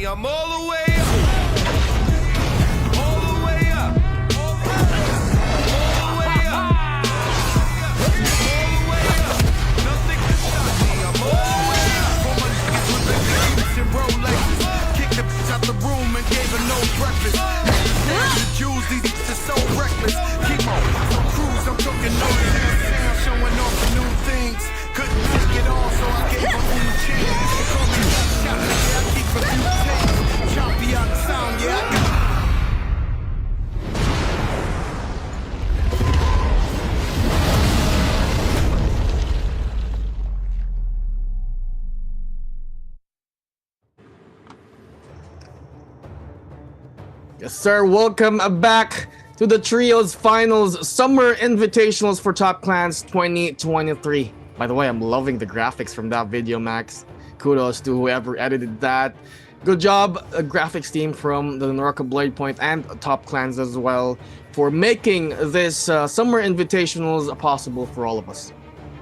I'm all the way up. All the way up. All the way up. All the way up. Nothing can stop me. I'm all the way up. For my niggas with the Jeeps and Rolexes. Kicked the bitch out the room and gave her no breakfast. The Jews, these bitches are so reckless. Keep on. On cruise, I'm talking no sound, showing off the new things. Couldn't take it all, so I gave her own chance. They call me shot, yeah, I keep a few takes. Choppy out the sound, yeah, I got Yes, sir. Welcome back to the Trios Finals Summer Invitationals for Top Clans 2023. By the way, I'm loving the graphics from that video, Max. Kudos to whoever edited that. Good job, graphics team from the NARAKA Bladepoint and Top Clans as well for making this Summer Invitationals possible for all of us.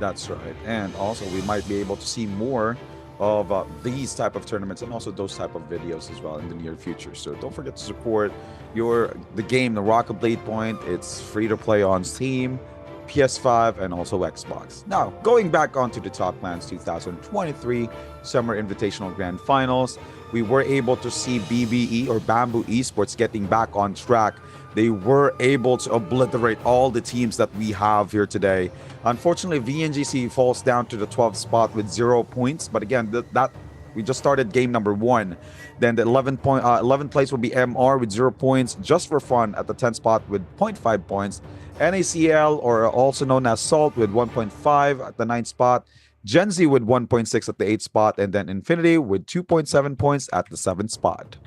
That's right. And also, we might be able to see more of these type of tournaments and also those type of videos as well in the near future. So don't forget to support the game, NARAKA Bladepoint. It's free to play on Steam, PS5, and also Xbox. Now, going back onto the Top Clans 2023 Summer Invitational Grand Finals, we were able to see BBE or Bamboo Esports getting back on track. They were able to obliterate all the teams that we have here today. Unfortunately, VNGC falls down to the 12th spot with 0 points. But again, that we just started game number 1. Then the 11th place will be MR with 0 points, just for fun, at the 10th spot with 0.5 points. NACL, or also known as Salt, with 1.5 at the 9th spot. Gen Z with 1.6 at the 8th spot. And then Infinity with 2.7 points at the 7th spot.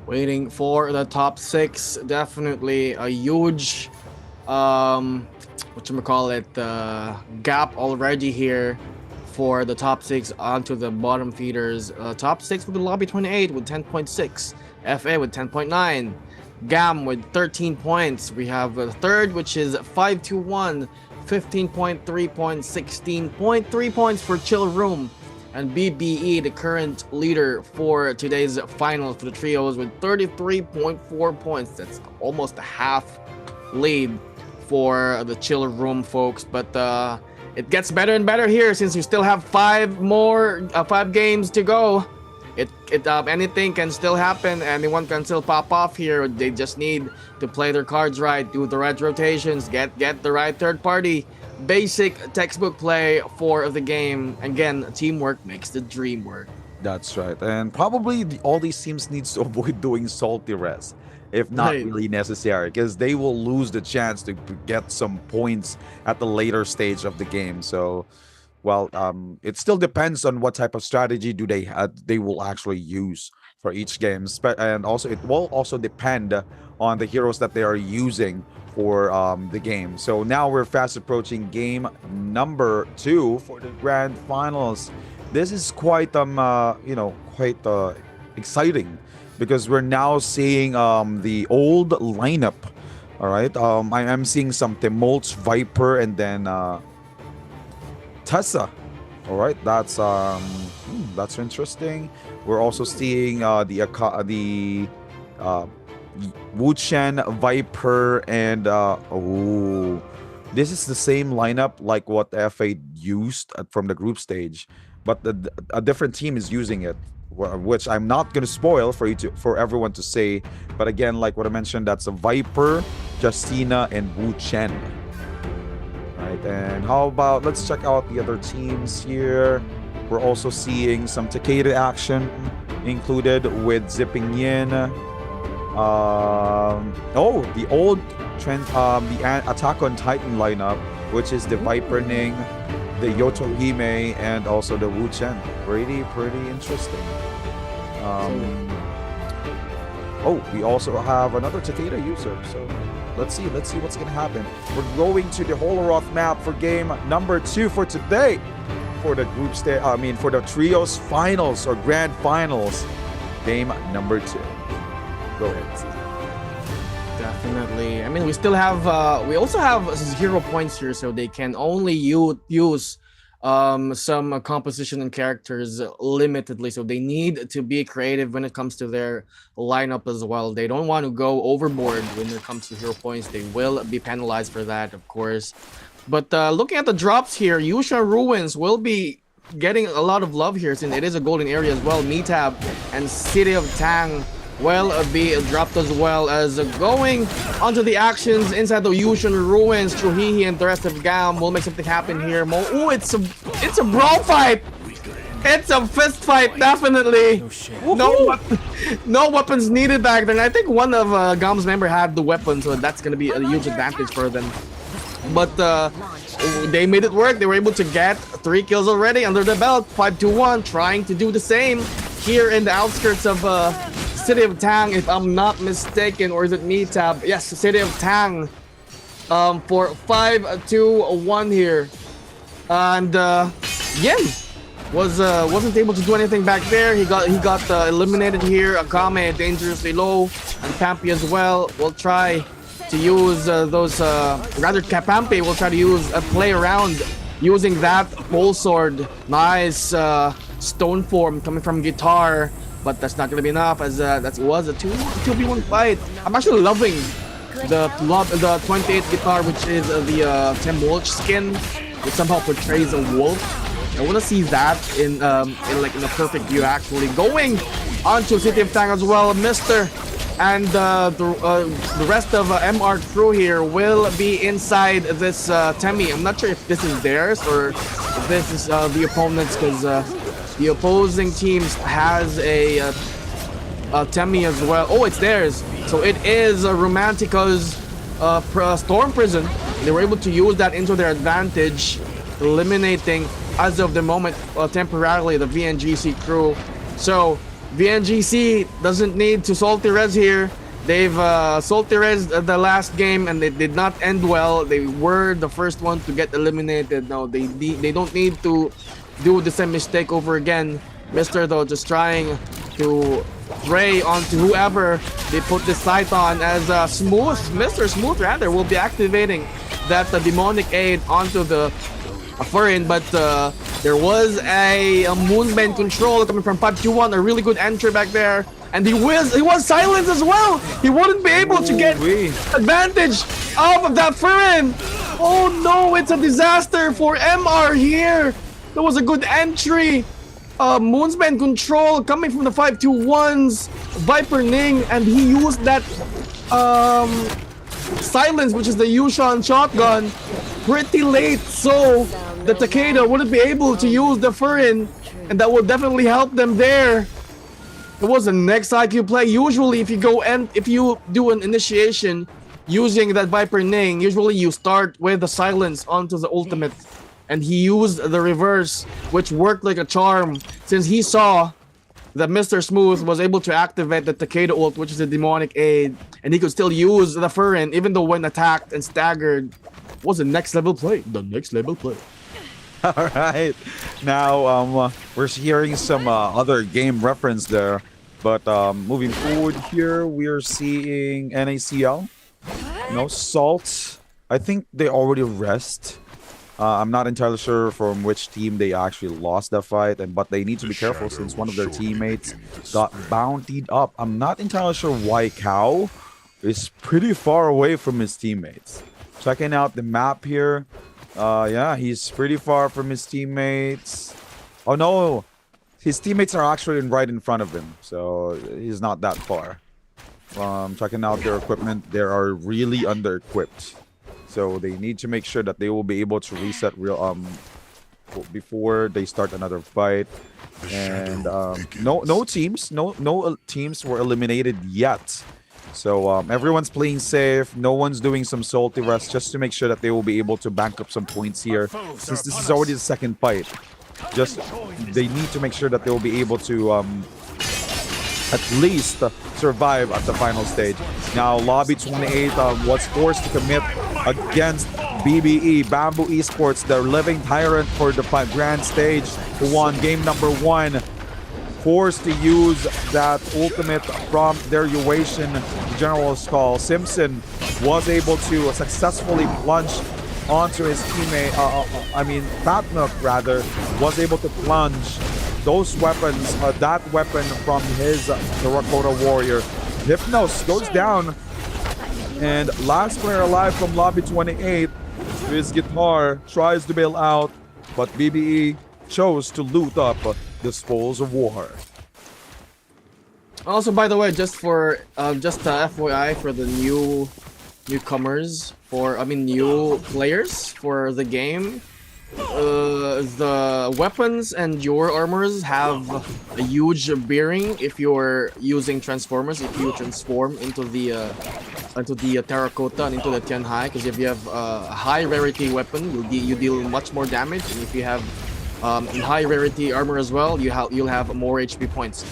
Waiting for the top 6. Definitely a huge gap already here for the top 6 onto the bottom feeders. Top 6 with the Lobby 28 with 10.6, FA with 10.9, GAM with 13 points. We have a third, which is 521, 15.3 points, 16.3 points for Chill Room. And BBE, the current leader for today's finals for the trios, with 33.4 points. That's almost a half lead for the Chill Room folks. But it gets better and better here since we still have 5 games to go. Anything can still happen. Anyone can still pop off here. They just need to play their cards right, do the right rotations, get the right third party. Basic textbook play for the game. Again, teamwork makes the dream work. That's right. And probably all these teams needs to avoid doing salty res, if not Right. really necessary, because they will lose the chance to get some points at the later stage of the game. So, well, it still depends on what type of strategy they will actually use for each game. And also, it will also depend on the heroes that they are using for the game. So now we're fast approaching game number 2 for the grand finals. This is quite exciting, because we're now seeing the old lineup. All right, I am seeing some Timolts, Viper, and then Tessa. All right, that's interesting. We're also seeing the Wu-Chen, Viper, and this is the same lineup like what FA used from the group stage, but a different team is using it, which I'm not gonna spoil for everyone to say. But again, like what I mentioned, that's a Viper, Justina, and Wu-Chen. Right, and how about let's check out the other teams here. We're also seeing some Takeda action included with Zipping Yin. The old trend, the Attack on Titan lineup, which is the Viper Ning, the Yotohime, and also the Wu-Chen. Pretty interesting. We also have another Takeda user. So let's see what's gonna happen. We're going to the Holoroth map for game number 2 for today, for the group stage. For the trios finals or grand finals, game number 2. Go ahead. Definitely. We still have we also have 0 points here, so they can only use some composition and characters limitedly, so they need to be creative when it comes to their lineup as well. They don't want to go overboard when it comes to 0 points. They will be penalized for that, of course. But looking at the drops here, Yusha Ruins will be getting a lot of love here since it is a golden area as well. Meetab and City of Tang will be dropped, as well as going onto the actions inside the Yushan Ruins. Chuhihi and the rest of GAM will make something happen here. Ooh, it's a brawl fight. It's a fist fight, definitely. No weapons needed back then. I think one of GAM's member had the weapon, so that's gonna be a huge advantage for them. But they made it work. They were able to get 3 kills already under the belt. 5-2-1, trying to do the same here in the outskirts of City of Tang, if I'm not mistaken, or is it me, Tab? Yes, City of Tang. For 5-2-1 here, and Yin wasn't able to do anything back there. He got eliminated here. Akame dangerously low, and Pampi as well. Will try to use those. Rather, Pampi will try to use a play around using that pole sword. Nice stone form coming from Guitar, but that's not gonna be enough, as that was a 2v1 fight. I'm actually loving the 28 Guitar, which is the Tim Walsh skin, which somehow portrays a wolf. I want to see that in a perfect view, actually. Going on to City of Tang as well, Mister, and the rest of MR crew here will be inside this Temi. I'm not sure if this is theirs or if this is the opponent's, because the opposing teams has a Temi as well. Oh, it's theirs. So it is Romantica's Storm Prison. They were able to use that into their advantage, eliminating, as of the moment, temporarily, the VNGC crew. So VNGC doesn't need to salty res here. They've salty res the last game, and they did not end well. They were the first one to get eliminated. No, they don't need to do the same mistake over again. Mister, though, just trying to prey onto whoever they put the sight on, as Mr. Smooth rather will be activating that demonic aid onto the Furin, but there was a Moonbend control coming from 521, a really good entry back there, and he was silenced as well. He wouldn't be able to get advantage of that Furin. Oh no, it's a disaster for MR here. There was a good entry. Moonsbend control coming from the 521's Viper Ning, and he used that silence, which is the Yushan shotgun, pretty late, so the Takeda wouldn't be able to use the Furin, and that would definitely help them there. It was the next IQ play. Usually if you do an initiation using that Viper Ning, usually you start with the silence onto the ultimate, and he used the reverse, which worked like a charm, since he saw that Mr. Smooth was able to activate the Takeda ult, which is a demonic aid, and he could still use the Furin, even though when attacked and staggered. Was the next level play. The next level play. All right. Now, we're hearing some other game reference there, but moving forward here, we're seeing NACL. No, Salt. I think they already rest. I'm not entirely sure from which team they actually lost that fight, but they need to be careful since one of their teammates got bountied up. I'm not entirely sure why Cow is pretty far away from his teammates. Checking out the map here. Yeah, he's pretty far from his teammates. Oh no, his teammates are actually right in front of him, so he's not that far. Checking out their equipment, they are really under-equipped. So they need to make sure that they will be able to reset before they start another fight. And no teams were eliminated yet. So everyone's playing safe. No one's doing some salty rest just to make sure that they will be able to bank up some points here. Since this is already the second fight, they need to make sure that they will be able to at least survive at the final stage. Now, Lobby 28 was forced to commit against BBE, Bamboo Esports, the living tyrant for the grand stage, who won game number 1. Forced to use that ultimate from their Uation General's Call. Simpson was able to successfully plunge onto his teammate, Fatnook rather, was able to plunge those weapons, that weapon from his Terracotta Warrior. Hypnos goes down, and last player alive from Lobby 28, his Guitar tries to bail out, but BBE chose to loot up the Spoils of War. Also, by the way, just FYI for the newcomers, new players for the game, the weapons and your armors have a huge bearing if you're using transformers. If you transform into the Terracotta and into the Tianhai, because if you have a high rarity weapon, you deal much more damage, and if you have high rarity armor as well, you'll have more HP points.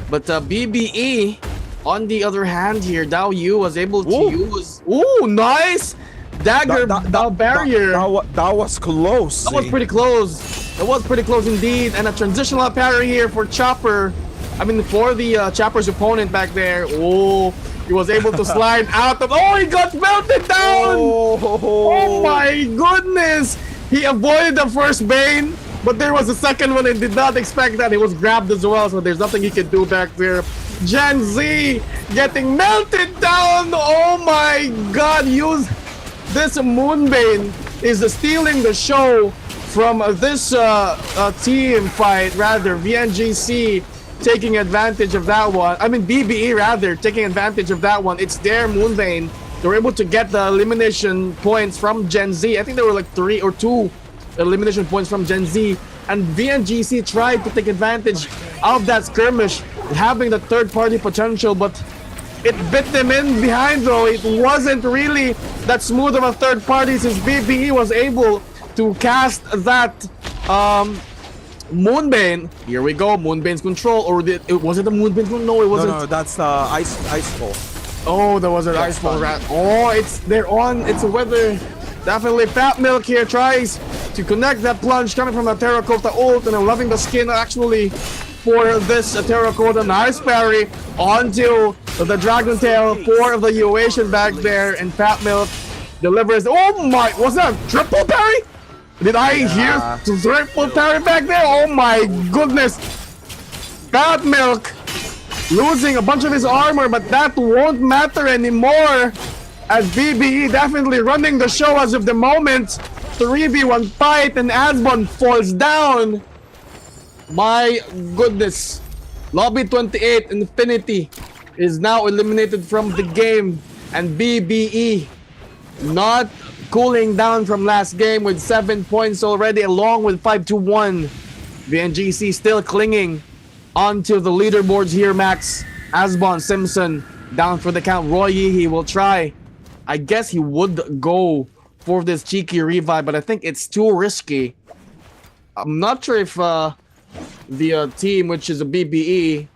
But BBE On the other hand here, Dao Yu was able to Ooh. use... Ooh, nice! Dagger Dao barrier. That was close. That was Z. pretty close. That was pretty close indeed. And a transitional parry here for Chopper. I mean, for the Chopper's opponent back there. Oh, he was able to slide out of... Oh, he got melted down! Oh my goodness! He avoided the first Bane, but there was a second one and did not expect that. He was grabbed as well, so there's nothing he could do back there. Gen Z getting melted down! Oh my god, use this Moonbane is stealing the show from this team fight, rather. VNGC taking advantage of that one. I mean, BBE rather, taking advantage of that one. It's their Moonbane. They were able to get the elimination points from Gen Z. I think there were like 3 or 2 elimination points from Gen Z. And VNGC tried to take advantage of that skirmish, having the third-party potential, but it bit them in behind though. It wasn't really that smooth of a third party since BBE was able to cast that Moonbane. Here we go, Moonbane's control, or was it the Moonbane? No, it wasn't. No, that's Ice Ball. Oh, there was an Ice Ball rat. Oh, it's a weather. Definitely Fat Milk here tries to connect that plunge coming from the Terracotta ult, and I'm loving the skin actually for this Terracotta. Nice parry onto the Dragon Tail for the Eurasian back there, and Fat Milk delivers. Oh my, was that a triple parry? Did I hear triple parry back there? Oh my goodness. Fat Milk losing a bunch of his armor, but that won't matter anymore, as BBE definitely running the show as of the moment. 3v1 fight, and Asbon falls down. My goodness. Lobby 28 Infinity is now eliminated from the game, and BBE not cooling down from last game with 7 points already, along with 5-1. VNGC still clinging onto the leaderboards here, Max. Asbon Simpson down for the count. Roy he will try. I guess he would go for this cheeky revive, but I think it's too risky. I'm not sure if the team, which is a BBE,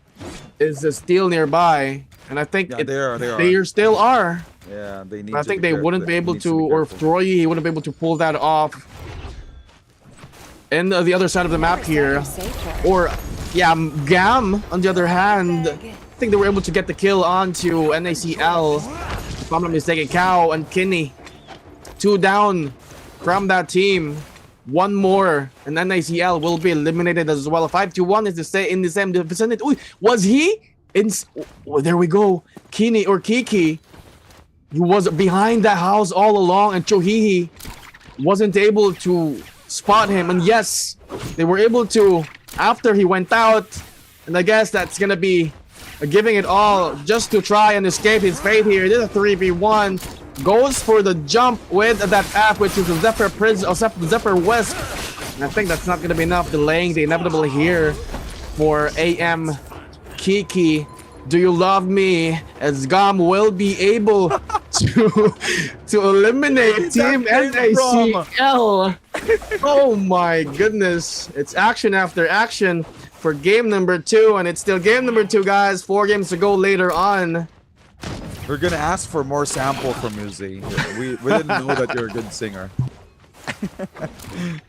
is still nearby, and I think they still are. Yeah, they need. I think they wouldn't be able to, or if Troy, he wouldn't be able to pull that off. And the other side of the map here, or yeah, Gam on the other hand, I think they were able to get the kill onto NACL. If I'm not mistaken, Cow and Kinney, 2 down from that team. 1 more, and NACL will be eliminated as well. 5-1 is to stay in the same vicinity. Ooh, was he in? Oh, there we go. Kinney or Kiki, he was behind that house all along, and Chohihi wasn't able to spot him. And yes, they were able to after he went out. And I guess that's gonna be giving it all just to try and escape his fate here. This is a 3v1. Goes for the jump with that app, which is a Zephyr Prison or Zephyr Wisp. And I think that's not gonna be enough, delaying the inevitable here for AM Kiki. Do you love me? As Gam will be able to eliminate Team NACL. Oh my goodness. It's action after action for game number 2, and it's still game number 2, guys. 4 games to go later on. We're gonna ask for more sample from you, Z. We didn't know that you're a good singer.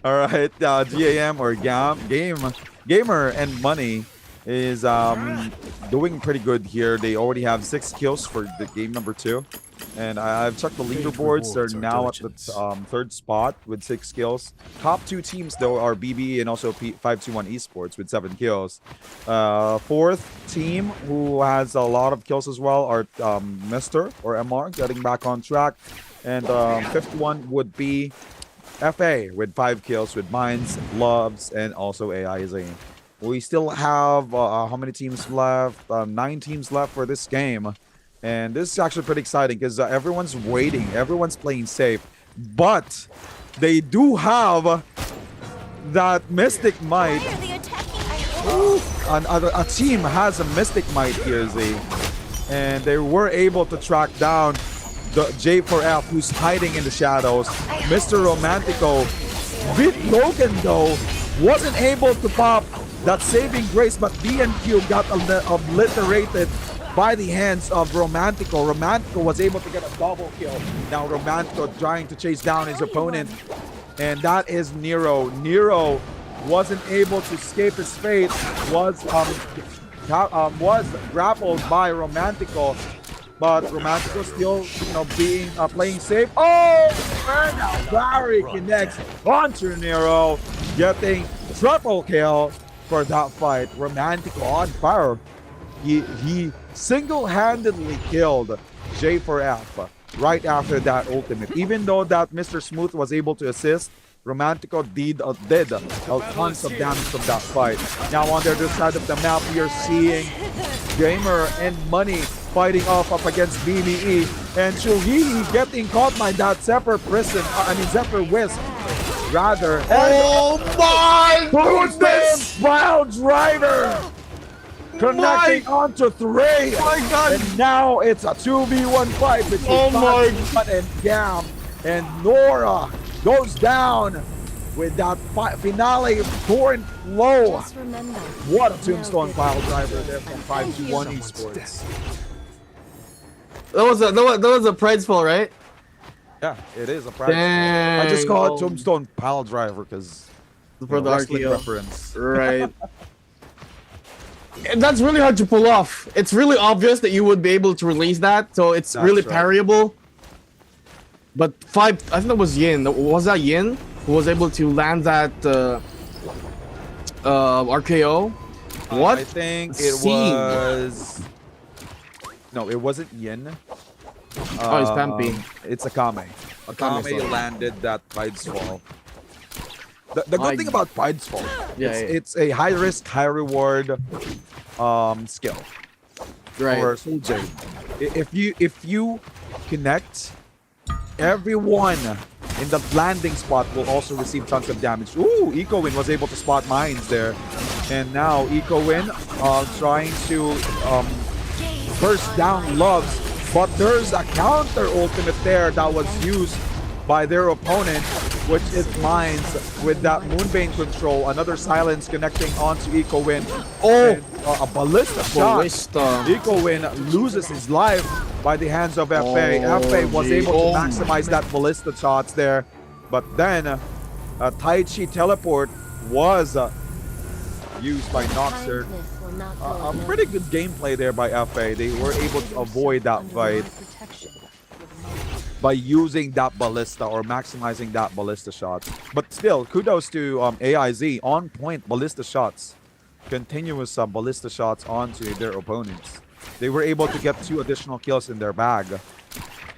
All right, GAM or Gamer and Money is doing pretty good here. They already have 6 kills for the game number 2. And I've checked the leaderboards. They're now at the 3rd spot with 6 kills. Top 2 teams, though, are BB and also 521 Esports with 7 kills. 4th team, who has a lot of kills as well, are Mr. or MR, getting back on track. And 5th one would be FA with 5 kills with Mines, Loves, and also AIZ. We still have how many teams left? 9 teams left for this game. And this is actually pretty exciting because everyone's waiting. Everyone's playing safe. But they do have that Mystic Might. A team has a Mystic Might here, Z. And they were able to track down the J4F, who's hiding in the shadows. Mr. Romantico, bit broken though, wasn't able to pop that saving grace, but BNQ got obliterated by the hands of Romantico. Romantico was able to get a double kill. Now Romantico trying to chase down his opponent, and that is Nero. Nero wasn't able to escape his fate, was grappled by Romantico, but Romantico still, being playing safe. Oh, and now Barry connects onto Nero, getting triple kill for that fight. Romantico on fire. He single-handedly killed J4F right after that ultimate. Even though that Mr. Smooth was able to assist, Romantico did tons of damage from that fight. Now on the other side of the map, we are seeing Gamer and Money fighting off up against BBE, and Chuhihi getting caught by that Zephyr Wisp, rather. Oh my goodness! Pile driver connecting onto 3. My God! And now it's a 2v1 fight between and Gam, and Nora goes down with that finale torn low. Just remember, What a tombstone pile driver there from 521 Esports. That was a prize fall, right? Yeah, it is a prize. Dang. I just call it tombstone pile driver because For the wrestling RKO. reference. Right. And that's really hard to pull off. It's really obvious that you would be able to release that, so it's That's really right. parryable. But I think that was Yin. Was that Yin who was able to land that RKO? What? I think it Scene. was. No, it wasn't Yin. Oh, it's Pampy. It's Akame. Akame, sorry. Akame landed that Pride's Fall. The My- good thing about Pride's Fall, Yeah, it's a high risk, high reward skill Right. for Soul Jade. If you connect, everyone in the landing spot will also receive tons of damage. Ooh, EcoWin was able to spot mines there, and now EcoWin trying to burst down Loves, but there's a counter ultimate there that was used by their opponent, which is Mines with that Moonbane control. Another silence connecting onto EcoWin. Oh! And, a ballista shot. Ballista. EcoWin loses his life by the hands of FA. FA was gee. able to Oh. maximize that ballista shots there, but then a Tai Chi teleport was used by Noxer. kindness will not go A unnoticed. pretty good gameplay there by FA. They were able to avoid that Under fight my protection. by using that ballista or maximizing that ballista shot. But still, kudos to AIZ, on point ballista shots. Continuous ballista shots onto their opponents. They were able to get 2 additional kills in their bag.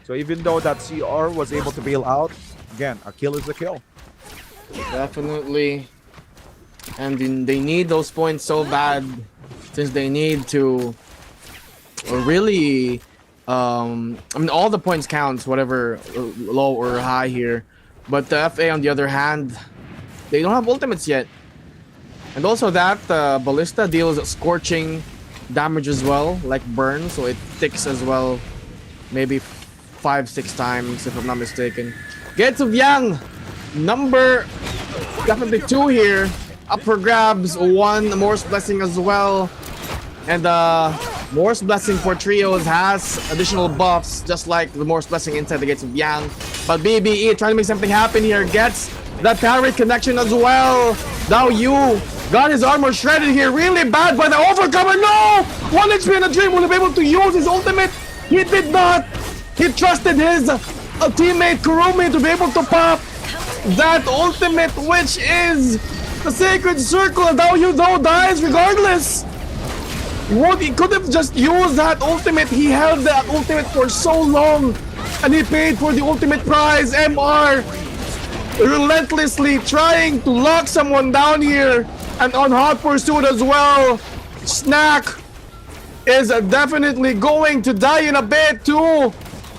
So even though that CR was able to bail out, again, a kill is a kill. Definitely. And they need those points so bad, since they need to really I mean, all the points counts, whatever low or high here, but the FA on the other hand, they don't have ultimates yet, and also that ballista deals scorching damage as well, like burn, so it ticks as well, maybe 5-6 times if I'm not mistaken. Gates of Yang, number definitely 2 here, up for grabs. 1 Morse Blessing as well, and Morse Blessing for trios has additional buffs, just like the Morse Blessing inside the Gates of Yang. But BBE trying to make something happen here, gets that parry connection as well. Now you got his armor shredded here, really bad by the Overcomer. No! 1 HP in a dream, will he be able to use his ultimate? He did not! He trusted his teammate Kurumi to be able to pop that ultimate, which is the Sacred Circle, and now you know dies regardless. What, he could have just used that ultimate. He held that ultimate for so long, and he paid for the ultimate prize. MR relentlessly trying to lock someone down here, and on hot pursuit as well. Snack is definitely going to die in a bit too.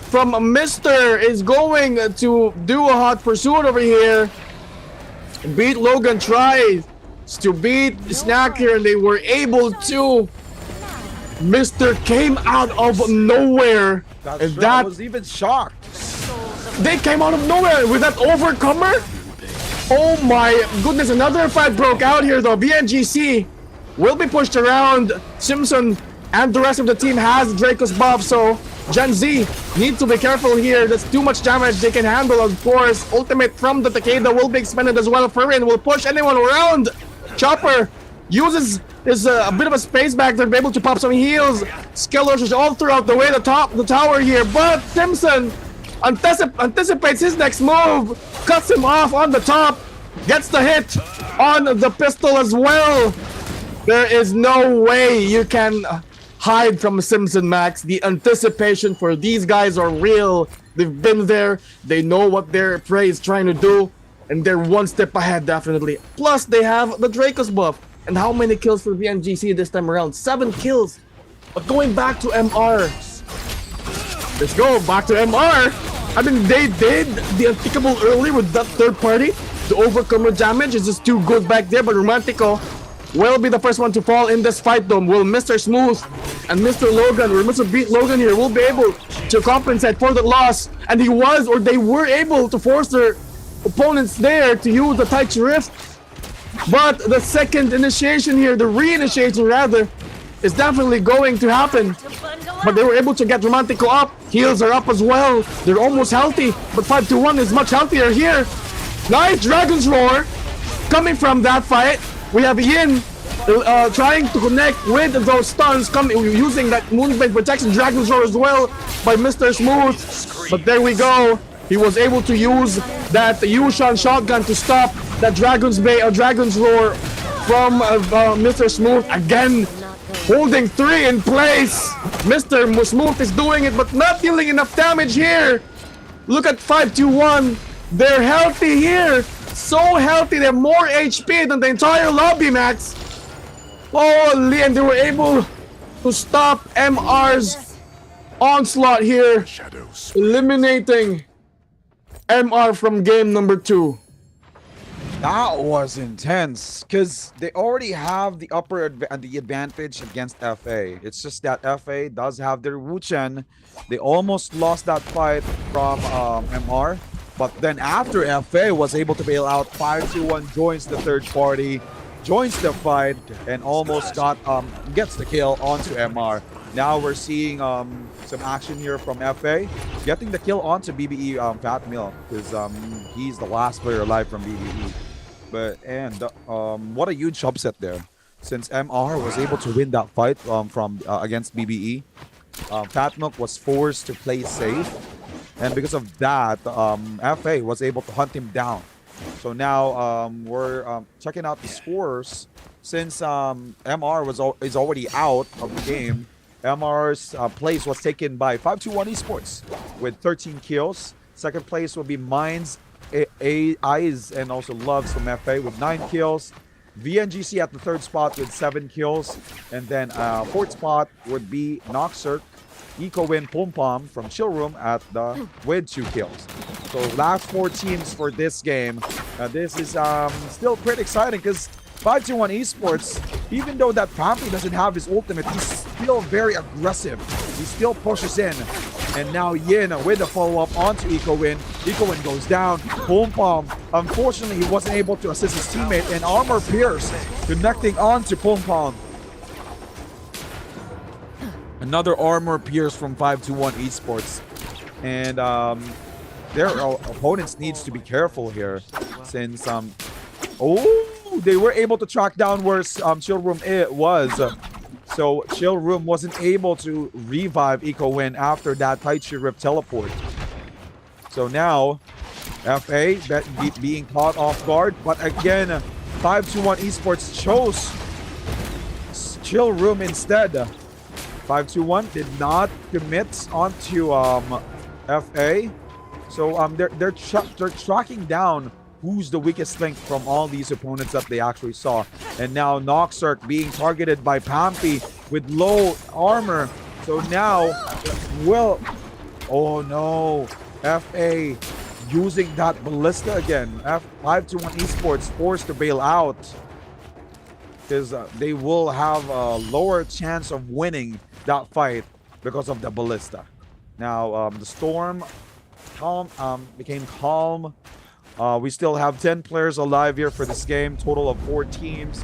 From Mr. is going to do a hot pursuit over here. Beat Logan tries to beat Snack here, and they were able to. Mr. came out of nowhere, That's and true. I that was even shocked. they came out of nowhere with that Overcomer. Oh my goodness! Another fight broke out here though. BNGC will be pushed around. Simpson and the rest of the team has Draco's buff, so Gen Z need to be careful here. That's too much damage they can handle, of course. Ultimate from the Takeda will be expended as well. Furion will push anyone around. Chopper uses his a bit of a space back there to be able to pop some heals. Skill rushes all throughout the way, the tower here, but Simpson anticipates his next move, cuts him off on the top, gets the hit on the pistol as well. There is no way you can hide from Simpson, Max. The anticipation for these guys are real. They've been there. They know what their prey is trying to do, and they're one step ahead, definitely. Plus, they have the Draco's buff. And how many kills for VNGC this time around? 7 kills. But going back to MR. Let's go back to MR. I mean, they did the unthinkable early with that third party to overcome the damage. It's just too good back there, but Romantico will be the first one to fall in this fight though. Will Mr. Smooth and Mr. Logan, or Mr. Beat Logan here, will be able to compensate for the loss. And they were able to force their opponents there to use the Tai Chi Rift. But the second initiation here, the re-initiation rather, is definitely going to happen. But they were able to get Romantico up. Heals are up as well. They're almost healthy, but 5-1 is much healthier here. Nice Dragon's Roar coming from that fight. We have Yin trying to connect with those stuns, using that Moonblade protection. Dragon's Roar as well by Mr. Smooth. But there we go. He was able to use that Yushan shotgun to stop that Dragon's Roar from Mr. Smooth. Again, holding 3 in place. Mr. Smooth is doing it, but not dealing enough damage here. Look at 5-2-1. They're healthy here. So healthy. They have more HP than the entire lobby, Max. Holy, and they were able to stop MR's onslaught here, eliminating MR from game number 2. That was intense because they already have the the advantage against FA. It's just that FA does have their Wuchen. They almost lost that fight from MR, but then after FA was able to bail out, 5-2-1 joins the third party, joins the fight, and almost gets the kill onto MR. Now we're seeing some action here from FA, getting the kill onto BBE Fat Mill, because he's the last player alive from BBE. What a huge upset there, since MR was able to win that fight against BBE. Fat Milk was forced to play safe, and because of that, FA was able to hunt him down. So now we're checking out the scores, since MR is already out of the game. MR's place was taken by 5-2-1 Esports with 13 kills. Second place will be Minds, Eyes, and also Loves from FA with 9 kills. VNGC at the third spot with 7 kills. And then fourth spot would be Noxerk, EcoWin, Pom Pom from Chill Room with 2 kills. So last 4 teams for this game. This is still pretty exciting because 5-2-1 Esports, even though that Pampy doesn't have his ultimate, he's still very aggressive. He still pushes in. And now Yin with the follow-up onto EcoWin. EcoWin goes down. Pom Pom, unfortunately, he wasn't able to assist his teammate. And Armor Pierce connecting onto Pom Pom. Another Armor Pierce from 5-2-1 Esports. And their opponents needs to be careful here, since they were able to track down where Chill Room was. So Chill Room wasn't able to revive EcoWin after that Tai Chi Rip teleport. So now FA being caught off guard, but again 5-2-1 Esports chose Chill Room instead. 5-2-1 did not commit onto FA. So they're tracking down who's the weakest link from all these opponents that they actually saw. And now Noxerk being targeted by Pampy with low armor. So now, oh no, FA using that ballista again. 5-2-1 Esports forced to bail out, because they will have a lower chance of winning that fight because of the ballista. Now the storm became calm. We still have 10 players alive here for this game. Total of 4 teams.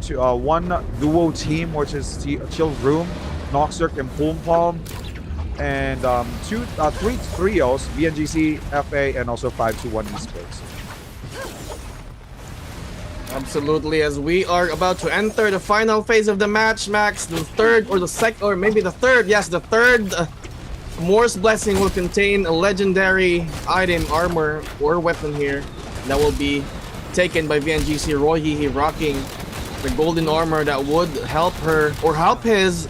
One duo team, which is Chill Room. Noxerk and Boom Palm. And three trios, VNGC, FA, and also 521 Esports. Absolutely, as we are about to enter the final phase of the match, Max, the third or the second, or maybe the third, yes, the third Morse Blessing will contain a legendary item, armor, or weapon here that will be taken by VNGC Royhi, rocking the golden armor that would help her, or help his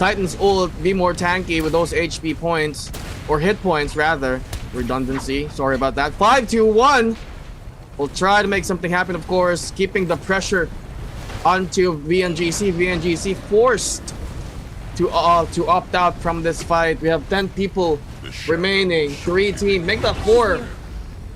Titan's ult be more tanky with those HP points, or hit points rather. Redundancy, sorry about that. 5-2-1. We'll try to make something happen, of course, keeping the pressure onto VNGC. VNGC forced to opt out from this fight. We have 10 people remaining. 3 teams, make that 4.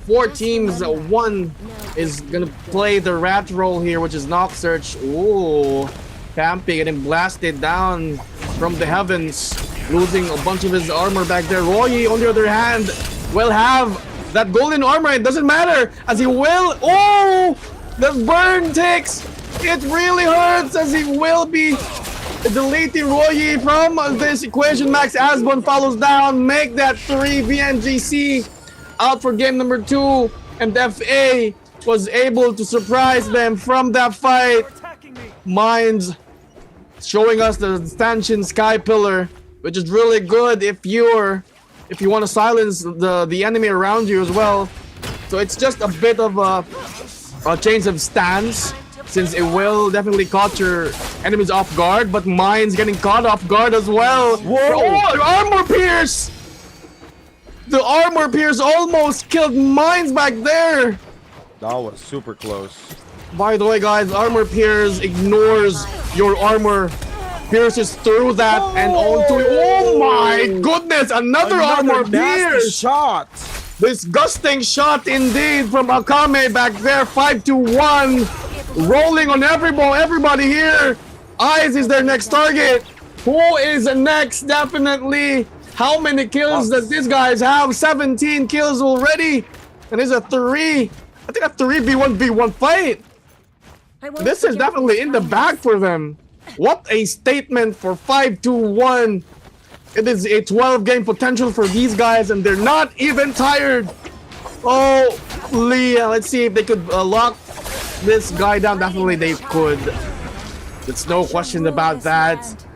4 teams. 1 is gonna play the rat role here, which is Noxerch. Ooh, Campy getting blasted down from the heavens, losing a bunch of his armor back there. Roy, on the other hand, will have that golden armor. It doesn't matter, as he will. Oh, the burn takes. It really hurts, as he will be deleting Roy from this equation. Max Asbon follows down, make that 3. VNGC out for game number 2, and FA was able to surprise them from that fight. Minds showing us the stanchion sky pillar, which is really good if you want to silence the enemy around you as well. So it's just a bit of a change of stance, since it will definitely caught your enemies off guard, but Mine's getting caught off guard as well. Whoa! Oh, armor pierce! The armor pierce almost killed Mines back there. That was super close. By the way, guys, armor pierce ignores your armor, pierces through that and onto it. Oh my goodness! Another armor pierce shot. Disgusting shot indeed from Akame back there. 5-1, rolling on everybody here. Eyes is their next target. Who is next? Definitely. How many kills does this guys have? 17 kills already, and it's a 3. I think a 3v1v1 fight. This is definitely in the bag for them. What a statement for 5-1. It is a 12-game potential for these guys, and they're not even tired. Oh, Leah, let's see if they could lock this guy down. Definitely they could. There's no question about that.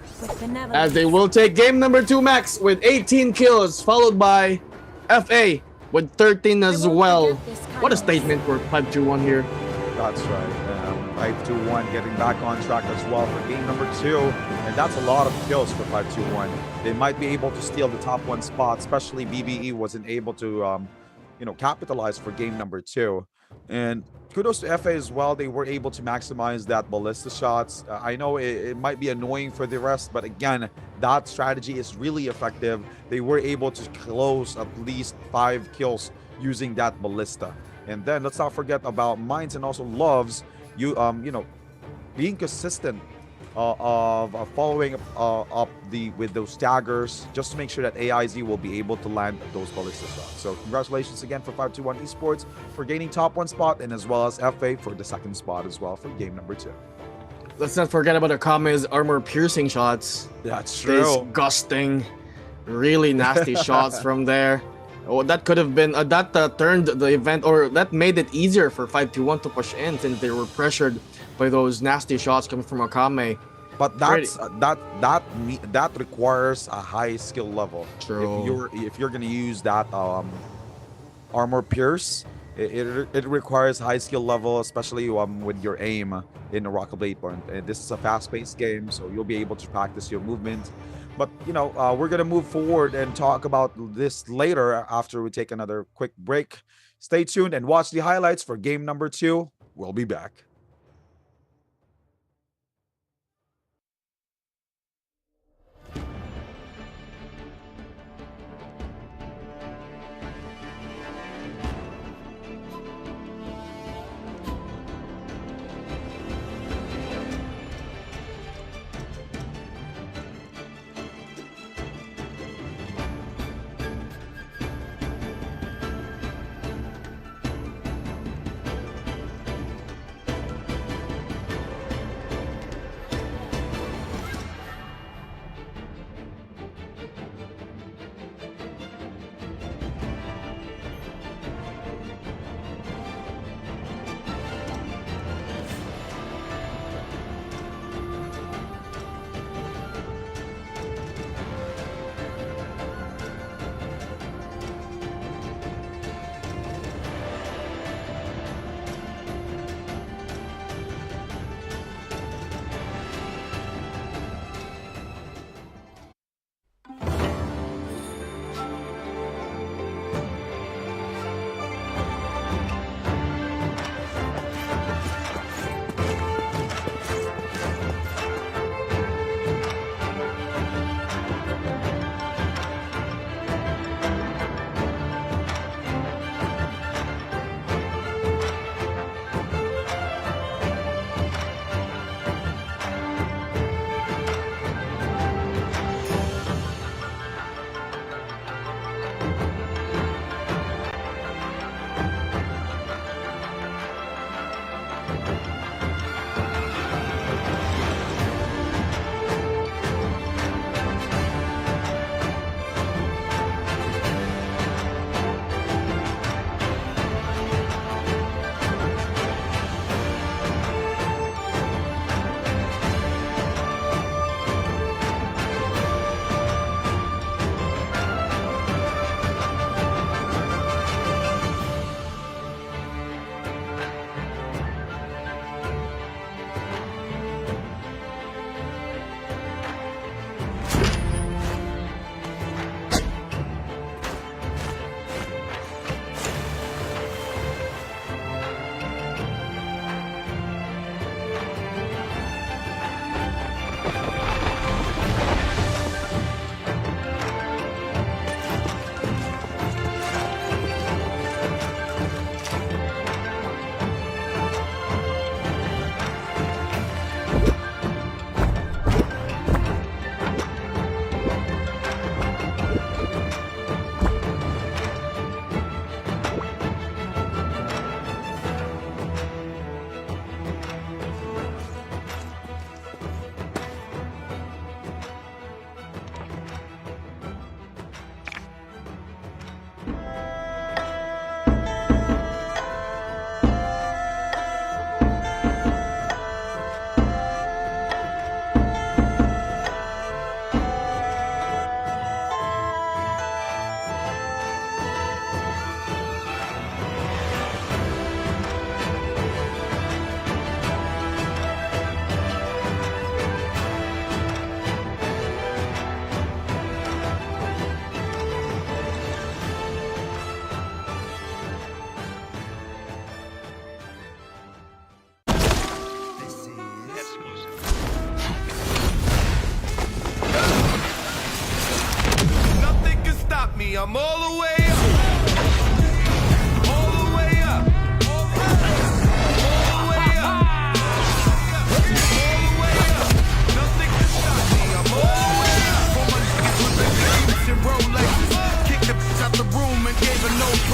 As they will take game number 2, Max, with 18 kills, followed by FA with 13 as well. What a statement for 5-1 here. That's right. 5-1 getting back on track as well for game number 2, and that's a lot of kills for 5-1. They might be able to steal the top 1 spot, especially BBE wasn't able to capitalize for game number 2. And kudos to FA as well. They were able to maximize that ballista shots. I know it might be annoying for the rest, but again, that strategy is really effective. They were able to close at least 5 kills using that ballista. And then let's not forget about Mines and also Loves. Being consistent of following up with those staggers, just to make sure that AIZ will be able to land those ballista shots. So congratulations again for 5-1 Esports for gaining top 1 spot, and as well as FA for the 2nd spot as well for game number 2. Let's not forget about Akame's armor piercing shots. That's true. Disgusting, really nasty shots from there. Oh, that could have been that turned the event, or that made it easier for 5-1 to push in, since they were pressured by those nasty shots coming from Akame. But that's that requires a high skill level. True. If you're gonna use that armor pierce, it requires high skill level, especially with your aim in the Bladepoint. And this is a fast-paced game, so you'll be able to practice your movement. But we're gonna move forward and talk about this later after we take another quick break. Stay tuned and watch the highlights for game number 2. We'll be back.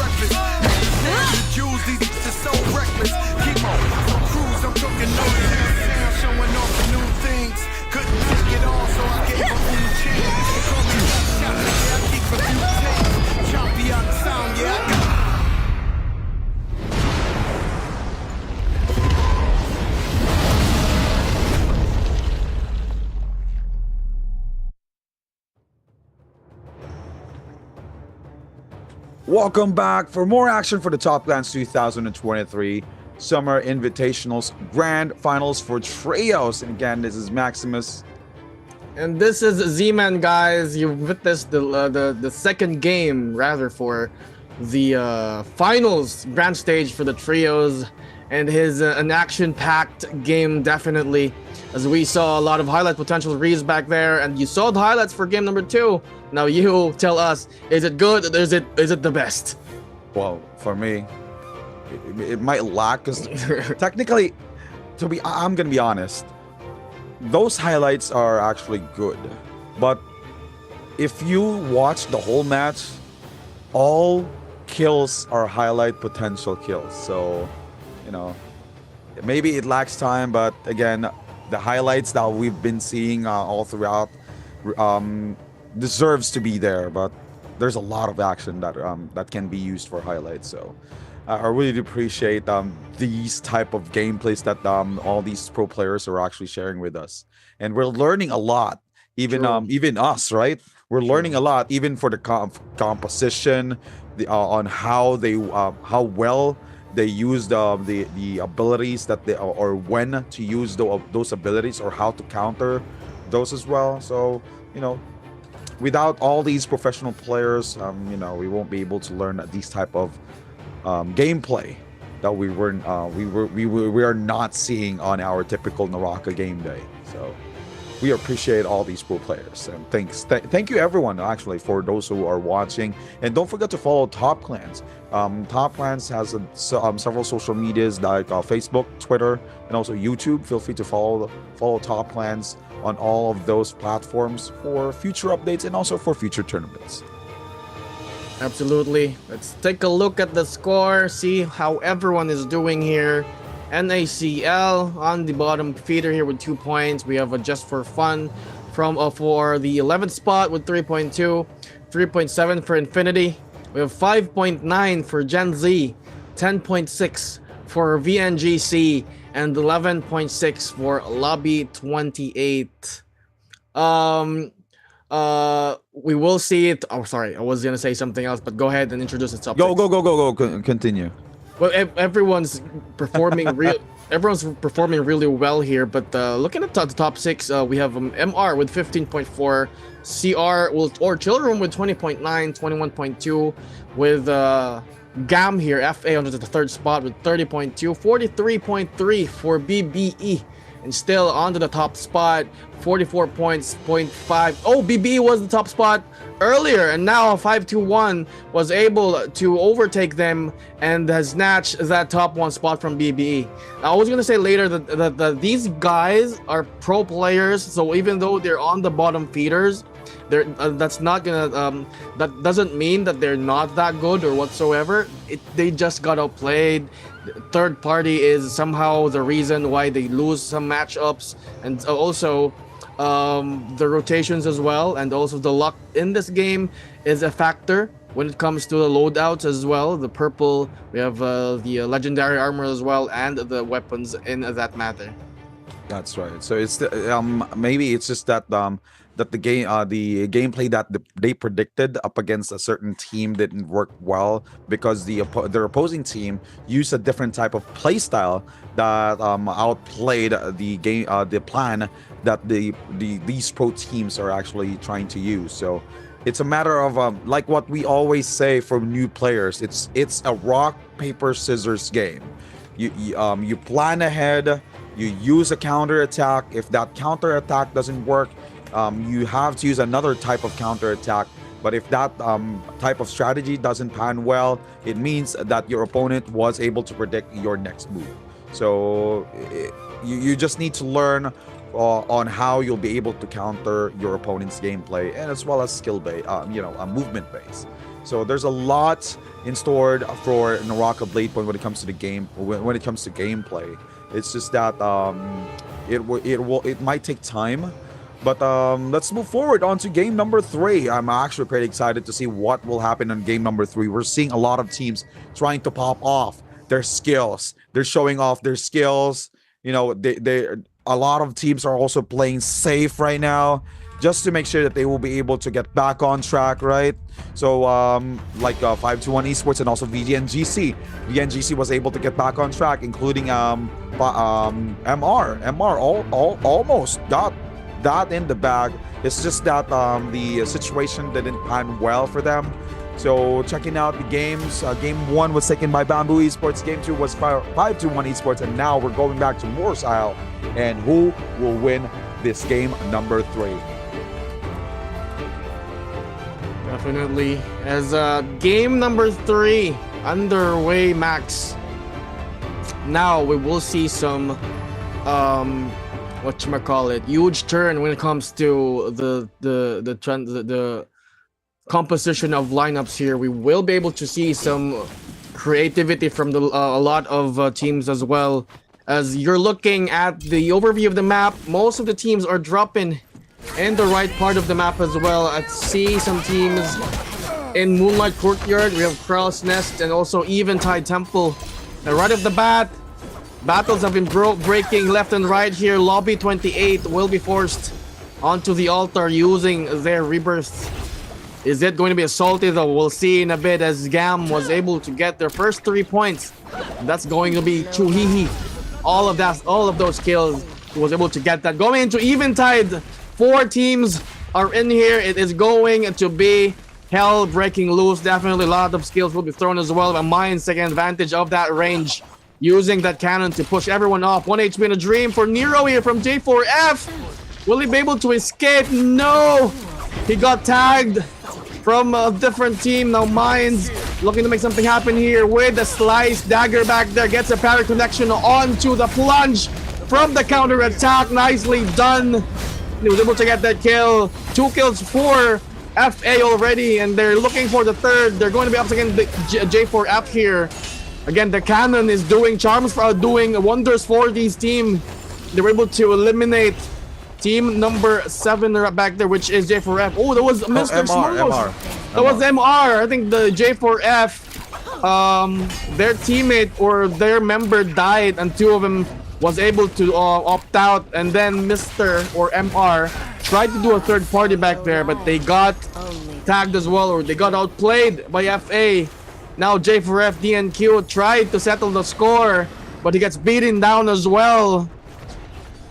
breakfast. The jewels, these are so reckless. Keep on cruise, I'm talking no sound, showing off the new things. Couldn't take it all, so I gave up on the chance. They call me shot, yeah, I keep a few takes. Choppy out the sound, yeah, I got. Welcome back for more action for the Top Clans 2023 Summer Invitationals Grand Finals for Trios. And again, this is Maximus. And this is Z-Man, guys. You've witnessed the second game, rather, for the finals grand stage for the trios, and his an action-packed game, definitely, as we saw a lot of highlight potential reads back there, and you saw the highlights for game number 2. Now you tell us, is it good or is it the best? Well, for me, it might lack because technically, I'm gonna be honest, those highlights are actually good, but if you watch the whole match, all kills are highlight potential kills. So, you know, maybe it lacks time, but again, the highlights that we've been seeing all throughout deserves to be there. But there's a lot of action that can be used for highlights. So I really do appreciate these type of gameplays that all these pro players are actually sharing with us, and we're learning a lot. Even even us, right? We're learning a lot, even for the composition, on how they how well they use the abilities that they, or when to use those abilities, or how to counter those as well. So, you know, without all these professional players, you know, we won't be able to learn these type of gameplay that we are not seeing on our typical NARAKA game day. So we appreciate all these pro players, and thank you everyone actually for those who are watching. And don't forget to follow Top Clans. Top Clans has several social medias like Facebook, Twitter, and also YouTube. Feel free to follow Top Clans on all of those platforms for future updates and also for future tournaments. Absolutely. Let's take a look at the score, see how everyone is doing here. NACL on the bottom feeder here with 2 points. We have a Just for Fun from for the 11th spot with 3.2, 3.7 for Infinity. We have 5.9 for Gen Z, 10.6 for VNGC, and 11.6 for Lobby 28. We will see it. Oh, sorry, I was gonna say something else, but go ahead and introduce it. Go. Continue. Well, everyone's performing everyone's performing really well here. But looking at the top 6, we have MR with 15.4, CR or Children with 20.9, 21.2, with GAM here, FA under the 3rd spot with 30.2, 43.3 for BBE. And still onto the top spot, 44 points, 0.5. Oh, BB was the top spot earlier, and now 521 was able to overtake them and has snatched that top 1 spot from BBE. I was gonna say later that these guys are pro players, so even though they're on the bottom feeders, that's not gonna that doesn't mean that they're not that good or whatsoever. They just got outplayed. Third party is somehow the reason why they lose some matchups, and also the rotations as well, and also the luck in this game is a factor when it comes to the loadouts as well. The purple, we have the legendary armor as well, and the weapons in that matter. That's right. So it's maybe it's just that that the gameplay that they predicted up against a certain team didn't work well, because their opposing team used a different type of play style that outplayed the plan that these pro teams are actually trying to use. So it's a matter of like what we always say for new players, it's a rock paper scissors game. You plan ahead, you use a counter attack. If that counter attack doesn't work, you have to use another type of counter attack. But if that type of strategy doesn't pan well, it means that your opponent was able to predict your next move. So you just need to learn on how you'll be able to counter your opponent's gameplay, and as well as skill base, movement base. So there's a lot in store for NARAKA Bladepoint when it comes to the game, when it comes to gameplay. It's just that it might take time, but let's move forward on to game number 3. I'm actually pretty excited to see what will happen in game number 3. We're seeing a lot of teams trying to pop off their skills. They're showing off their skills. You know, a lot of teams are also playing safe right now, just to make sure that they will be able to get back on track, right? So, like 521 Esports and also VNGC. VNGC was able to get back on track, including MR. MR almost got that in the bag. It's just that the situation didn't pan well for them. So, checking out the games. Game 1 was taken by Bamboo Esports. Game 2 was 521 Esports. And now we're going back to Morse Isle. And who will win this game number 3? Definitely. As game number 3 underway, Max. Now we will see some whatchamacallit, huge turn when it comes to the composition of lineups here. We will be able to see some creativity from a lot of teams as well. As you're looking at the overview of the map, most of the teams are dropping in the right part of the map as well. I see some teams in Moonlight Courtyard. We have Krell's Nest and also Eventide Temple. And right off the bat, battles have been breaking left and right here. Lobby 28 will be forced onto the altar using their rebirth. Is it going to be a salty though? We'll see in a bit, as Gam was able to get their first 3 points. That's going to be Chuhihi. All of those kills, he was able to get that. Going into Eventide, 4 teams are in here. It is going to be hell breaking loose. Definitely a lot of skills will be thrown as well. But Mines taking advantage of that range, using that cannon to push everyone off. 1 HP in a dream for Nero here from J4F. Will he be able to escape? No! He got tagged from a different team. Now Mines looking to make something happen here with the slice dagger back there. Gets a parry connection onto the plunge from the counter attack. Nicely done. He was able to get that kill. 2 kills for FA already, and they're looking for the 3rd. They're going to be up against the J4F here. Again, the cannon is doing doing wonders for these team. They were able to eliminate team number 7 back there, which is J4F. Oh, that was Mr. MR. That was MR. I think the J4F, their teammate or their member died, and 2 of them was able to opt out, and then Mr. or MR tried to do a 3rd party back there, but they got tagged as well, or they got outplayed by FA. Now J4F DNQ tried to settle the score, but he gets beaten down as well.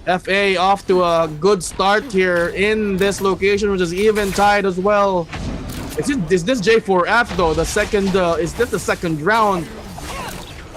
FA off to a good start here in this location, which is Eventide as well. Is this J4F though? Is this the 2nd round?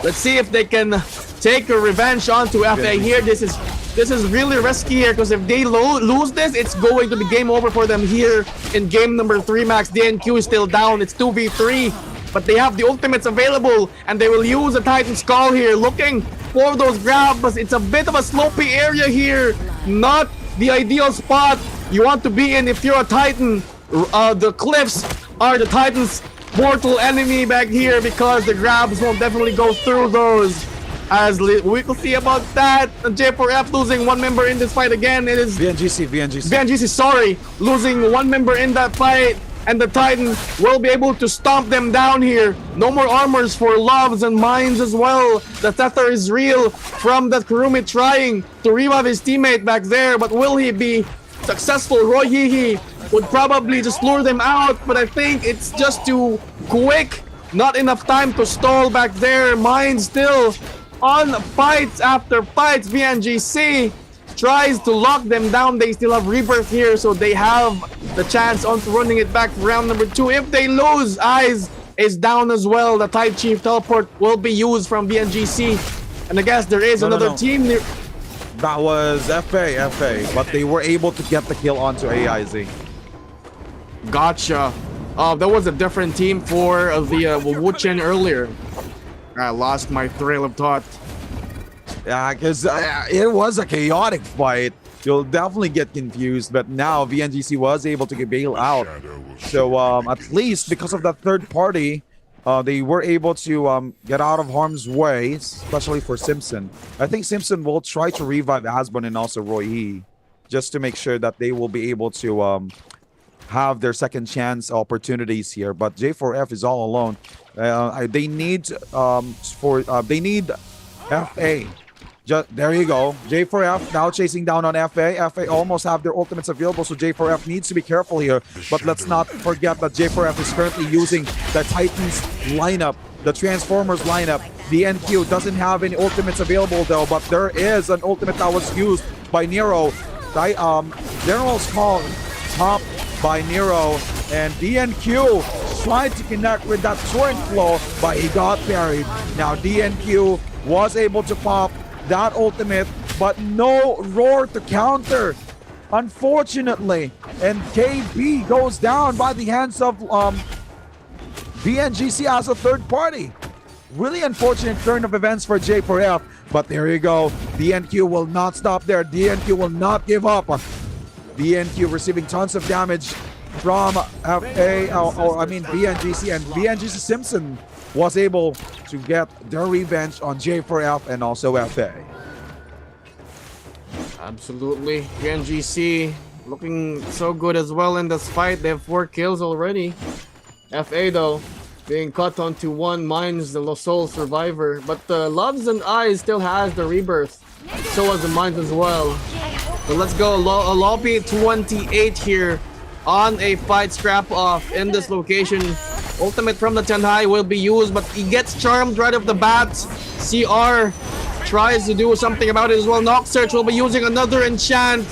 Let's see if they can take a revenge onto FA here. This is really risky here, because if they lose this, it's going to be game over for them here in game number 3. Max DNQ is still down. It's 2v3, but they have the ultimates available, and they will use a Titan's Call here, looking for those grabs. But it's a bit of a slopey area here, not the ideal spot you want to be in if you're a Titan. The cliffs are the Titan's mortal enemy back here, because the grabs will definitely go through those. As we will see about that. J4F losing 1 member in this fight again. It is VNGC, sorry, losing 1 member in that fight, and the Titan will be able to stomp them down here. No more armors for Loves and Mines as well. The tether is real from that Kurumi trying to revive his teammate back there, but will he be successful? Roy Hihi would probably just lure them out, but I think it's just too quick. Not enough time to stall back there. Mines still on fights after fights. VNGC tries to lock them down. They still have rebirth here, so they have the chance on running it back for round number 2. If they lose, Eyes is down as well. The Tide Chief teleport will be used from VNGC, and I guess there is another team near. That was FA, but they were able to get the kill onto AIZ. Gotcha. That was a different team for the Wuchen earlier. I lost my trail of thought. Yeah, because it was a chaotic fight. you'll definitely get confused. But now VNGC was able to bail out. So at least because of that third party, they were able to get out of harm's way, especially for Simpson. I think Simpson will try to revive Asbon and also Roy E, just to make sure that they will be able to have their second chance opportunities here. But J4F is all alone. They need they need FA. There you go. J4F now chasing down on FA. FA almost have their ultimates available, so J4F needs to be careful here. But let's not forget that J4F is currently using the Titans lineup, the Transformers lineup. The NQ doesn't have any ultimates available though, but there is an ultimate that was used by Nero. General's call top by Nero, and DNQ tried to connect with that torrent flow, but he got parried. Now DNQ was able to pop that ultimate, but no roar to counter, unfortunately. And KB goes down by the hands of BNGC as a third party. Really unfortunate turn of events for J4F, but there you go. DNQ will not stop there. DNQ will not give up. DNQ receiving tons of damage from BNGC, and BNGC Simpson was able to get their revenge on J4F and also FA. Absolutely. BNGC looking so good as well in this fight. They have 4 kills already. FA though, being cut onto 1 Mines, the sole survivor. But the Loves and Eyes still has the rebirth. So has the Mines as well. So let's go. Lobby 28 here on a fight scrap off in this location. Ultimate from the Tenhai will be used, but he gets charmed right off the bat. CR tries to do something about it as well. Knock Search will be using another enchant.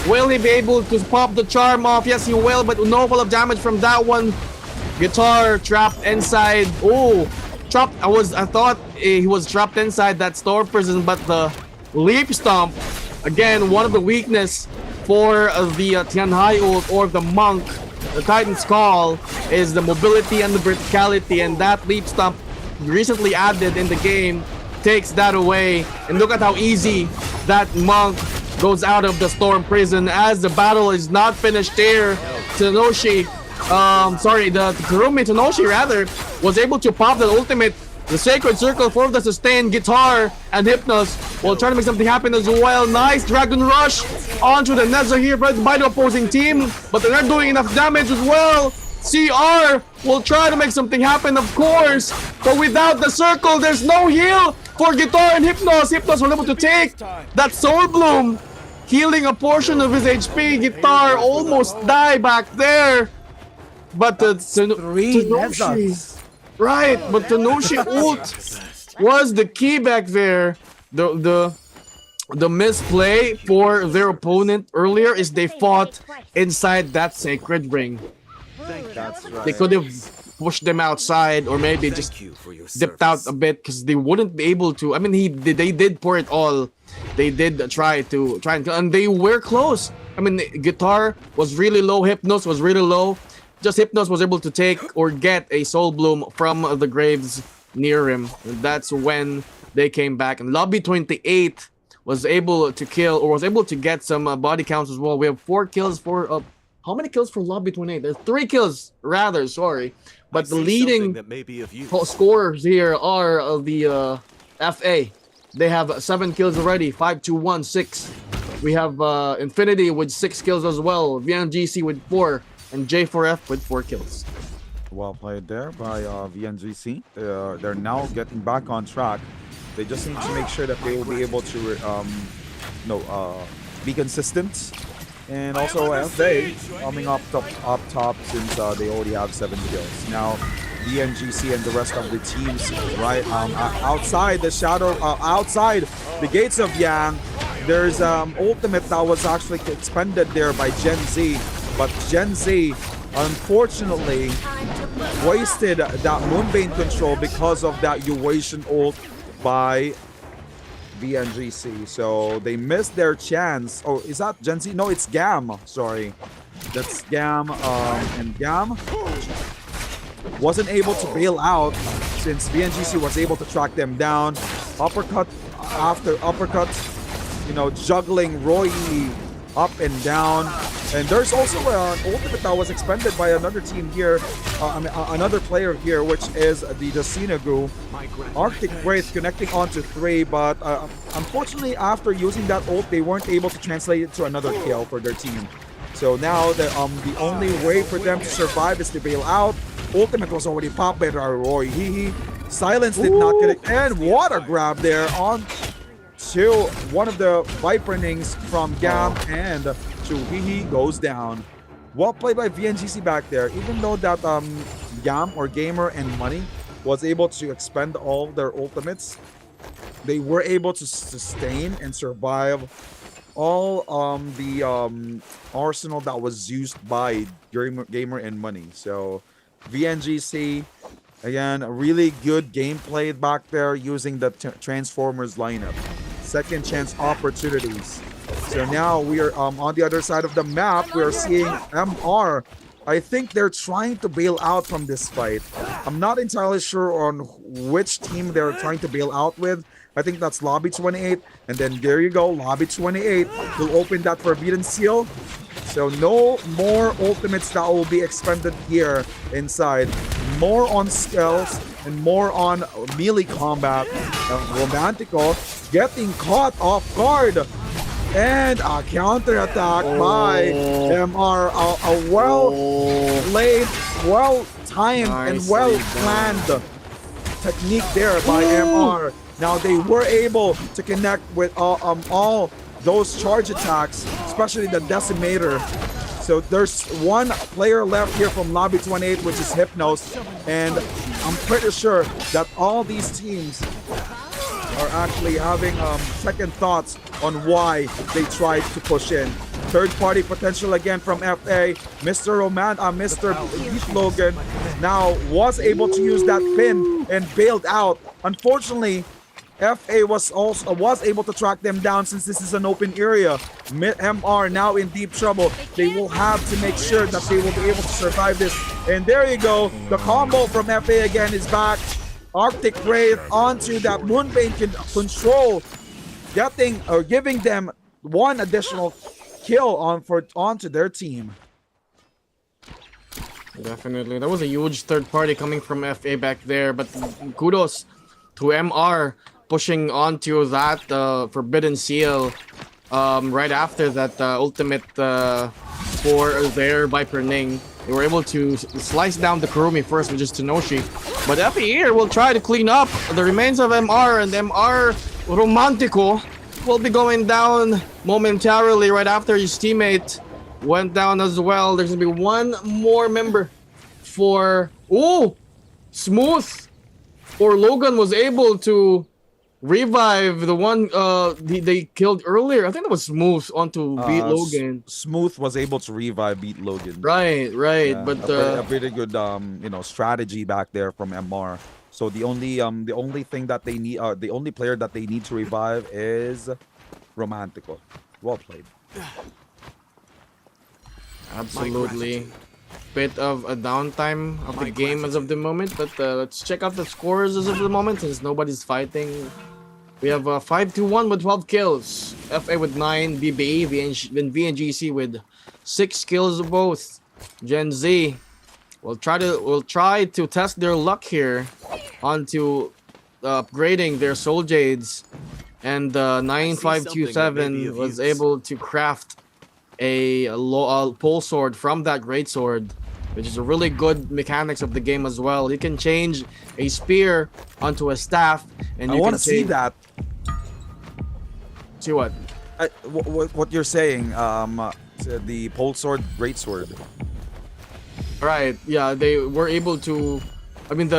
Will he be able to pop the charm off? Yes, he will, but no fall of damage from that one. Guitar trapped inside. Oh, trapped. I thought he was trapped inside that store prison, but the leap stomp, again, one of the weakness for the Tianhai ult or the monk, the Titan's Call, is the mobility and the verticality, and that leap stomp recently added in the game takes that away. And look at how easy that monk goes out of the storm prison as the battle is not finished here. Tenoshi, the Kurumi Tenoshi rather, was able to pop the ultimate, the Sacred Circle for the sustained Guitar, and Hypnos will try to make something happen as well. Nice Dragon Rush onto the Neza here by the opposing team, but they're not doing enough damage as well. CR will try to make something happen, of course, but without the circle, there's no heal for Guitar and Hypnos. Hypnos were able to take that Soul Bloom, healing a portion of his HP. Guitar almost died back there, but the Tenoshi, right? But Tenoshi ult was the key back there. The misplay for their opponent earlier is they fought inside that sacred ring. That's right. They could have pushed them outside, or maybe just dipped out a bit, because they wouldn't be able to. I mean, they did pour it all. They did try and they were close. I mean, Guitar was really low, Hypnos was really low. Just Hypnos was able to take or get a Soul Bloom from the graves near him. And that's when they came back. And Lobby 28 was able to kill, or was able to get some body counts as well. We have 4 kills for how many kills for Lobby 28? There's 3 kills rather, sorry. But the leading scorers here are the FA. They have 7 kills already. 5-2-1, 6. We have Infinity with 6 kills as well. VNGC with 4. And J4F with 4 kills. Well played there by VNGC. They're now getting back on track. They just need to make sure that they will be able to be consistent. And also FA coming up top since they already have 7 kills. Now VNGC and the rest of the teams, right, outside the shadow, outside the gates of Yang, there's ultimate that was actually expended there by Gen Z. But Gen Z, unfortunately, wasted that Moonbane control because of that Uation ult by VNGC. So they missed their chance. Oh, is that Gen Z? No, it's Gam. Sorry. That's Gam. And Gam wasn't able to bail out since VNGC was able to track them down. Uppercut after uppercut. juggling Roy up and down. And there's also an ultimate that was expended by another team here, another player here, which is the Sinagu. Arctic Wraith connecting onto 3, but unfortunately after using that ult, they weren't able to translate it to another kill for their team. So now the only way for them to survive is to bail out. Ultimate was already popped by Roy. Silence did not get it. And what a grab there on to one of the Viperings from Gam, and Chuhihi goes down. Well played by VNGC back there. Even though that Gam or Gamer and Money was able to expend all their ultimates, they were able to sustain and survive all the arsenal that was used by Gamer and Money. So VNGC, again, a really good gameplay back there using the Transformers lineup. Second chance opportunities. So now we are on the other side of the map. We are seeing MR. I think they're trying to bail out from this fight. I'm not entirely sure on which team they're trying to bail out with. I think that's Lobby 28. And then there you go, Lobby 28 will open that Forbidden Seal. So no more ultimates that will be expended here inside. More on skills and more on melee combat. Romantico getting caught off guard. And a counter-attack by MR. A well-played, well-timed, and well-planned technique there by MR. Now they were able to connect with all those charge attacks, especially the Decimator. So there's one player left here from Lobby 28, which is Hypnos. And I'm pretty sure that all these teams are actually having second thoughts on why they tried to push in. Third party potential again from FA. Mr. Beat Logan now was able to use that pin and bailed out. Unfortunately, FA was able to track them down since this is an open area. MR now in deep trouble. They will have to make sure that they will be able to survive this. And there you go. The combo from FA again is back. Arctic Wraith onto that Moonbane control, giving them one additional kill onto their team. Definitely, that was a huge third party coming from FA back there. But kudos to MR pushing onto that Forbidden Seal right after that ultimate for their Viper Ning. They were able to slice down the Kurumi first, which is Tenoshi. But FA here will try to clean up the remains of MR, and MR Romantico will be going down momentarily right after his teammate went down as well. There's going to be one more member for... Oh! Smooth! Or Logan was able to revive the one they killed earlier. I think that was Smooth onto Beat Logan. Smooth was able to revive Beat Logan. Right. Yeah, but a pretty good strategy back there from MR. So the only thing that they need, the only player that they need to revive is Romantico. Well played. Absolutely. Bit of a downtime of the game as of the moment, but let's check out the scores as of the moment since nobody's fighting. We have 5-1 with 12 kills. FA with 9, BBE, VNGC with 6 kills both. Gen Z will try to test their luck here onto upgrading their Soul Jades, and 9527 was able to craft a pole sword from that great sword, which is a really good mechanics of the game as well. You can change a spear onto a staff, and I want to see that. See what? What you're saying? The pole sword, great sword. Right. Yeah, they were able to. I mean,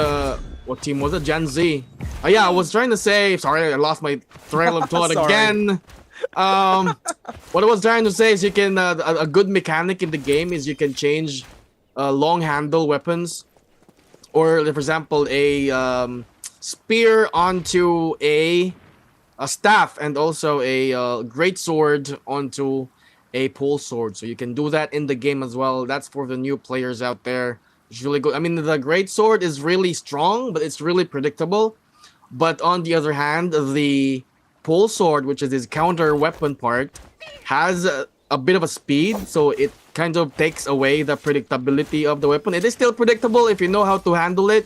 what team was it? Gen Z. Yeah, I was trying to say. Sorry, I lost my trail of thought again. What I was trying to say is you can a good mechanic in the game is you can change long handle weapons, or for example a spear onto a staff, and also a great sword onto a pole sword. So you can do that in the game as well. That's for the new players out there. It's really good. I mean, the great sword is really strong, but it's really predictable. But on the other hand, the pole sword, which is his counter weapon part, has a bit of a speed, so it kind of takes away the predictability of the weapon. It is still predictable if you know how to handle it,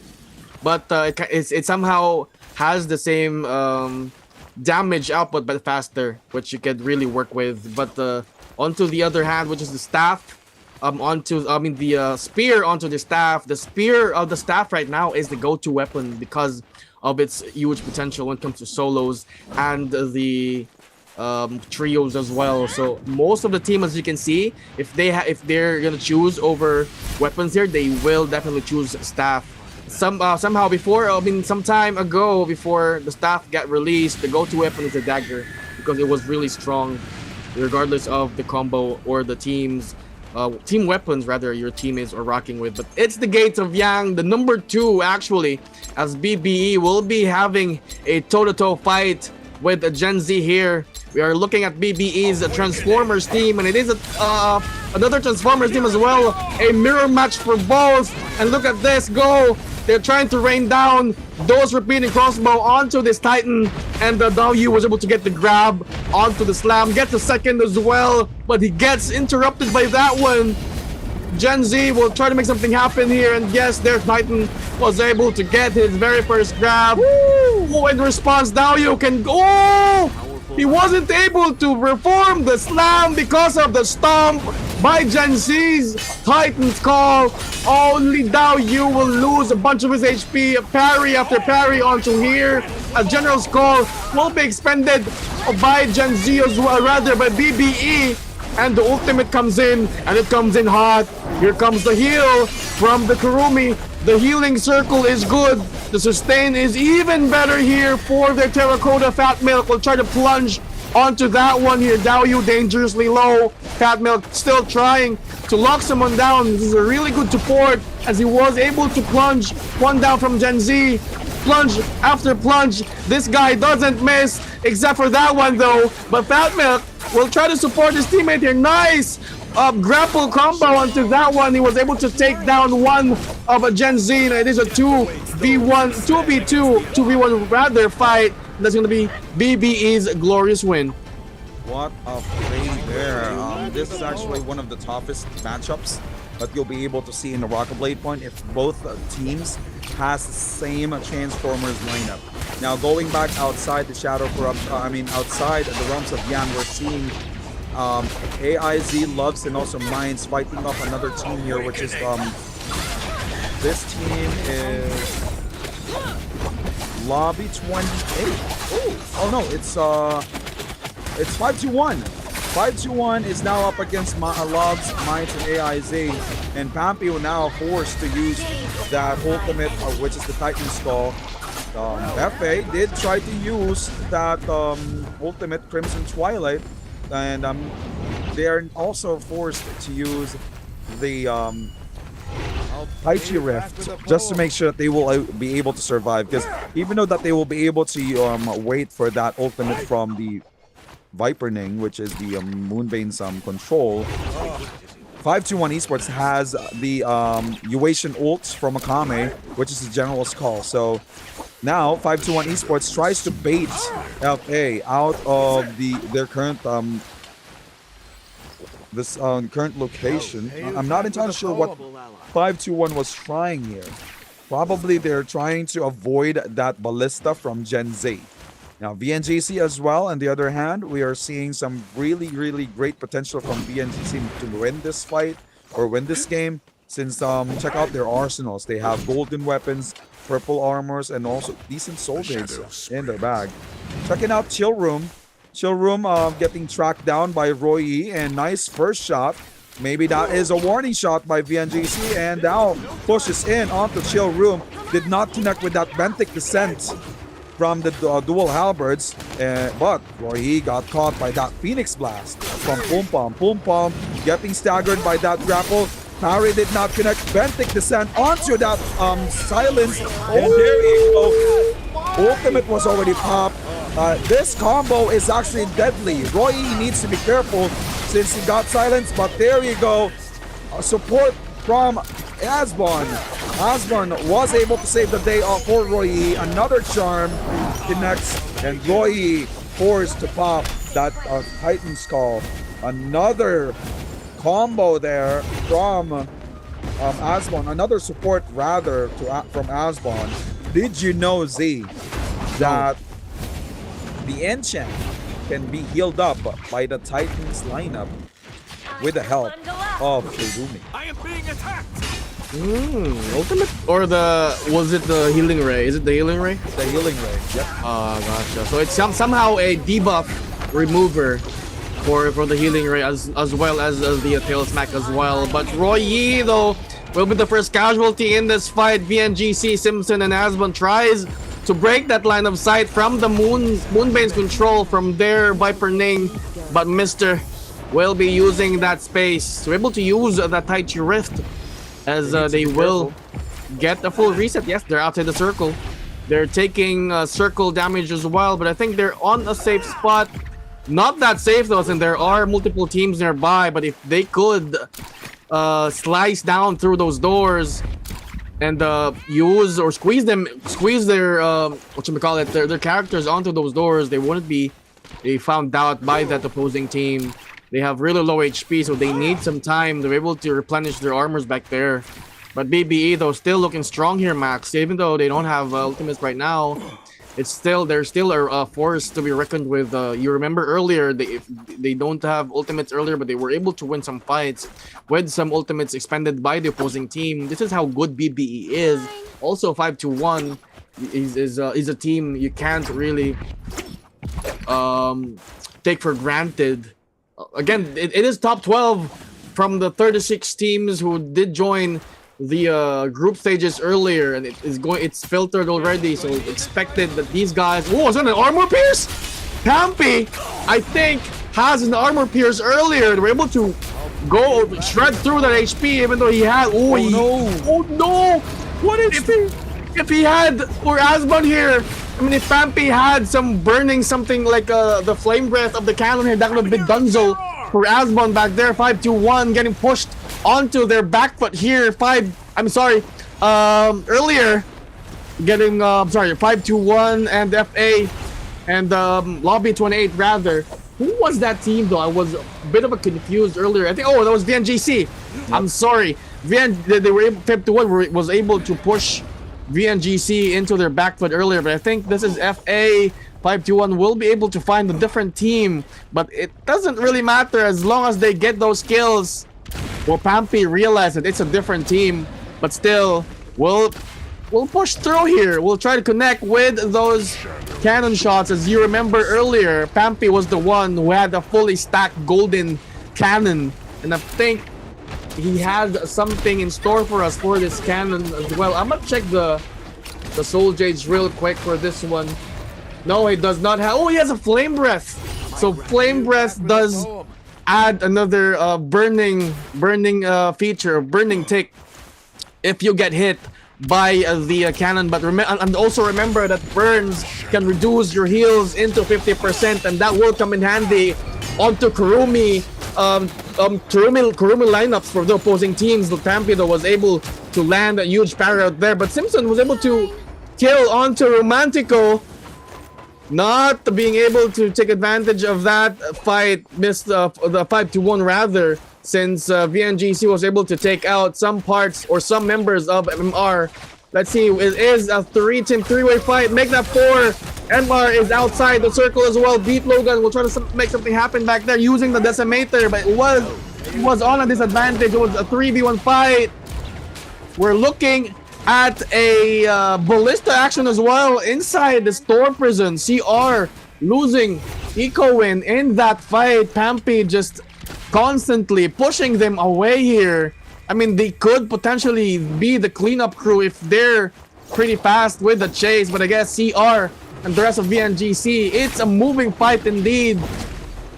but it somehow has the same damage output but faster, which you could really work with. But onto the other hand, which is the staff, the spear onto the staff. The spear of the staff right now is the go-to weapon because of its huge potential when it comes to solos and the trios as well. So most of the team, as you can see, if they're gonna choose over weapons here, they will definitely choose staff. Somehow some time ago, before the staff got released, the go-to weapon is a dagger because it was really strong, regardless of the combo or the team weapons rather your team is or rocking with. But it's the Gates of Yang, the number 2 actually, as BBE will be having a toe-to-toe fight with a Gen Z here. We are looking at BBE's Transformers team, and it is another Transformers team as well. A mirror match for both. And look at this go. They're trying to rain down those repeating crossbow onto this Titan, and Daoyu was able to get the grab onto the slam, gets a second as well, but he gets interrupted by that one. Gen Z will try to make something happen here, and yes, their Titan was able to get his very first grab. Woo! In response, Daoyu can go. He wasn't able to perform the slam because of the stomp by Gen Z's Titan's Call. Only Daoyu will lose a bunch of his HP, parry after parry onto here. A General's Call will be expended by Gen Z as well, rather by BBE. And the ultimate comes in, and it comes in hot. Here comes the heal from the Kurumi. The healing circle is good. The sustain is even better here for the Terracotta. Fat Milk will try to plunge onto that one here. Daoyu dangerously low. Fat Milk still trying to lock someone down. This is a really good support as he was able to plunge one down from Gen Z. Plunge after plunge. This guy doesn't miss except for that one though. But Fat Milk will try to support his teammate here. Nice grapple combo onto that one. He was able to take down one of a Gen Z. It is a 2v1 rather fight. That's going to be BBE's glorious win. What a play there. This is actually one of the toughest matchups that you'll be able to see in the NARAKA Bladepoint if both teams has the same Transformers lineup. Now going back outside the outside the realms of Yang, we're seeing AIZ, Loves, and also Minds fighting off another team here, which is this team is Lobby 28. Oh no, it's 5-2-1. 5-2-1 is now up against Loves, Minds, and AIZ, and Pampy will now forced to use that ultimate, which is the Titan Skull. FA did try to use that ultimate Crimson Twilight, and they are also forced to use the Taichi Rift just to make sure that they will be able to survive, because even though that they will be able to wait for that ultimate from the Viperning, which is the Moonbane's control, 521 Esports has the Uation ult from Akame, which is the General's Call. So now 521 Esports tries to bait FA out of their current current location. I'm not entirely sure what 521 was trying here. Probably they're trying to avoid that ballista from Gen Z. Now VNGC as well, on the other hand, we are seeing some really great potential from VNGC to win this fight or win this game, since check out their arsenals. They have golden weapons, purple armors, and also decent soul blades in their bag. Checking out Chill Room getting tracked down by Roy E, and nice first shot. Maybe that is a warning shot by VNGC, and now pushes in onto Chill Room. Did not connect with that Benthic descent from the dual halberds, but Roy got caught by that Phoenix Blast from Pum Pum. Pum Pum getting staggered by that grapple. Parry did not connect. Benthic descent onto that silence, and there you go. Ultimate was already popped. This combo is actually deadly. Roy needs to be careful since he got silenced, but there you go. Support from Asbon. Asbon was able to save the day for Roy. Another charm connects, and Roy forced to pop that Titan Skull. Another combo there from Asbon. Another support rather from Asbon. Did you know, Z, that the enchant can be healed up by the Titan's lineup with the help of Kurumi? I am being attacked. Ultimate or was it the healing ray? Is it the healing ray? The healing ray. Yep. Gotcha. So it's somehow a debuff remover for the healing ray as well as the tail smack as well. But Roy Yi though will be the first casualty in this fight. VNGC, Simpson, and Asbon tries to break that line of sight from the Moonbane's control from their Viper Ning, but Mister will be using that space to able to use that Tai Chi Rift as they will get the full reset. Yes, they're outside the circle. They're taking circle damage as well, but I think they're on a safe spot. Not that safe though, since there are multiple teams nearby, but if they could slice down through those doors and use or squeeze their their characters onto those doors, they wouldn't be found out by that opposing team. They have really low HP, so they need some time to be able to replenish their armors back there. But BBE though still looking strong here, Max. Even though they don't have ultimates right now, they're still a force to be reckoned with. You remember earlier they don't have ultimates earlier, but they were able to win some fights with some ultimates expended by the opposing team. This is how good BBE is. Also 5-1 is a team you can't really take for granted. Again, it is top 12 from the 36 teams who did join the group stages earlier, and it's filtered already, so expected that these guys. Oh, is that an armor pierce? Pampy, I think, has an armor pierce earlier. They were able to go shred through that HP, even though he had. Oh no! What if he had or Asbon here? I mean, if Pampy had some burning something like the flame breath of the cannon here, that would have been dunzo for Asbon back there. 5-1 getting pushed onto their back foot here. Earlier getting 5-1 and FA and Lobby 28 rather. Who was that team though? I was a bit of a confused earlier. I think that was VNGC. I'm sorry. They were able 5-1 was able to push VNGC into their back foot earlier, but I think this is FA. 5-1 will be able to find a different team, but it doesn't really matter as long as they get those kills. Well, Pampy realized that it's a different team, but still, we'll push through here. We'll try to connect with those cannon shots. As you remember earlier, Pampy was the one who had a fully stacked golden cannon, and I think he has something in store for us for this cannon as well. I'm gonna check the soul gauge real quick for this one. No, he does not have. Oh, he has a flame breath. So flame breath does add another burning feature, burning tick if you get hit by the cannon. But and also remember that burns can reduce your heals into 50%, and that will come in handy onto Kurumi. Kurumi lineups for the opposing teams. Tampido was able to land a huge parry out there, but Simpson was able to kill onto Romantico, not being able to take advantage of that fight. Missed the 5-1 rather, since VNGC was able to take out some parts or some members of MMR. Let's see, it is a 3-team 3-way fight. Make that 4. MR is outside the circle as well. Beat Logan. Will try to make something happen back there using the decimator, but it was on a disadvantage. It was a 3v1 fight. We're looking at a ballista action as well inside the store prison. CR losing Eco-Win in that fight. Pampy just constantly pushing them away here. I mean, they could potentially be the cleanup crew if they're pretty fast with the chase, but I guess CR and the rest of VNGC, it's a moving fight indeed.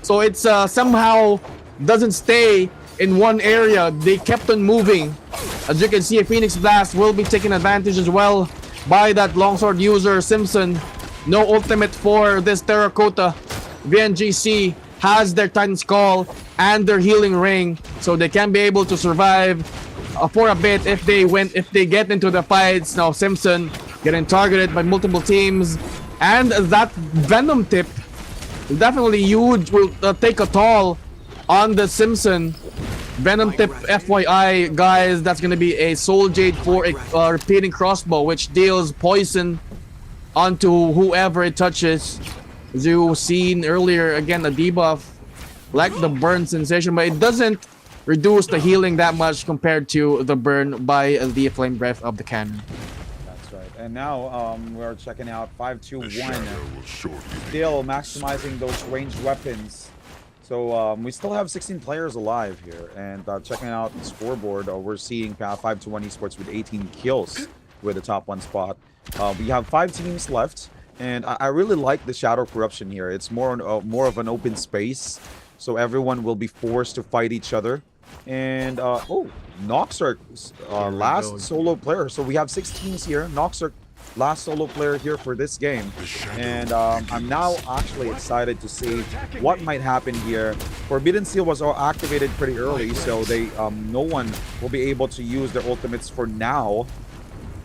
So it's somehow doesn't stay in one area. They kept on moving. As you can see, a Phoenix Blast will be taken advantage as well by that longsword user, Simpson. No ultimate for this Terracotta. VNGC has their Titan's Call and their healing ring, so they can be able to survive for a bit if they get into the fights. Now Simpson getting targeted by multiple teams, and that venom tip definitely huge, will take a toll on the Simpson. Venom tip, FYI, guys, that's gonna be a Soul Jade for a repeating crossbow, which deals poison onto whoever it touches. As you seen earlier, again, a debuff like the burn sensation, but it doesn't reduce the healing that much compared to the burn by the flame breath of the cannon. That's right. And now we're checking out 521. Still maximizing those ranged weapons. So we still have 16 players alive here. And checking out the scoreboard, we're seeing 521 Esports with 18 kills with the top one spot. We have 5 teams left. And I really like the Shadow Corruption here. It's more of an open space. So everyone will be forced to fight each other. And, oh, Noxark, last solo player. So we have 6 teams here. Noxark, last solo player here for this game. And I'm now actually excited to see what might happen here. Forbidden Seal was activated pretty early, so they no one will be able to use their ultimates for now.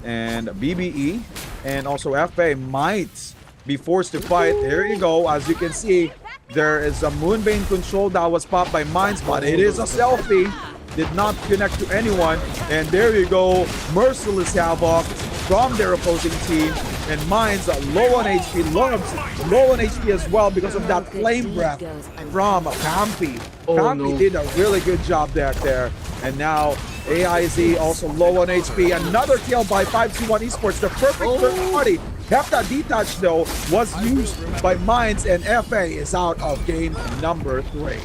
And BBE and also FA might be forced to fight. There you go. As you can see, there is a Moonbane control that was popped by Mines, but it is a selfie. Did not connect to anyone. And there you go. Merciless Havoc from their opposing team. And Mines low on HP, low on HP as well because of that flame breath from Pampy. Pampy did a really good job back there. And now AIZ also low on HP. Another kill by 521 Esports. The perfect third party. Hepta detach though was used by Mines, and FA is out of game number 3.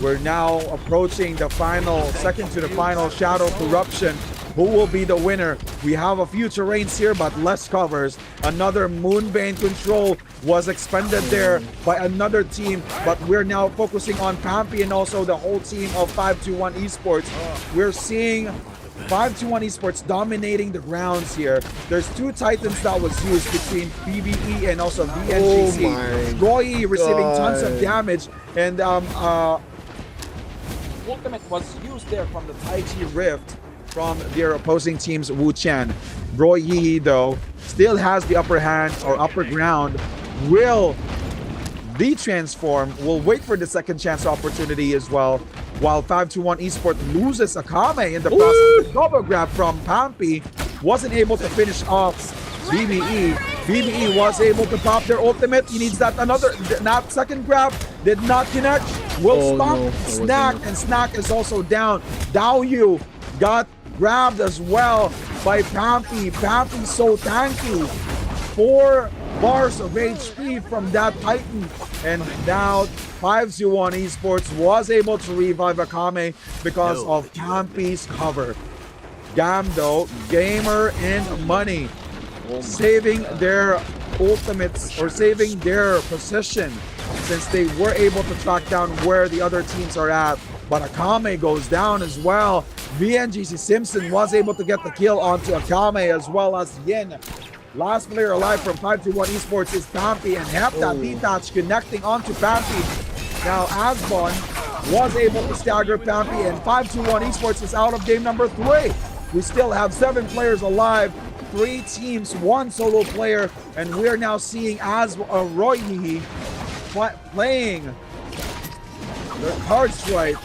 We're now approaching the final, second to the final Shadow Corruption. Who will be the winner? We have a few terrains here, but less covers. Another Moonbane control was expended there by another team, but we're now focusing on Pampy and also the whole team of 521 Esports. We're seeing 521 Esports dominating the grounds here. There's 2 Titans that was used between BBE and also VNGC. Roy receiving tons of damage, and ultimate was used there from the Tai Chi Rift from their opposing team's Wu Chen. Roy Yi though still has the upper hand or upper ground. Will de-transform, will wait for the second chance opportunity as well, while 521 Esports loses Akame in the process. The double grab from Pampy wasn't able to finish off BBE. BBE was able to pop their ultimate. He needs that second grab. Did not connect. Will stop. Snack, and Snack is also down. Daoyu got grabbed as well by Pampy. Pampy so tanky. 4 bars of HP from that Titan. And now 521 Esports was able to revive Akame because of Pampy's cover. Gamdo, Gamer, and Money saving their ultimates or saving their position since they were able to track down where the other teams are at. But Akame goes down as well. VNGC Simpson was able to get the kill onto Akame as well as Yin. Last player alive from 521 Esports is Pampy, and Hepta detach connecting onto Pampy. Now Asbon was able to stagger Pampy, and 521 Esports is out of game number 3. We still have 7 players alive, 3 teams, 1 solo player, and we're now seeing Roy Yi playing their cards right,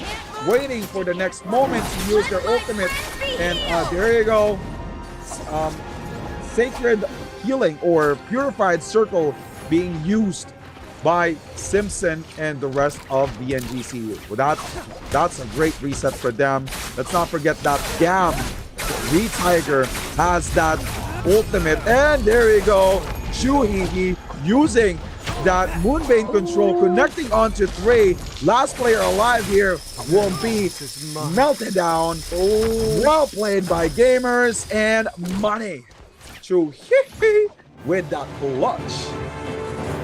waiting for the next moment to use their ultimate. And there you go. Sacred Healing or Purified Circle being used by Simpson and the rest of the NGC. Well, that's a great reset for them. Let's not forget that Gam, Re-Tiger, has that ultimate. And there you go. Shuhigi using that Moonbane control, connecting onto 3. Last player alive here will be melted down. Well played by Gamers and Money. With that clutch.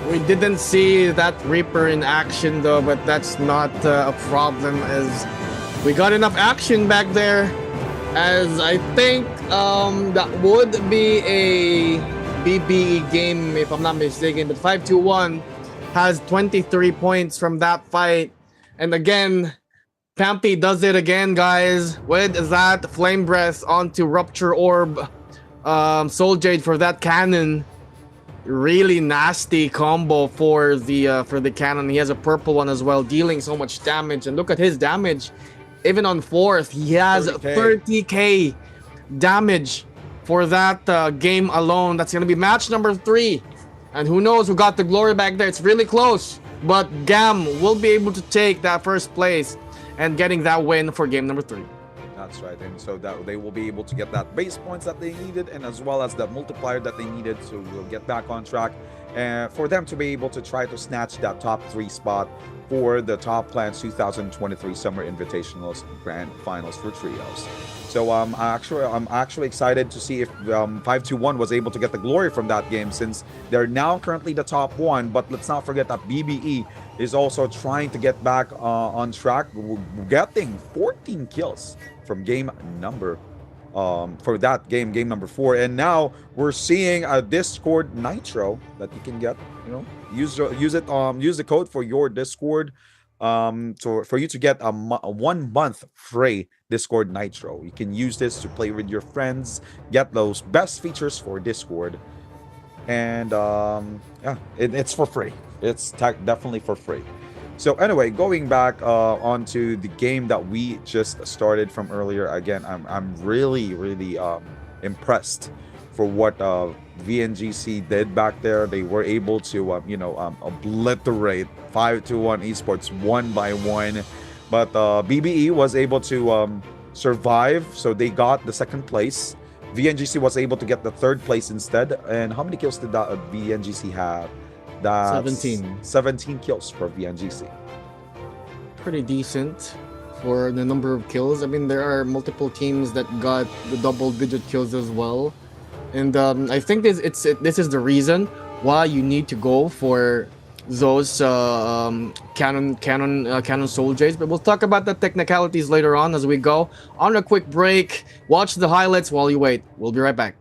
We didn't see that Reaper in action though, but that's not a problem as we got enough action back there. As I think that would be a BBE game if I'm not mistaken, but 521 has 23 points from that fight. And again, Pampy does it again, guys, with that Flame Breath onto Rupture Orb. Soul Jade for that cannon. really nasty combo for the cannon. He has a purple one as well, dealing so much damage. And look at his damage. Even on fourth, he has 30k damage for that game alone. That's gonna be match number 3. And who knows who got the glory back there. It's really close. But Gam will be able to take that first place and getting that win for game number 3. That's right, and so that they will be able to get that base points that they needed, and as well as that multiplier that they needed to get back on track, for them to be able to try to snatch that top 3 spot for the Top Plans 2023 Summer Invitationals Grand Finals for trios. So I'm actually excited to see if 521 was able to get the glory from that game, since they're now currently the top 1. But let's not forget that BBE is also trying to get back on track, getting 14 kills from game number for that game number 4. And now we're seeing a Discord Nitro that you can get, use the code for your Discord for you to get a 1 month free Discord Nitro. You can use this to play with your friends, get those best features for Discord, and yeah, it's for free. It's definitely for free. So anyway, going back onto the game that we just started from earlier. Again, I'm really impressed for what VNGC did back there. They were able to obliterate 521 Esports one by one, but BBE was able to survive, so they got the 2nd place. VNGC was able to get the 3rd place instead. And how many kills did that VNGC have? That's 17 kills for VNGC. Pretty decent for the number of kills. I mean, there are multiple teams that got the double-digit kills as well, and I think this is the reason why you need to go for those cannon soul jades. But we'll talk about the technicalities later on as we go on a quick break. Watch the highlights while you wait. We'll be right back.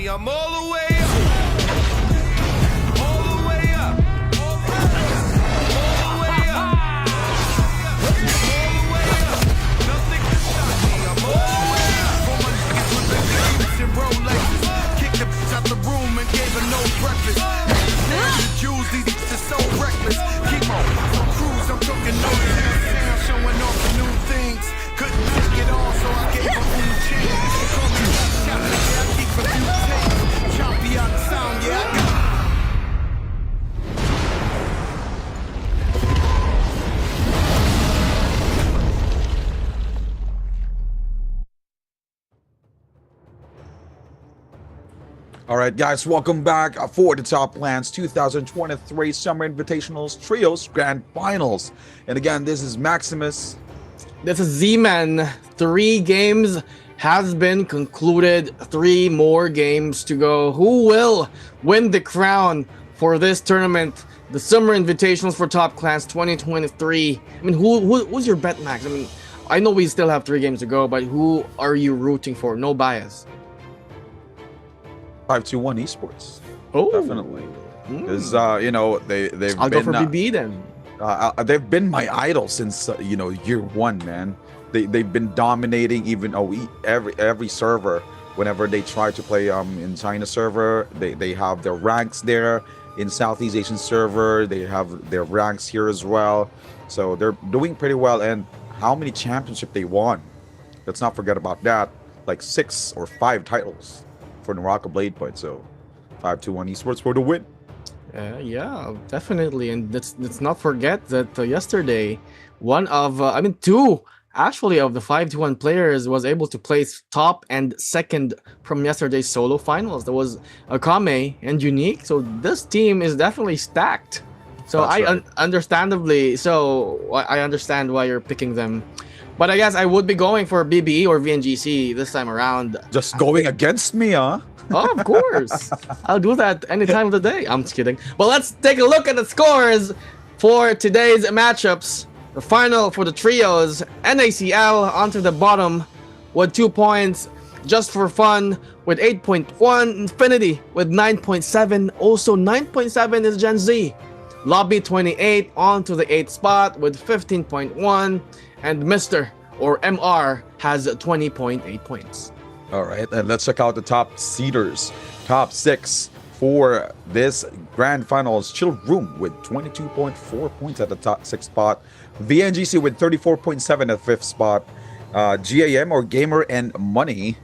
me. I'm all the way up. All the way up. All the way up. All the way up. Nothing can stop me. I'm all the way up. For my niggas with the Jeeps and Rolexes. Kicked the bitch out the room and gave her no breakfast. The Jews, these are so reckless. Keep on. On cruise, I'm talking no sound, showing off the new things. Couldn't take it all, so I gave her own chance. Call me choppy, yeah, I keep a few takes. Choppy out the sound, yeah, I got. All right, guys, welcome back for the Top Lands 2023 Summer Invitationals Trios Grand Finals. And again, this is Maximus. This is Z-Man. 3 games has been concluded. 3 more games to go. Who will win the crown for this tournament? The Summer Invitationals for Top Clans 2023. I mean, who's your bet, Max? I mean, I know we still have 3 games to go, but who are you rooting for? No bias. 521 Esports. Oh, Definitely. Because, you know, they've I'll been... go for BB then. They've been my idol since you know, year 1, man. They've been dominating even every server. Whenever they try to play in China server, they have their ranks there. In Southeast Asian server, they have their ranks here as well. So they're doing pretty well. And how many championships they won? Let's not forget about that. Like 6 or 5 titles for NARAKA Bladepoint. So 521 Esports for the win. Yeah, definitely. And let's not forget that yesterday, one of, 2 actually of the 5-1 players was able to place top and second from yesterday's solo finals. There was Akame and Unique. So this team is definitely stacked. So That's right. Understandably, so I understand why you're picking them. But I guess I would be going for BBE or VNGC this time around. Just going against me, huh? Oh, of course. I'll do that any time of the day. I'm just kidding. But let's take a look at the scores for today's matchups. The final for the trios, NACL onto the bottom with 2 points. Just for fun with 8.1. Infinity with 9.7. Also 9.7 is Gen Z. Lobby 28 onto the 8th spot with 15.1. And Mr. or MR has 20.8 points. All right, and let's check out the top seeders. Top 6 for this grand finals. Chill Room with 22.4 points at the top 6th spot. VNGC with 34.7 at the 5th spot. GAM or Gamer and Money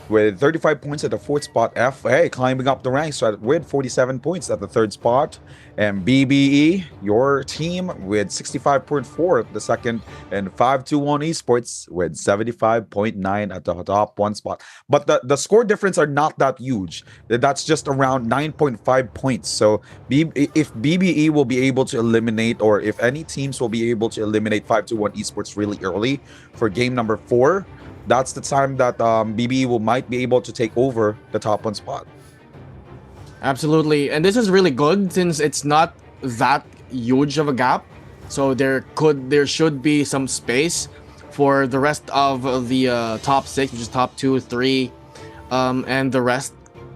with 35 points at the 4th spot. FA climbing up the ranks with 47 points at the 3rd spot. And BBE, your team, with 65.4 at the 2nd. And 521 Esports with 75.9 at the top 1 spot. But the score difference are not that huge. That's just around 9.5 points. So if BBE will be able to eliminate, or if any teams will be able to eliminate 521 Esports really early for game number 4, that's the time that BBE might be able to take over the top 1 spot. Absolutely. And this is really good since it's not that huge of a gap. So there should be some space for the rest of the top 6, which is top 2, 3. And the rest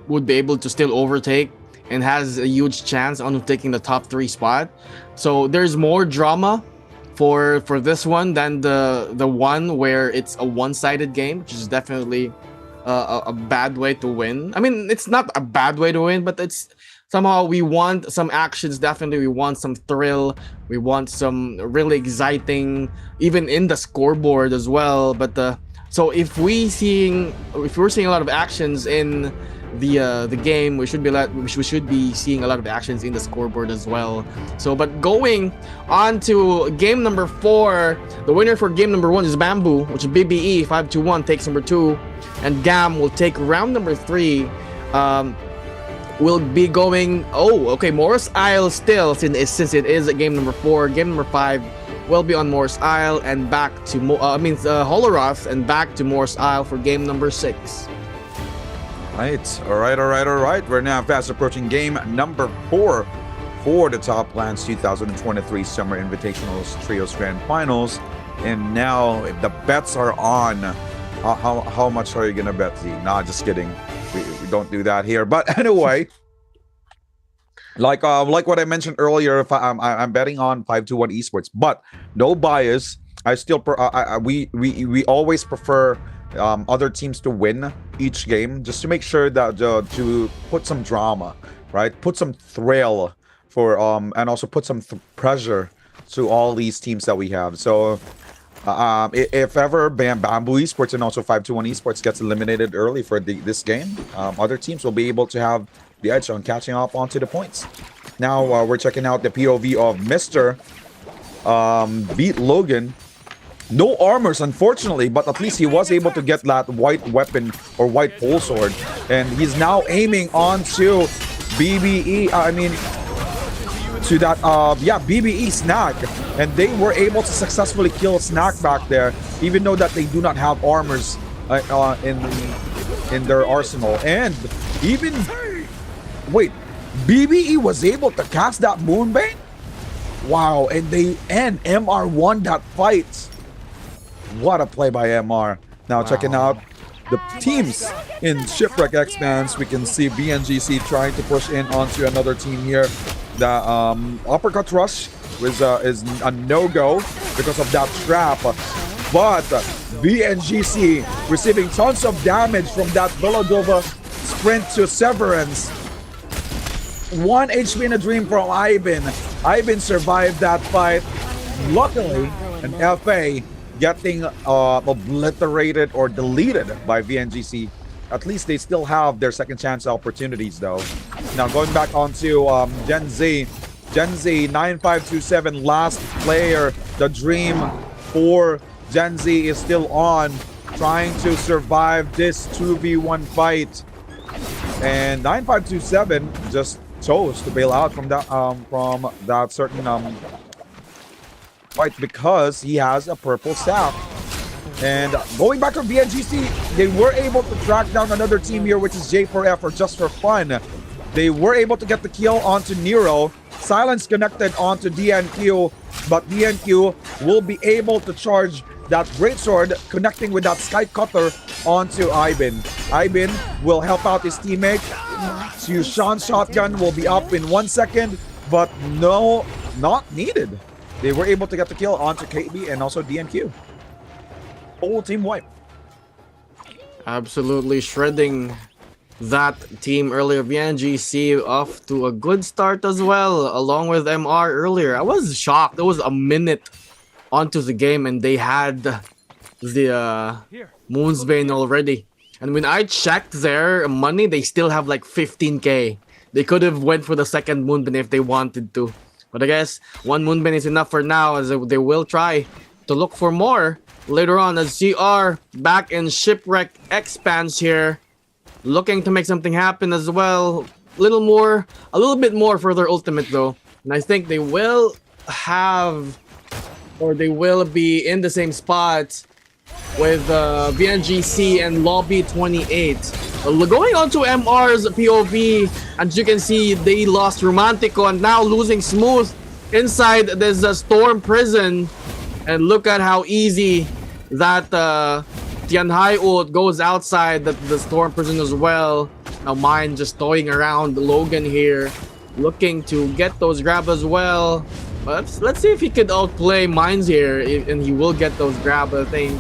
would be able to still overtake and has a huge chance on taking the top 3 spot. So there's more drama for this one than the one where it's a one-sided game, which is definitely a bad way to win. I mean, it's not a bad way to win, but it's somehow we want some actions. Definitely, we want some thrill. We want some really exciting, even in the scoreboard as well. But so if we're seeing a lot of actions in the game, we should be seeing a lot of actions in the scoreboard as well. So, but going on to game number 4, the winner for game number 1 is Bamboo, which is BBE 521 takes number 2, and GAM will take round number 3. Will be going. Oh, okay, Morris Isle still since it is game number 4. Game number 5 will be on Morris Isle and back to Holoroth and back to Morris Isle for game number 6. All right. We're now fast approaching game number 4 for the Top Lands 2023 Summer Invitationals Trios Grand Finals. And now, if the bets are on, how much are you gonna bet, Z? Nah, just kidding. we don't do that here. But anyway, like what I mentioned earlier, if I'm betting on 521 esports, but no bias. I still we always prefer other teams to win each game, just to make sure that to put some drama, right? Put some thrill for and also put some pressure to all these teams that we have. So if ever Bamboo Esports and also 521 Esports gets eliminated early for this game, other teams will be able to have the edge on catching up onto the points. Now we're checking out the POV of Mr. Beat Logan. No armors, unfortunately, but at least he was able to get that white weapon or white pole sword, and he's now aiming onto BBE. To that BBE Snack, and they were able to successfully kill Snack back there, even though that they do not have armors in their arsenal. And even BBE was able to cast that Moonbane. Wow, and MR won that fight. What a play by MR. Now checking out the teams in Shipwreck Expanse, we can see BNGC trying to push in onto another team here. The uppercut rush is a no-go because of that trap. But BNGC receiving tons of damage from that Villadova sprint to Severance. 1 HP in a dream from Ivan. Ivan survived that fight. Luckily, an FA getting obliterated or deleted by VNGC. At least they still have their second chance opportunities though. Now going back onto Gen Z 9527, last player. The dream for Gen Z is still on, trying to survive this 2v1 fight. And 9527 just chose to bail out from that certain fight because he has a purple staff. And going back to VNGC, they were able to track down another team here, which is J4F, or Just for Fun. They were able to get the kill onto Nero. Silence connected onto DNQ, but DNQ will be able to charge that greatsword, connecting with that Sky Cutter onto Ivan. Ivan will help out his teammate. Sean's shotgun will be up in 1 second, but no, not needed. They were able to get the kill onto KB and also DNQ. Whole team wipe. Absolutely shredding that team earlier. VNGC off to a good start as well, along with MR earlier. I was shocked. There was a minute onto the game and they had the Moonsbane already. And when I checked their money, they still have like 15k. They could have went for the second Moonbane if they wanted to. But I guess one Moonbane is enough for now, as they will try to look for more later on, as CR back in Shipwreck Expanse here, looking to make something happen as well. A little bit more for their ultimate though. And I think they will have, or they will be in the same spot with VNGC and Lobby 28. Going on to MR's POV, as you can see, they lost Romantico and now losing Smooth inside this Storm Prison. And look at how easy that Tianhai ult goes outside the Storm Prison as well. Now Mine just toying around Logan here, looking to get those grabs as well. But let's see if he could outplay Mines here, and he will get those grabs. I think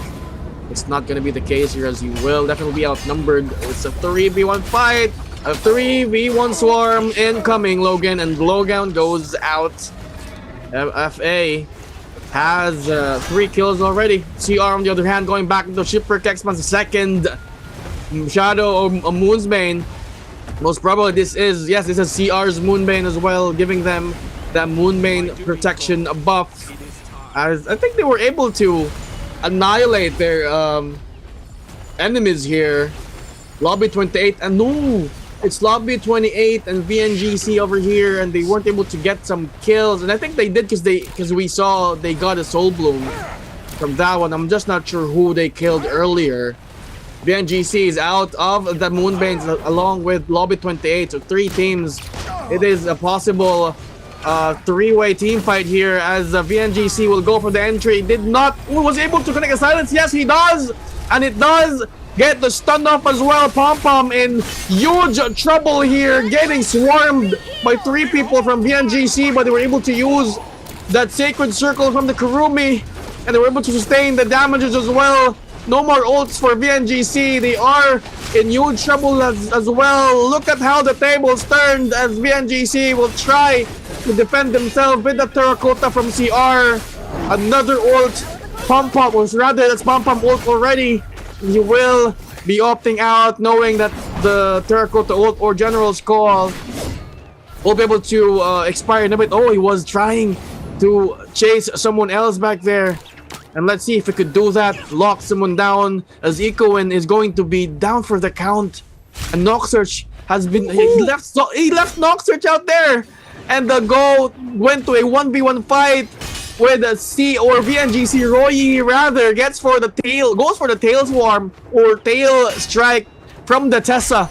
it's not going to be the case here, as he will definitely be outnumbered. It's a 3v1 fight, a 3v1 swarm incoming, Logan, and Logan goes out. FA has 3 kills already. CR on the other hand going back into Shipwreck Expanse, second Shadow or Moonsbane. Most probably this is CR's Moonbane as well, giving them that Moonbane protection buff. As I think they were able to annihilate their enemies here. Lobby 28, and no, it's Lobby 28 and VNGC over here, and they weren't able to get some kills. And I think they did because we saw they got a Soul Bloom from that one. I'm just not sure who they killed earlier. VNGC is out of the Moonbanes along with Lobby 28, so 3 teams. It is a possible 3-way team fight here, as VNGC will go for the entry. Was able to connect a silence. Yes, he does. and it does get the stun off as well. Pom Pom in huge trouble here, getting swarmed by 3 people from VNGC, but they were able to use that Sacred Circle from the Kurumi, and they were able to sustain the damages as well. No more ults for VNGC. They are in huge trouble as well. Look at how the tables turned as VNGC will try to defend themselves with the Terracotta from CR. Another ult. Pom Pom, or rather that's Pom Pom ult already. He will be opting out, knowing that the Terracotta ult or General's Call will be able to expire in a bit. Oh, he was trying to chase someone else back there. And let's see if he could do that. Lock someone down, as Ecoin is going to be down for the count. And Noxsearch has been... He left Noxsearch out there. And the go went to a 1v1 fight with a C or VNGC. Roy rather goes for the tail swarm or tail strike from the Tessa.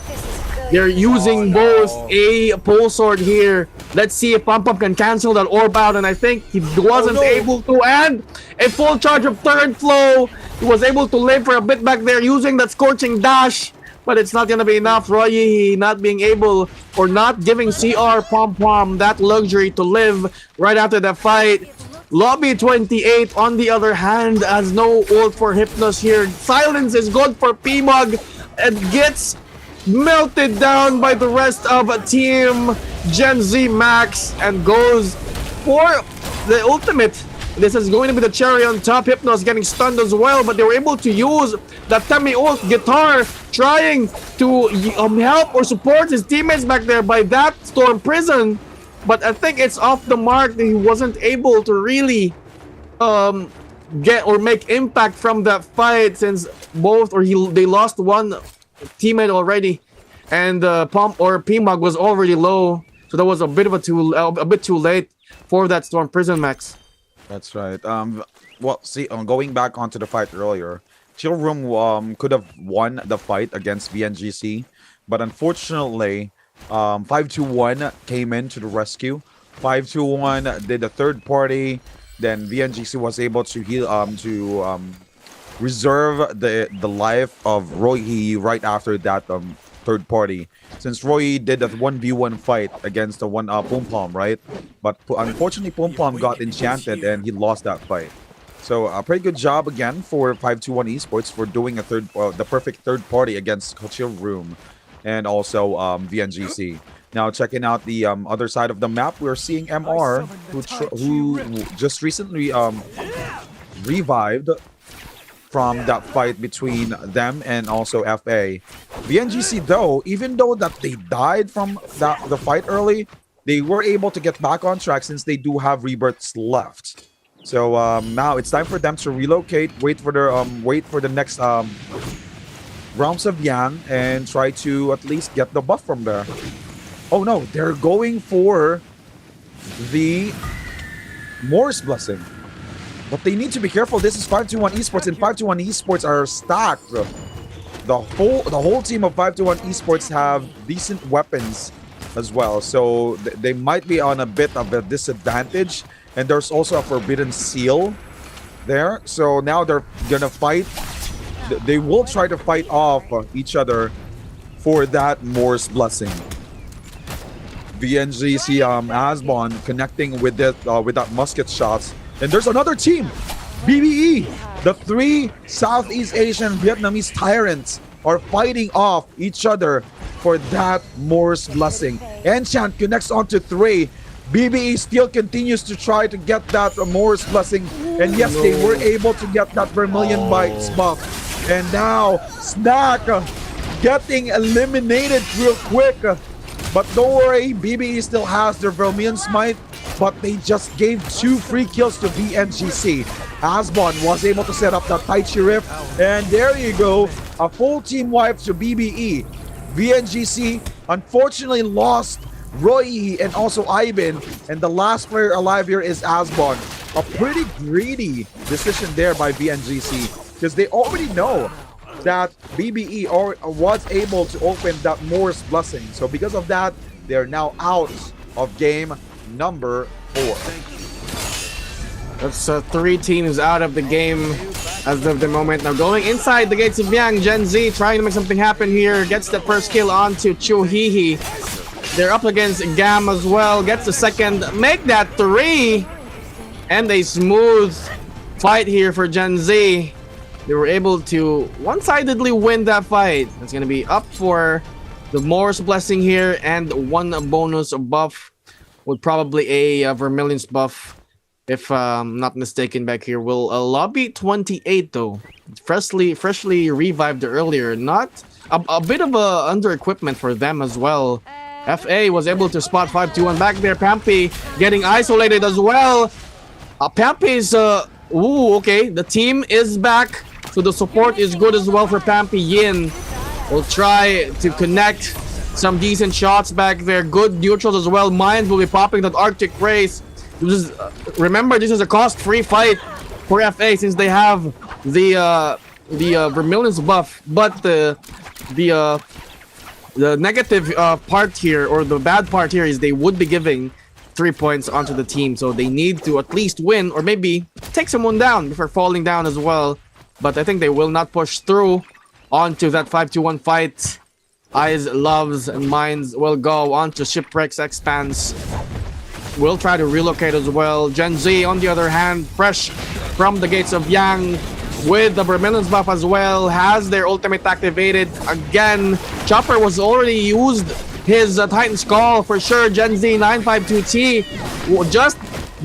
They're using both a pole sword here. Let's see if Pom Pom can cancel that orb out, and I think he wasn't able to. And a full charge of Third Flow. He was able to live for a bit back there using that Scorching Dash, but it's not gonna be enough. Roy not being able or not giving CR Pom Pom that luxury to live right after the fight. Lobby 28 on the other hand has no ult for Hypnos here. Silence is good for P-Mug and gets melted down by the rest of Team Gen Z Max and goes for the ultimate. This is going to be the cherry on top. Hypnos getting stunned as well, but they were able to use the Temi ult guitar, trying to help or support his teammates back there by that Storm Prison. But I think it's off the mark. He wasn't able to really get or make impact from that fight, since they lost one teammate already, and Pump or P-Mug was already low, so that was a bit too late for that Storm Prison, Max. That's right. Well, see, going back onto the fight earlier, Chill Room could have won the fight against VNGC, but unfortunately, 521 came in to the rescue. 521 did a third party. Then VNGC was able to heal reserve the life of Roy right after that third party, since Roy did that 1v1 fight against the one Pom Pom, right? But unfortunately Pom Pom got enchanted and he lost that fight. So a pretty good job again for 521 Esports for doing the perfect third party against Chill Room and also VNGC. Now checking out the other side of the map, we're seeing MR who just recently revived from that fight between them and also FA. VNGC though, even though that they died from the fight early, they were able to get back on track since they do have rebirths left. So now it's time for them to relocate, wait for the next Realms of Yang and try to at least get the buff from there. Oh no, they're going for the Morse Blessing. But they need to be careful. This is 521 Esports, and 521 Esports are stacked. The whole team of 521 Esports have decent weapons as well, so they might be on a bit of a disadvantage. And there's also a Forbidden Seal there, so now they're gonna fight. They will try to fight off each other for that Morse Blessing. VNGC Asbon connecting with that musket shots. And there's another team, BBE. The 3 Southeast Asian Vietnamese tyrants are fighting off each other for that Morse Blessing. Enchant connects onto 3. BBE still continues to try to get that Morse Blessing. And yes, they were able to get that Vermilion Bites buff. And now Snack getting eliminated real quick. But don't worry, BBE still has their Vermilion Smite. But they just gave 2 free kills to VNGC. Asbon was able to set up that Tai Chi Rift. And there you go, a full team wipe to BBE. VNGC unfortunately lost Roy and also Ivan. And the last player alive here is Asbon. A pretty greedy decision there by VNGC, because they already know that BBE was able to open that Morse Blessing. So because of that, they're now out of game number 4. That's 3 teams out of the game. as of the moment. Now going inside the gates of Yang, Gen Z trying to make something happen here. Gets the first kill onto Chuhihi. They're up against Gam as well. Gets the second. Make that 3. And a smooth fight here for Gen Z. They were able to one-sidedly win that fight. It's going to be up for the Morris Blessing here and one bonus buff with probably a Vermilion's buff. If I'm not mistaken back here. Will Lobby 28 though. Freshly revived earlier. Not a bit of a under-equipment for them as well. FA was able to spot 5-2-1 back there. Pampy getting isolated as well. Pampy's ooh, okay. The team is back. So the support is good as well for Pampy. Yin will try to connect some decent shots back there. Good neutrals as well. Mines will be popping that Arctic Race. Remember, this is a cost-free fight for FA since they have the Vermilion's buff. But the negative part here, or the bad part here, is they would be giving 3 points onto the team. So they need to at least win or maybe take someone down before falling down as well. But I think they will not push through onto that 5-2-1 fight. Eyes, Loves, and Minds will go on to Shipwrecks, Expanse. Will try to relocate as well. Gen Z, on the other hand, fresh from the gates of Yang with the Vermilion's buff as well, has their ultimate activated. Again, Chopper was already used his Titan's Call for sure. Gen Z 952T will just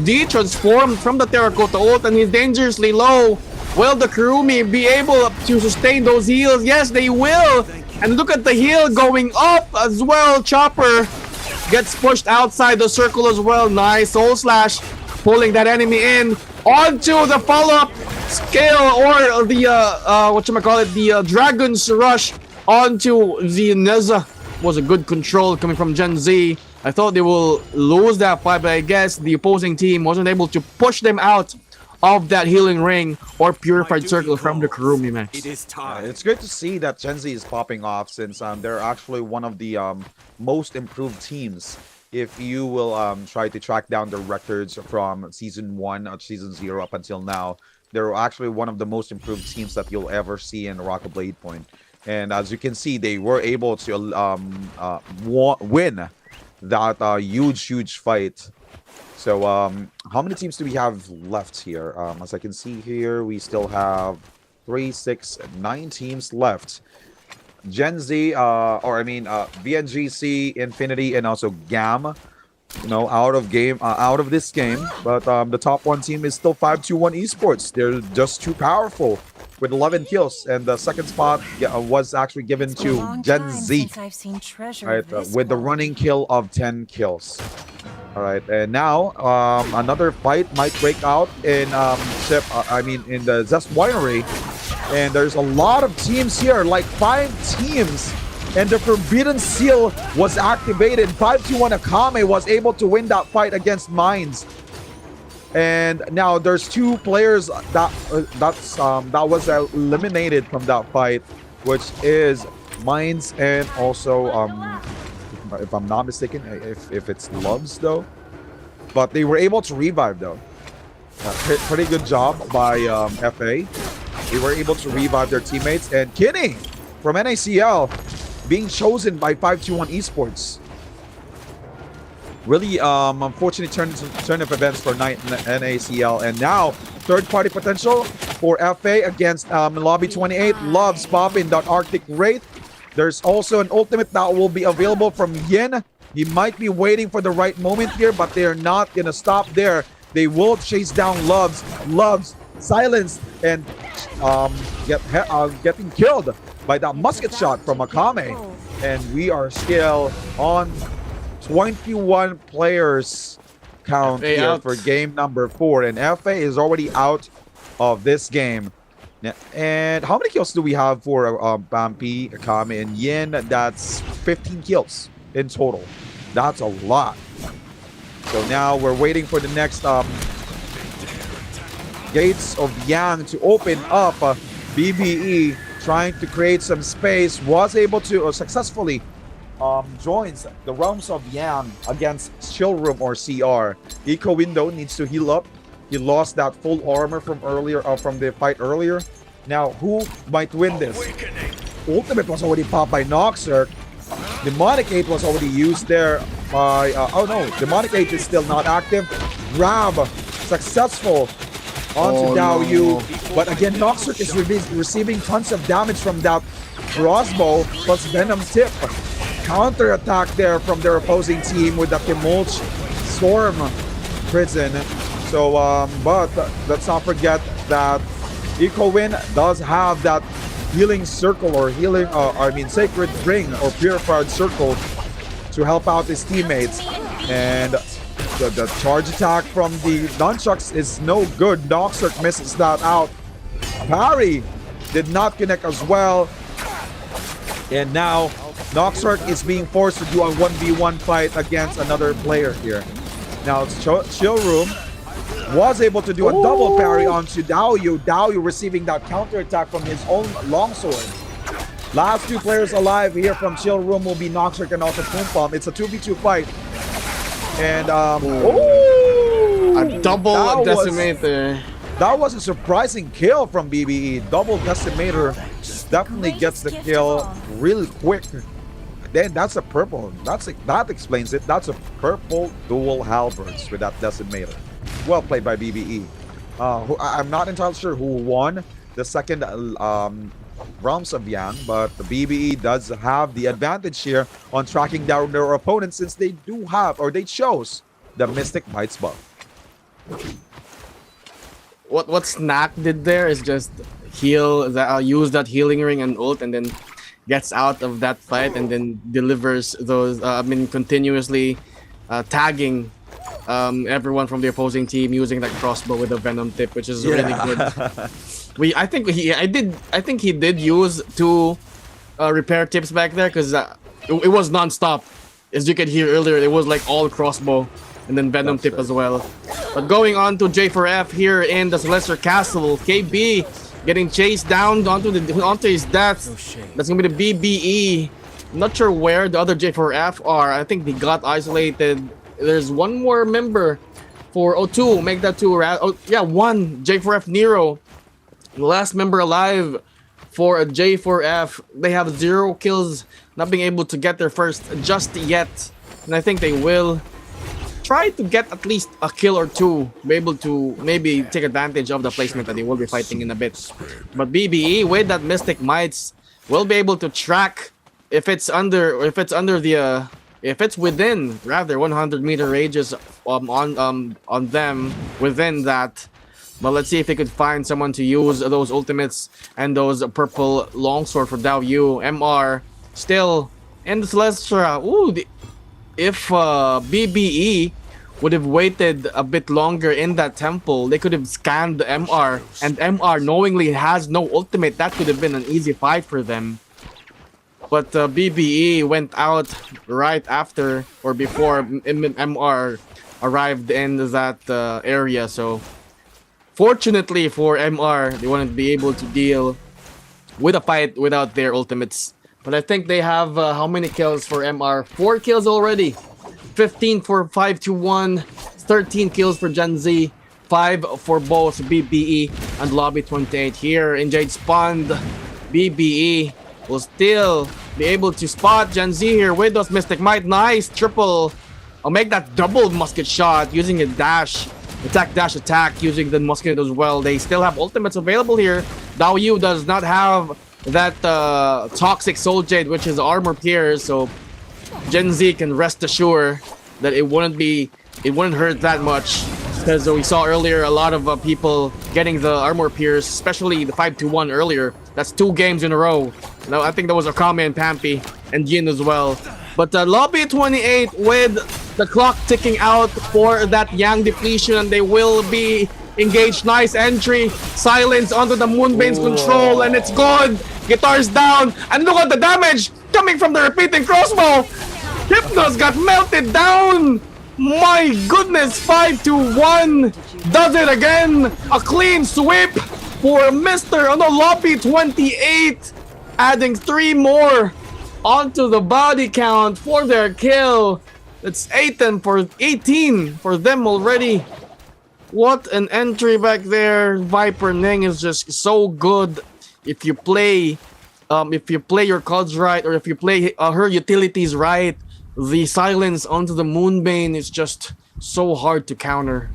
de-transformed from the Terracotta ult and he's dangerously low. Will the Kurumi be able to sustain those heals? Yes, they will. And look at the heal going up as well. Chopper gets pushed outside the circle as well. Nice Soul Slash, pulling that enemy in onto the follow-up skill, or the the Dragon's Rush onto the Neza. Was a good control coming from Gen Z. I thought they will lose that fight, but I guess the opposing team wasn't able to push them out of that healing ring or purified circle from the Kurumi match. It is time. It's great to see that Gen Z is popping off, since they're actually one of the most improved teams. If you will try to track down the records from season 1 or season 0 up until now, they're actually one of the most improved teams that you'll ever see in NARAKA Bladepoint. And as you can see, they were able to win that huge fight. So how many teams do we have left here? As I can see here, we still have 3, 6, 9 teams left. Gen Z, VNGC, Infinity, and also GAM, out of this game. But the top 1 team is still 521 Esports. They're just too powerful with 11 kills, and the second spot was actually given to Gen Z, right, with the running kill of 10 kills. All right, and now another fight might break out in in the Zest Winery, and there's a lot of teams here, like 5 teams, and the Forbidden Seal was activated. 521 Akame was able to win that fight against Mines, and now there's 2 players that was eliminated from that fight, which is Mines and also if I'm not mistaken, if it's Loves though, but they were able to revive though. Pretty good job by FA. They were able to revive their teammates, and Kinney from NACL being chosen by 521 Esports. Really unfortunate turn of events for NACL, and now third-party potential for FA against Lobby 28. Loves popping that Arctic Wraith. There's also an ultimate that will be available from Yin. He might be waiting for the right moment here, but they're not gonna stop there. They will chase down Loves. Loves silenced and getting killed by that musket shot from Akame. And we are still on 21 players count FA here out for game number 4, and FA is already out of this game. And how many kills do we have for Bampi, Akame, and Yin? That's 15 kills in total. That's a lot. So now we're waiting for the next gates of Yang to open up. BBE trying to create some space, was able to successfully joins the realms of Yang against Chill Room or CR. Eco Window needs to heal up He lost that full armor from earlier, from the fight earlier. Now, who might win this? Ultimate was already popped by Noxer. Demonic 8 was already used there by... oh no, Demonic 8 is still not active. Grab, successful onto Dao Yu. But again, Noxer is receiving tons of damage from that crossbow plus Venom Tip. Counter attack there from their opposing team with the Kimulch Storm Prison. So, but let's not forget that EcoWin does have that healing circle or healing, sacred ring or purified circle to help out his teammates. And the charge attack from the nunchucks is no good. Noxer misses that out. Parry did not connect as well. And now Noxer is being forced to do a 1v1 fight against another player here. Now Chill Room was able to do a double parry onto Dao Yu. Dao Yu receiving that counter attack from his own longsword. Last two players alive here from Chill Room will be Noxer and also Pum Pum. It's a 2v2 fight. And a double decimator. That was a surprising kill from BBE. Double decimator definitely gets the kill really quick. Then that's a purple. That explains it. That's a purple dual halberds with that decimator. Well played by BBE. I'm not entirely sure who won the second Realms of Yang, but the BBE does have the advantage here on tracking down their opponents since they do have, or they chose, the Mystic Bites buff. What Snack did there is just use that healing ring and ult, and then gets out of that fight and then delivers those. Continuously tagging everyone from the opposing team using that crossbow with a venom tip, which is really good. I think he did use 2 repair tips back there because it was non-stop. As you could hear earlier, it was like all crossbow and then venom tip as well. But going on to J4F here in the Celestial Castle, KB getting chased down onto his death. That's gonna be the BBE. I'm not sure where the other J4F are. I think they got isolated. There's one more member for O2. Make that 2. One J4F Nero. The last member alive for a J4F. They have 0 kills, not being able to get their first just yet. And I think they will try to get at least a kill or 2, be able to maybe take advantage of the placement that they will be fighting in a bit. But BBE with that Mystic Mites will be able to track if it's within 100-meter radius on them within that. But let's see if they could find someone to use those ultimates and those purple longsword for Dao Yu. MR still in the Celestia. If BBE would have waited a bit longer in that temple, they could have scanned MR, and MR knowingly has no ultimate. That could have been an easy fight for them. But BBE went out right after or before MR arrived in that area. So fortunately for MR, they wouldn't be able to deal with a fight without their ultimates. But I think they have how many kills for MR? 4 kills already. 15 for 521, 13 kills for Gen Z, 5 for both BBE and Lobby 28. Here in Jade's Pond, BBE will still be able to spot Gen Z here with those Mystic Might. Nice triple. I'll make that double musket shot using a dash. Attack using the musket as well. They still have ultimates available here. Dao Yu does not have that toxic soul jade, which is armor pierce, so Gen Z can rest assured that it wouldn't hurt that much, because we saw earlier a lot of people getting the armor pierce, especially the 5-2-1 earlier. That's 2 games in a row. Now I think that was Akame and Pampy and Jin as well. But Lobby 28 with the clock ticking out for that Yang depletion, and they will be engaged. Nice entry, silence onto the Moonbane's control, and it's good. Guitars down, and look at the damage coming from the repeating crossbow. Hypnos got melted down. My goodness, 5-1 does it again. A clean sweep for Mr. Lobby 28, adding 3 more onto the body count for their kill. It's 18 for them already. What an entry back there. Viper Ning is just so good if you play your cards right, or if you play her utilities right. The silence onto the Moonbane is just so hard to counter.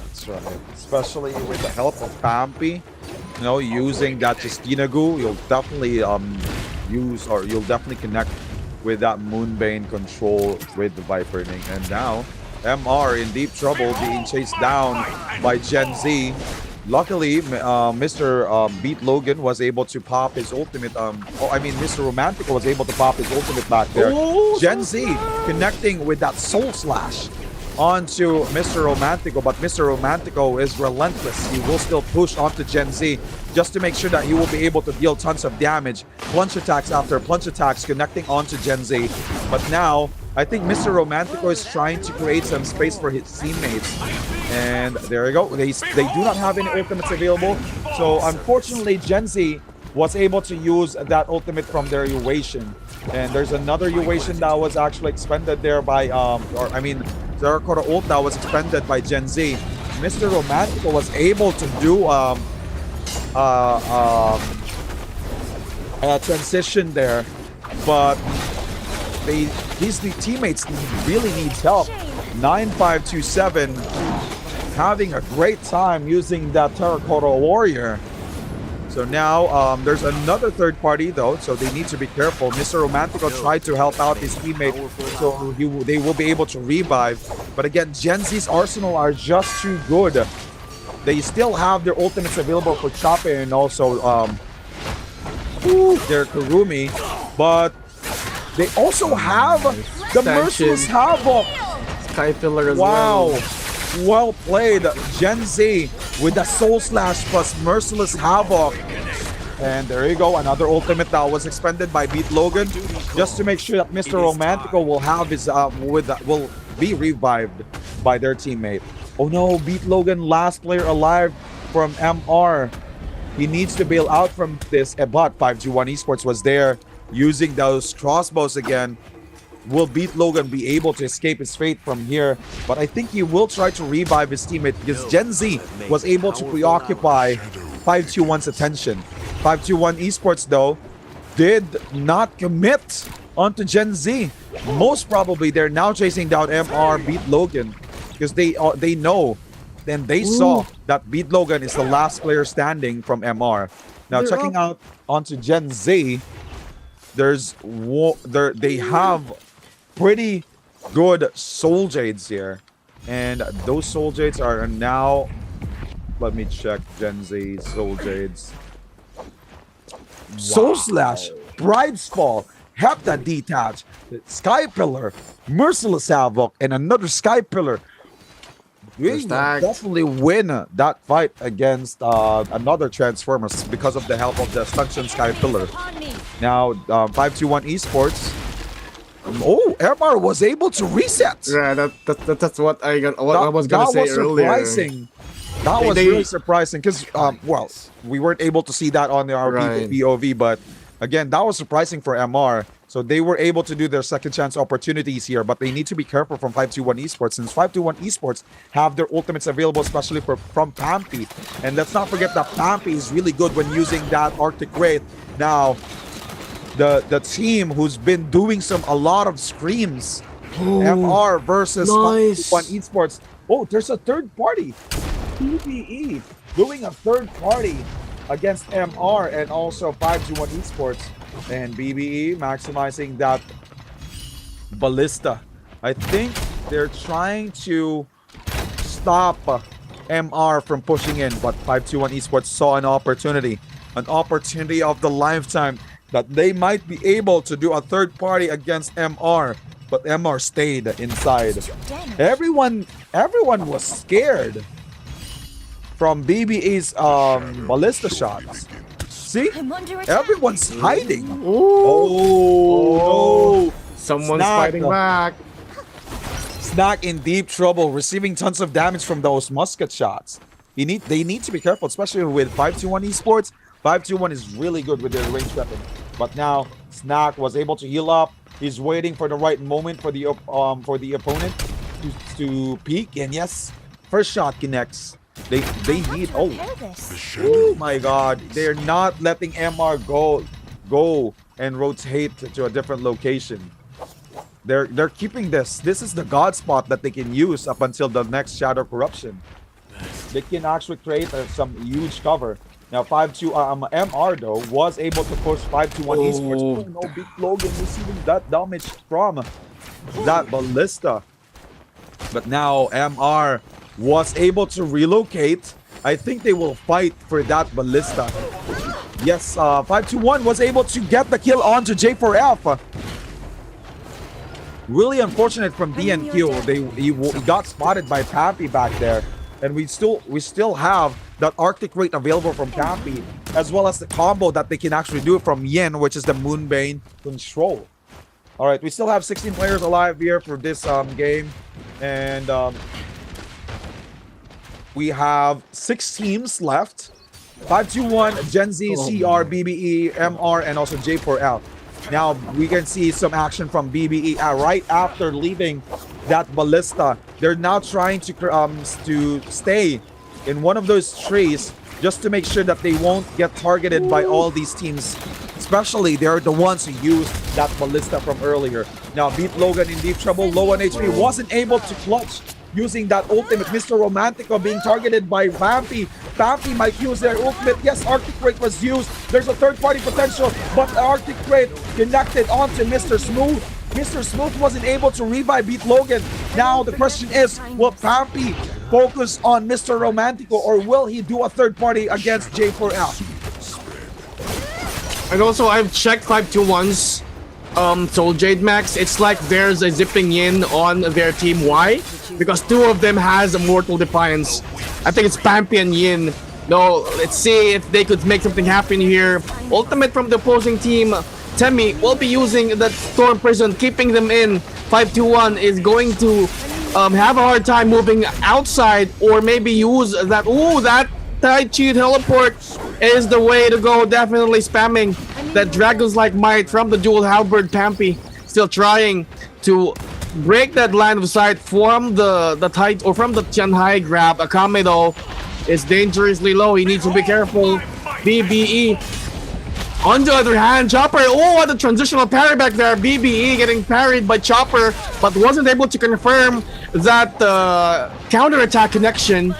That's right. Especially with the help of Pampy, using that Justina Goo, you'll definitely you'll definitely connect with that Moonbane control with the Viper Ning. And now MR in deep trouble, being chased down by Gen Z. Luckily, Mr. Beat Logan was able to pop his ultimate. Mr. Romantico was able to pop his ultimate back there. Oh, Gen Z connecting with that Soul Slash onto Mr. Romantico, but Mr. Romantico is relentless. He will still push onto Gen Z just to make sure that he will be able to deal tons of damage. Plunge attacks after plunge attacks connecting onto Gen Z. But now, I think Mr. Romantico is trying to create some space for his teammates. And there you go. They do not have any ultimates available. So unfortunately, Gen Z was able to use that ultimate from their Uation. And there's another Uation that was actually expended there by, Zarakora ult that was expended by Gen Z. Mr. Romantico was able to do a transition there, but these teammates really needs help. 9527 having a great time using that Terracotta Warrior. So now there's another third party though, so they need to be careful. Mr. Romantico tried to help out his teammate, so they will be able to revive. But again, Gen Z's arsenal are just too good. They still have their ultimates available for Chape and also their Kurumi, but they also have the Merciless Havoc. Sky Pillar as wow. well. Well played, Gen Z with the Soul Slash plus Merciless Havoc. And there you go, another ultimate that was expended by Beat Logan, just to make sure that Mr. Romantico will have his will be revived by their teammate. Oh no, Beat Logan, last player alive from MR. He needs to bail out from this, but 521 Esports was there using those crossbows again. Will Beat Logan be able to escape his fate from here? But I think he will try to revive his teammate because Gen Z was able to preoccupy 521's attention. 521 Esports though did not commit onto Gen Z. Most probably they're now chasing down MR Beat Logan because they know and they saw that Beat Logan is the last player standing from MR. Now checking out onto Gen Z, they have pretty good Soul Jades here, and those Soul Jades are now, let me check Gen Z Soul Jades. Soul Slash, Bride's Fall, Hepta Detach, Sky Pillar, Merciless Havoc, and another Sky Pillar. We will definitely win that fight against another Transformers because of the help of the Stanchion Sky Pillar. Now 521 Esports. Oh, MR was able to reset. Yeah, that's what I was gonna say earlier. Surprising. That was really surprising because, we weren't able to see that on our POV, but again, that was surprising for MR. So they were able to do their second chance opportunities here, but they need to be careful from 521 Esports since 521 Esports have their ultimates available, especially from Pampy. And let's not forget that Pampy is really good when using that Arctic Wraith. Now, the team who's been doing a lot of screams, MR versus 521 Esports. Oh, there's a third party. PBE doing a third party against MR and also 521 Esports. And BBE maximizing that ballista. I think they're trying to stop MR from pushing in, but 521 Esports saw an opportunity of the lifetime that they might be able to do a third party against MR, but MR stayed inside. Everyone was scared from BBE's ballista shots. See? Everyone's hiding. Oh, no. Someone's fighting back. Snack in deep trouble, receiving tons of damage from those musket shots. They need to be careful, especially with 521 Esports. 521 is really good with their ranged weapon. But now, Snack was able to heal up. He's waiting for the right moment for the opponent to peek. And yes, first shot connects. They need. Oh my God! They're not letting MR go and rotate to a different location. They're keeping this. This is the god spot that they can use up until the next Shadow Corruption. They can actually create some huge cover. Now 5-2 MR though was able to push 5-2-1 esports. Oh no, Big Logan receiving that damage from that ballista. But now MR was able to relocate. I think they will fight for that ballista. Yes, 5-2-1 was able to get the kill onto J4F. Really unfortunate from DNQ. He got spotted by Pappy back there. And we still have that Arctic Rate available from Pappy, as well as the combo that they can actually do from Yin, which is the Moonbane Control. All right, we still have 16 players alive here for this game. And we have 6 teams left. 5-2-1, Gen Z, CR, BBE, MR, and also J4L. Now we can see some action from BBE right after leaving that ballista. They're now trying to stay in one of those trees just to make sure that they won't get targeted by all these teams. Especially they're the ones who used that ballista from earlier. Now Beat Logan in deep trouble, low on HP, wasn't able to clutch using that ultimate. Mr. Romantico being targeted by Vampy. Vampy might use their ultimate. Yes, Arctic Rate was used. There's a third party potential, but Arctic Rate connected onto Mr. Smooth. Mr. Smooth wasn't able to revive Beat Logan. Now the question is, will Vampy focus on Mr. Romantico or will he do a third party against J4L? And also, I've checked 5-2-1's Soul Jade Max. It's like there's a zipping in on their team. Why? Because 2 of them has a Mortal Defiance. I think it's Pampy and Yin. No, let's see if they could make something happen here. Ultimate from the opposing team. Temi will be using that Storm Prison, keeping them in. 5-2-1 is going to have a hard time moving outside, or maybe use that. Ooh, that Tai Chi teleport is the way to go. Definitely spamming that Dragon's Like Might from the dual halberd. Pampy still trying to break that line of sight from the tight or from the Tianhai grab. Akame though is dangerously low. He needs to be careful. BBE on the other hand, Chopper, oh, what a transitional parry back there. BBE getting parried by Chopper, but wasn't able to confirm that counter-attack connection.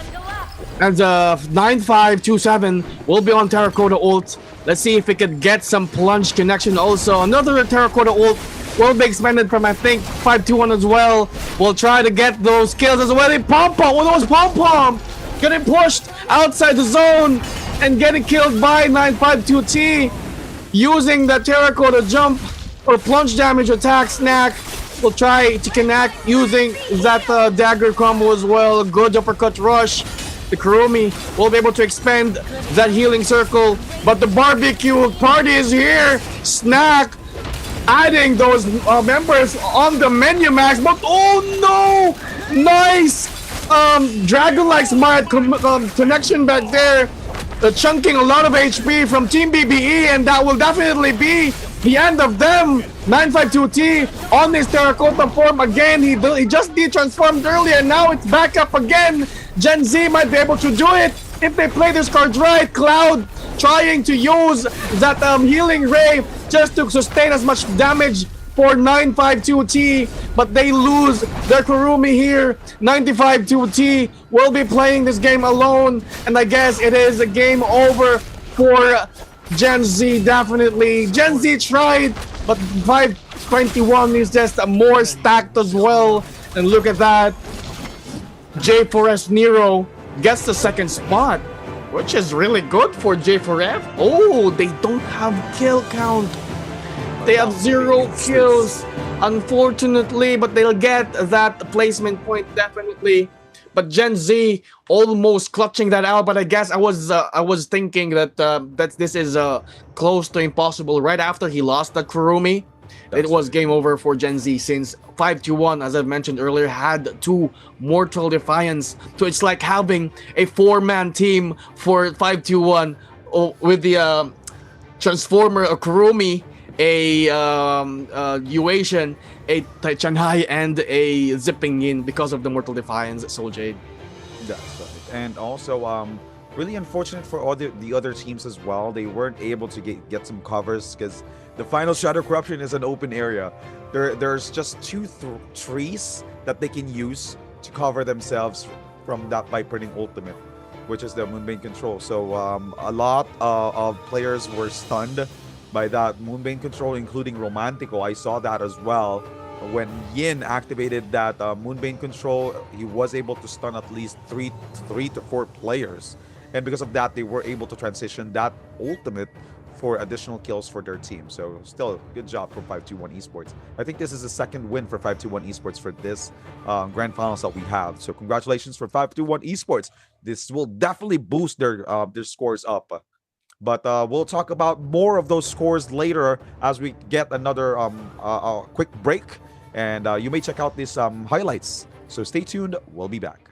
And 9527 will be on Terracotta ult. Let's see if we could get some plunge connection also. Another Terracotta ult will be expanded from, I think, 5-2-1 as well. We'll try to get those kills as well. Pom-Pom, one of those Pom-Pom getting pushed outside the zone and getting killed by 952T. Using the Terracotta jump or plunge damage attack. Snack will try to connect using that dagger combo as well. Good uppercut rush. The Kurumi will be able to expand that healing circle, but the barbecue party is here. Snack adding those members on the menu max, but oh no! Nice Dragon-like smart connection back there. Chunking a lot of HP from Team BBE, and that will definitely be the end of them. 952T on his Terracotta form again. He just de-transformed earlier, now it's back up again. Gen Z might be able to do it if they play this card right. Cloud trying to use that healing ray just to sustain as much damage for 952T, but they lose their Kurumi here. 952T will be playing this game alone, and I guess it is a game over for Gen Z, definitely. Gen Z tried, but 521 is just more stacked as well. And look at that. J4S Nero gets the second spot, which is really good for J4F. Oh, they don't have kill count. They have 0 kills, unfortunately, but they'll get that placement point definitely. But Gen Z almost clutching that out, but I guess I was thinking that this is close to impossible. Right after he lost that Kurumi, it was game over for Gen Z, since 521, as I mentioned earlier, had 2 Mortal Defiance. So it's like having a 4-man team for 521 with the Transformer, a Kurumi, a Uation, a Tianhai, and a Zipping In because of the Mortal Defiance Soul Jade. That's right. And also, really unfortunate for all the other teams as well. They weren't able to get some covers because the final Shadow Corruption is an open area. There's just two trees that they can use to cover themselves from that Viperning ultimate, which is the Moonbane control. So a lot of players were stunned by that Moonbane control, including Romantico. I saw that as well. When Yin activated that Moonbane control, he was able to stun at least three to four players, and because of that, they were able to transition that ultimate for additional kills for their team. So still, good job from 521 Esports. I think this is the second win for 521 Esports for this grand finals that we have. So congratulations for 521 Esports. This will definitely boost their scores up. But we'll talk about more of those scores later as we get another quick break. And you may check out these highlights. So stay tuned. We'll be back.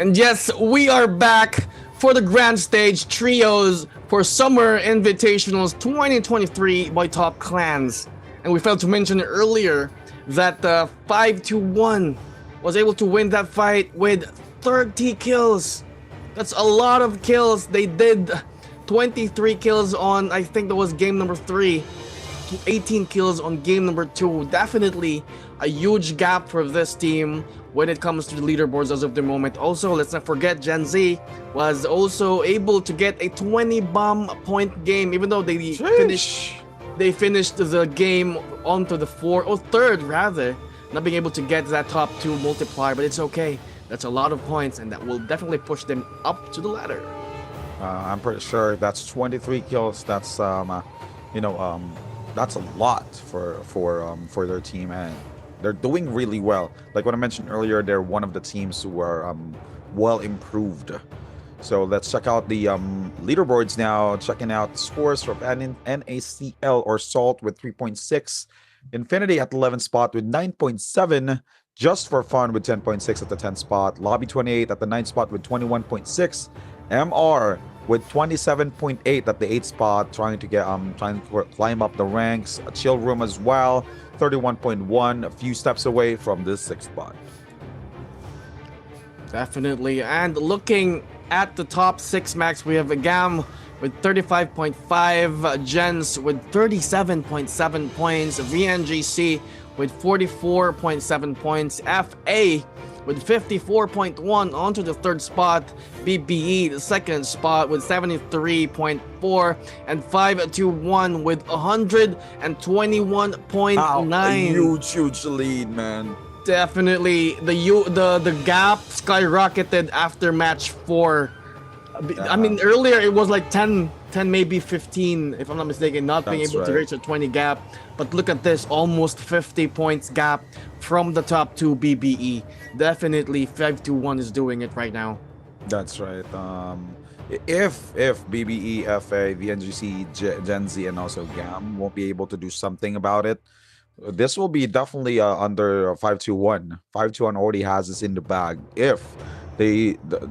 And yes, we are back for the grand stage trios for Summer Invitationals 2023 by Top Clans. And we failed to mention earlier that 5-1 was able to win that fight with 30 kills. That's a lot of kills. They did 23 kills on, I think that was game number 3. 18 kills on game number 2. Definitely a huge gap for this team when it comes to the leaderboards as of the moment. Also, let's not forget Gen Z was also able to get a 20 bomb point game, even though they finished the game onto the third rather, not being able to get that top 2 multiplier, but it's okay. That's a lot of points, and that will definitely push them up to the ladder. I'm pretty sure that's 23 kills. That's that's a lot for their team, and they're doing really well. Like what I mentioned earlier, they're one of the teams who are well improved. So let's check out the leaderboards now. Checking out the scores from NACL or Salt with 3.6, Infinity at the 11th spot with 9.7, Just for Fun with 10.6 at the 10th spot, Lobby 28 at the 9th spot with 21.6, MR with 27.8 at the 8th spot, trying to climb up the ranks. A Chill Room as well, 31.1, a few steps away from this 6th spot. Definitely. And looking at the top 6 max, we have a Gam with 35.5, Jens with 37.7 points, VNGC with 44.7 points, FA with 54.1 onto the 3rd spot, BBE the 2nd spot with 73.4, and 5-1 with 121.9. A huge lead, man. Definitely the gap skyrocketed after match 4. I mean, earlier it was like 10 maybe 15 if I'm not mistaken, not being able to reach a 20 gap. But look at this, almost 50 points gap from the top 2 BBE. Definitely 5-1 is doing it right now. That's right. If BBE, FA, VNGC, Gen Z, and also GAM won't be able to do something about it, this will be definitely under 5-1. 5-1 already has this in the bag. If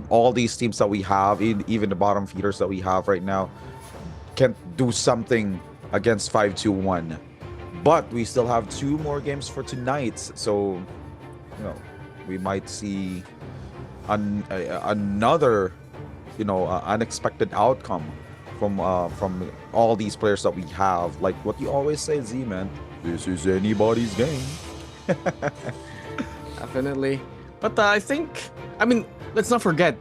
all these teams that we have, even the bottom feeders that we have right now, can do something against 5-1. But we still have 2 more games for tonight, so we might see another unexpected outcome from all these players that we have. Like what you always say, Z, man, this is anybody's game. Definitely. But I mean, let's not forget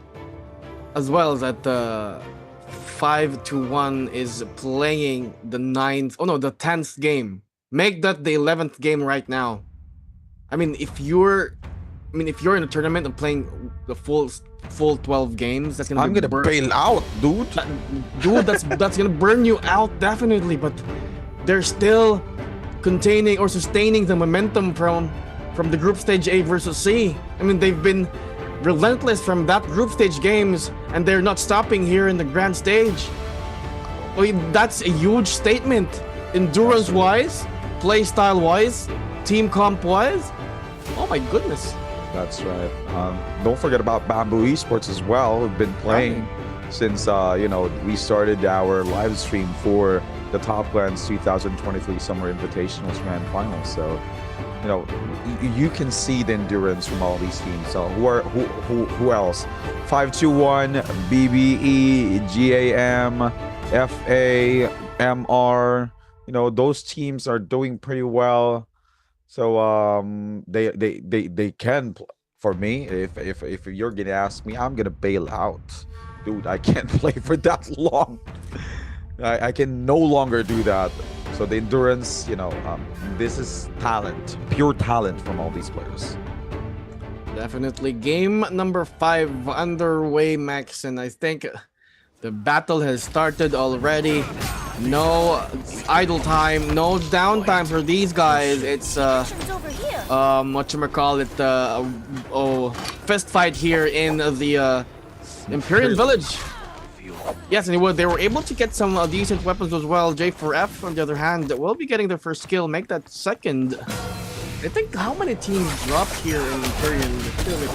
as well that 5-1 is playing the 10th game. Make that the 11th game right now. I mean, if you're in a tournament and playing the full 12 games, that's I'm gonna bail out, dude. That's gonna burn you out, definitely. But they're still containing or sustaining the momentum from the group stage A versus C. I mean, they've been relentless from that group stage games, and they're not stopping here in the grand stage. That's a huge statement, endurance wise, play style wise, team comp wise. Oh my goodness. That's right. Don't forget about Bamboo Esports as well. We've been playing since we started our live stream for the Top Clans 2023 Summer Invitationals Grand Finals. So you can see the endurance from all these teams. So who else? 5-1, BBE, GAM, FA, MR. Those teams are doing pretty well. So they can for me. If you're gonna ask me, I'm gonna bail out, dude. I can't play for that long. I can no longer do that. So the endurance, this is talent, pure talent from all these players. Definitely. Game number 5 underway, Max, and I think the battle has started already. No idle time, no downtime for these guys. It's fist fight here in the Imperial Village. Yes, and they were able to get some decent weapons as well. J4F, on the other hand, will be getting their first kill, make that second. I think how many teams dropped here in Imperial Village?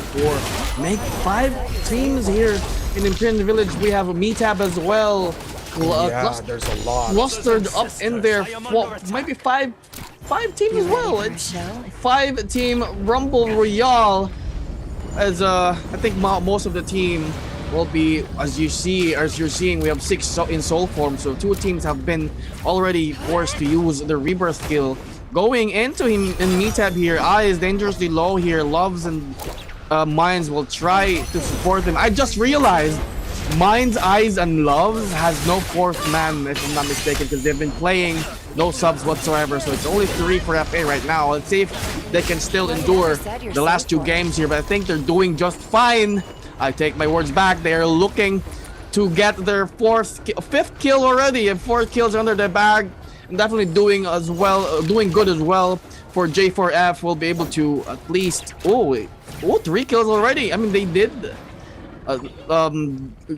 4. Make 5 teams here in Imperial Village. We have a Meetab as well. Yeah, there's a lot. Clustered up in there. Might be five teams as well. It's 5-team Rumble Royale. As I think most of the team will be, as you're seeing, we have 6 in soul form. So 2 teams have been already forced to use their rebirth skill. Going into him in Meetab here, is dangerously low here. Loves and Minds will try to support him. I just realized Minds, Eyes, and Loves has no 4th man, if I'm not mistaken, because they've been playing no subs whatsoever. So it's only 3 for FA right now. Let's see if they can still endure the last 2 games here, but I think they're doing just fine. I take my words back. They are looking to get their 5th kill already, and 4 kills under their bag. And definitely doing good as well for J4F. Will be able to at least 3 kills already. I mean, they did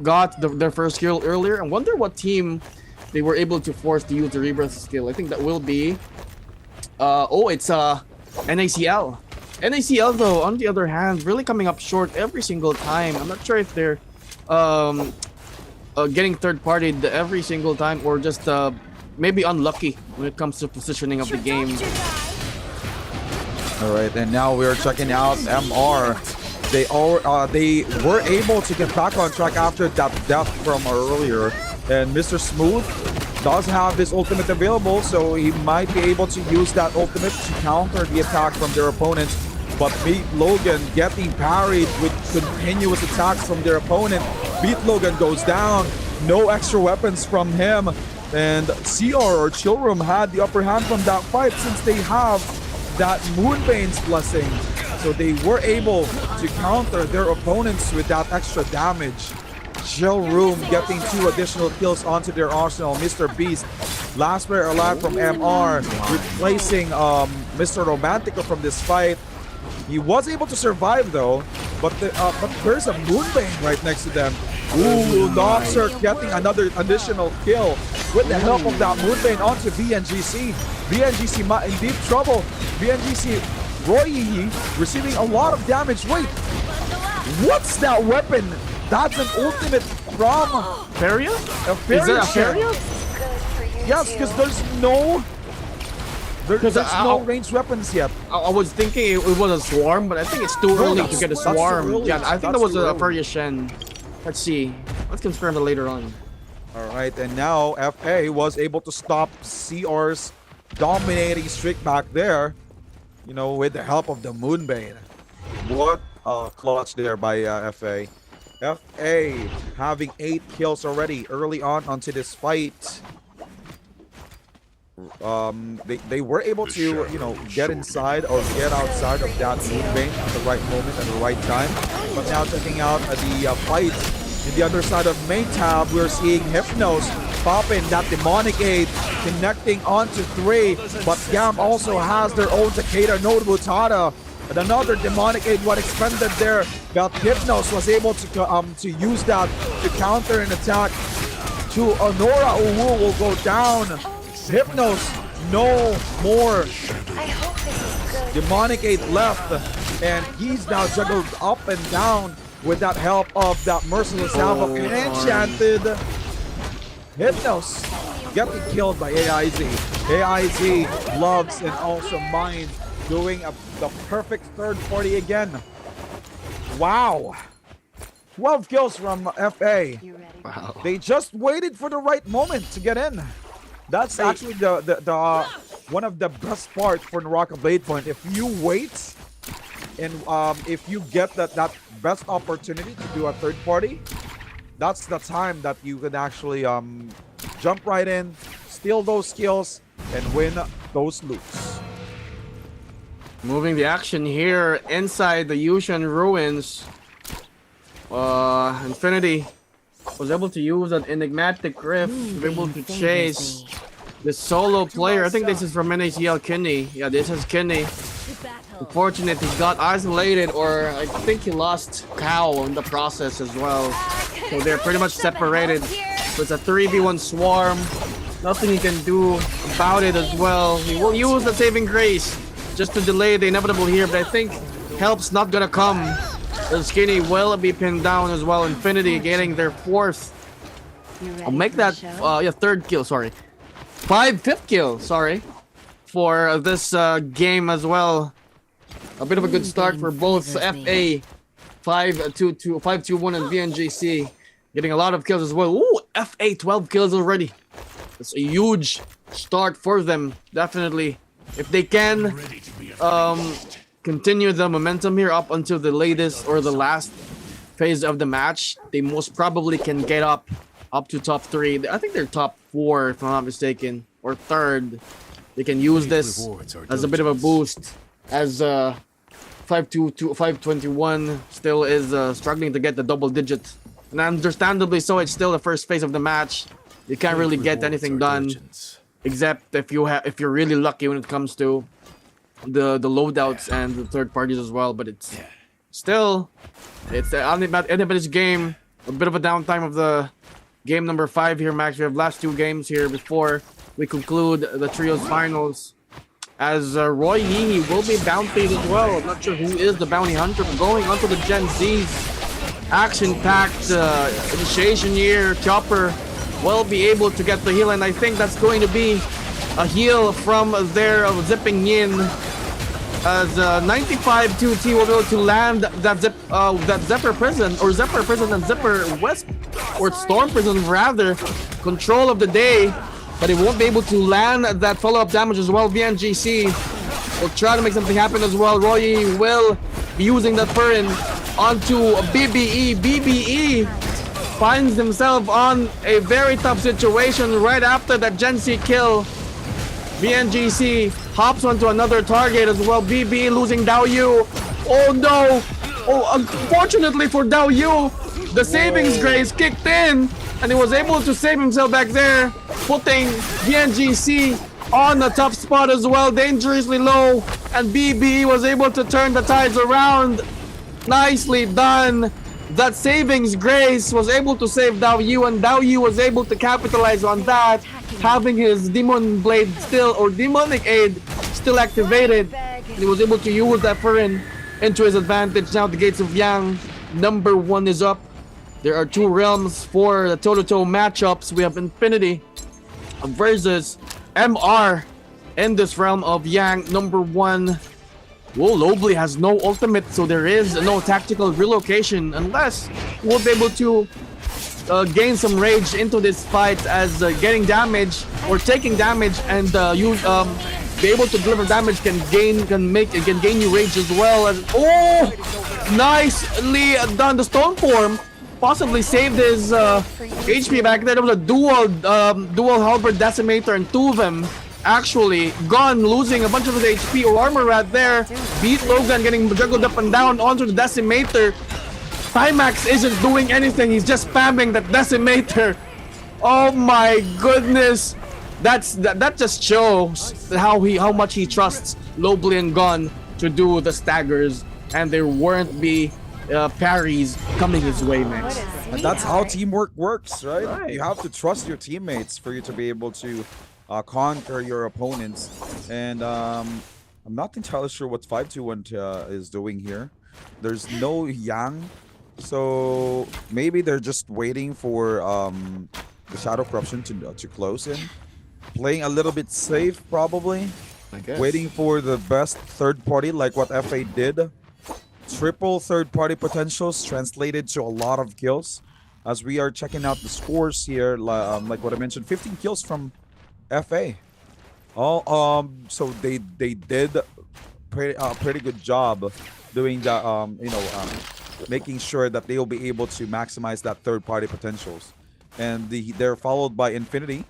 got their first kill earlier. I wonder what team they were able to force to use the rebirth skill. I think that will be it's NACL. NACL though, on the other hand, really coming up short every single time. I'm not sure if they're getting third-partied every single time, or just maybe unlucky when it comes to positioning of the game. All right, and now we're checking out MR. They were able to get back on track after that death from earlier, and Mr. Smooth does have his ultimate available, so he might be able to use that ultimate to counter the attack from their opponents. But Beat Logan getting parried with continuous attacks from their opponent. Beat Logan goes down, no extra weapons from him, and CR or Chillroom had the upper hand from that fight since they have that Moonbane's blessing. So they were able to counter their opponents with that extra damage. Chillroom getting 2 additional kills onto their arsenal. Mr. Beast, last player alive from MR, replacing Mr. Romantico from this fight. He was able to survive though, but there's a Moonbane right next to them. Ooh, Noxer getting another additional kill with the help of that Moonbane onto BNGC. BNGC in deep trouble. BNGC Roy receiving a lot of damage. Wait, what's that weapon? That's an ultimate from Feria? Is that a Feria? Yes, because there's no ranged weapons yet. I was thinking it was a swarm, but I think it's too early to get a swarm. Yeah, I think that was a Feria Shen. Let's see. Let's confirm that later on. All right, and now FA was able to stop CR's dominating streak back there, you know, with the help of the Moonbane. What a clutch there by FA. FA having 8 kills already early on onto this fight. They were able to, you know, get inside or get outside of that Moonbane at the right moment at the right time. But now checking out the fight in the other side of main tab, we're seeing Hypnos popping that demonic aid, connecting onto 3. But Gam also has their own Takeda Node Mutada. And another demonic aid was expended there. But Hypnos was able to use that to counter an attack to Nora Uwu will go down. Hypnos, no more demonic aid left, and he's now juggled up and down with that help of that merciless havoc. Enchanted Hypnos getting killed by AIZ. AIZ loves and also Mind doing the perfect third party again. Wow. 12 kills from FA. Wow. They just waited for the right moment to get in. That's actually the one of the best parts for NARAKA Bladepoint. If you wait and if you get that best opportunity to do a third party, that's the time that you can actually jump right in, steal those kills, and win those loops. Moving the action here inside the Yushan ruins. Infinity was able to use an enigmatic rift to be able to chase the solo player. I think this is from NACL Kinney. Yeah, this is Kinney. Unfortunately, he got isolated, or I think he lost Cow in the process as well. So they're pretty much separated. So it's a 3v1 swarm. Nothing he can do about it as well. He will use the saving grace just to delay the inevitable here, but I think help's not gonna come. The Skinny will be pinned down as well. Infinity getting their fourth. I'll make that third kill, sorry. Fifth kill, sorry. For this game as well. A bit of a good start for both FA 521 and VNGC. Getting a lot of kills as well. Ooh, FA 12 kills already. That's a huge start for them. Definitely. If they can continue the momentum here up until the latest or the last phase of the match, they most probably can get up to top 3. I think they're top 4 if I'm not mistaken, or third. They can use this as a bit of a boost, as 521 still is struggling to get the double digit, and understandably so. It's still the first phase of the match. You can't really get anything done, except if you're really lucky when it comes to the loadouts and the third parties as well. But it's still anybody's game. A bit of a downtime of the game number 5 here, Max. We have last 2 games here before we conclude the trios finals. As Roy Yee will be bountied as well. I'm not sure who is the bounty hunter. Going onto the Gen Z's action-packed initiation year. Chopper will be able to get the heal, and I think that's going to be a heal from their Zipping Yin. As 95 2T will be able to land that Zephyr Prison, or Zephyr Prison and Zephyr West, or Storm Prison rather. Control of the day, but it won't be able to land that follow-up damage as well. VNGC will try to make something happen as well. Roy will be using that Furin onto BBE. BBE finds himself on a very tough situation right after that Gen Z kill. VNGC hops onto another target as well. BBE losing Dao Yu. Oh no! Oh, unfortunately for Dao Yu, the savings grace kicked in, and he was able to save himself back there, putting VNGC on a tough spot as well, dangerously low, and BB was able to turn the tides around. Nicely done. That savings grace was able to save Dao Yu, and Dao Yu was able to capitalize on that, having his demon blade still, or demonic aid still activated. And he was able to use that Furin into his advantage. Now the Gates of Yang number 1 is up. There are 2 realms for the toe-to-toe matchups. We have Infinity versus MR in this realm of Yang number 1. Well, Lobly has no ultimate, so there is no tactical relocation unless we'll be able to gain some rage into this fight, as getting damage or taking damage and be able to deliver damage can gain you rage as well. As nicely done. The Stone Form possibly saved his HP back there. There was a dual halberd decimator, and 2 of them actually gone, losing a bunch of his HP or armor right there. Beat Logan, getting juggled up and down onto the decimator. Timax isn't doing anything, he's just spamming that decimator. Oh my goodness. That just shows how much he trusts Lobly and Gon to do the staggers, and there won't be parries coming his way next. And that's how teamwork works, right? You have to trust your teammates for you to be able to conquer your opponents. And I'm not entirely sure what 521 is doing here. There's no Yang, so maybe they're just waiting for the Shadow Corruption to close in. Playing a little bit safe, probably. I guess. Waiting for the best third party, like what FA did. Triple third party potentials translated to a lot of kills. As we are checking out the scores here, like what I mentioned, 15 kills from FA. So they did pretty good job doing that. Making sure that they will be able to maximize that third party potentials. And they're followed by Infinity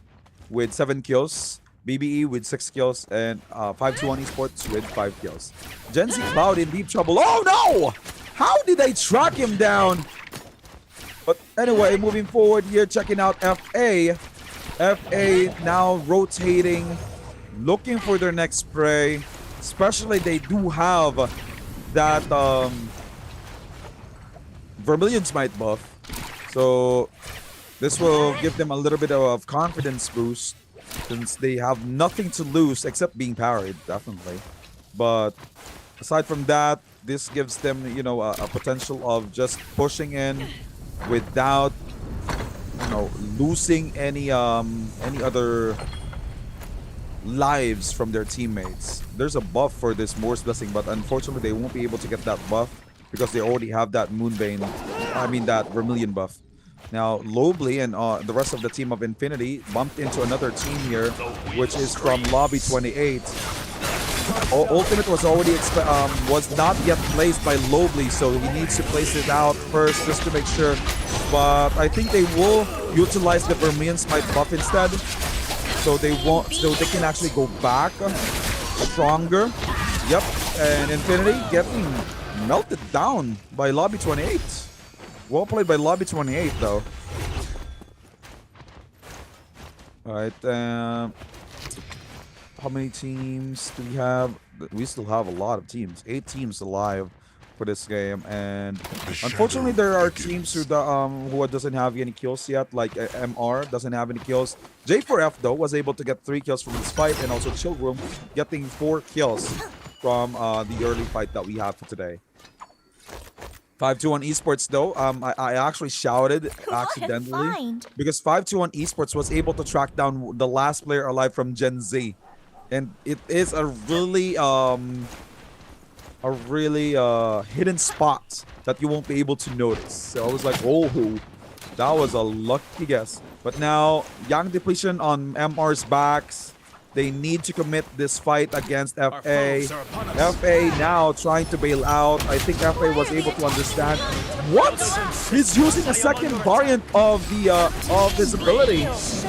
with 7 kills, BBE with 6 kills, and 521 Esports with 5 kills. Gen Z Cloud in deep trouble. Oh no! How did they track him down? But anyway, moving forward here, checking out FA. FA now rotating, looking for their next prey. Especially they do have that Vermilion Smite buff. So this will give them a little bit of confidence boost, since they have nothing to lose except being parried, definitely. But aside from that, this gives them, you know, a potential of just pushing in without, you know, losing any other lives from their teammates. There's a buff for this Morse Blessing, but unfortunately they won't be able to get that buff because they already have that Moonbane. I mean that Vermilion buff. Now Lobly and the rest of the team of Infinity bumped into another team here, which is from Lobby 28. Ultimate was already was not yet placed by Lobly, so he needs to place it out first just to make sure. But I think they will utilize the Vermilion Smite buff instead, so they can actually go back stronger. Yep, and Infinity getting melted down by Lobby 28. Well played by Lobby 28 though. Alright, how many teams do we have? We still have a lot of teams. 8 teams alive for this game, and unfortunately there are teams who doesn't have any kills yet, like MR doesn't have any kills. J4F though was able to get 3 kills from this fight, and also Chill Room getting 4 kills from the early fight that we have for today. 521 Esports though, I actually shouted accidentally because 521 Esports was able to track down the last player alive from Gen Z, and it is a really hidden spot that you won't be able to notice. So I was like, oh, that was a lucky guess. But now Yang Depletion on MR's backs. They need to commit this fight against FA. FA now trying to bail out. I think FA was able to understand. What? He's using a second variant of his ability.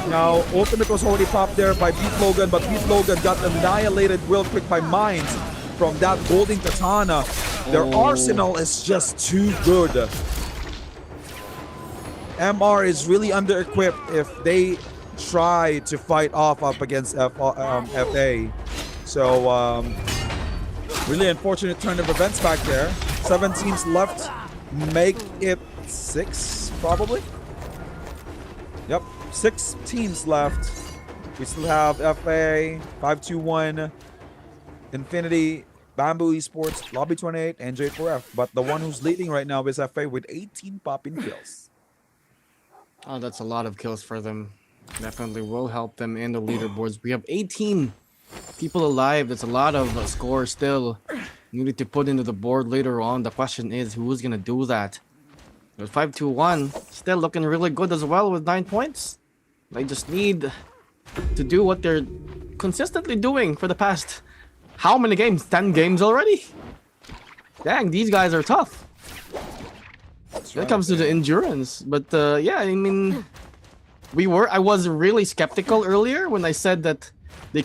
Now, Ultimate was already popped there by Beat Logan, but Beat Logan got annihilated real quick by Mines from that Golden Katana. Their arsenal is just too good. MR is really under-equipped if they try to fight off up against FA. So really unfortunate turn of events back there. 7 teams left, make it 6 probably. Yep, 6 teams left. We still have FA, 521, Infinity, Bamboo Esports, Lobby 28, and J4F. But the one who's leading right now is FA with 18 popping kills. Oh, that's a lot of kills for them. Definitely will help them in the leaderboards. We have 18 people alive. That's a lot of score still needed to put into the board later on. The question is, who's gonna do that? With 521 still looking really good as well with 9 points. They just need to do what they're consistently doing for the past how many games? 10 games already? Dang, these guys are tough. When it comes to the endurance. But yeah, I mean, I was really skeptical earlier when I said that they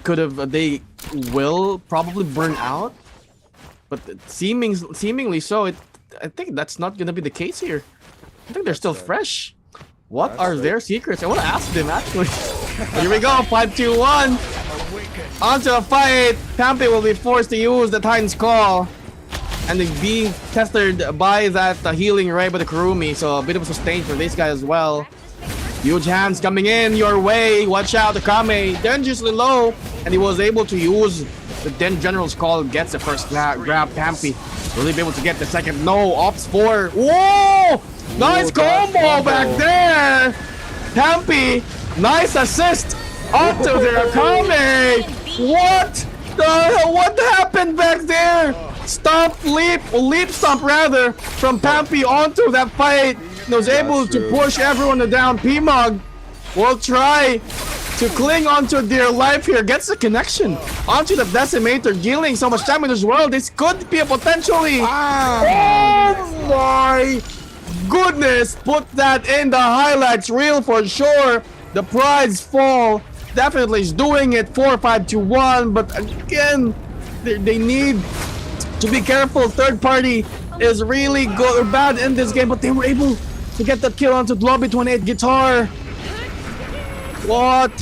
will probably burn out, but seemingly so. I think that's not gonna be the case here. I think they're still fresh. What are their secrets? I want to ask them actually. Here we go, 5-2-1. Onto a fight. Pampi will be forced to use the Titan's Call, and they're being tested by that healing ray by the Kurumi. So a bit of a sustain for this guy as well. Huge hands coming in your way. Watch out, the Kame dangerously low, and he was able to use the General's Call. Gets the first grab. Pampi will he be able to get the second? No, Ops 4. Whoa! Nice combo back there. Pampi, nice assist onto their Kame. What the hell? What happened back there? Leap stomp rather from Pampi onto that fight. Was able to push everyone down. Pmog will try to cling onto their life here. Gets the connection onto the Decimator, dealing so much damage as well. This could be a potentially... Oh my goodness. Put that in the highlights reel for sure. The prize fall definitely is doing it. 4-5-2-1. But again, they need to be careful. Third party is really good or bad in this game, but they were able to get that kill onto Lobby 28 Guitar. What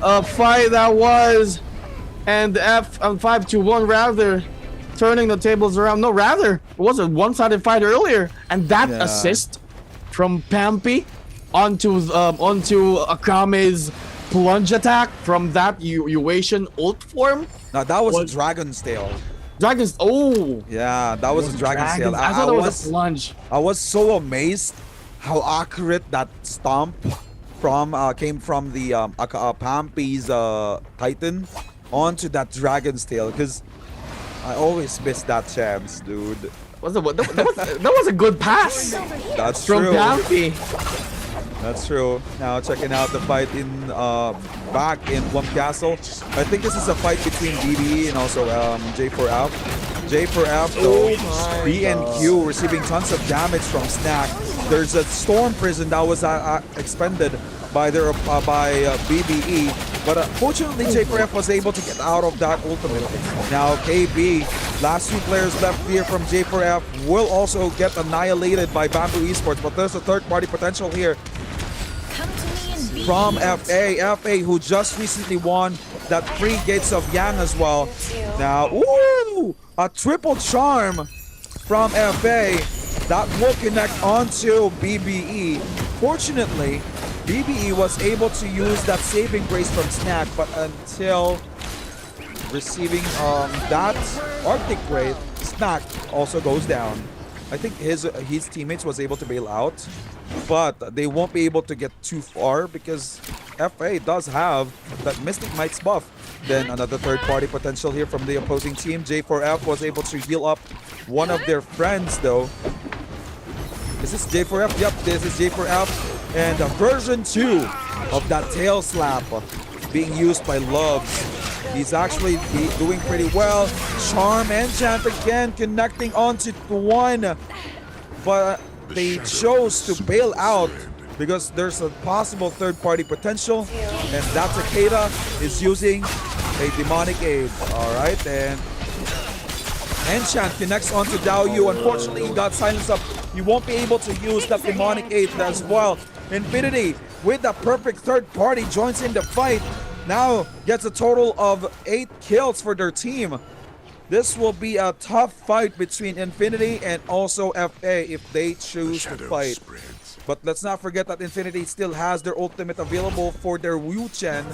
a fight that was. And F on 5-2-1 rather turning the tables around. No, rather, it was a one-sided fight earlier. And that assist from Pampi onto Akame's plunge attack from that Uation ult form. Now that was a Dragon's Tail. Dragon's. Oh. Yeah, that was a Dragon's Tail. I thought it was a plunge. I was so amazed how accurate that stomp came from the Pampy's Titan onto that Dragon's Tail, because I always miss that chance, dude. That was a good pass That's from true. Pampy. That's true. Now checking out the fight in back in Plum Castle. I think this is a fight between BBE and also J4F. J4F though, B and Q receiving tons of damage from Snack. There's a Storm Prison that was expended by BBE, but fortunately J4F was able to get out of that ultimate. Now KB, last two players left here from J4F will also get annihilated by Bamboo Esports, but there's a third party potential here from FA who just recently won that 3 Gates of Yang as well. Now, ooh, a triple charm from FA that will connect onto BBE. Fortunately, BBE was able to use that saving grace from Snack, but until receiving that Arctic Wraith, Snack also goes down. I think his teammates was able to bail out, but they won't be able to get too far because FA does have that Mystic Might's buff. Then another third party potential here from the opposing team. J4F was able to heal up one of their friends though. Is this J4F? Yep, this is J4F. And version 2 of that tail slap being used by Loves. He's actually doing pretty well. Charm Enchant again connecting onto one. But they chose to bail out because there's a possible third party potential. And that Takeda is using a demonic aid. Alright, and Enchant connects onto Dao Yu. Unfortunately, he got silenced up. He won't be able to use that demonic aid as well. Infinity, with the perfect third party, joins in the fight. Now gets a total of 8 kills for their team. This will be a tough fight between Infinity and also FA if they choose to fight. But let's not forget that Infinity still has their ultimate available for their Wu Chen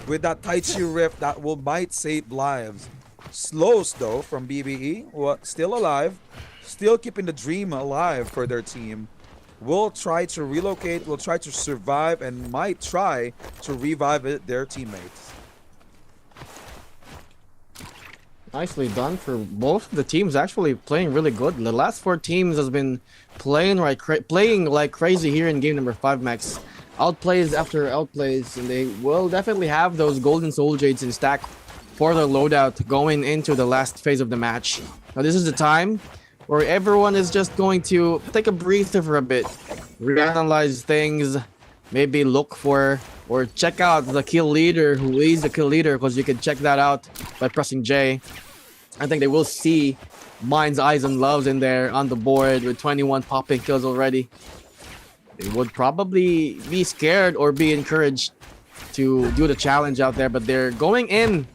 with that Tai Chi Rift that might save lives. Slows though from BBE, still alive, still keeping the dream alive for their team. Will try to relocate, will try to survive, and might try to revive their teammates. Nicely done for both the teams. Actually playing really good. The last 4 teams has been playing like crazy here in game number 5, Max. Outplays after outplays, and they will definitely have those golden soul jades in stack for their loadout going into the last phase of the match. Now this is the time where everyone is just going to take a breather for a bit, reanalyze things, maybe look for or check out the kill leader, who is the kill leader, because you can check that out by pressing J. I think they will see Mind's Eyes and Loves in there on the board with 21 popping kills already. They would probably be scared or be encouraged to do the challenge out there, but they're going in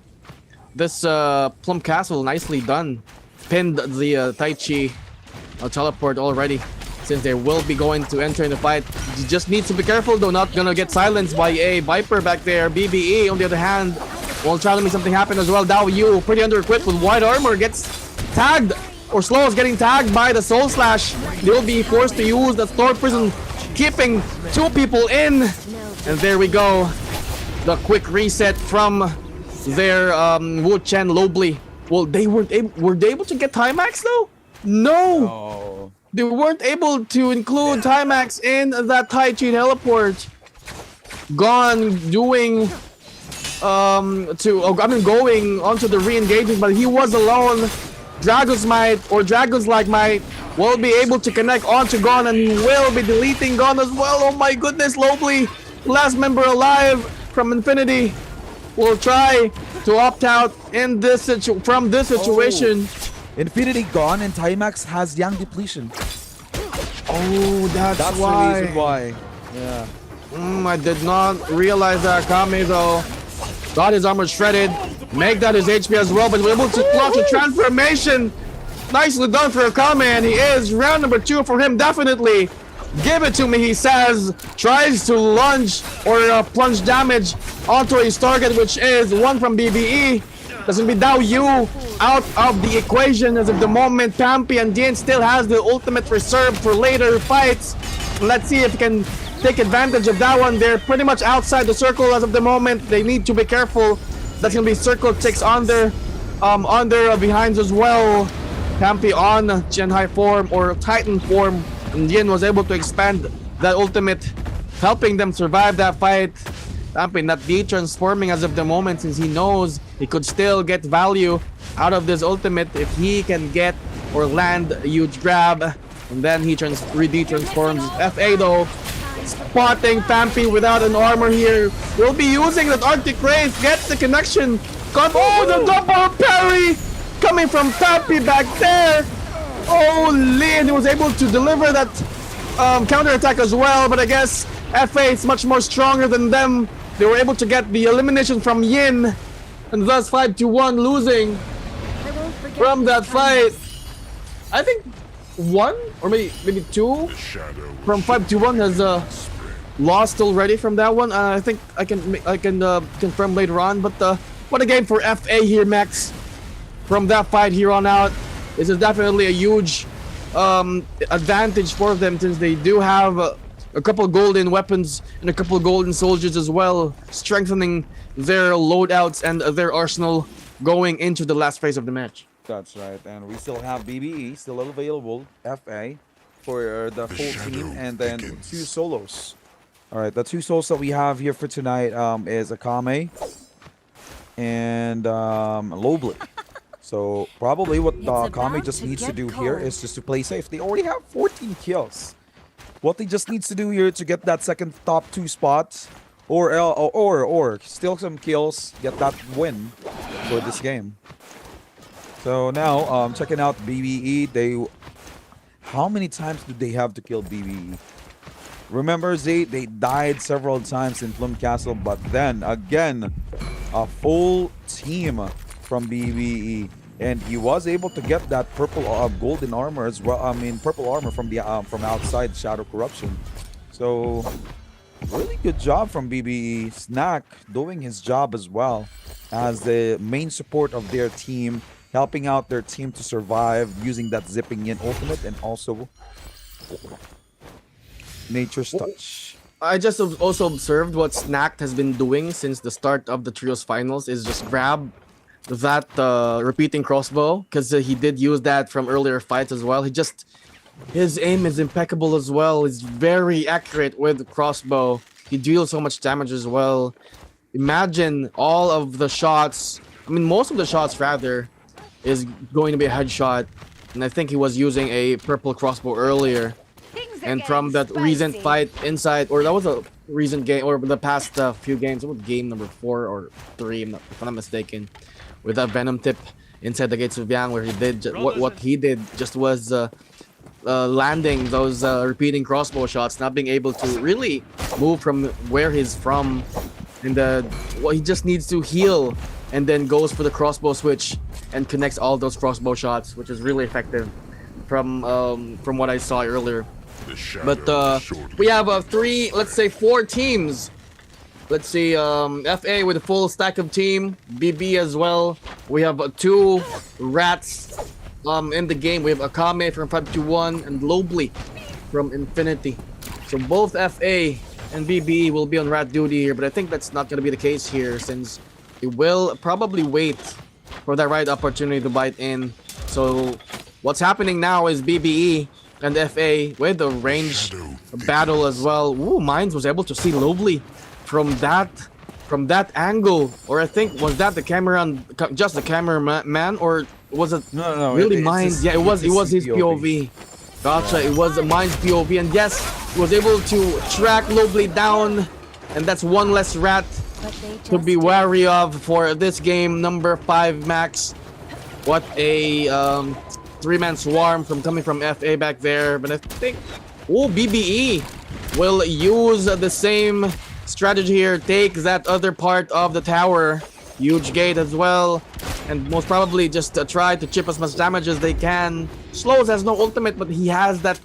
this Plum Castle. Nicely done. Pinned the Tai Chi teleport already, since they will be going to enter in the fight. You just need to be careful though, not gonna get silenced by a Viper back there. BBE on the other hand will try to make something happen as well. Dao Yu pretty under equipped with white armor, gets tagged, or Slow is getting tagged by the Soul Slash. They'll be forced to use the Storm Prison, keeping 2 people in. And there we go, the quick reset from their Wu Chen Lobly. Well, were they able to get Timax though? No! Oh. They weren't able to include Timax in that Tai Chi teleport. Gone doing going onto the re-engagement, but he was alone. Dragon's Might or Dragon's Like Might will be able to connect onto Gon, and he will be deleting Gon as well. Oh my goodness, Lobly, last member alive from Infinity, will try to opt out in this from this situation. Infinity gone and Timax has Yang depletion. Oh, that's why. The reason why. Yeah. I did not realize that Kame though. Got his armor shredded. Make that his HP as well, but we're able to launch a transformation. Nicely done for Kame, and he is round number 2 for him. Definitely. Give it to me, he says. Tries to lunge or plunge damage onto his target, which is one from BBE. That's gonna be Dao Yu out of the equation as of the moment. Pampy and Jin still has the ultimate reserve for later fights. Let's see if he can take advantage of that one. They're pretty much outside the circle as of the moment. They need to be careful. That's gonna be circle ticks on their behinds as well. Pampy on Gen High form or Titan form, and Jin was able to expand that ultimate, helping them survive that fight. Pampy not de-transforming as of the moment, since he knows he could still get value out of this ultimate if he can get or land a huge grab, and then he de-transforms. FA though, spotting Pampy without an armor here, will be using that Arctic Wraith, gets the connection. Oh, the double parry coming from Pampy back there. Holy, and he was able to deliver that counter attack as well, but I guess FA is much more stronger than them. They were able to get the elimination from Yin, and thus 5-1 losing from that fight. I think one or maybe two from 5-1 has lost already from that one. I think I can confirm later on, but what a game for FA here, Max. From that fight here on out, this is definitely a huge advantage for them, since they do have a couple golden weapons and a couple golden soldiers as well, strengthening their loadouts and their arsenal going into the last phase of the match. That's right, and we still have BBE still available, FA, for the full team, and then 2 solos. All right, the 2 solos that we have here for tonight is Akame and Lobly. So probably what Akame just needs to do here is just to play safe. They already have 14 kills. What he just needs to do here to get that second top 2 spot, or steal some kills, get that win for this game. So now, checking out BBE, how many times do they have to kill BBE? Remember, they died several times in Plum Castle, but then again, a full team from BBE, and he was able to get that purple golden armor as well. I mean, purple armor from the from outside Shadow Corruption. So really good job from BBE. Snack doing his job as well as the main support of their team, helping out their team to survive using that zipping in ultimate, and also Nature's Touch. I just also observed what Snack has been doing since the start of the trios finals is just grab that repeating crossbow, because he did use that from earlier fights as well. His aim is impeccable as well. He's very accurate with the crossbow. He deals so much damage as well. Imagine all of the shots, I mean most of the shots rather, is going to be a headshot, and I think he was using a purple crossbow earlier. And from that recent fight inside, or that was a recent game, or the past few games, it was game number 4 or 3, if I'm not mistaken, with that Venom tip inside the gates of Yang, where he did what he did just was landing those repeating crossbow shots, not being able to really move from where he's from, and he just needs to heal, and then goes for the crossbow switch and connects all those crossbow shots, which is really effective from what I saw earlier. But we have 4 teams. Let's see, FA with a full stack of team, BB as well. We have 2 rats in the game. We have Akame from 5-1 and Lobly from Infinity. So both FA and BB will be on rat duty here, but I think that's not going to be the case here, since they will probably wait for that right opportunity to bite in. So what's happening now is BBE and FA with the range battle as well. Ooh, Mines was able to see Lobly from that angle, or I think was that the camera, just the cameraman, or was it really Mines? Yeah, it was his POV. Gotcha, it was Mines POV, and yes, he was able to track Lobly down, and that's one less rat to be wary of for this game number 5, Max. What a 3-man swarm coming from FA back there, but I think BBE will use the same strategy here, take that other part of the tower, huge gate as well, and most probably just try to chip as much damage as they can. Slows has no ultimate, but he has that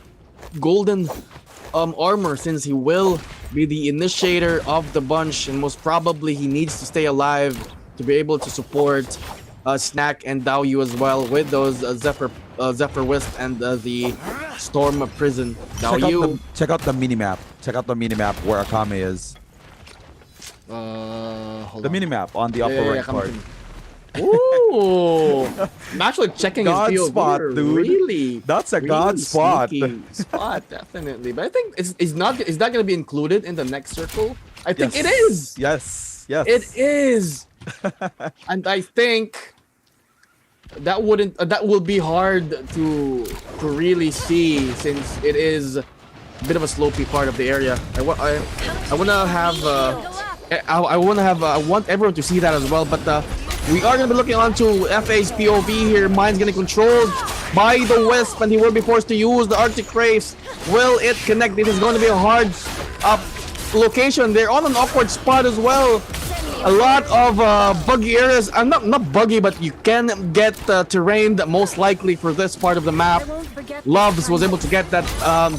golden armor, since he will be the initiator of the bunch, and most probably he needs to stay alive to be able to support Snack and Daoyu as well with those Zephyr Wisp and the Storm Prison. Daoyu. Check out the minimap. Check out the minimap where Akame is. Hold The on. minimap on the upper right come part. to me. Ooh, I'm actually checking God his POV. spot, dude. Really, That's a god spot. sneaky spot, definitely. But I think is that going to be included in the next circle? I think it is. Yes. Yes. It is. And I think that will be hard to really see since it is a bit of a slopey part of the area. I want to have I want everyone to see that as well. But we are going to be looking onto FA's POV here. Mine's going to be controlled by the Wisp, and he will be forced to use the Arctic Wraith. Will it connect? This is going to be a hard location. They're on an awkward spot as well. A lot of buggy areas. Not buggy, but you can get terrain that most likely for this part of the map. Loves was able to get that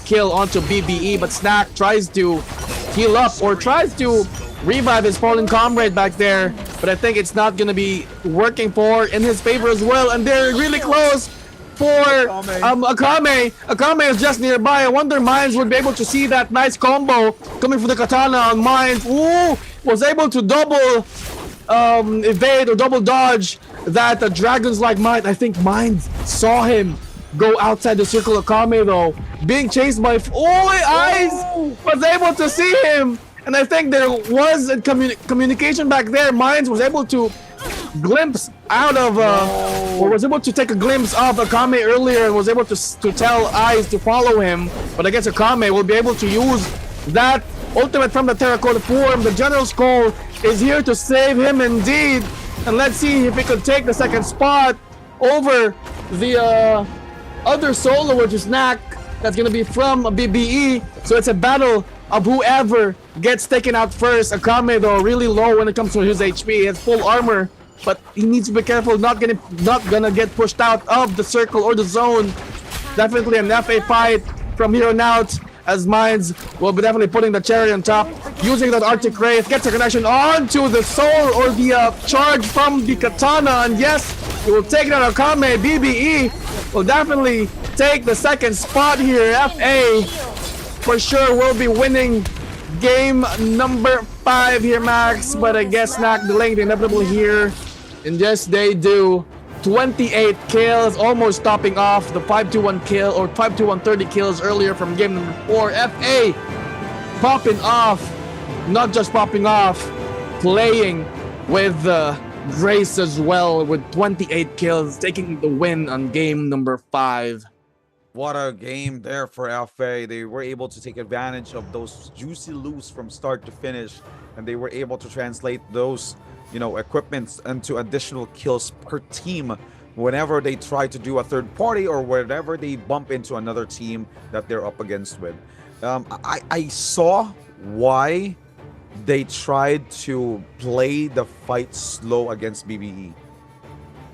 kill onto BBE, but Snack tries to heal up or tries to revive his fallen comrade back there, but I think it's not gonna be working in his favor as well, and they're really close for Akame. Akame is just nearby. I wonder Mines would be able to see that nice combo coming from the katana on Mines. Ooh, was able to double evade or double dodge that Dragon's like Mine. I think Mines saw him go outside the circle of Akame though, being chased by Eyes was able to see him. And I think there was a communication back there. Mines was able to glimpse out of, or was able to take a glimpse of Akame earlier and was able to tell Eyes to follow him. But I guess Akame will be able to use that ultimate from the Terracotta form. The General's Call is here to save him indeed. And let's see if he could take the second spot over the other solo, which is Snack. That's going to be from BBE. So it's a battle of whoever gets taken out first. Akame though really low when it comes to his HP. He has full armor, but he needs to be careful not gonna get pushed out of the circle or the zone. Definitely an FA fight from here on out, as Mines will be definitely putting the cherry on top, using that Arctic Wraith, gets a connection onto the soul or the charge from the katana, and yes, he will take down Akame. BBE will definitely take the second spot here. FA for sure will be winning game number 5 here, Max, but I guess Snack delaying the inevitable here. And yes, they do. 28 kills, almost topping off the 5-2-1 kill or 5-2-1 30 kills earlier from game number 4. FA popping off, not just popping off, playing with grace as well with 28 kills, taking the win on game number 5. What a game there for FA. They were able to take advantage of those juicy loops from start to finish, and they were able to translate those, equipments into additional kills per team whenever they try to do a third party or whenever they bump into another team that they're up against with. I saw why they tried to play the fight slow against BBE,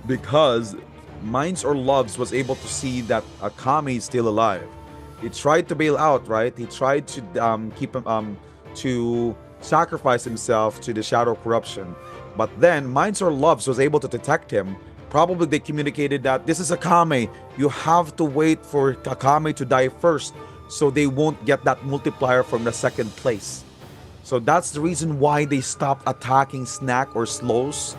because Mines or Loves was able to see that Akame is still alive. He tried to bail out, right? He tried to keep him to sacrifice himself to the Shadow Corruption. But then Mines or Loves was able to detect him. Probably they communicated that this is Akame. You have to wait for Akame to die first, so they won't get that multiplier from the second place. So that's the reason why they stopped attacking Snack or Slows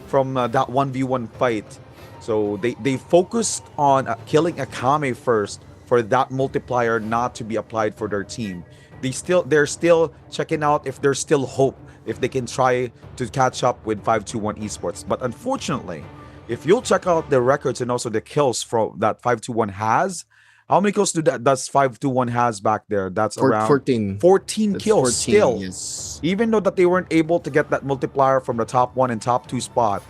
from that 1v1 fight. So they focused on killing Akame first for that multiplier not to be applied for their team. They're still checking out if there's still hope, if they can try to catch up with 521 Esports. But unfortunately, if you'll check out the records and also the kills from that 521 has, how many kills does 521 has back there? That's around 14. 14 That's kills 14, still. yes. Even though that they weren't able to get that multiplier from the top 1 and top 2 spot,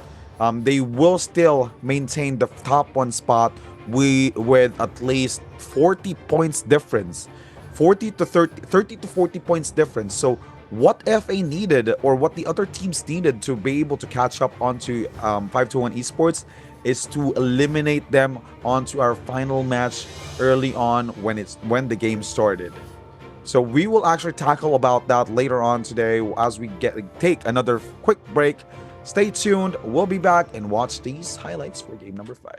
they will still maintain the top 1 spot with at least 40 points difference, 30 to 40 points difference. So what FA needed, or what the other teams needed to be able to catch up onto 521 Esports, is to eliminate them onto our final match early on when the game started. So we will actually tackle about that later on today as we take another quick break. Stay tuned. We'll be back and watch these highlights for game number 5.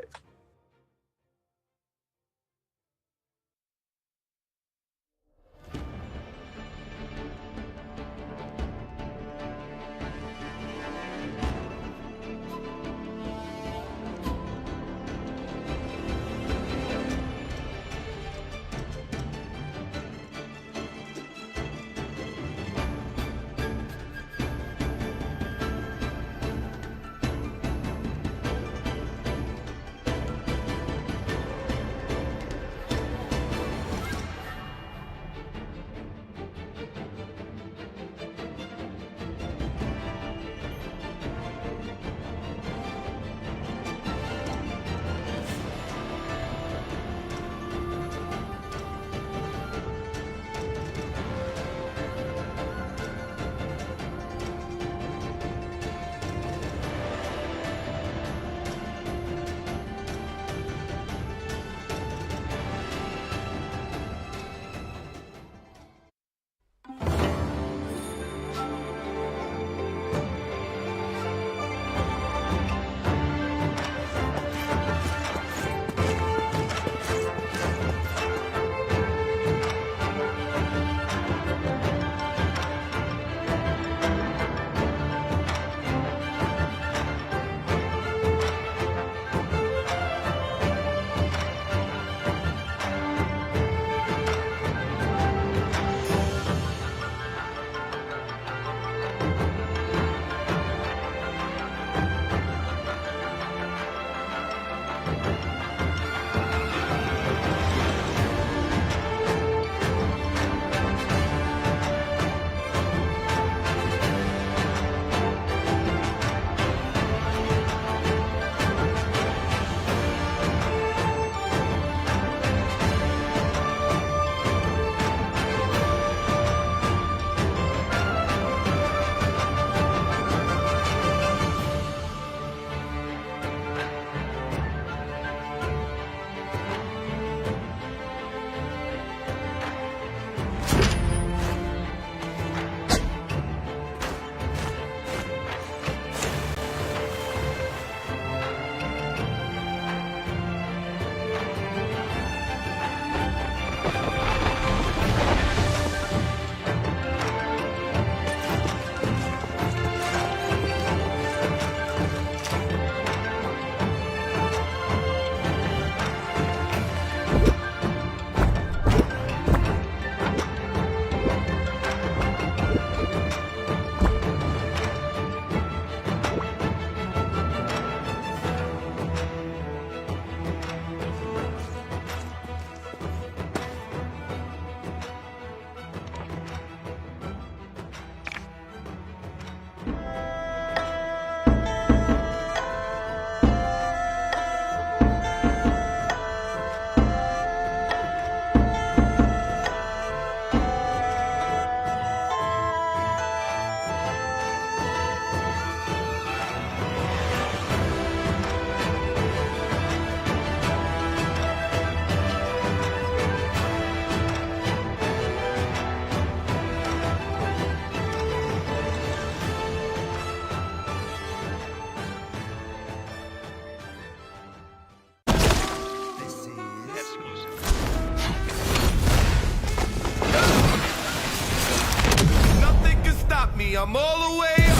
I'm all the way up.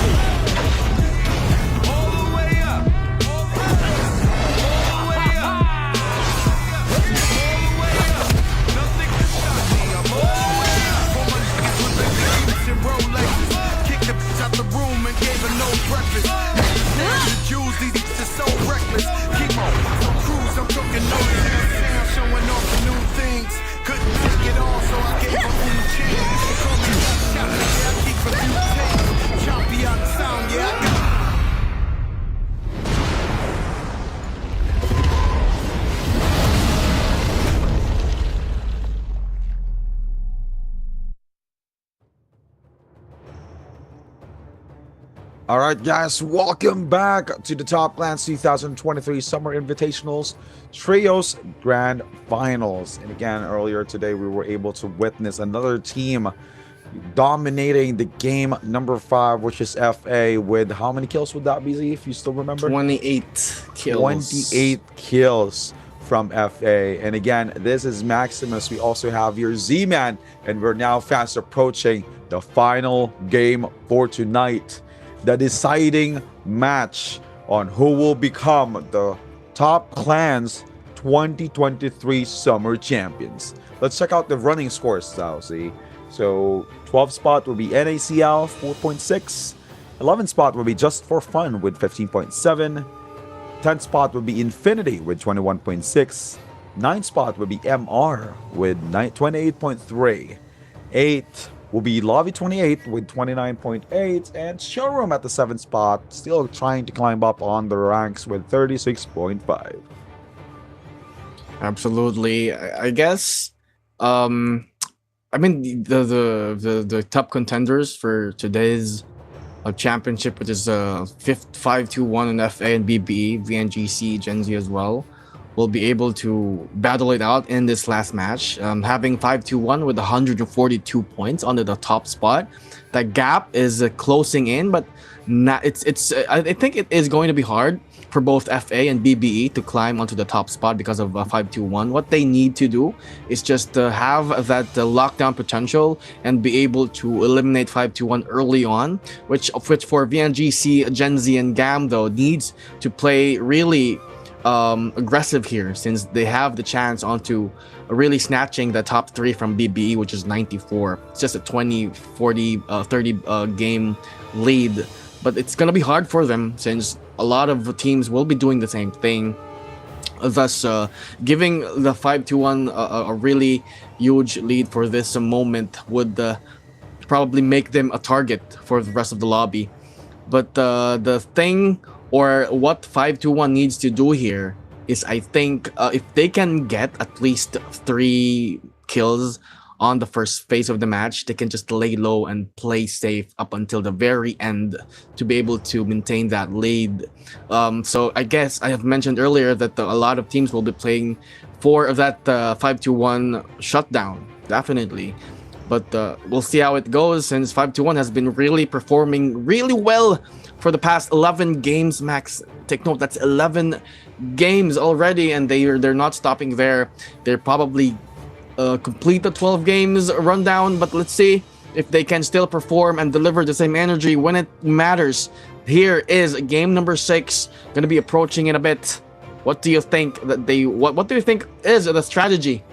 All the way up. All the way up. All the way up. Nothing can stop me. I'm all the way up. For my niggas with the Jeeps and Rolexes. Kicked the bitch out the room and gave her no breakfast. The Jews, these bitches are so reckless. Keep on cruise, I'm talking no sound, showing off the new things. Couldn't take it all, so I gave her food change. Call me shot, yeah, I keep a few takes. Choppy out the sound, yeah, I got. All right, guys, welcome back to the Top Clans 2023 Summer Invitationals Trios Grand Finals. And again, earlier today, we were able to witness another team dominating the game number 5, which is FA, with how many kills would that be, Z, if you still remember? 28 kills. 28 kills from FA. And again, this is Maximus. We also have here Z-Man, and we're now fast approaching the final game for tonight. The deciding match on who will become the top clans 2023 summer champions. Let's check out the running scores now, see. So 12th spot will be NACL 4.6, 11th spot will be Just for Fun with 15.7, 10th spot will be Infinity with 21.6, 9th spot will be MR with 28.3, 8th will be Lobby 28 with 29.8, and Showroom at the 7th spot, still trying to climb up on the ranks with 36.5. Absolutely. I guess I mean the top contenders for today's championship, which is 5-2-1 in FA and BBE, VNGC, Gen Z as well, will be able to battle it out in this last match, having 5-2-1 with 142 points under the top spot. The gap is closing in, but I think it is going to be hard for both FA and BBE to climb onto the top spot because of 5-2-1. What they need to do is just have that lockdown potential and be able to eliminate 5-2-1 early on, which for VNGC, Gen Z, and GAM though needs to play really aggressive here, since they have the chance onto really snatching the top 3 from BBE, which is 94. It's just a 20, 40, 30 game lead, but it's gonna be hard for them since a lot of teams will be doing the same thing, thus giving the 5-2-1 a really huge lead for this moment would probably make them a target for the rest of the lobby. But the thing, or what 5-2-1 needs to do here is, I think if they can get at least 3 kills on the first phase of the match, they can just lay low and play safe up until the very end to be able to maintain that lead. So I guess I have mentioned earlier that a lot of teams will be playing for that 5-2-1 shutdown, definitely. But we'll see how it goes, since 5-2-1 has been really performing really well for the past 11 games, Max. Take note, that's 11 games already, and they're not stopping there. They're probably complete the 12 games rundown, but let's see if they can still perform and deliver the same energy when it matters. Here is game number 6, going to be approaching in a bit. What do you think that what do you think is the strategy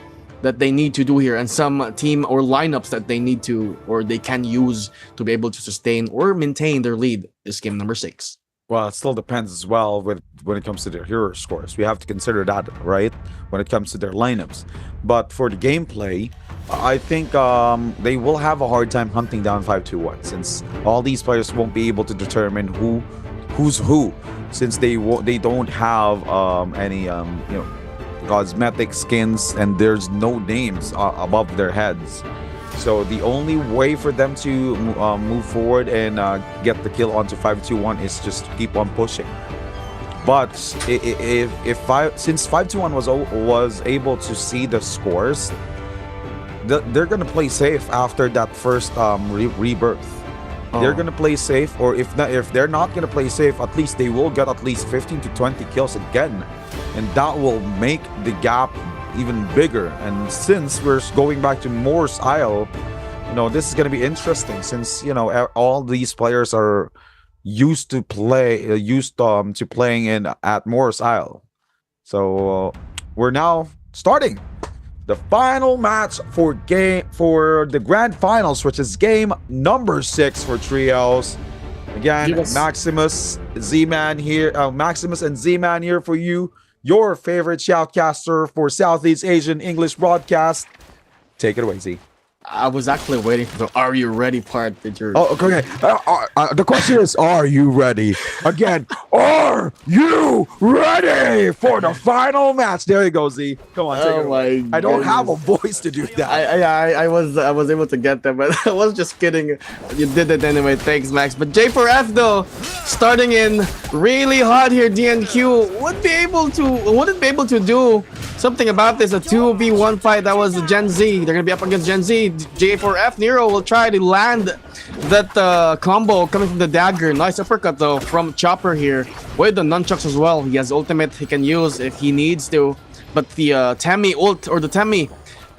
that they need to do here, and some team or lineups that they need to, or they can use to be able to sustain or maintain their lead this game number 6? Well, it still depends as well when it comes to their hero scores. We have to consider that, right? When it comes to their lineups. But for the gameplay, I think they will have a hard time hunting down 5-2-1, since all these players won't be able to determine who's who, since they don't have any cosmetic skins, and there's no names above their heads. So the only way for them to move forward and get the kill onto 5-2-1 is just to keep on pushing. But since 5-2-1 was able to see the scores, they're gonna play safe after that first rebirth. They're gonna play safe, or if they're not gonna play safe, at least they will get at least 15 to 20 kills again, and that will make the gap even bigger. And since we're going back to Moore's Isle, this is going to be interesting, since all these players are used to playing at Moore's Isle. So we're now starting the final match for the grand finals, which is game number 6 for trios. Again, Yes. Maximus and Z-Man here for you, your favorite shoutcaster for Southeast Asian English broadcast. Take it away, Z. I was actually waiting for the "Are you ready?" part that you're. Oh, okay. The question is, are you ready? Again, are you ready for the final match? There you go, Z. Come on, take it away. I don't have a voice to do that. I was able to get that, but I was just kidding. You did it anyway. Thanks, Max. But J4F though, starting in really hot here. DNQ wouldn't be able to do something about this, a 2v1 fight. That was the Gen Z. They're gonna be up against Gen Z. J4F Nero will try to land that combo coming from the dagger. Nice uppercut though from Chopper here with the nunchucks as well. He has ultimate he can use if he needs to, but the Temi ult or the Temi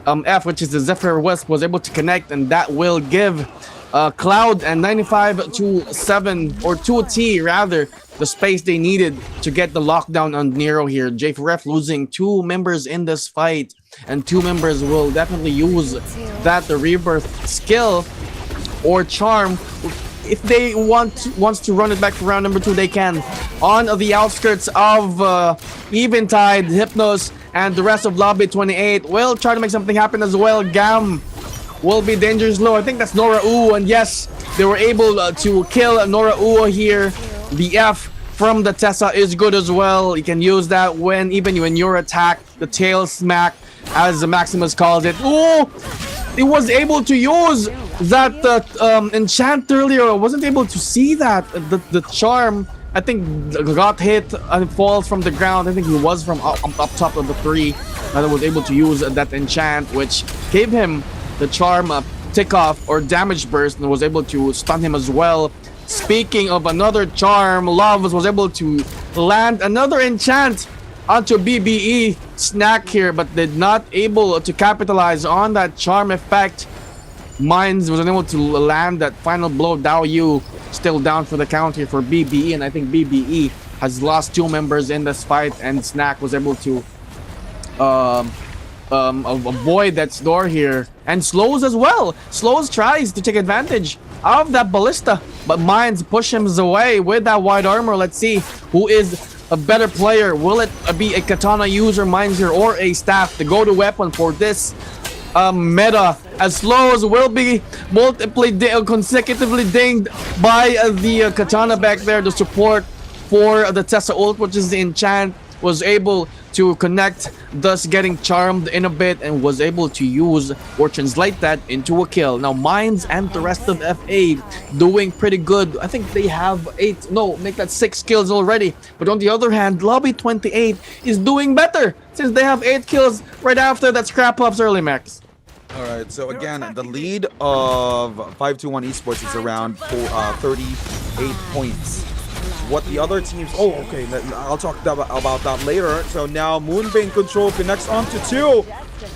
F, which is the Zephyr Wisp, was able to connect, and that will give Cloud and 95 to 7 or 2T rather the space they needed to get the lockdown on Nero here. J4F losing 2 members in this fight, and 2 members will definitely use the rebirth skill or charm. If they wants to run it back for round number 2, they can. On the outskirts of Eventide, Hypnos and the rest of Lobby 28 will try to make something happen as well. Gam will be dangerous low. I think that's Nora U, and yes, they were able to kill Nora U here. The F from the Tessa is good as well. You can use that when you're attacked. The tail smack, as the Maximus calls it. Ooh! It was able to use that enchant earlier. I wasn't able to see that. The charm, I think, got hit and falls from the ground. I think he was from up top of the 3 that was able to use that enchant, which gave him the charm tick off or damage burst, and was able to stun him as well. Speaking of another charm, Love was able to land another enchant onto BBE snack here, but did not able to capitalize on that charm effect. Mines was unable to land that final blow. Dao Yu still down for the count here for BBE, and I think BBE has lost 2 members in this fight, and Snack was able to avoid that door here. And Slows as well. Slows tries to take advantage of that ballista, but Mines push him away with that wide armor. Let's see who is a better player. Will it be a katana user, Mines here, or a staff, the go-to weapon for this meta, as Slows will be consecutively dinged by the katana back there. The support for the Tessa ult, which is the enchant, was able to connect, thus getting charmed in a bit, and was able to use or translate that into a kill. Now Mines and the rest of FA doing pretty good. I think they have 6 kills already, but on the other hand, Lobby 28 is doing better since they have 8 kills right after that scrap ups early, Max. Alright, so again, the lead of 521 Esports is around 38 points. What the other teams... Oh, okay, I'll talk about that later. So now Moonbane Control connects onto 2.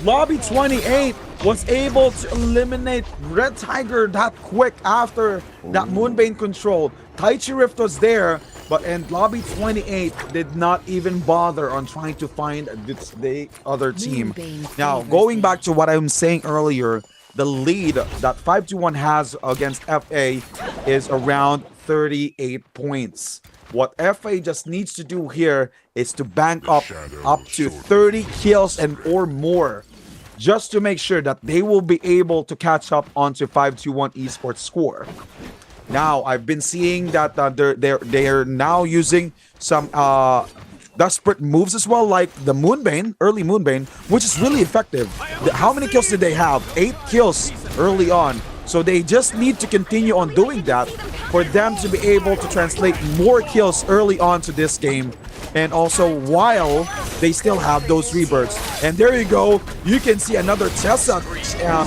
Lobby 28 was able to eliminate Red Tiger that quick after that Moonbane Control. Taichi Rift was there, and Lobby 28 did not even bother on trying to find the other team. Now, going back to what I was saying earlier, the lead that 521 has against FA is around 38 points. What FA just needs to do here is to bank up to 30 kills and or more, just to make sure that they will be able to catch up onto 521 Esports score. Now, I've been seeing that they're now using some desperate moves as well, like the Moonbane, early Moonbane, which is really effective. How many kills did they have? 8 kills early on. So they just need to continue on doing that for them to be able to translate more kills early on to this game, and also while they still have those rebirths. And there you go, you can see another Tessa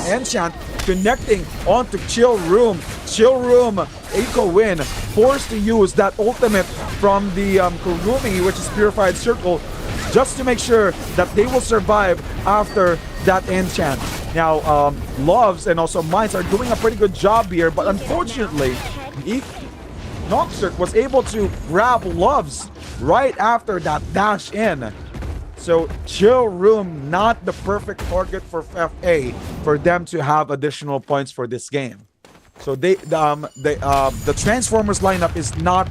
enchant connecting onto Chill Room. Chill Room, Eiko win, forced to use that ultimate from the Kurumi, which is Purified Circle, just to make sure that they will survive after that enchant. Now, Loves and also Mines are doing a pretty good job here, but unfortunately, Noxerk was able to grab Loves right after that dash in. So, Chill Room, not the perfect target for FA for them to have additional points for this game. So, the Transformers lineup is not,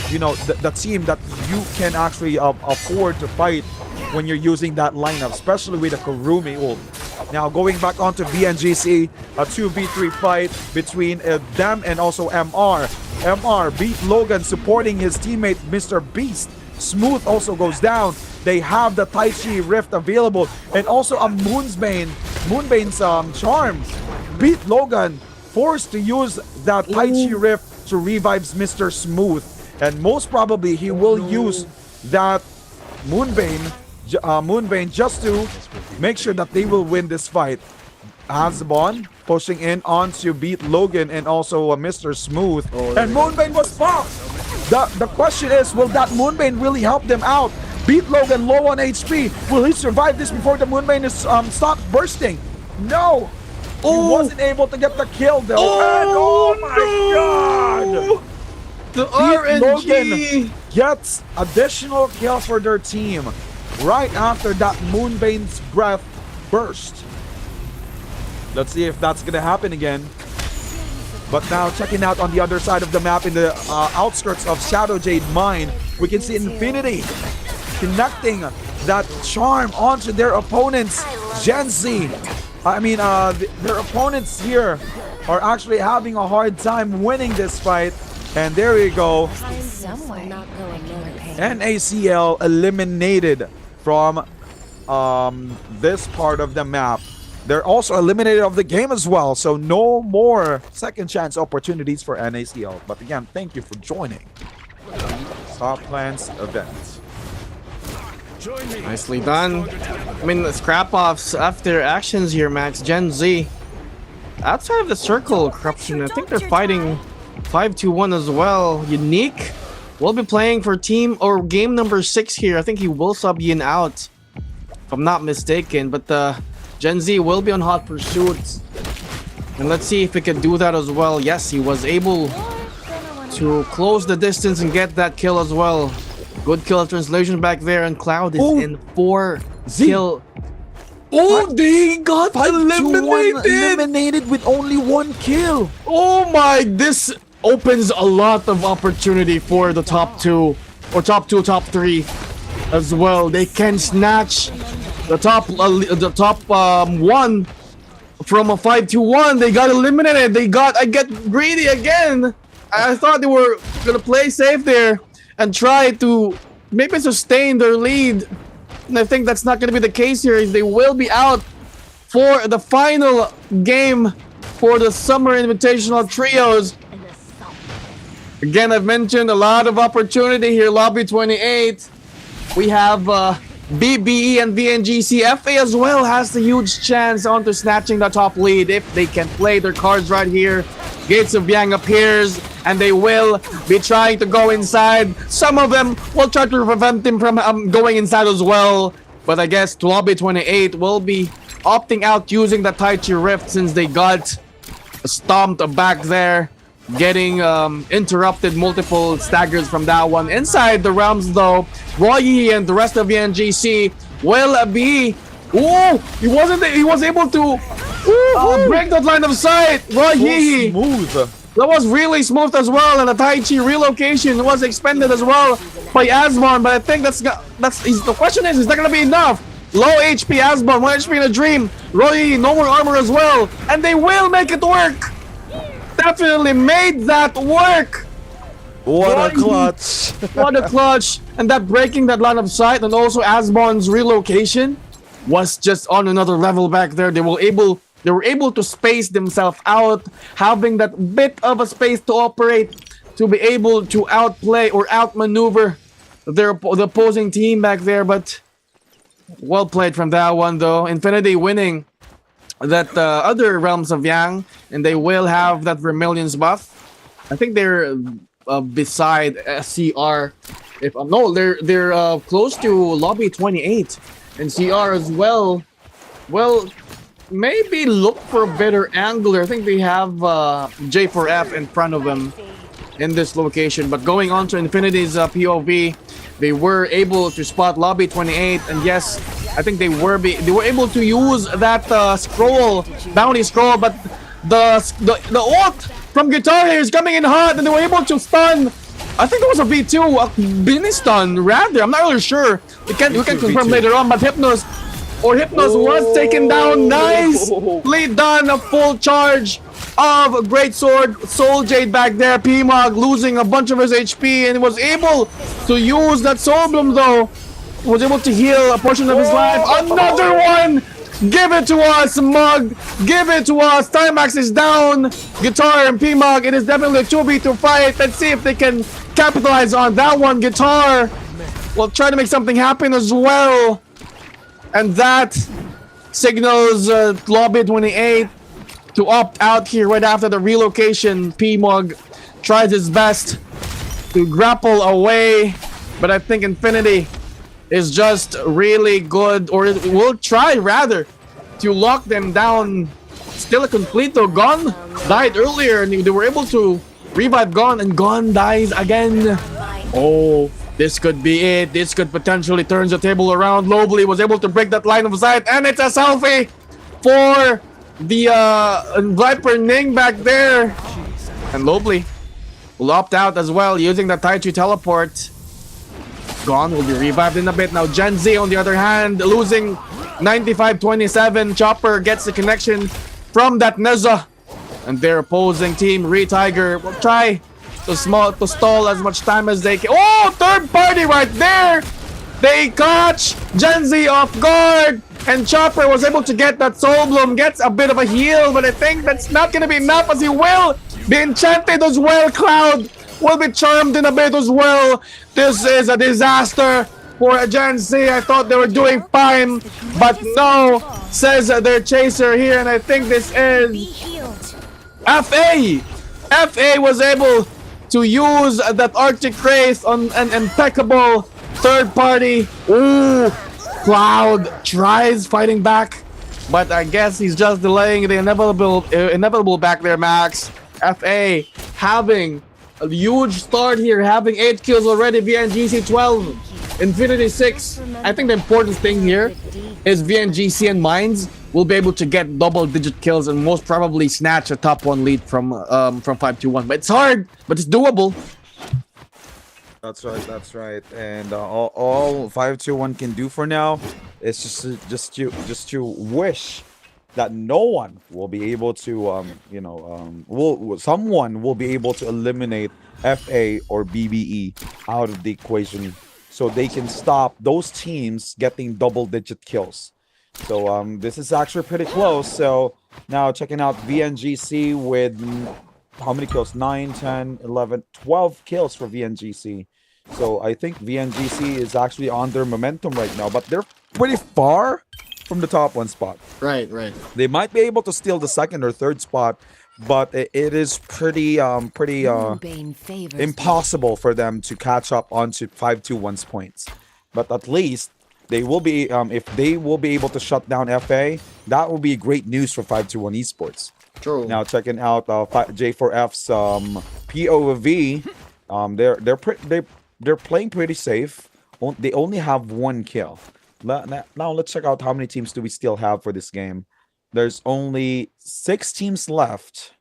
the team that you can actually afford to fight when you're using that lineup, especially with a Kurumi ult. Now going back onto VNGC, a 2v3 fight between them and also MR. MR beat Logan, supporting his teammate Mr. Beast. Smooth also goes down. They have the Taichi Rift available, and also a Moonbane's charm. Beat Logan, forced to use that Taichi Rift to revive Mr. Smooth. And most probably he will use that Moonbane Moonbane just to make sure that they will win this fight. Hasbon pushing in onto beat Logan and also Mr. Smooth. And Moonbane was found. The question is, will that Moonbane really help them out? Beat Logan low on HP. Will he survive this before the Moonbane is stopped bursting? No. He wasn't able to get the kill though. And oh my god! The Beat Logan RNG. gets additional kill for their team right after that Moonbane's breath burst. Let's see if that's gonna happen again. But now checking out on the other side of the map in the outskirts of Shadow Jade Mine, we can see Infinity connecting that charm onto their opponents. Gen Z. Their opponents here are actually having a hard time winning this fight. And there we go. Some way not going repay. NACL eliminated from this part of the map. They're also eliminated of the game as well, so no more second chance opportunities for NACL. But again, thank you for joining the Top Plans event. Nicely done. I mean, the scrap-offs after actions here, Max. Gen Z. Outside of the circle, Corruption, I think they're fighting 5-2-1 as well. Unique will be playing for team or game number 6 here. I think he will sub Yin out, if I'm not mistaken. But Gen Z will be on hot pursuit. And let's see if he can do that as well. Yes, he was able to close the distance and get that kill as well. Good kill translation back there, and Cloud is in 4 kill. Oh, they got Eliminated with only 1 kill. Oh my, this opens a lot of opportunity for the top 2 or top 2, top 3 as well. They can snatch the top 1 from a 5-2-1. They got eliminated. I get greedy again. I thought they were gonna play safe there and try to maybe sustain their lead. And I think that's not gonna be the case here. They will be out for the final game for the Summer Invitational Trios. Again, I've mentioned a lot of opportunity here. Lobby 28. We have BBE and VNGC. FA as well has the huge chance onto snatching the top lead if they can play their cards right here. Gates of Yang appears and they will be trying to go inside. Some of them will try to prevent them from going inside as well. But I guess Lobby 28 will be opting out using the Tai Chi Rift since they got stomped back there. Getting interrupted multiple staggers from that one. Inside the realms though, Roy and the rest of the NGC will be... Oh, he was able to break that line of sight. Roy Smooth. That was really smooth as well, and the Tai Chi relocation was expended as well by Asmon. But I think the question is that gonna be enough? Low HP Asmon, 1 HP in a dream. Roy, no more armor as well, and they will make it work. Definitely made that work. What a clutch. What a clutch. And that breaking that line of sight and also Asmon's relocation was just on another level back there. They were able to space themselves out, having that bit of a space to operate, to be able to outplay or outmaneuver the opposing team back there. But well played from that one though. Infinity winning that other realms of Yang, and they will have that Vermilion's buff. I think they're beside CR. They're close to Lobby 28 and CR as well. Well, maybe look for a better angle. I think they have J4F in front of them in this location. But going on to Infinity's POV, they were able to spot Lobby 28, and yes, I think they were able to use that bounty scroll, but the ult from Guitar here is coming in hot, and they were able to stun. I think it was a V2, a mini stun rather. I'm not really sure. We can confirm later on, but Hypnos was taken down. Nicely done, a full charge of Great Sword. Soul Jade back there. PMOG losing a bunch of his HP and was able to use that Soul Bloom though. Was able to heal a portion of his life. Another one! Give it to us, Mug! Give it to us! Timax is down. Guitar and PMOG, it is definitely a 2v2 fight. Let's see if they can capitalize on that one. Guitar will try to make something happen as well. And that signals Lobby 28 to opt out here right after the relocation. P-Mog tries his best to grapple away, but I think Infinity is just really good, or will try rather to lock them down. Still a completo. Gon died earlier and they were able to revive Gon, and Gon dies again. Oh, this could be it. This could potentially turn the table around. Lobly was able to break that line of sight, and it's a selfie for the Viper Ning back there. And Lobly will opt out as well using the Tai Chi teleport. Gon will be revived in a bit. Now Gen Z on the other hand losing 95-27. Chopper gets the connection from that Neza. And their opposing team, Re-Tiger, will try to stall as much time as they can. Oh, third party right there! They catch Gen Z off guard, and Chopper was able to get that Soul Bloom, gets a bit of a heal, but I think that's not gonna be enough as he will be enchanted as well. Cloud will be charmed in a bit as well. This is a disaster for Gen Z. I thought they were doing fine, but no, says their chaser here, and I think this is FA. FA was able to use that Arctic Wraith on an impeccable third party. Ooh, Cloud tries fighting back, but I guess he's just delaying the inevitable back there, Max. FA having a huge start here, having 8 kills already. VNGC 12, Infinity 6. I think the important thing here is VNGC and Mines will be able to get double-digit kills and most probably snatch a top 1 lead from 5-2-1. But it's hard, but it's doable. That's right. And all 5-2-1 can do for now is just to wish that no one will be able to someone will be able to eliminate FA or BBE out of the equation, so they can stop those teams getting double-digit kills. So this is actually pretty close. So now checking out VNGC with how many kills? 9, 10, 11, 12 kills for VNGC. So I think VNGC is actually on their momentum right now, but they're pretty far from the top 1 spot. Right. They might be able to steal the 2nd or 3rd spot, but it is pretty impossible for them to catch up onto 5-2-1's points. But at least they will be if they will be able to shut down FA, that will be great news for 5-2-1 esports. True. Now checking out J4F's POV, they're playing pretty safe. They only have 1 kill. Now let's check out how many teams do we still have for this game. There's only 6 teams left.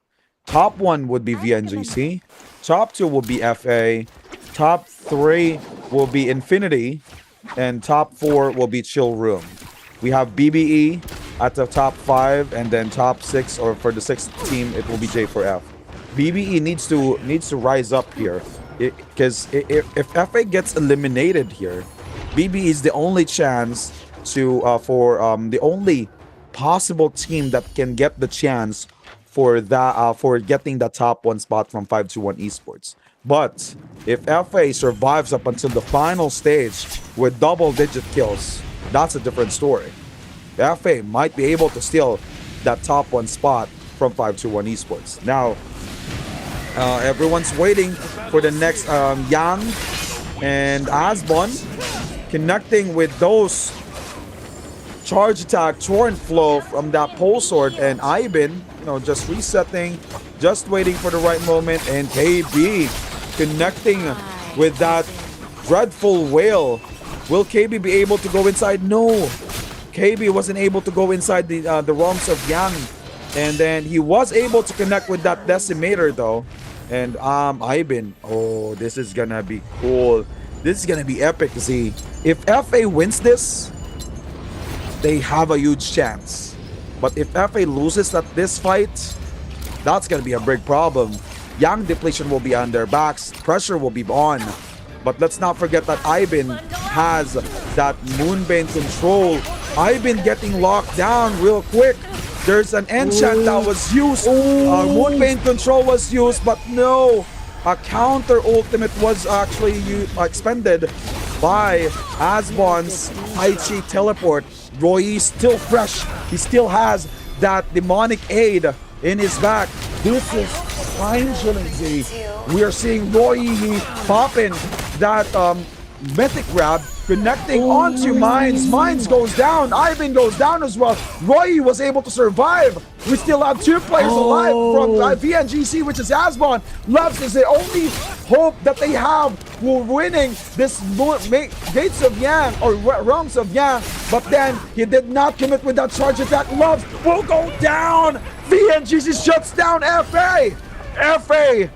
Top 1 would be VNGC. Top 2 will be FA. Top 3 will be Infinity. And top 4 will be Chill Room. We have BBE at the top 5, and then top 6, or for the 6th team, it will be J4F. BBE needs to rise up here, because if FA gets eliminated here, BBE is the only chance to the only possible team that can get the chance for that for getting the top 1 spot from 5-2-1 esports. But if FA survives up until the final stage with double-digit kills, that's a different story. FA might be able to steal that top 1 spot from 5-2-1 esports. Now, everyone's waiting for the next Yang and Asbon connecting with those charge attack torrent flow from that pole sword, and Ivan, just resetting, just waiting for the right moment, and KB connecting with that dreadful whale. Will KB be able to go inside? No, KB wasn't able to go inside the realms of Yang, and then he was able to connect with that decimator though. And Ivan, oh, this is gonna be cool. This is gonna be epic. Z, if FA wins this, they have a huge chance. But if FA loses at this fight, that's gonna be a big problem. Yang depletion will be on their backs, pressure will be on. But let's not forget that Ivan has that Moonbane control. Ivan getting locked down real quick. There's an enchant that was used. Moonbane control was used, but no. A counter ultimate was actually expended. by Asbon's Tai Chi teleport. Roy still fresh. He still has that demonic aid in his back. This is fine, Z. We are seeing Roy popping that mythic grab, connecting onto Mines. Mines goes down. Ivan goes down as well. Roy was able to survive. We still have 2 players alive from VNGC, which is Asbon. Loves is the only hope that they have for winning this Gates of Yang or Realms of Yang. But then he did not commit with that charge attack. Loves will go down. VNGC shuts down FA. FA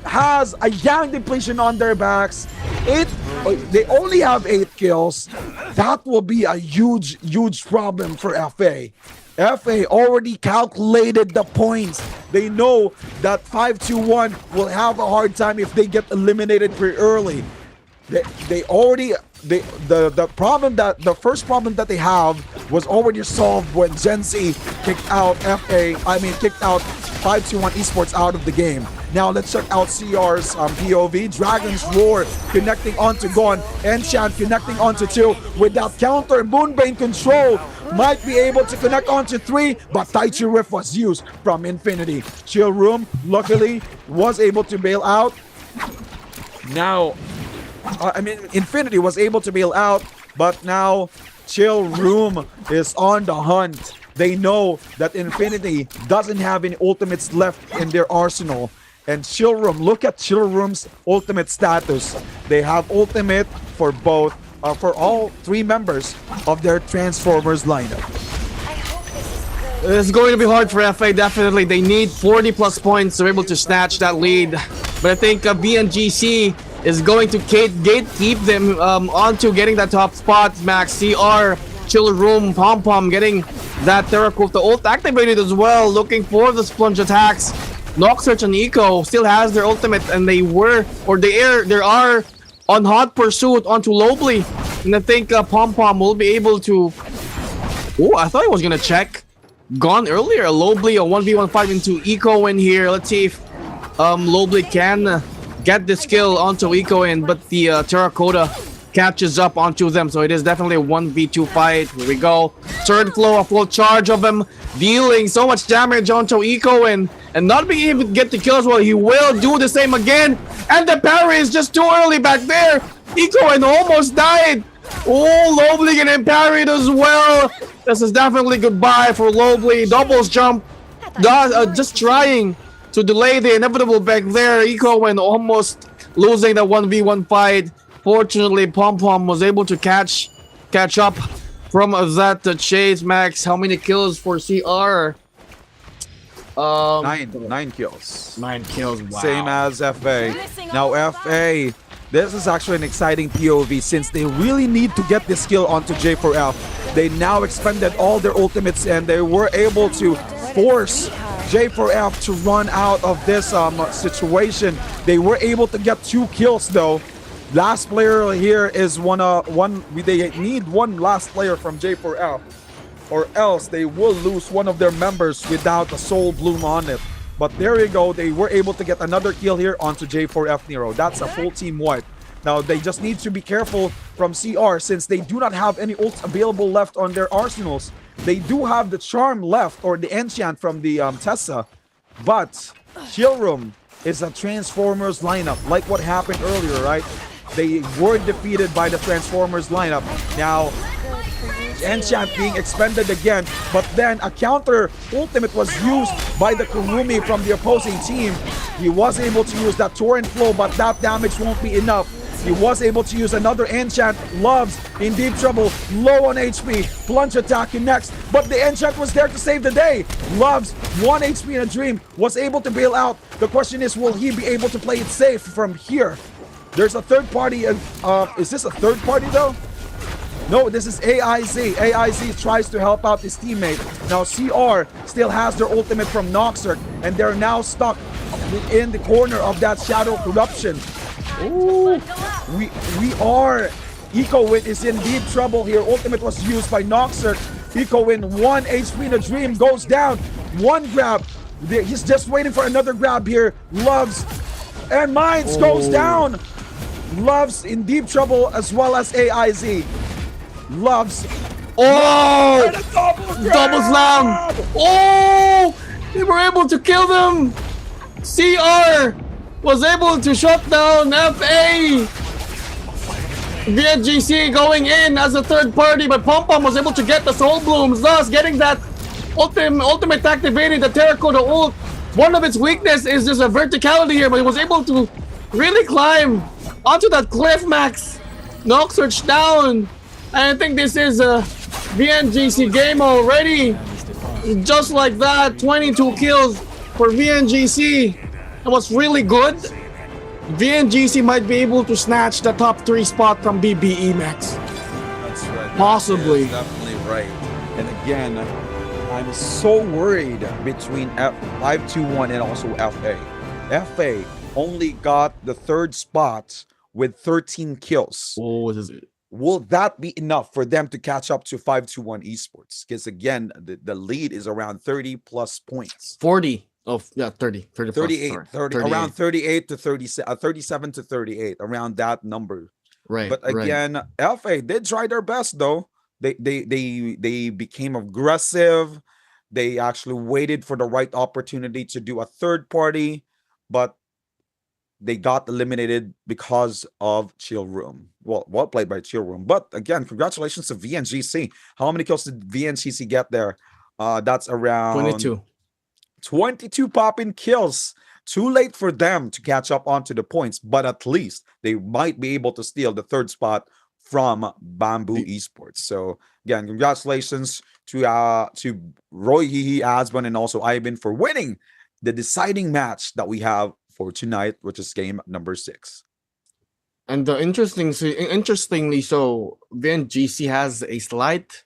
has a Yang depletion on their backs. They only have 8 kills. That will be a huge problem for FA. FA already calculated the points. They know that 5-2-1 will have a hard time if they get eliminated pretty early. The first problem that they have was already solved when Gen Z kicked out 5-2-1 Esports out of the game. Now let's check out CR's POV. Dragon's Roar connecting onto Gon. Enchant connecting onto 2. Without counter, Moonbane control might be able to connect onto 3, but Tai Chi Rift was used from Infinity. Chill Room luckily was able to bail out. Now, Infinity was able to bail out, but now Chill Room is on the hunt. They know that Infinity doesn't have any ultimates left in their arsenal. And Chill Room, look at Chill Room's ultimate status. They have ultimate for both, for all 3 members of their Transformers lineup. I hope this is good. It's going to be hard for FA, definitely. They need 40 plus points to be able to snatch that lead. But I think BNGC is going to gatekeep them onto getting that top spot. Max, CR, Chill Room, Pom Pom getting that Terracool, the ult activated as well, looking for the splunge attacks. Noxsearch and Eco still has their ultimate, and they are on hot pursuit onto Lobly. And I think Pom Pom will be able to. Oh, I thought he was gonna check. Gone earlier. Lobly a 1v1 fight into Eco in here. Let's see if Lobly can get this kill onto Eco in, but the Terracotta catches up onto them, so it is definitely a 1v2 fight. Here we go. Third flow, a full charge of him, dealing so much damage onto Eco and not being able to get the kill as well. He will do the same again, and the parry is just too early back there. Eco and almost died. Oh, Lobly getting parried as well. This is definitely goodbye for Lobly. Doubles jump, just trying to delay the inevitable back there. Eco and almost losing the 1v1 fight. Fortunately, Pom Pom was able to catch up from that chase. Max, how many kills for CR? 9 kills. 9 kills. Wow. Same as FA. Now FA, this is actually an exciting POV since they really need to get this kill onto J4F. They now expended all their ultimates and they were able to force J4F to run out of this situation. They were able to get 2 kills though. Last player here is they need one last player from J4F, or else they will lose one of their members without a soul bloom on it. But there you go, they were able to get another kill here onto J4F Nero. That's a full team wipe. Now they just need to be careful from CR since they do not have any ults available left on their arsenals. They do have the charm left, or the enchant from the Tessa, but Chill Room is a Transformers lineup, like what happened earlier, right? They were defeated by the Transformers lineup. Now, enchant being expended again, but then a counter ultimate was used by the Kurumi from the opposing team. He was able to use that torrent flow, but that damage won't be enough. He was able to use another enchant. Loves in deep trouble, low on HP. Plunge attack connects, but the enchant was there to save the day. Loves 1 HP in a dream, was able to bail out. The question is, will he be able to play it safe from here? There's a third party. Is this a third party though? No, this is AIZ. AIZ tries to help out his teammate. Now CR still has their ultimate from Noxer, and they're now stuck in the corner of that Shadow Corruption. Ooh, EcoWin is in deep trouble here. Ultimate was used by Noxer. EcoWin 1 HP in a dream goes down. 1 grab. He's just waiting for another grab here. Loves and Mines goes down. Loves in deep trouble as well as AIZ. Loves. Oh! And a Double slam! Oh! They were able to kill them! CR was able to shut down FA! VNGC going in as a third party, but Pom Pom was able to get the Soul Blooms, thus getting that ultimate activated, the Terracotta ult. One of its weakness is just a verticality here, but he was able to really climb onto that cliff, Max. Knock search down. And I think this is a VNGC game already. Just like that, 22 kills for VNGC. And what's really good, VNGC might be able to snatch the top 3 spot from BBE, Max. That's right. Possibly. That is definitely right. And again, I'm so worried between 521 and also FA. FA only got the 3rd spot with 13 kills. Oh, this is it. Will that be enough for them to catch up to 521 esports? Because again, the lead is around 30 plus points. 40. Oh, yeah, 30. 30 plus, 38, sorry. 30, around 38 to 37, 37 to 38, around that number. Right. But again, FA did try their best though. They became aggressive. They actually waited for the right opportunity to do a third party, but they got eliminated because of Chill Room. Well played by Chill Room. But again, congratulations to VNGC. How many kills did VNGC get there? That's around 22 popping kills. Too late for them to catch up onto the points, but at least they might be able to steal the 3rd spot from Bamboo Esports. So again, congratulations to Roy Hihi, Asban, and also Ivan for winning the deciding match that we have for tonight, which is game number 6. And interestingly, so VNGC has a slight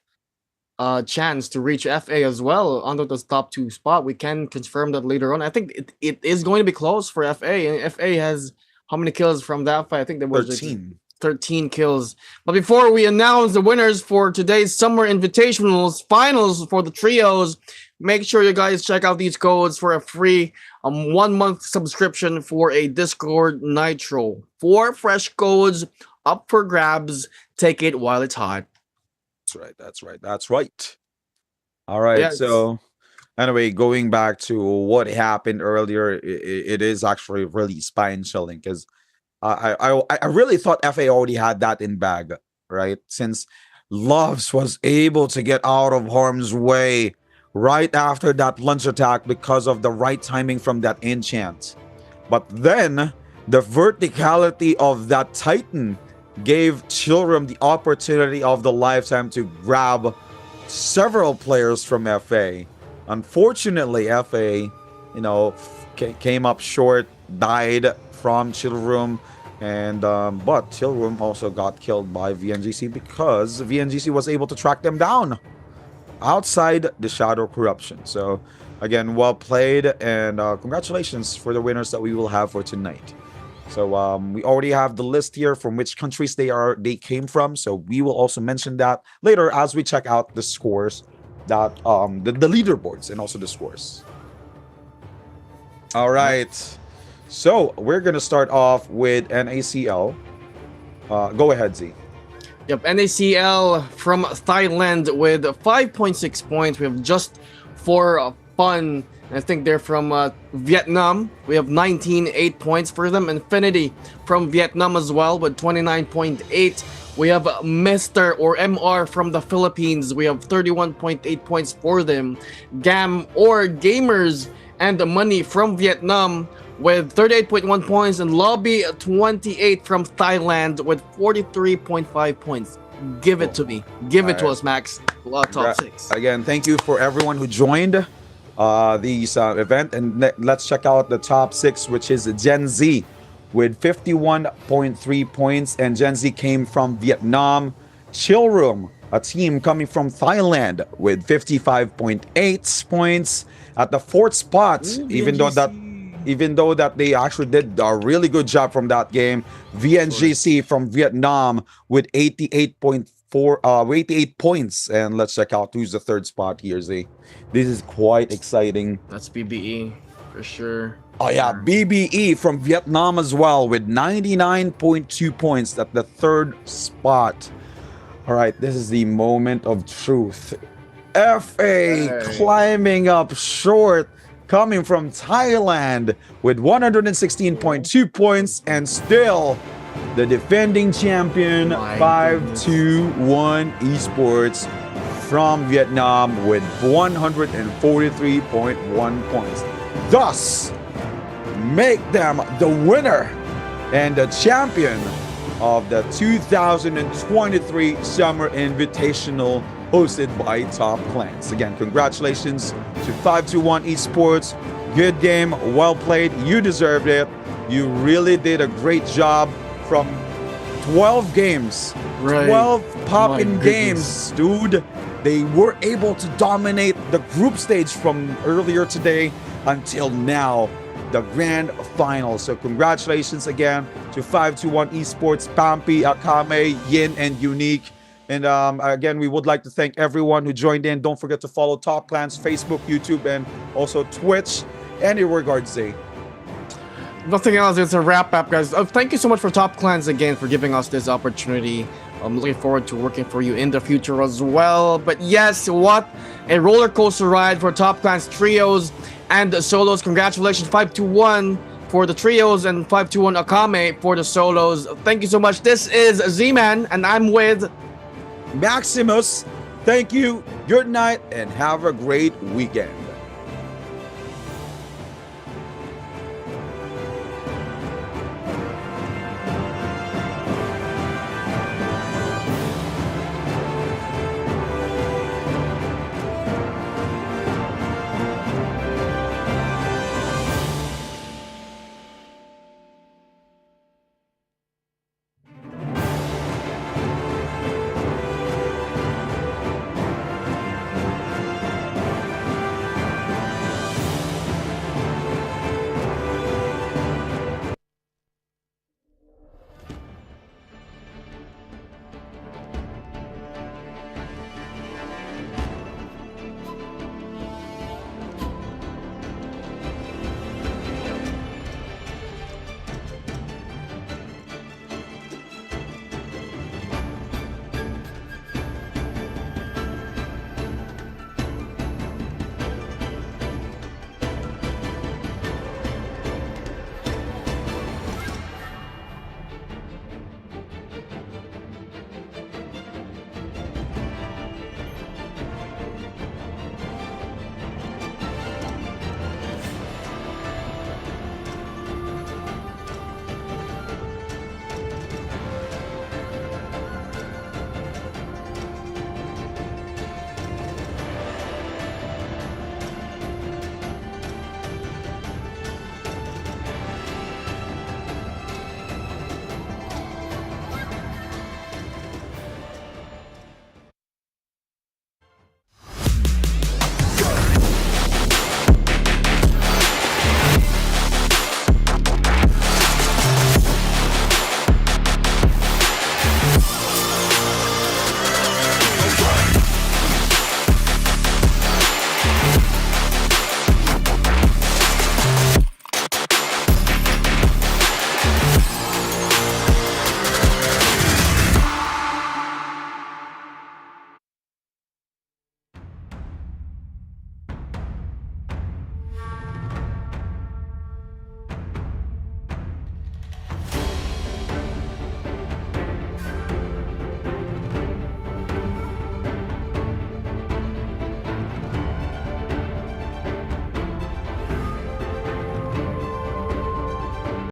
chance to reach FA as well under the top 2 spot. We can confirm that later on. I think it is going to be close for FA. And FA has how many kills from that fight? I think there was 13 kills. But before we announce the winners for today's Summer Invitationals finals for the trios, make sure you guys check out these codes for a free 1-month subscription for a Discord Nitro. 4 fresh codes up for grabs. Take it while it's hot. That's right. All right. Yes. So anyway, going back to what happened earlier, it is actually really spine chilling because I really thought FA already had that in bag, right? Since Loves was able to get out of harm's way right after that lunge attack because of the right timing from that enchant. But then the verticality of that Titan gave Chillroom the opportunity of the lifetime to grab several players from FA. Unfortunately, FA, came up short, died from Chillroom, and but Chillroom also got killed by VNGC because VNGC was able to track them down outside the Shadow Corruption. So again, well played, and congratulations for the winners that we will have for tonight. So we already have the list here from which countries they came from. So we will also mention that later as we check out the scores, that the leaderboards and also the scores. All right. So we're gonna start off with NACL. Go ahead, Z. Yep, NACL from Thailand with 5.6 points. We have just for fun. I think they're from Vietnam. We have 19.8 points for them. Infinity from Vietnam as well with 29.8. We have Mr. or MR from the Philippines. We have 31.8 points for them. Gam or Gamers and the Money from Vietnam with 38.1 points. And Lobby 28 from Thailand with 43.5 points. Give it to me. Give it to us, Max. Top 6. Again, thank you for everyone who joined these event, and let's check out the top 6, which is Gen Z with 51.3 points, and Gen Z came from Vietnam. Chillroom, a team coming from Thailand with 55.8 points at the 4th spot. Even though that they actually did a really good job from that game. VNGC from Vietnam with 88 points, and let's check out who's the 3rd spot here. Z, this is quite exciting. That's BBE for sure. Oh yeah, BBE from Vietnam as well with 99.2 points at the third spot. All right, this is the moment of truth. FA climbing up short, coming from Thailand with 116.2 points and still the defending champion 521 Esports from Vietnam with 143.1 points. Thus, make them the winner and the champion of the 2023 Summer Invitational hosted by Top Clans. Again, congratulations to 521 Esports. Good game, well played. You deserved it. You really did a great job from 12 games. Right. 12 My popping goodness. games, dude. They were able to dominate the group stage from earlier today until now, the grand final. So congratulations again to 521 Esports, Pampi, Akame, Yin, and Unique. And again, we would like to thank everyone who joined in. Don't forget to follow Top Clans, Facebook, YouTube, and also Twitch. Any regards, Zay? Nothing else. It's a wrap up, guys. Thank you so much for Top Clans again for giving us this opportunity. I'm looking forward to working for you in the future as well. But yes, what a roller coaster ride for Top Clans trios and solos. Congratulations, 521 for the trios and 521 Akame for the solos. Thank you so much. This is Z-Man, and I'm with Maximus. Thank you, good night, and have a great weekend.